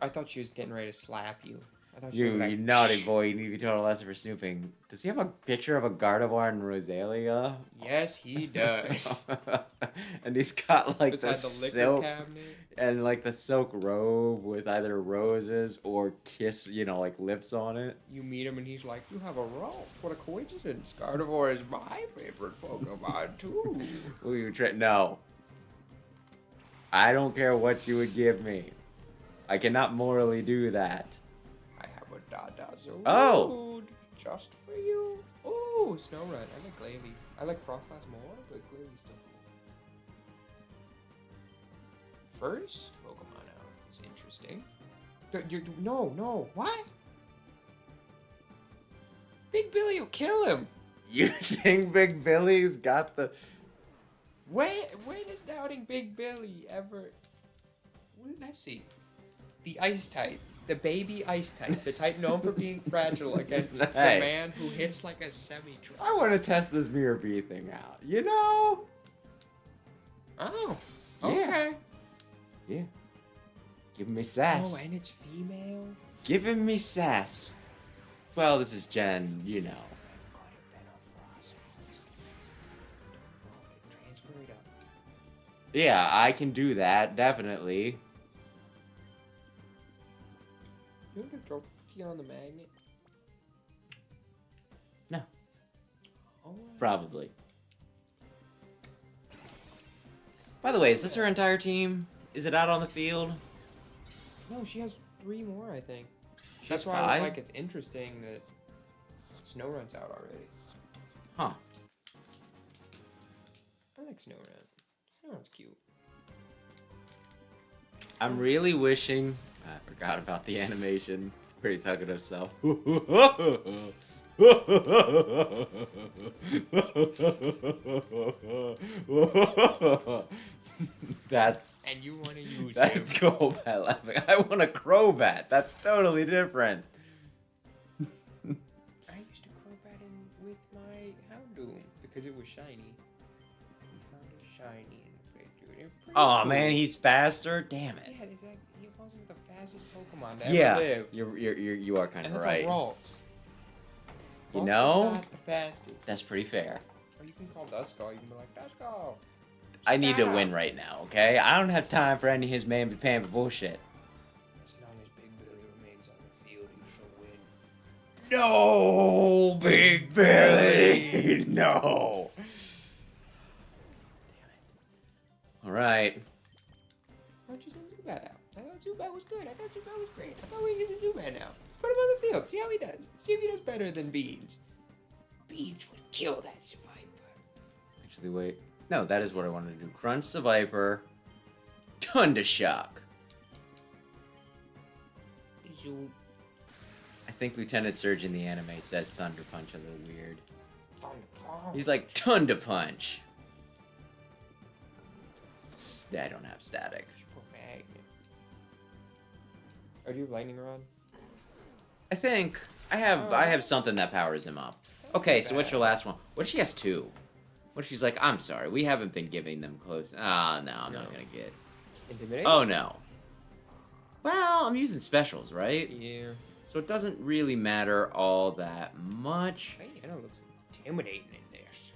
I thought she was getting ready to slap you. I thought You, was like, you naughty boy, you need to be told a lesson for snooping. Does he have a picture of a Gardevoir and Rosalia? Yes, he does. And he's got like Beside the the liquor silk cabinet. and like the silk robe with either roses or kiss, like lips on it. You meet him and he's like, you have a rose. What a coincidence. Gardevoir is my favorite Pokemon too. Will you No. I don't care what you would give me. I cannot morally do that. I have a Dadazood. Oh! Just for you. Ooh, Snow Run. I like Glalie. I like Frostlass more, but Glalie's still cool. First Pokemon out is interesting. No, what? Big Billy will kill him. You think Big Billy's got the... When is doubting Big Billy ever... Let's see. The Ice type. The baby Ice type. The type known for being fragile against the man who hits like a semi-truck. I want to test this Mirror B thing out. You know? Oh. Yeah. Okay. Yeah. Giving me sass. Oh, and it's female? Giving me sass. Well, this is Jen, Transfer it up. Yeah, I can do that, definitely. You want to Jolteon on the magnet? No. Alright. Probably. By the way, is this her entire team? Is it out on the field? No, she has 3 more, I think. She That's has why I 5? was like, it's interesting that Snow Run's out already. Huh. I like Snow Run. Snow Run's cute. I'm really wishing... I forgot about the animation where he's hugging himself. That's... And you want to use That's him. Golbat laughing. I want a Crobat. That's totally different. I used to Crobat in with my Houndoom because it was shiny. We found it shiny in the playthrough. Oh man, he's faster. Damn it. Yeah, it's like he evolves into the fastest Pokemon to ever Yeah, live. you are kind And of that's right. a Ralts. You Ralts is know, not the fastest. that's pretty fair. Or you can call Duskull. You can be like, Duskull. I need to stop." win right now, okay? I don't have time for any of his mamby-pamby bullshit. As long as Big Billy remains on the field, you shall win. No, Big Billy! No. Damn it. All right. Why don't you send Zubat out? I thought Zubat was good. I thought Zubat was great. I thought we could send Zubat now. Put him on the field. See how he does. See if he does better than Beans. Beans would kill that Viper. Actually, wait. No, that is what I wanted to do. Crunch the Viper. Thundershock. I think Lieutenant Surge in the anime says Thunder Punch a little weird. He's like, Thunder Punch. I don't have static. Oh, do you have Lightning Rod? I think I have something that powers him up. Okay, so what's your last one? What if she has two? What if she's like, I'm sorry, we haven't been giving them close. Ah, no, I'm not gonna get. Intimidate? Oh no. Well, I'm using specials, right? Yeah. So it doesn't really matter all that much. Diana looks intimidating in this.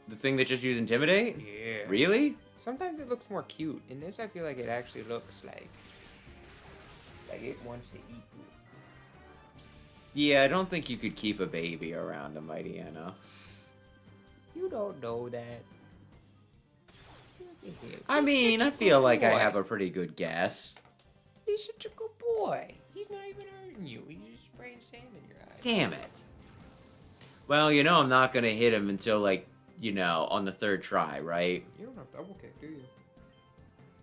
The thing that just used Intimidate? Yeah. Really? Sometimes it looks more cute. In this, I feel like it actually looks like it wants to eat you. Yeah, I don't think you could keep a baby around a Mighty Anna. You don't know that. I mean, I feel like I have a pretty good guess. He's such a good boy. He's not even hurting you. He's just spraying sand in your eyes. Damn it. Well, you know I'm not going to hit him until, like, you know, on the third try, right? You don't have double kick, do you?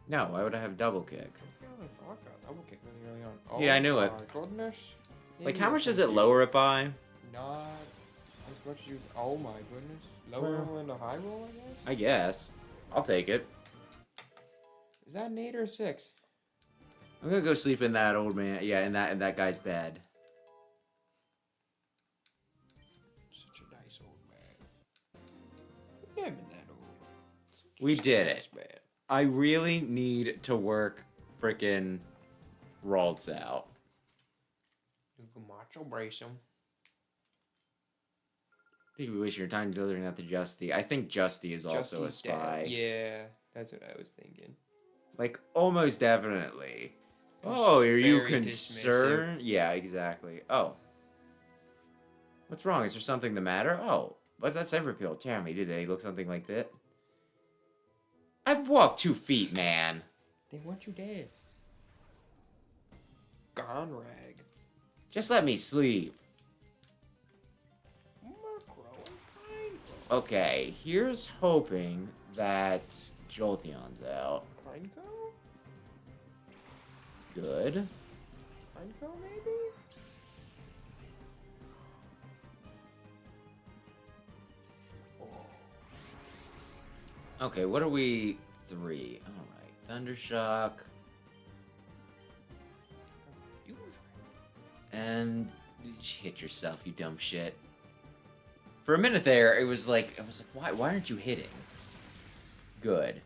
No, why would I have double kick? I got double kick really early on. Oh, Yeah, I knew it. my goodness. Like, how much does it lower it by? Not as much as you... Oh my goodness. Lower roll into high roll, I guess? I guess. I'll take it. Is that an 8 or a 6? I'm gonna go sleep in that old man. Yeah, in that guy's bed. Such a nice old man. Yeah, I'm in that old. We did nice it. Man. I really need to work frickin' Ralts out. You can macho brace him. I think we waste your time delivering that to Justy. I think Justy is also a spy. Dead. Yeah, that's what I was thinking. Like, almost definitely. Oh, are you Very concerned? Yeah, exactly. Oh. What's wrong? Is there something the matter? Oh, what's that Cyber Peel? Tell me, did they look something like that? I've walked 2 feet, man. They want you dead. Gone rag. Just let me sleep. Okay, here's hoping that Jolteon's out. Pineco? Good. Pineco, maybe? Okay, what are we? 3. Alright. Thundershock. And hit yourself, you dumb shit. For a minute there, I was like, why aren't you hitting? Good.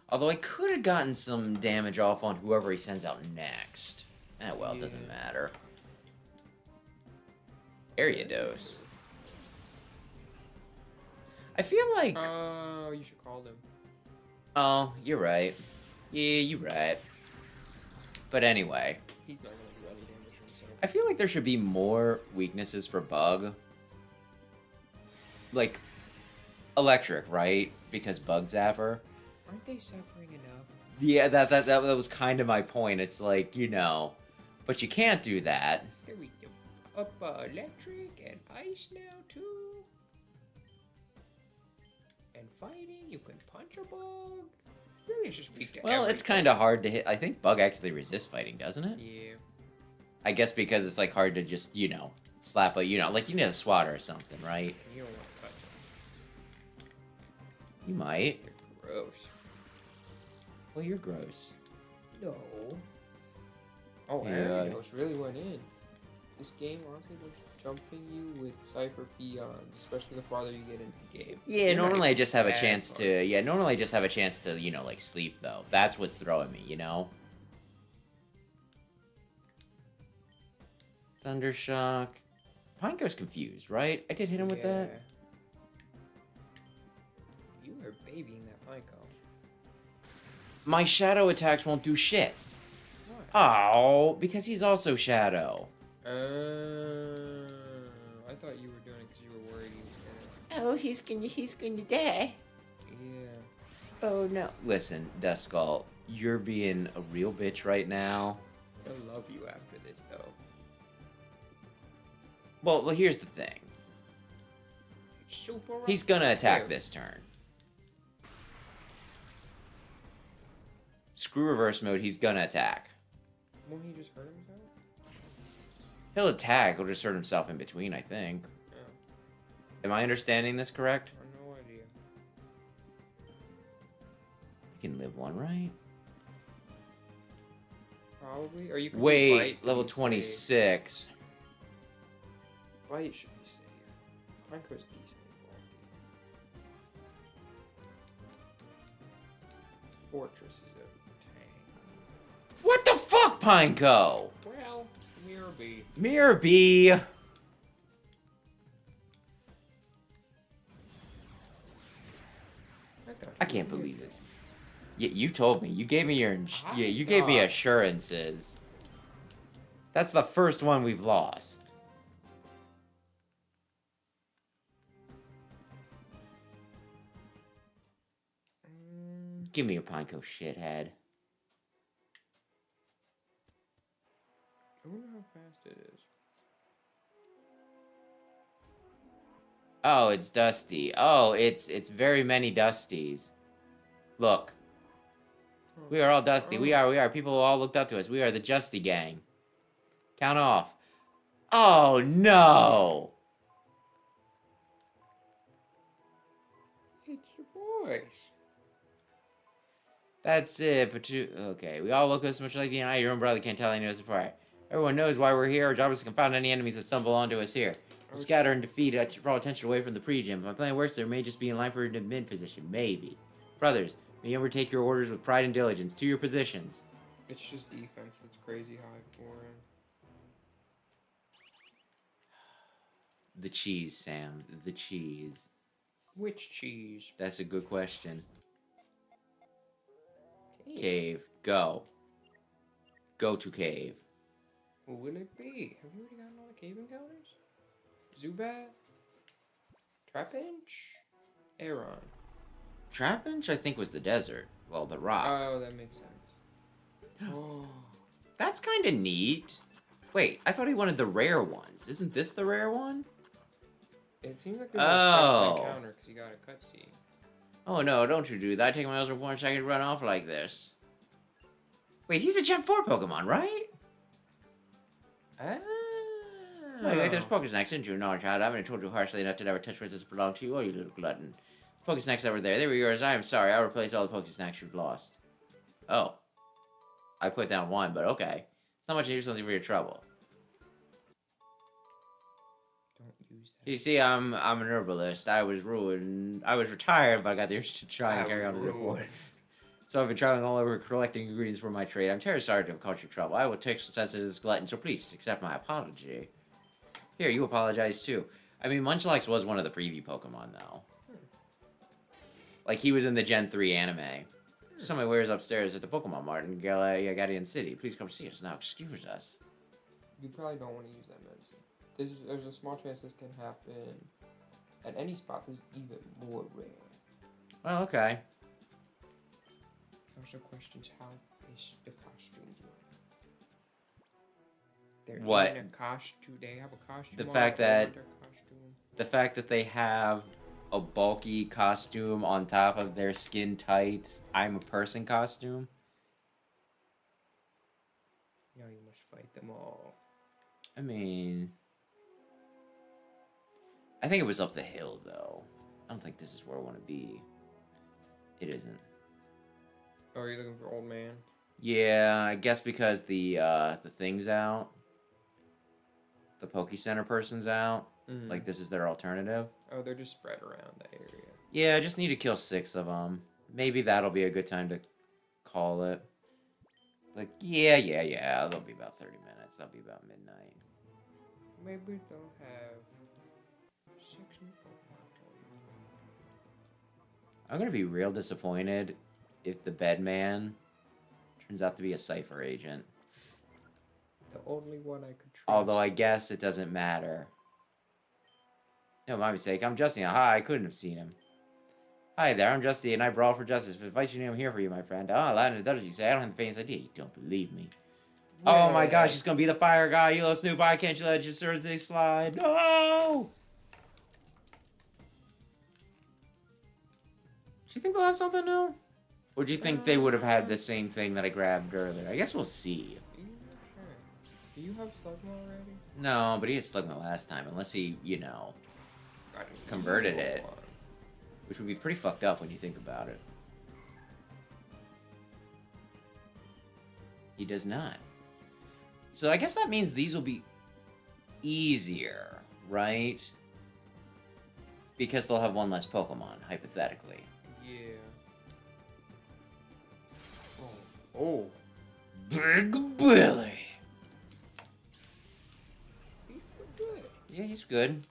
Although I could have gotten some damage off on whoever he sends out next. Well, it doesn't matter. Area dose. I feel like... Oh, you should call them. Oh, you're right. Yeah, you're right. But anyway. He's not gonna do any damage to himself. I feel like there should be more weaknesses for Bug. Like, electric, right? Because Bug Zapper. Aren't they suffering enough? Yeah, that was kind of my point. It's like, you know, but you can't do that. There we go. Up electric and ice now too. And fighting, you can punch a bug. Really, it's just weak to Well, it's kind of hard to hit. I think Bug actually resists fighting, doesn't it? Yeah. I guess because it's like hard to just, you know, slap a, you know, like you need a swatter or something, right? You don't want to touch them. You might. They're gross. Well, you're gross. No. Oh, Yeah. Arianos really went in. This game honestly was jumping you with Cypher Peons, especially the farther you get into the game. Yeah, You're not normally I even just have a that chance far. to, yeah, normally I just have a chance to, you know, like sleep though. That's what's throwing me, you know? Thundershock. Pineco's confused, right? I did hit him with that. You were babying that Pineco. My shadow attacks won't do shit. Why? Oh, because he's also shadow. I thought you were doing it because you were worried he was Oh, he's gonna die. Yeah. Oh no. Listen, Duskull, you're being a real bitch right now. He'll love you after this, though. Well, here's the thing. Super. He's gonna attack this turn. Screw reverse mode, he's gonna attack. Won't he just hurt himself? He'll attack, he'll just hurt himself in between, I think. Oh. Am I understanding this correct? I have no idea. You can live one, right? Probably. Or you can Wait, bite level be 26. safe. Bite should be safe. Pineco's decently bulky. Fortress is a tank. What the fuck, Pineco? Well, Mirror B. Mirror B. I can't believe this. Yeah, you told me. You gave me your. You gave me assurances. That's the first one we've lost. Give me a Pineco, shithead. I wonder how fast it is. Oh, it's Dusty. Oh, it's very many Dusties. Look. We are all Dusty. We are. People who all looked up to us. We are the Justy gang. Count off. Oh, no! It's your boys. That's it, but you... Okay, we all look as much like the eye. Your own brother can't tell any of us apart. Everyone knows why we're here. Our job is to confound any enemies that stumble onto us here. We'll scatter and defeat to draw attention away from the pre-gym. If my plan works, there may just be in line for a mid position. Maybe. Brothers, may you undertake your orders with pride and diligence. To your positions. It's just defense that's crazy high for him. The cheese, Sam. The cheese. Which cheese? That's a good question. Cave. Go. Go to cave. What will it be? Have we already gotten all the cave encounters? Zubat? Trapinch? Aeron. Trapinch, I think, was the desert. Well, the rock. Oh, that makes sense. Oh. That's kind of neat. Wait, I thought he wanted the rare ones. Isn't this the rare one? It seems like there's a special encounter because you got a cutscene. Oh no, don't you do that. Take my for 1 second to run off like this. Wait, he's a Gen 4 Pokemon, right? Ah. Oh, you got those Pokesnacks, didn't you? No, child, I haven't told you harshly enough to never touch words that belong to you, or you little glutton. Pokesnacks that were there, they were yours. I am sorry, I'll replace all the Pokesnacks you've lost. Oh. I put down 1, but okay. It's not much to do something for your trouble. Don't use that. You see, I'm an herbalist. I was retired, but I got the urge to try and carry on as a board. So I've been traveling all over collecting ingredients for my trade. I'm terribly sorry to have caused you trouble. I will take some sense of this glutton, so please accept my apology. Here, you apologize too. I mean, Munchlax was one of the preview Pokemon, though. Like, he was in the Gen 3 anime. Somebody wears upstairs at the Pokemon Mart in Guardian City. Please come see us now. Excuse us. You probably don't want to use that medicine. There's a small chance this can happen at any spot. This is even more rare. Well, okay. Also questions how the costumes work. They're What? in a costume. They have a costume. The on fact or that their costume. the fact that they have a bulky costume on top of their skin tight I'm a person costume. Now you must fight them all. I mean, I think it was up the hill though. I don't think this is where I want to be. It isn't. Oh, are you looking for old man? Yeah, I guess because the thing's out. The Poke Center person's out. Mm. Like, this is their alternative. Oh, they're just spread around the area. Yeah, I just need to kill 6 of them. Maybe that'll be a good time to call it. Like, yeah, that'll be about 30 minutes. That'll be about midnight. Maybe they'll have 6 new Pokemon for you. I'm going to be real disappointed if the Bedman turns out to be a Cypher agent. The only one I could trust. Although I guess it doesn't matter. No, my mistake. I'm Justin. Aha, I couldn't have seen him. Hi there, I'm Justy, and I brawl for justice. But advice you know I'm here for you, my friend. Ah, Latin and Dutch, you say. I don't have the faintest idea. You don't believe me. Oh my gosh, he's gonna be the fire guy. You little snoop. Why can't you let your birthday slide? No! Do you think they'll have something new? Or do you think they would have had the same thing that I grabbed earlier? I guess we'll see. Yeah, sure. Do you have Slugma already? No, but he had Slugma last time, unless he, converted it. Which would be pretty fucked up when you think about it. He does not. So I guess that means these will be easier, right? Because they'll have one less Pokemon, hypothetically. Yeah. Oh. Big Billy! He's good. Yeah, he's good.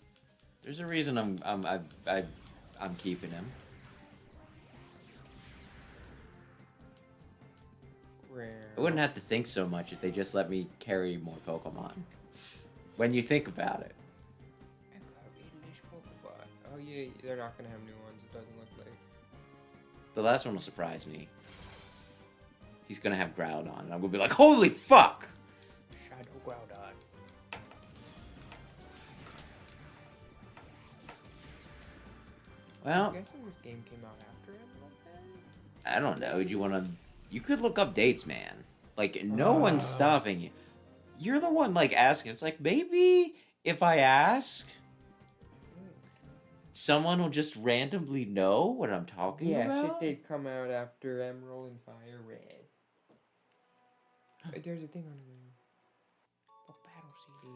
There's a reason I'm keeping him. Rare. I wouldn't have to think so much if they just let me carry more Pokemon. When you think about it. Oh yeah, they're not gonna have new ones. It doesn't look like. The last one will surprise me. He's gonna have Groudon, and I'm gonna be like, holy fuck! Shadow Groudon. Well, I'm guessing this game came out after Emerald then? I don't know. Do you want to... You could look up dates, man. Like, no one's stopping you. You're the one, like, asking. It's like, maybe if I ask, someone will just randomly know what I'm talking about? Yeah, shit did come out after Emerald and Fire Red. Wait, there's a thing on the battle CD.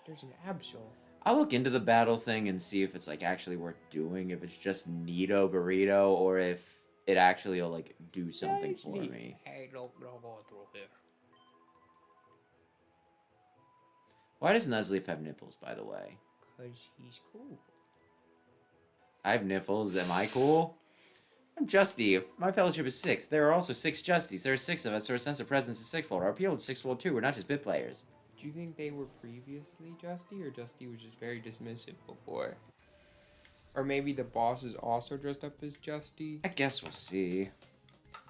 There's an Absol. I'll look into the battle thing and see if it's, like, actually worth doing. If it's just Nito Burrito, or if it actually will, like, do something for me. Hey, don't go through here. Why does Nuzleaf have nipples, by the way? Because he's cool. I have nipples. Am I cool? I'm Justy. My fellowship is 6. There are also 6 Justies. There are 6 of us, so our sense of presence is sixfold. Our appeal is sixfold, too. We're not just bit players. Do you think they were previously Justy, or Justy was just very dismissive before? Or maybe the boss is also dressed up as Justy? I guess we'll see.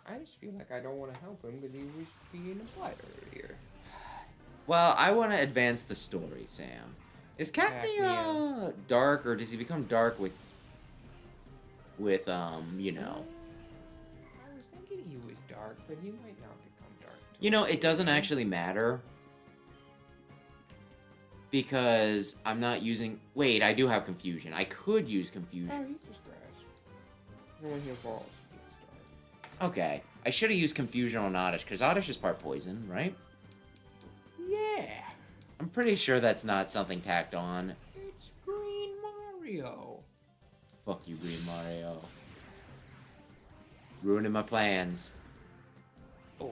I just feel like I don't want to help him because he was being implied earlier. Well, I want to advance the story, Sam. Is Cacnea dark, or does he become dark with you know? I was thinking he was dark, but he might not become dark. You know, it doesn't actually matter. Because I'm not using... Wait, I do have Confusion. I could use Confusion. Oh, he's just grass. When he evolves, he's dark. Okay. I should have used Confusion on Oddish, because Oddish is part poison, right? Yeah. I'm pretty sure that's not something tacked on. It's Green Mario. Fuck you, Green Mario. Ruining my plans. Oh.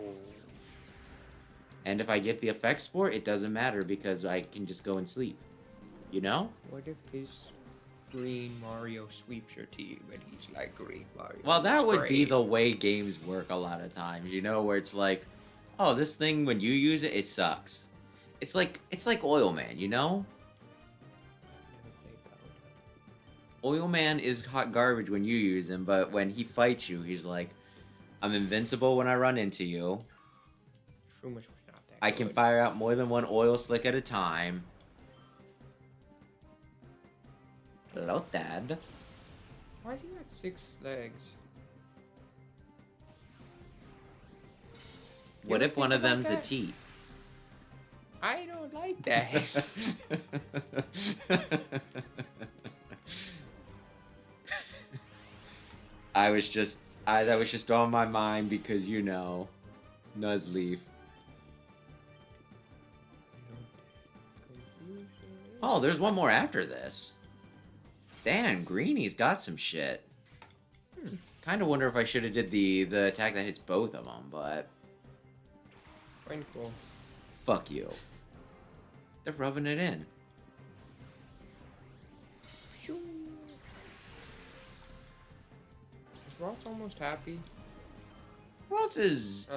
And if I get the effect sport, it doesn't matter because I can just go and sleep. You know? What if his Green Mario sweeps your team and he's like Green Mario? Well, that would be the way games work a lot of times. You know, where it's like, oh, this thing, when you use it, it sucks. It's like Oil Man, you know? Oil Man is hot garbage when you use him, but when he fights you, he's like, I'm invincible when I run into you. Shroomish was not that I good. can fire out more than one oil slick at a time. Hello, Dad. Why has he got 6 legs? What if one of them's a teeth? I don't like that. That was just on my mind because, you know, Nuzleaf. Oh, there's one more after this. Damn, Greeny's got some shit. Kind of wonder if I should have did the attack that hits both of them, but... Fine, cool. Fuck you. They're rubbing it in. Is Ross almost happy? Ross is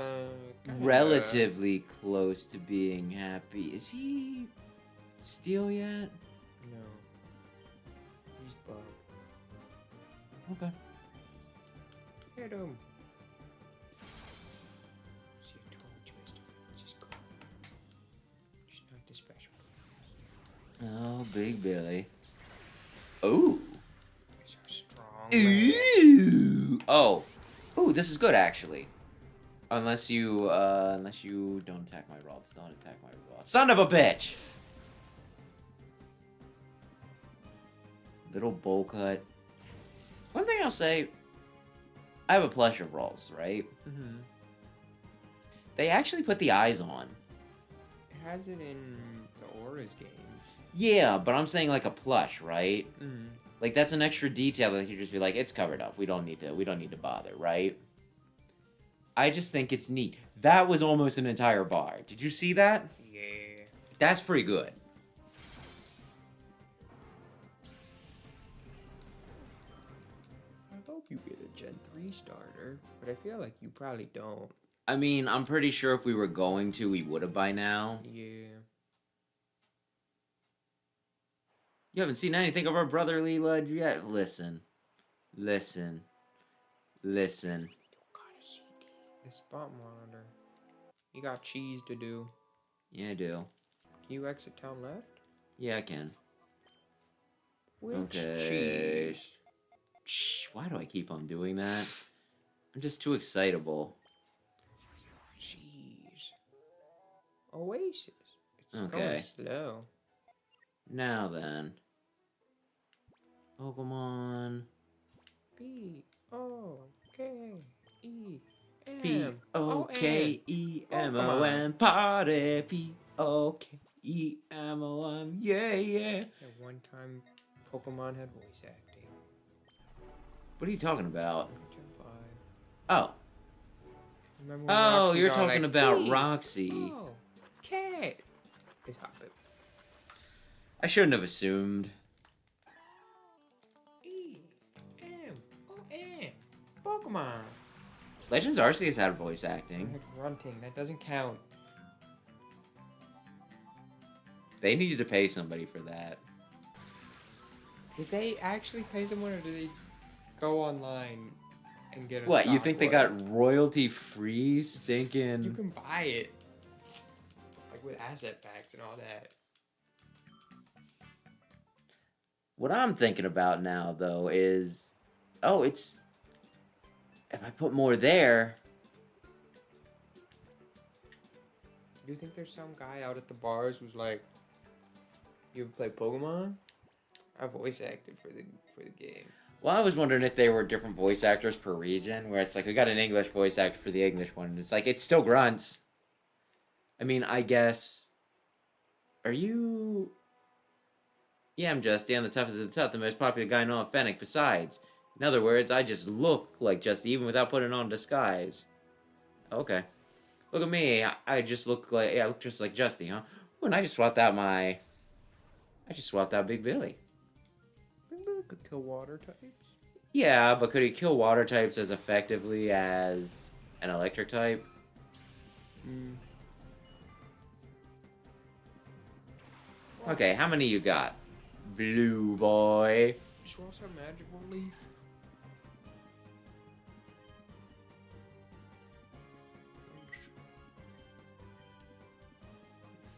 relatively close to being happy. Is he Steel yet? No. cheese bug. Okay. Hit him. See, I told you, Mr. Francisco. She's not this special. Oh, Big Billy. Ooh. These are strong. Ooh. Oh. Ooh, this is good actually. Unless you don't attack my rods. Don't attack my rods. Son of a bitch! Little bowl cut. One thing I'll say, I have a plush of rolls, right? Mm-hmm. They actually put the eyes on. It has it in the Auras games. Yeah, but I'm saying like a plush, right? Mm. Like that's an extra detail that you just be like, it's covered up. We don't need to bother, right? I just think it's neat. That was almost an entire bar. Did you see that? Yeah. That's pretty good. I hope you get a Gen 3 starter, but I feel like you probably don't. I mean, I'm pretty sure if we were going to, we would have by now. Yeah. You haven't seen anything of our brotherly lud yet? Listen. Listen. Listen. The spot monitor. You got cheese to do. Yeah, I do. Can you exit town left? Yeah, I can. Which Okay. cheese? Shh, why do I keep on doing that? I'm just too excitable. Cheese. Oasis. It's Okay. going slow. Now then. Pokemon. P-O-K-E-M. P-O-K-E-M-O-N. Party. P-O-K-E-M-O-N. Yeah, yeah. At one time, Pokemon had voice acting. What are you talking about? Gen 5. Oh. Remember when Oh, Roxy's you're all talking like, about "Hey, Roxy. Oh, cat. It's Hoppip. I shouldn't have assumed. E-M-O-N. Pokemon. Legends Arceus had voice acting. Like grunting. That doesn't count. They needed to pay somebody for that. Did they actually pay someone, or did they go online and get a What, you stock think they one? got royalty-free You stinking... can buy it. Like with asset packs and all that. What I'm thinking about now, though, is... Oh, it's... If I put more there... Do you think there's some guy out at the bars who's like, you ever play Pokemon? I voice acted for the game. Well, I was wondering if there were different voice actors per region, where it's like, we got an English voice actor for the English one, and it's like, it's still grunts. I mean, I guess... Are you... Yeah, I'm Justy. I'm the toughest of the tough, the most popular guy in all of Fennec. Besides, in other words, I just look like Justy, even without putting on disguise. Okay. Look at me. I just look like... Yeah, I look just like Justy, huh? Ooh, and I just swapped out my... I just swapped out Big Billy. Big Billy could kill water types. Yeah, but could he kill water types as effectively as an electric type? Mm. Okay, how many you got? Blue boy. Just want some magical leaf.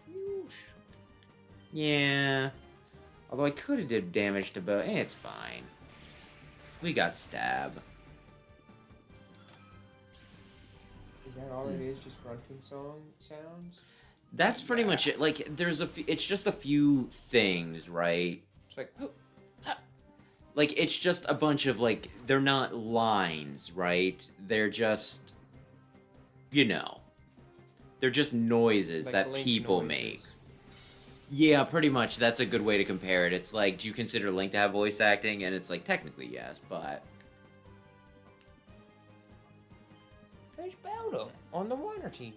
Confuse. Yeah. Although I could have did damage to both. It's fine. We got stab. Is that all it is? Just grunting sounds? That's pretty much it. Like, it's just a few things, right? It's like, Like, it's just a bunch of, like, they're not lines, right? They're just, you know. They're just noises like that Link people noises. make. Yeah, pretty much. That's a good way to compare it. It's like, do you consider Link to have voice acting? And it's like, technically, yes, but... They spelled him on the water team.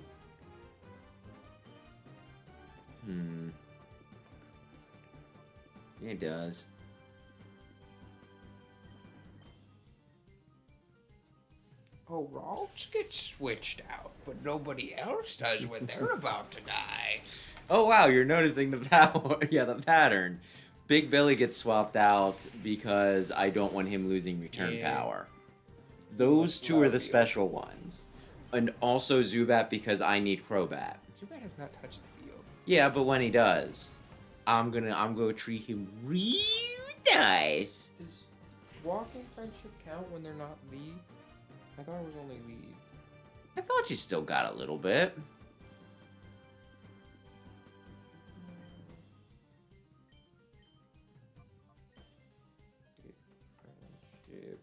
It does. Oh, Ralts gets switched out, but nobody else does when they're about to die. Oh, wow, you're noticing the power. Yeah, the pattern. Big Billy gets swapped out because I don't want him losing return Yeah. power. Those two are the Love special ones. And also Zubat because I need Crobat. Zubat has not touched the field. Yeah, but when he does, I'm gonna treat him real nice. Does walking friendship count when they're not lead? I thought it was only lead. I thought you still got a little bit. Friendship.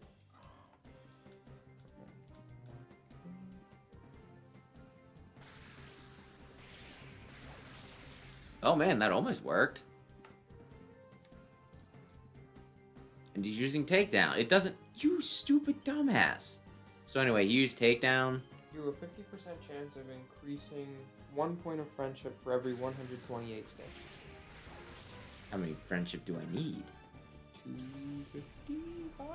Oh man, that almost worked. And he's using takedown. It doesn't. You stupid dumbass. So anyway, he used takedown. You have a 50% chance of increasing 1 point of friendship for every 128 steps. How many friendship do I need? 255?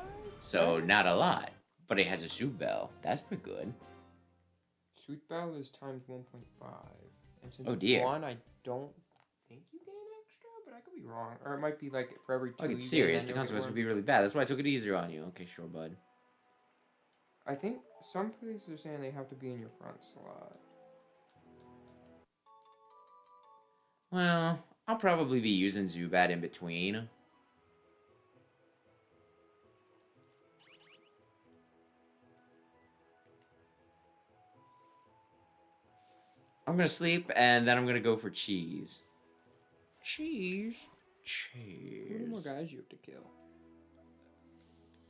So not a lot. But it has a soup bell. That's pretty good. Sweet Bell is times 1.5. And since Oh, it's dear. 1, I don't think you gain extra, but I could be wrong. Or it might be like for every 2 Like you it's gain, serious. then The you'll get consequence would one. be really bad. That's why I took it easier on you. Okay, sure, bud. I think some places are saying they have to be in your front slot. Well, I'll probably be using Zubat in between. I'm gonna sleep, and then I'm gonna go for cheese. Cheese? How many more Cheese. guys you have to kill?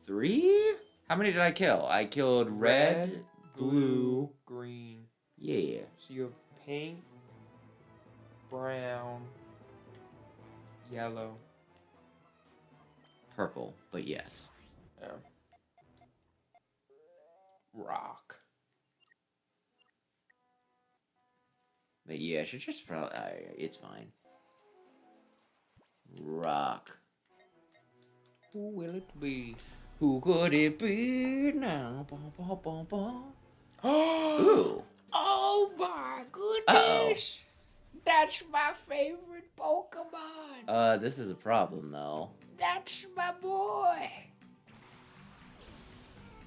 3? How many did I kill? I killed red, blue. green. Yeah. So you have pink, brown, yellow. Purple, but yes. Yeah. Rock. But yeah, I should just probably. It's fine. Rock. Who will it be? Who could it be now? Bum, bum, bum, bum. Ooh. Ooh. Oh my goodness! Uh-oh. That's my favorite Pokemon! This is a problem, though. That's my boy!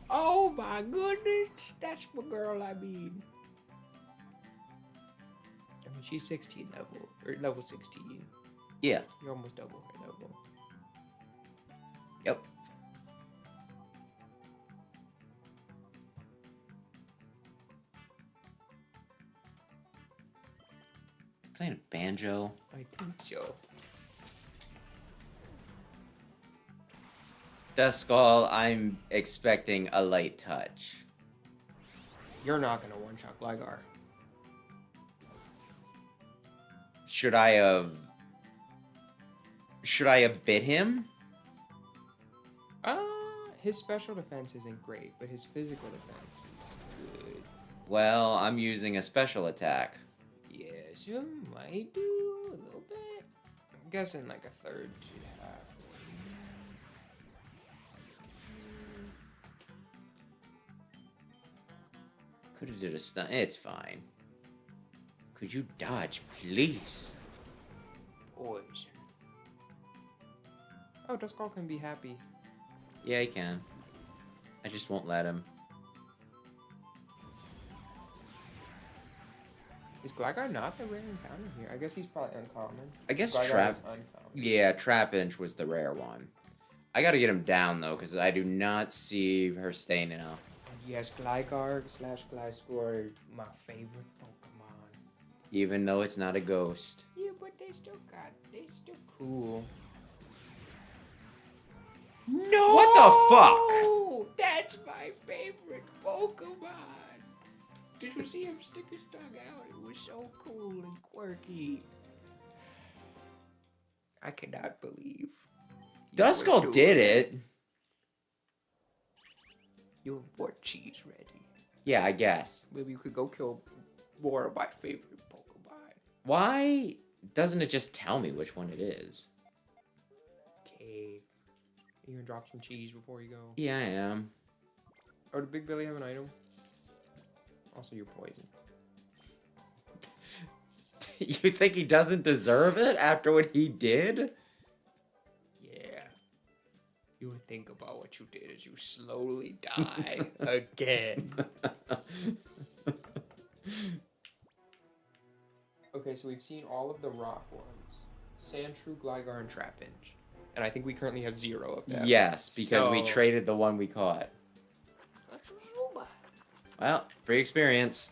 Oh my goodness! That's my girl, I mean. I mean, she's 16 level, or level 16. Yeah. You're almost double her level. Yep. Playing a banjo. I think so. Duskull, I'm expecting a light touch. You're not gonna one-shot Gligar. Should I have... Should I have bit him? His special defense isn't great, but his physical defense is good. Well, I'm using a special attack. Yes, you might do a little bit. I'm guessing like a third to half. Could have did a stun. It's fine. Could you dodge, please? Poison. Oh, Duskull can be happy. Yeah, he can. I just won't let him. Is Gligar not the rare encounter here? I guess he's probably uncommon. I guess Gligar Trap... is uncommon. Yeah, Trapinch was the rare one. I gotta get him down, though, because I do not see her staying enough. Yes, Gligar / Gliscor, my favorite Pokemon. Even though it's not a ghost. Yeah, but they still cool. No! What the fuck? That's my favorite Pokemon. Did you see him stick his tongue out? It was so cool and quirky. I cannot believe. Duskull did it. You have bought cheese ready. Yeah, I guess. Maybe you could go kill more of my favorite Pokemon. Why doesn't it just tell me which one it is? Cave. You gonna drop some cheese before you go? Yeah, I am. Oh, did Big Billy have an item? Also, you're poison. You think he doesn't deserve it after what he did? You would think about what you did as you slowly die again. Okay, so we've seen all of the rock ones. Sandshrew, Gligar, and Trapinch. And I think we currently have 0 of them. Yes, because we traded the one we caught. Well, free experience.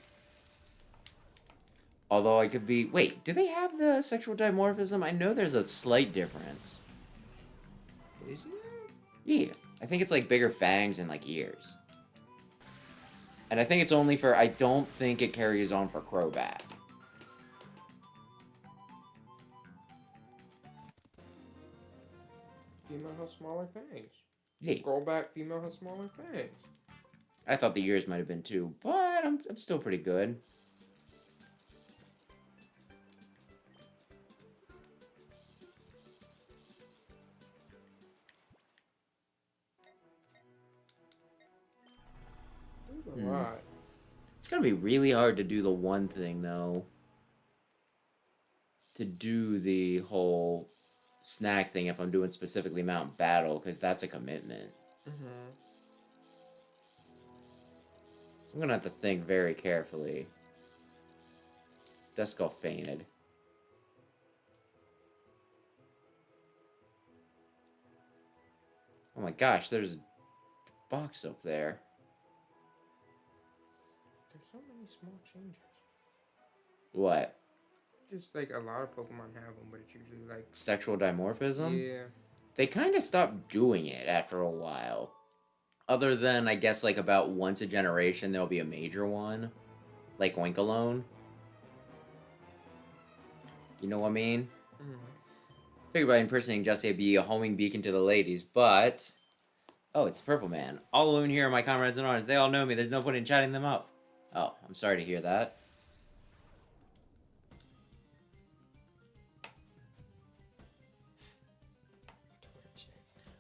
Although I could be... Wait, do they have the sexual dimorphism? I know there's a slight difference. Is there? Yeah. I think it's like bigger fangs and like ears. And I think it's only for... I don't think it carries on for Crobat. Female has smaller fangs. Yeah. Golbat, female has smaller fangs. I thought the ears might have been too, but I'm still pretty good. There's a lot. It's gonna be really hard to do the one thing, though. To do the whole snack thing if I'm doing specifically Mount Battle, because that's a commitment. Mm-hmm. So I'm gonna have to think very carefully. Duskull fainted. Oh my gosh, there's a box up there. There's so many small changes. What? Just like a lot of Pokemon have them, but it's usually like... Sexual dimorphism? Yeah. They kind of stopped doing it after a while. Other than, I guess, like about once a generation, there'll be a major one. Like Oinkalone. You know what I mean? Mm-hmm. Figured by impersonating Jesse I'd be a homing beacon to the ladies, but... Oh, it's Purple Man. All the women here are my comrades in arms. They all know me. There's no point in chatting them up. Oh, I'm sorry to hear that.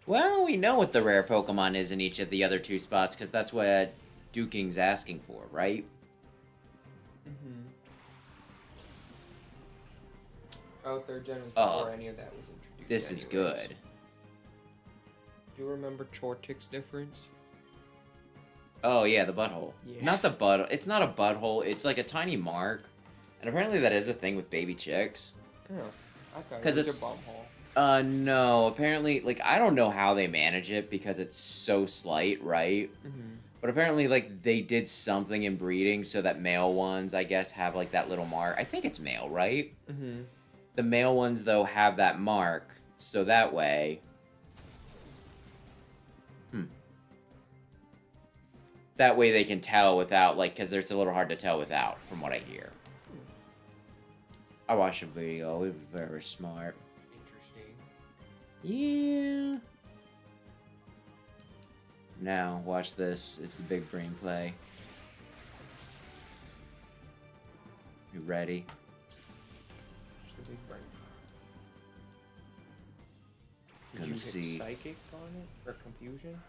Well, we know what the rare Pokemon is in each of the other 2 spots, because that's what Duking's asking for, right? Mm-hmm. Oh, 3rd gen before any of that was introduced. This is good. Do you remember Chortic's difference? Oh, yeah, the butthole. Yeah. Not the butt... It's not a butthole. It's like a tiny mark. And apparently that is a thing with baby chicks. Oh, I thought 'Cause it was it's- a bumhole. No. Apparently, like, I don't know how they manage it because it's so slight, right? Mm-hmm. But apparently, like, they did something in breeding so that male ones, I guess, have, like, that little mark. I think it's male, right? Mm-hmm. The male ones, though, have that mark. So that way... That way they can tell without, like, because it's a little hard to tell without, from what I hear. I watched a video. It was very smart. Interesting. Yeah. Now, watch this. It's the big brain play. You ready? Just a big brain. Did Gonna you hit see. Psychic on it? Or Confusion?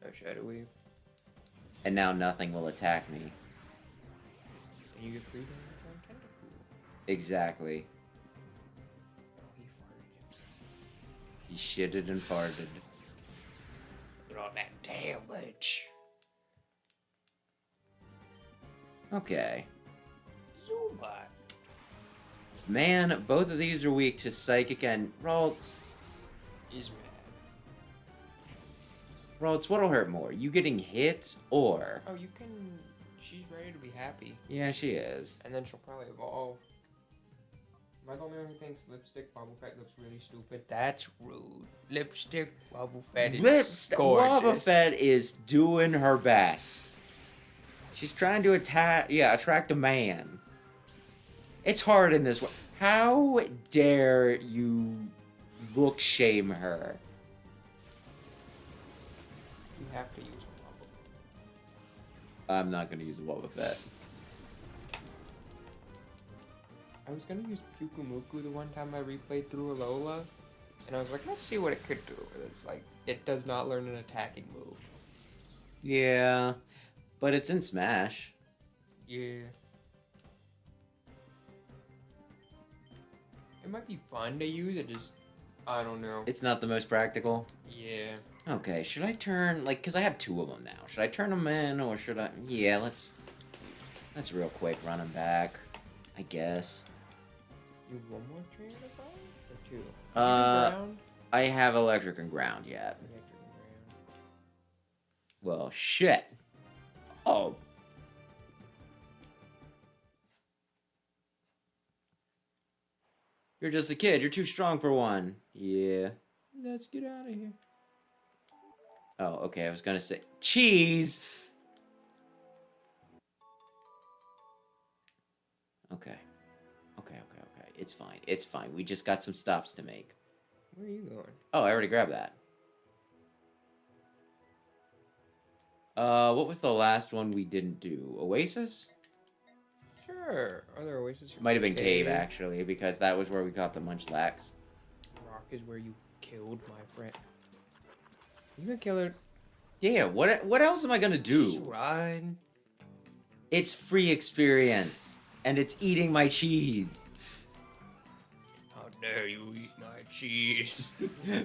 No, Shadow Wave. And now nothing will attack me. And you get free damage on Tentacool. Exactly. Oh, he farted himself. He shitted and farted. Look at all that damage. Okay. Zubat. Man, both of these are weak to Psychic and... Ralts, Is mad. what'll hurt more? You getting hit, or... Oh, you can... She's ready to be happy. Yeah, she is. And then she'll probably evolve. Am I the only one who thinks Lipstick Wobbuffet looks really stupid? That's rude. Lipstick Wobbuffet is Lipstick gorgeous. Wobbuffet is doing her best. She's trying to attract a man. It's hard in this way. How dare you look shame her? You have to use a Wobbuffet. I'm not gonna use a Wobbuffet. I was gonna use Pukumuku the one time I replayed through Alola, and I was like, let's see what it could do. It's like, it does not learn an attacking move. Yeah, but it's in Smash. Yeah. It might be fun to use, it just I don't know. It's not the most practical? Yeah. Okay, should I turn, like, because I have 2 of them now. Should I turn them in, or should I... Yeah, let's real quick run them back, I guess. You have one more trainer to follow? Or 2? Did you do ground? I have electric and ground yet. Electric and ground. Well, shit. Oh. You're just a kid. You're too strong for one. Yeah. Let's get out of here. Oh, okay. I was gonna say cheese. Okay. Okay. It's fine. It's fine. We just got some stops to make. Where are you going? Oh, I already grabbed that. What was the last one we didn't do? Oasis? Sure. Other Oasis. Might have been Cave, actually, because that was where we caught the Munchlax. Rock is where you killed my friend. You gonna kill it? Yeah, what else am I gonna do? Just run. It's free experience, and it's eating my cheese. How dare you eat my cheese?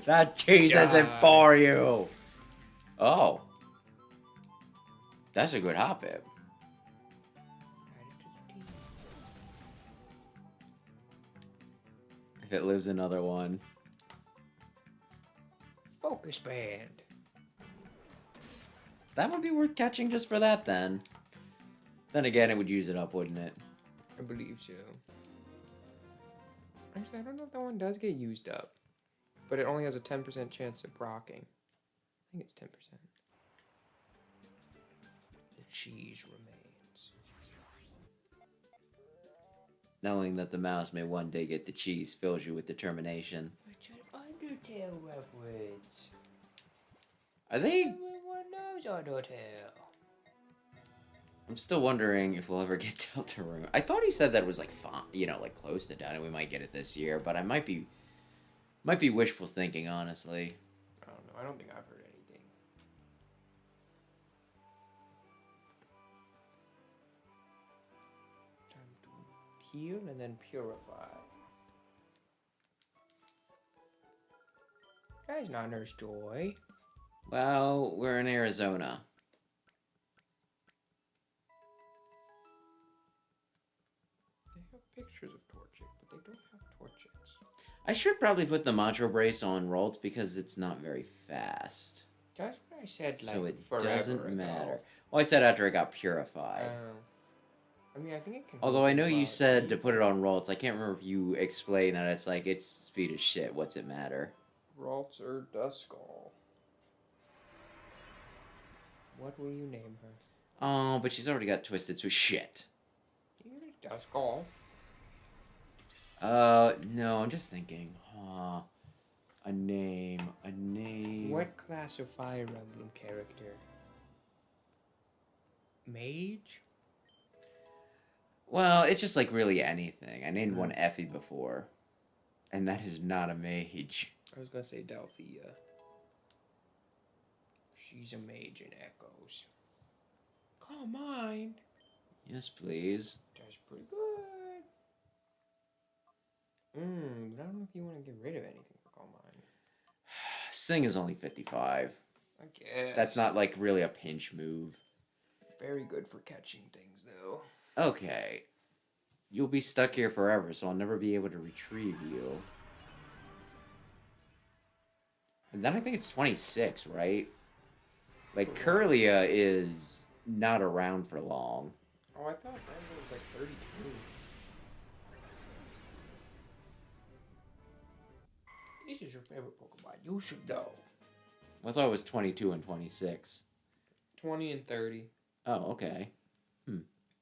That cheese isn't for you. Oh. That's a good hop it. If it lives another one. Focus band. That would be worth catching just for that, then. Then again, it would use it up, wouldn't it? I believe so. Actually, I don't know if that one does get used up. But it only has a 10% chance of brocking. I think it's 10%. The cheese remains. Knowing that the mouse may one day get the cheese fills you with determination. It's an Undertale reference. Are they... Everyone knows Undertale. I'm still wondering if we'll ever get Deltarune. I thought he said that it was like, you know, like close to done, and we might get it this year. But I might be wishful thinking, honestly. I don't know. I don't think I've heard anything. Time to heal and then purify. Guy's not Nurse Joy. Well, we're in Arizona. They have pictures of Torchic, but they don't have Torchics. I should probably put the Mantra Brace on Rolt because it's not very fast. That's what I said, like, so it forever doesn't ago. matter. Well, I said after it got purified. I mean, I think it can. Although I know you said to put it on Rolts. I can't remember if you explained that it's like, it's speed as shit. What's it matter? Ralts or Duskull. What will you name her? Oh, but she's already got twisted, so shit. Here's Duskull. No, I'm just thinking. A name. What class of Fire Emblem character? Mage? Well, it's just like really anything. I named one Effie before. And that is not a mage. I was gonna say Dalthea. She's a mage in Echoes. Call mine. Yes, please. That's pretty good. But I don't know if you want to get rid of anything for Call mine. Sing is only 55. I guess. That's not like really a pinch move. Very good for catching things, though. Okay. You'll be stuck here forever, so I'll never be able to retrieve you. And then I think it's 26, right? Like, Curlia is not around for long. Oh, I thought that was like 32. This is your favorite Pokemon. You should know. I thought it was 22 and 26. 20 and 30. Oh, okay.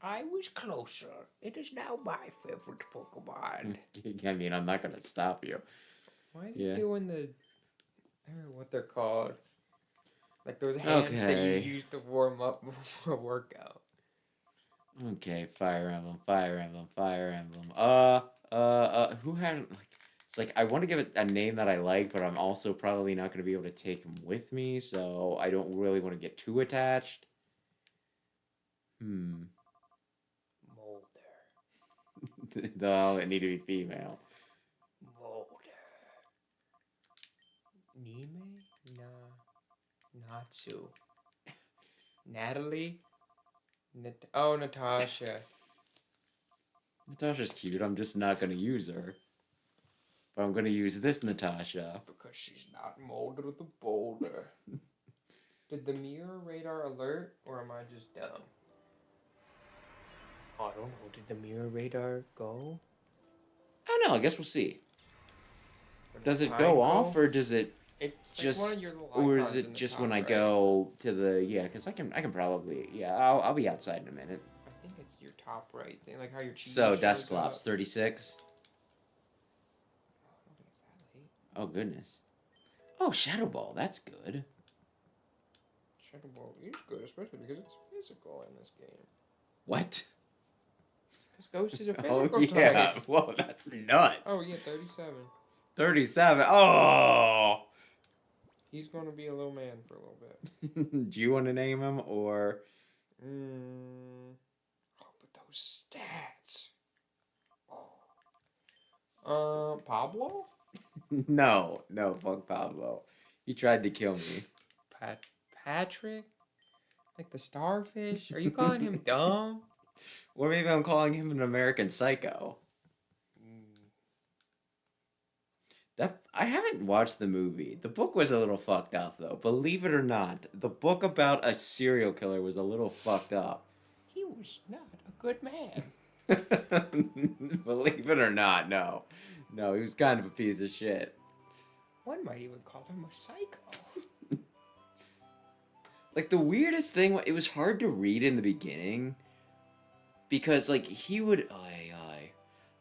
I was closer. It is now my favorite Pokemon. I mean, I'm not going to stop you. Why is he doing the... I don't know what they're called. Like those hands that you use to warm up before a workout. Okay, Fire Emblem, Fire Emblem, Fire Emblem. Who hadn't... Like, it's like, I want to give it a name that I like, but I'm also probably not going to be able to take him with me, so I don't really want to get too attached. Molder. No, it need to be female. Molder. Natsu. Natalie? Natasha. Natasha's cute. I'm just not gonna use her. But I'm gonna use this Natasha. Because she's not Molder the Boulder. Did the mirror radar alert, or am I just dumb? I don't know. Did the mirror radar go? I don't know. I guess we'll see. For the Does it time go off, or does it It's just, like one of your little or icons is in it the just top, when I right? go to the Because I can probably I'll be outside in a minute. I think it's your top right thing, like how your cheese So shows Dusclops up. 36. I don't think it's that late. Oh goodness. Oh, Shadow Ball. That's good. Shadow Ball is good, especially because it's physical in this game. What? Because Ghost is a Oh physical yeah. type. Whoa, that's nuts. Oh yeah, 37. 37. Oh. He's gonna be a little man for a little bit. Do you want to name him or? Oh, but those stats. Pablo? No, fuck Pablo. He tried to kill me. Patrick? Like the starfish? Are you calling him dumb? Or maybe I'm calling him an American Psycho. That I haven't watched the movie. The book was a little fucked up though. Believe it or not, the book about a serial killer was a little fucked up. He was not a good man. Believe it or not, no. No, he was kind of a piece of shit. One might even call him a psycho. Like the weirdest thing, it was hard to read in the beginning because like he would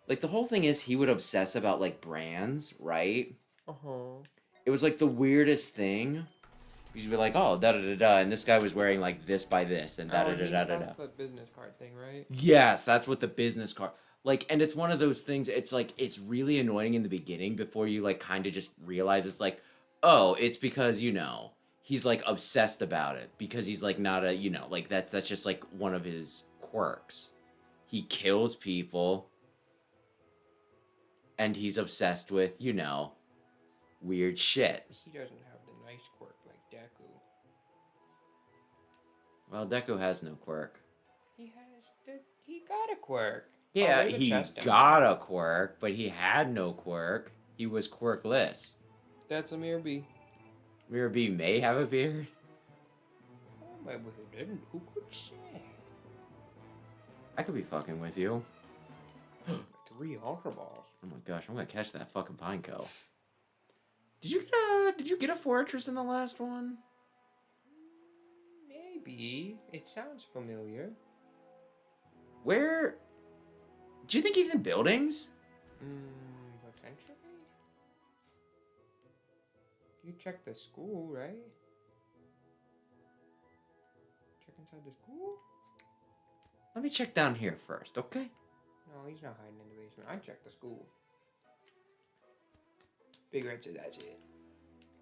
like the whole thing is he would obsess about like brands, right? Uh-huh. It was like the weirdest thing. You'd be like, oh, da da da da, and this guy was wearing like this by this and da da da da da. That's the business card thing, right? Yes, that's what the business card. Like, and it's one of those things. It's like it's really annoying in the beginning before you like kind of just realize it's like, oh, it's because he's like obsessed about it because he's like not a like that's just like one of his quirks. He kills people. And he's obsessed with, weird shit. He doesn't have the nice quirk like Deku. Well, Deku has no quirk. He got a quirk. Yeah, there's a he chest down got there. a quirk, but he had no quirk. He was quirkless. That's a Mirror B. Mirror B may have a beard. Oh, maybe he didn't. Who could say? I could be fucking with you. 3 Ultra Balls. Oh my gosh, I'm gonna catch that fucking Pineco. Did you get a fortress in the last one? Maybe. It sounds familiar. Where? Do you think he's in buildings? Potentially. You check the school, right? Check inside the school? Let me check down here first, okay? No, he's not hiding in the basement. I checked the school. Big Red said that's it.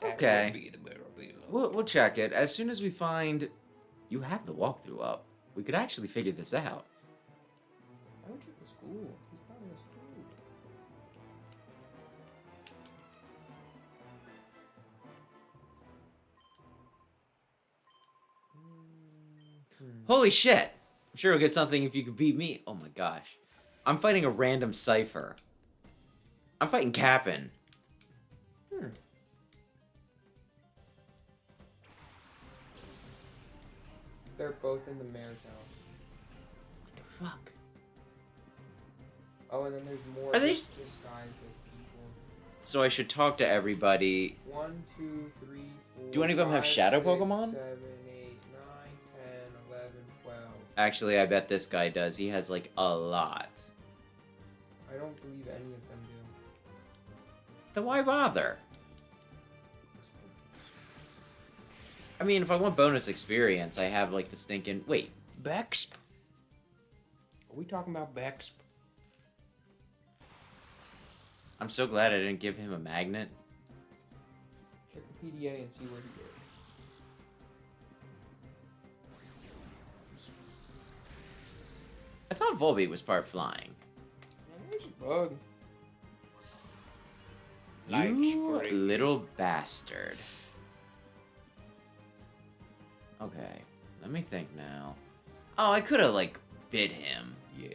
That Okay. would be the Mirror B logo. We'll check it. As soon as we find... You have the walkthrough up. We could actually figure this out. I would check the school. He's probably in the school. Holy shit! I'm sure we'll get something if you could beat me. Oh my gosh. I'm fighting a random Cypher. I'm fighting Cap'n. They're both in the mayor's house. What the fuck? Oh, and then there's more Are they disguised as people. So I should talk to everybody. 1, 2, 3, 4. Do any of them have 5, shadow 6, Pokemon? 7, 8, 9, 10, 11, 12. Actually, I bet this guy does. He has like a lot. I don't believe any of them do. Then why bother? I mean, if I want bonus experience, I have like the stinking... Wait, Bexp? Are we talking about Bexp? I'm so glad I didn't give him a magnet. Check the PDA and see where he is. I thought Volbeat was part flying. Man, there's a bug. You little bastard. Okay, let me think now. Oh, I could have, like, bit him. Yeah.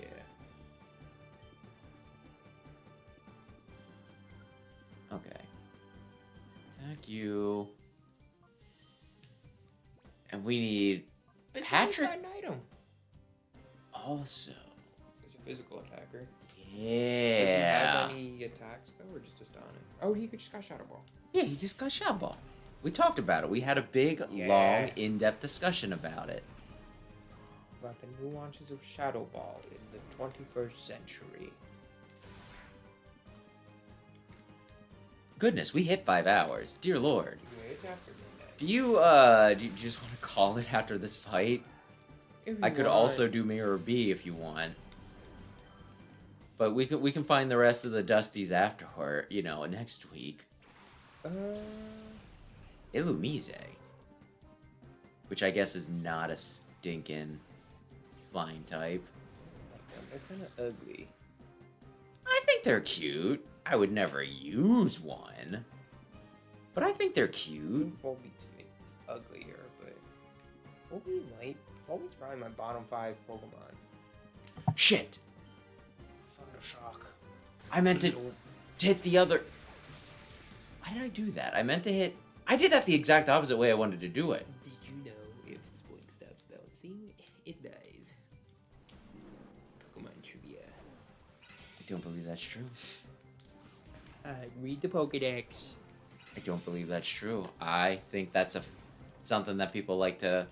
Okay. Attack you. And we need But Patrick he's got an item. also. He's a physical attacker. Yeah. Does he have any attacks though, or just a stun? Oh, he could just got Shadow Ball. Yeah, he just got Shadow Ball. We talked about it. We had a big, Yeah. long, in-depth discussion about it. About the nuances of Shadow Ball in the 21st century. Goodness, we hit 5 hours. Dear Lord. Yeah, it's after midnight. Do you just want to call it after this fight? If you I could want. also do Mirror B if you want. But we can find the rest of the Dusties afterward, you know, next week. Illumise. Which I guess is not a stinking flying type. They're kind of ugly. I think they're cute. I would never use one. But I think they're cute. Volbeat's a bit uglier, but Volbeat's probably my bottom 5 Pokemon. Shit! Thundershock. I meant to hit the other... Why did I do that? I meant to hit... I did that the exact opposite way I wanted to do it. Did you know if Spoink stops bouncing, it dies? Pokemon trivia. I don't believe that's true. Read the Pokedex. I don't believe that's true. I think that's something that people like to...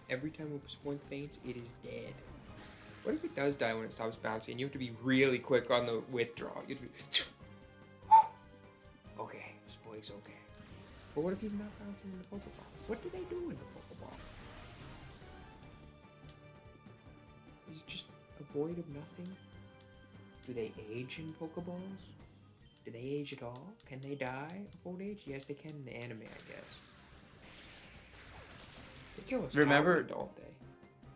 Every time a Spoink faints, it is dead. What if it does die when it stops bouncing? You have to be really quick on the withdrawal. You have to be... Okay, Spoink's okay. But what if he's not bouncing in the Pokeball? What do they do in the Pokeball? Is it just a void of nothing? Do they age in Pokeballs? Do they age at all? Can they die of old age? Yes, they can in the anime, I guess. They kill us. Remember- don't they?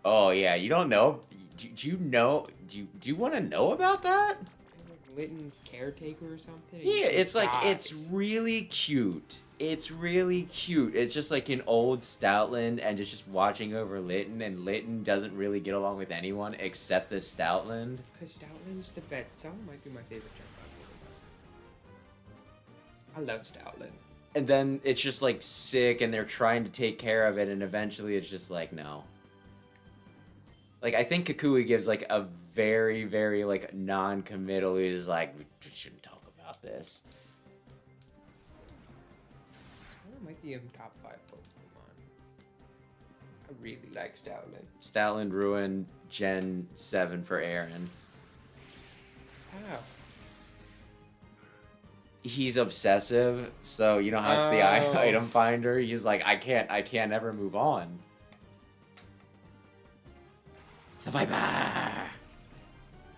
Oh, yeah, you don't know? Do you know? Do you want to know about that? It's like Litton's caretaker or something. and Yeah, he it's like, dies. it's really cute. It's really cute. It's just like an old Stoutland and it's just watching over Litten, and Litten doesn't really get along with anyone except this Stoutland. Because Stoutland's the best. Stoutland might be my favorite Gen 5 Pokemon. I love Stoutland. And then it's just like sick and they're trying to take care of it, and eventually it's just like, no. Like, I think Kukui gives like a very, very like non-committal. He's like, we shouldn't talk about this. Stoutland might be in top 5 Pokemon. I really like Stoutland. Stoutland ruined Gen 7 for Aaron. How? He's obsessive, so you know how it's the Oh. item finder. He's like, I can't ever move on. The Viper.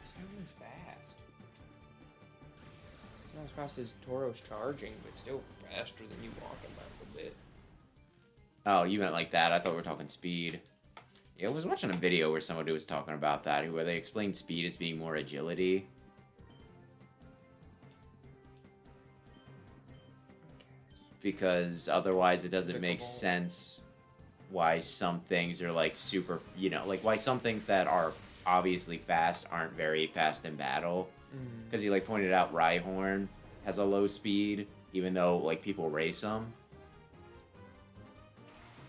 Stoutland's fast. Not as fast as Tauros charging, but still faster than you walking by a little bit. Oh, you meant like that? I thought we were talking speed. Yeah, I was watching a video where somebody was talking about that, where they explained speed as being more agility. Because otherwise it doesn't make Applicable. sense why some things are like super, you know, like why some things that are obviously fast aren't very fast in battle. Because he like pointed out Rhyhorn has a low speed, even though like people race them.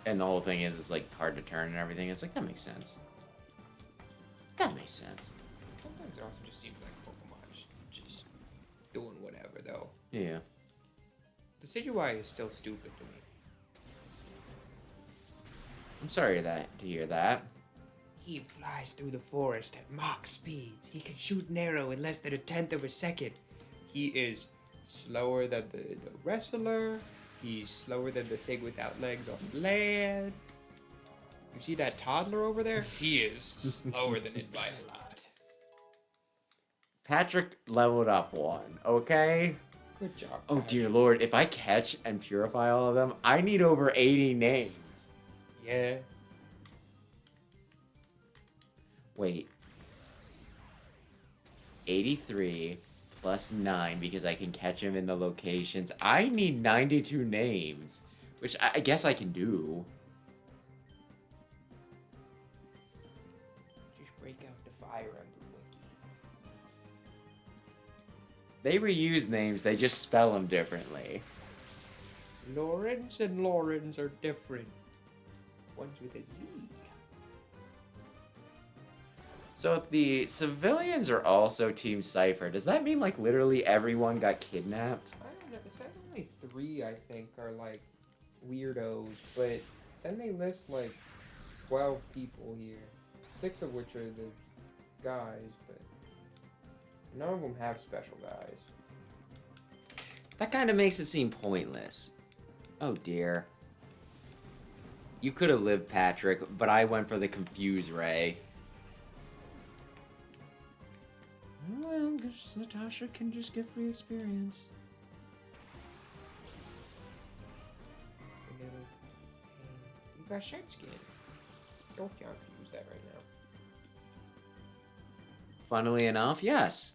And the whole thing is it's like hard to turn and everything. It's like, that makes sense. That makes sense. Sometimes it also just seems like Pokemon just doing whatever, though. Yeah. The Decidueye is still stupid to me. I'm sorry to hear that. He flies through the forest at Mach speeds. He can shoot an arrow in less than a tenth of a second. He is slower than the wrestler. He's slower than the thing without legs on land. You see that toddler over there? He is slower than it by a lot. Patrick leveled up one, okay? Good job. Oh Patrick. dear lord, if I catch and purify all of them, I need over 80 names. Yeah. Wait. 83 plus 9 because I can catch them in the locations. I need 92 names. Which I guess I can do. Just break out the fire emblem wiki. They reuse names, they just spell them differently. Lawrence and Lawrence are different. One's with a Z. So if the civilians are also Team Cypher, does that mean like literally everyone got kidnapped? I don't know. It says only 3, I think, are like weirdos, but then they list like 12 people here, 6 of which are the guys, but none of them have special guys. That kind of makes it seem pointless. Oh dear. You could have lived, Patrick, but I went for the Confuse Ray. Well, this Natasha can just get free experience. You got shed skin. Jolteon can use that right now. Funnily enough, yes.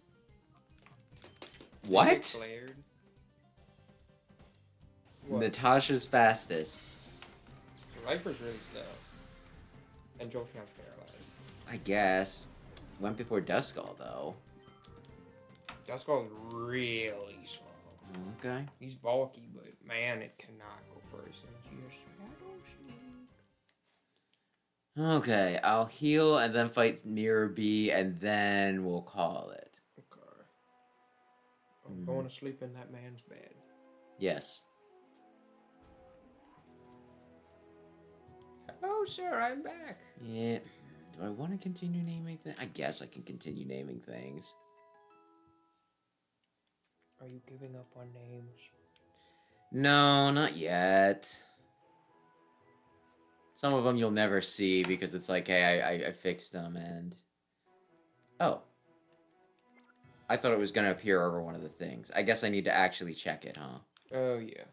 What? Declared. What? Natasha's fastest. Viper's really slow. And Jolteon's paralyzed. I guess. Went before Duskull, though. Duskull's really slow. Okay. He's bulky, but man, it cannot go first. And just Shadow Sneak. Okay, I'll heal and then fight Mirror B, and then we'll call it. Okay. I'm going to sleep in that man's bed. Yes. Hello, sir, I'm back. Yeah. Do I want to continue naming things? I guess I can continue naming things. Are you giving up on names? No, not yet. Some of them you'll never see because it's like, hey, I fixed them and... Oh. I thought it was going to appear over one of the things. I guess I need to actually check it, huh? Oh, yeah.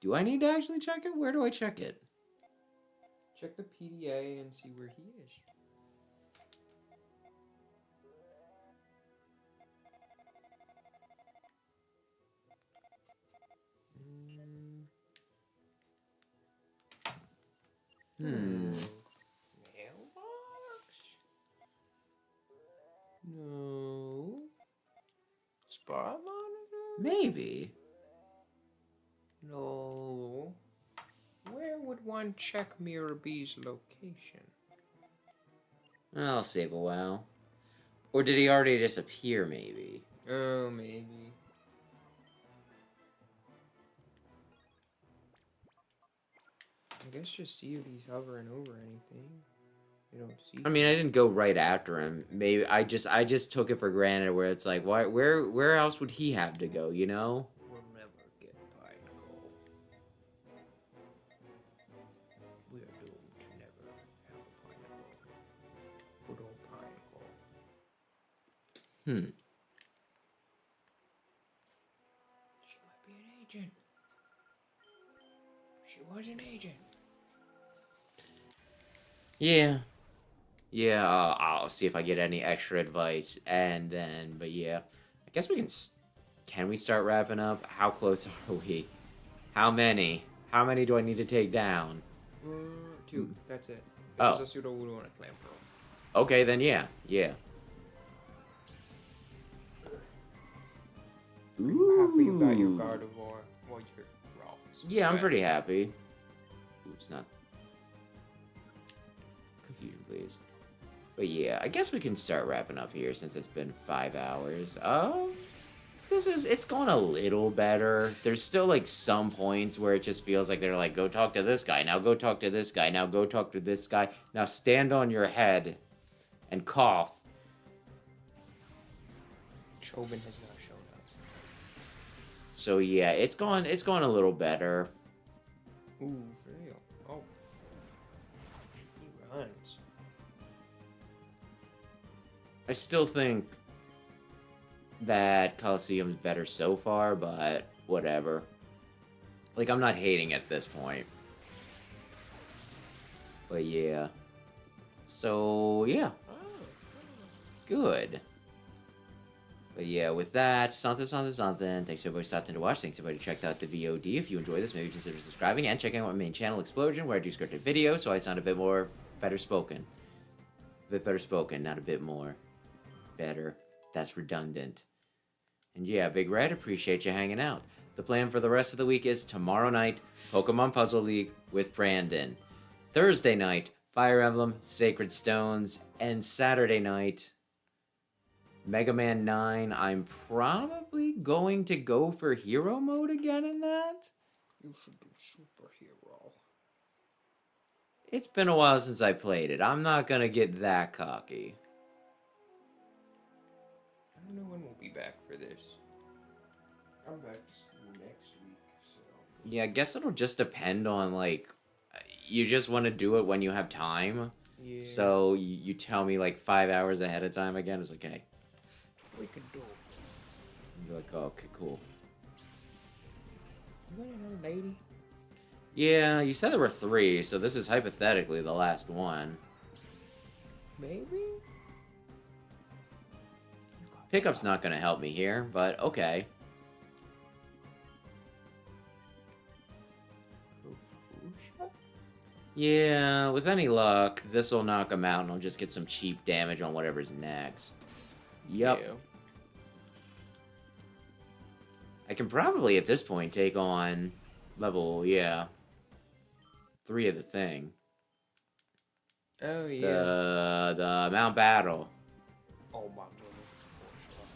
Do I need to actually check it? Where do I check it? Check the PDA and see where he is. Mailbox? No. Spot monitor? Maybe. No. Where would one check Mirror B's location? I'll save a while. Or did he already disappear, maybe? Oh, maybe. I guess just see if he's hovering over anything. You don't see. I mean, I didn't go right after him. Maybe I just took it for granted. Where it's like, why? Where else would he have to go? You know? We'll never get Pinnacle. We're doomed to never have a Pinnacle. Good old Pinnacle. She might be an agent. She was an agent. Yeah. Yeah, I'll see if I get any extra advice, and then, but yeah. I guess we can we start wrapping up? How close are we? How many? How many do I need to take down? 2, that's it. Oh. This is a pseudo voodoo and a clam pearl. Okay, then yeah. I'm happy you got your Gardevoir. Well, your Rolls. Yeah, I'm pretty happy. Oops, not. Confusion, please. But yeah, I guess we can start wrapping up here since it's been 5 hours. It's going a little better. There's still like some points where it just feels like they're like, go talk to this guy, now go talk to this guy, now go talk to this guy, now stand on your head and cough. Chobin has not shown up. So yeah, it's gone a little better. Ooh, for real. Oh. He runs. I still think that Coliseum's better so far, but whatever. Like, I'm not hating at this point. But yeah. So, yeah. Good. But yeah, with that, something. Thanks everybody for stopping to watch. Thanks everybody who checked out the VOD. If you enjoyed this, maybe consider subscribing and checking out my main channel, Explosion, where I do scripted videos, so I sound a bit more better spoken. A bit better spoken, not a bit more better. That's redundant. And yeah, Big Red, appreciate you hanging out. The plan for the rest of the week is tomorrow night, Pokemon Puzzle League with Brandon. Thursday night, Fire Emblem, Sacred Stones, and Saturday night, Mega Man 9. I'm probably going to go for hero mode again in that. You should do superhero. It's been a while since I played it. I'm not going to get that cocky. I don't know when we'll be back for this. I'm back to school next week, so... Yeah, I guess it'll just depend on, like, you just want to do it when you have time. Yeah. So you tell me, like, 5 hours ahead of time again. It's okay. We can do it. You're like, oh, okay, cool. You got another lady? Yeah, you said there were 3, so this is hypothetically the last one. Maybe? Pickup's not going to help me here, but okay. Yeah, with any luck, this will knock him out and I'll just get some cheap damage on whatever's next. Yep. Yeah. I can probably, at this point, take on level, 3 of the thing. Oh, yeah. The Mount Battle. Oh, my goodness, of course.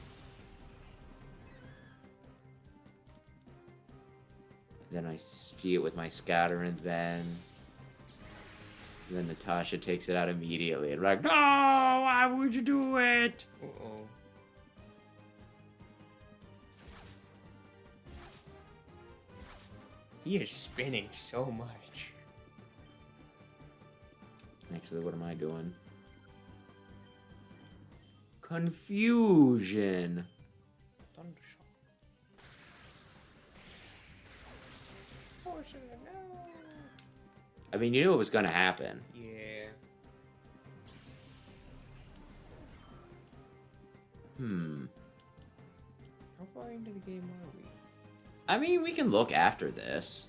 Then I see it with my scatter, and then Natasha takes it out immediately. And I'm like, no, why would you do it? Uh-oh. He is spinning so much. Actually, what am I doing? Confusion. Thundershock. Force it, no. I mean, you knew it was going to happen. Yeah. How far into the game are we? I mean, we can look after this.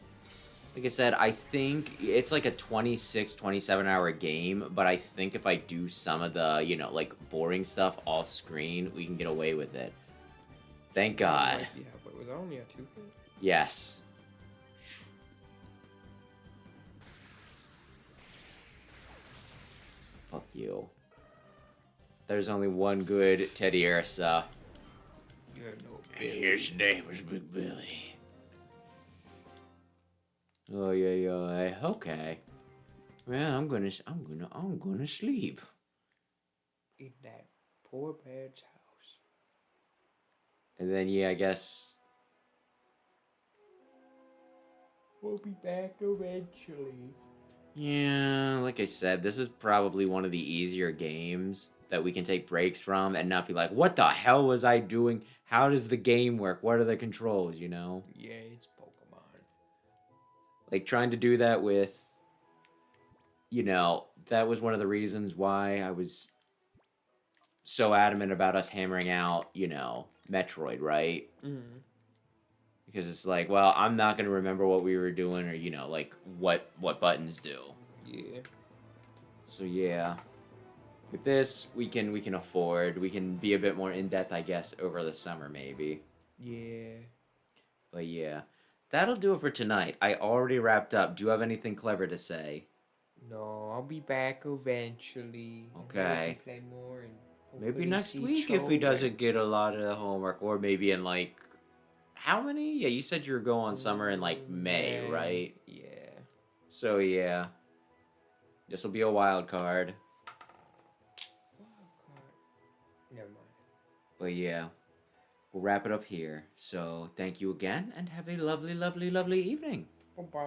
Like I said, I think it's like a 26, 27-hour game, but I think if I do some of the, you know, like, boring stuff off screen, we can get away with it. Thank God. Yeah, but was it only a 2-hit? Yes. Fuck you. There's only one good Teddiursa. You're no And his name was Big Billy. Oh yeah. Okay. Well, I'm gonna sleep. In that poor man's house. And then yeah, I guess We'll be back eventually. yeah, like I said, this is probably one of the easier games that we can take breaks from and not be like, what the hell was I doing? How does the game work? What are the controls, you know? Yeah, it's Pokemon. Like, trying to do that with, you know, that was one of the reasons why I was so adamant about us hammering out, you know, Metroid, right? Mm-hmm. Because it's like, well, I'm not going to remember what we were doing or, you know, like, what buttons do. Yeah. So, yeah. With this, we can afford. We can be a bit more in-depth, I guess, over the summer, maybe. Yeah. But, yeah. That'll do it for tonight. I already wrapped up. Do you have anything clever to say? No, I'll be back eventually. Okay. And then we can play more and Maybe hopefully next see week if he Cho doesn't get a lot of homework. Or maybe in, like... How many? Yeah, you said you were going summer in, like, May, right? Yeah. So, yeah. This will be a wild card. Never mind. But, yeah. We'll wrap it up here. So, thank you again, and have a lovely, lovely, lovely evening. Bye-bye.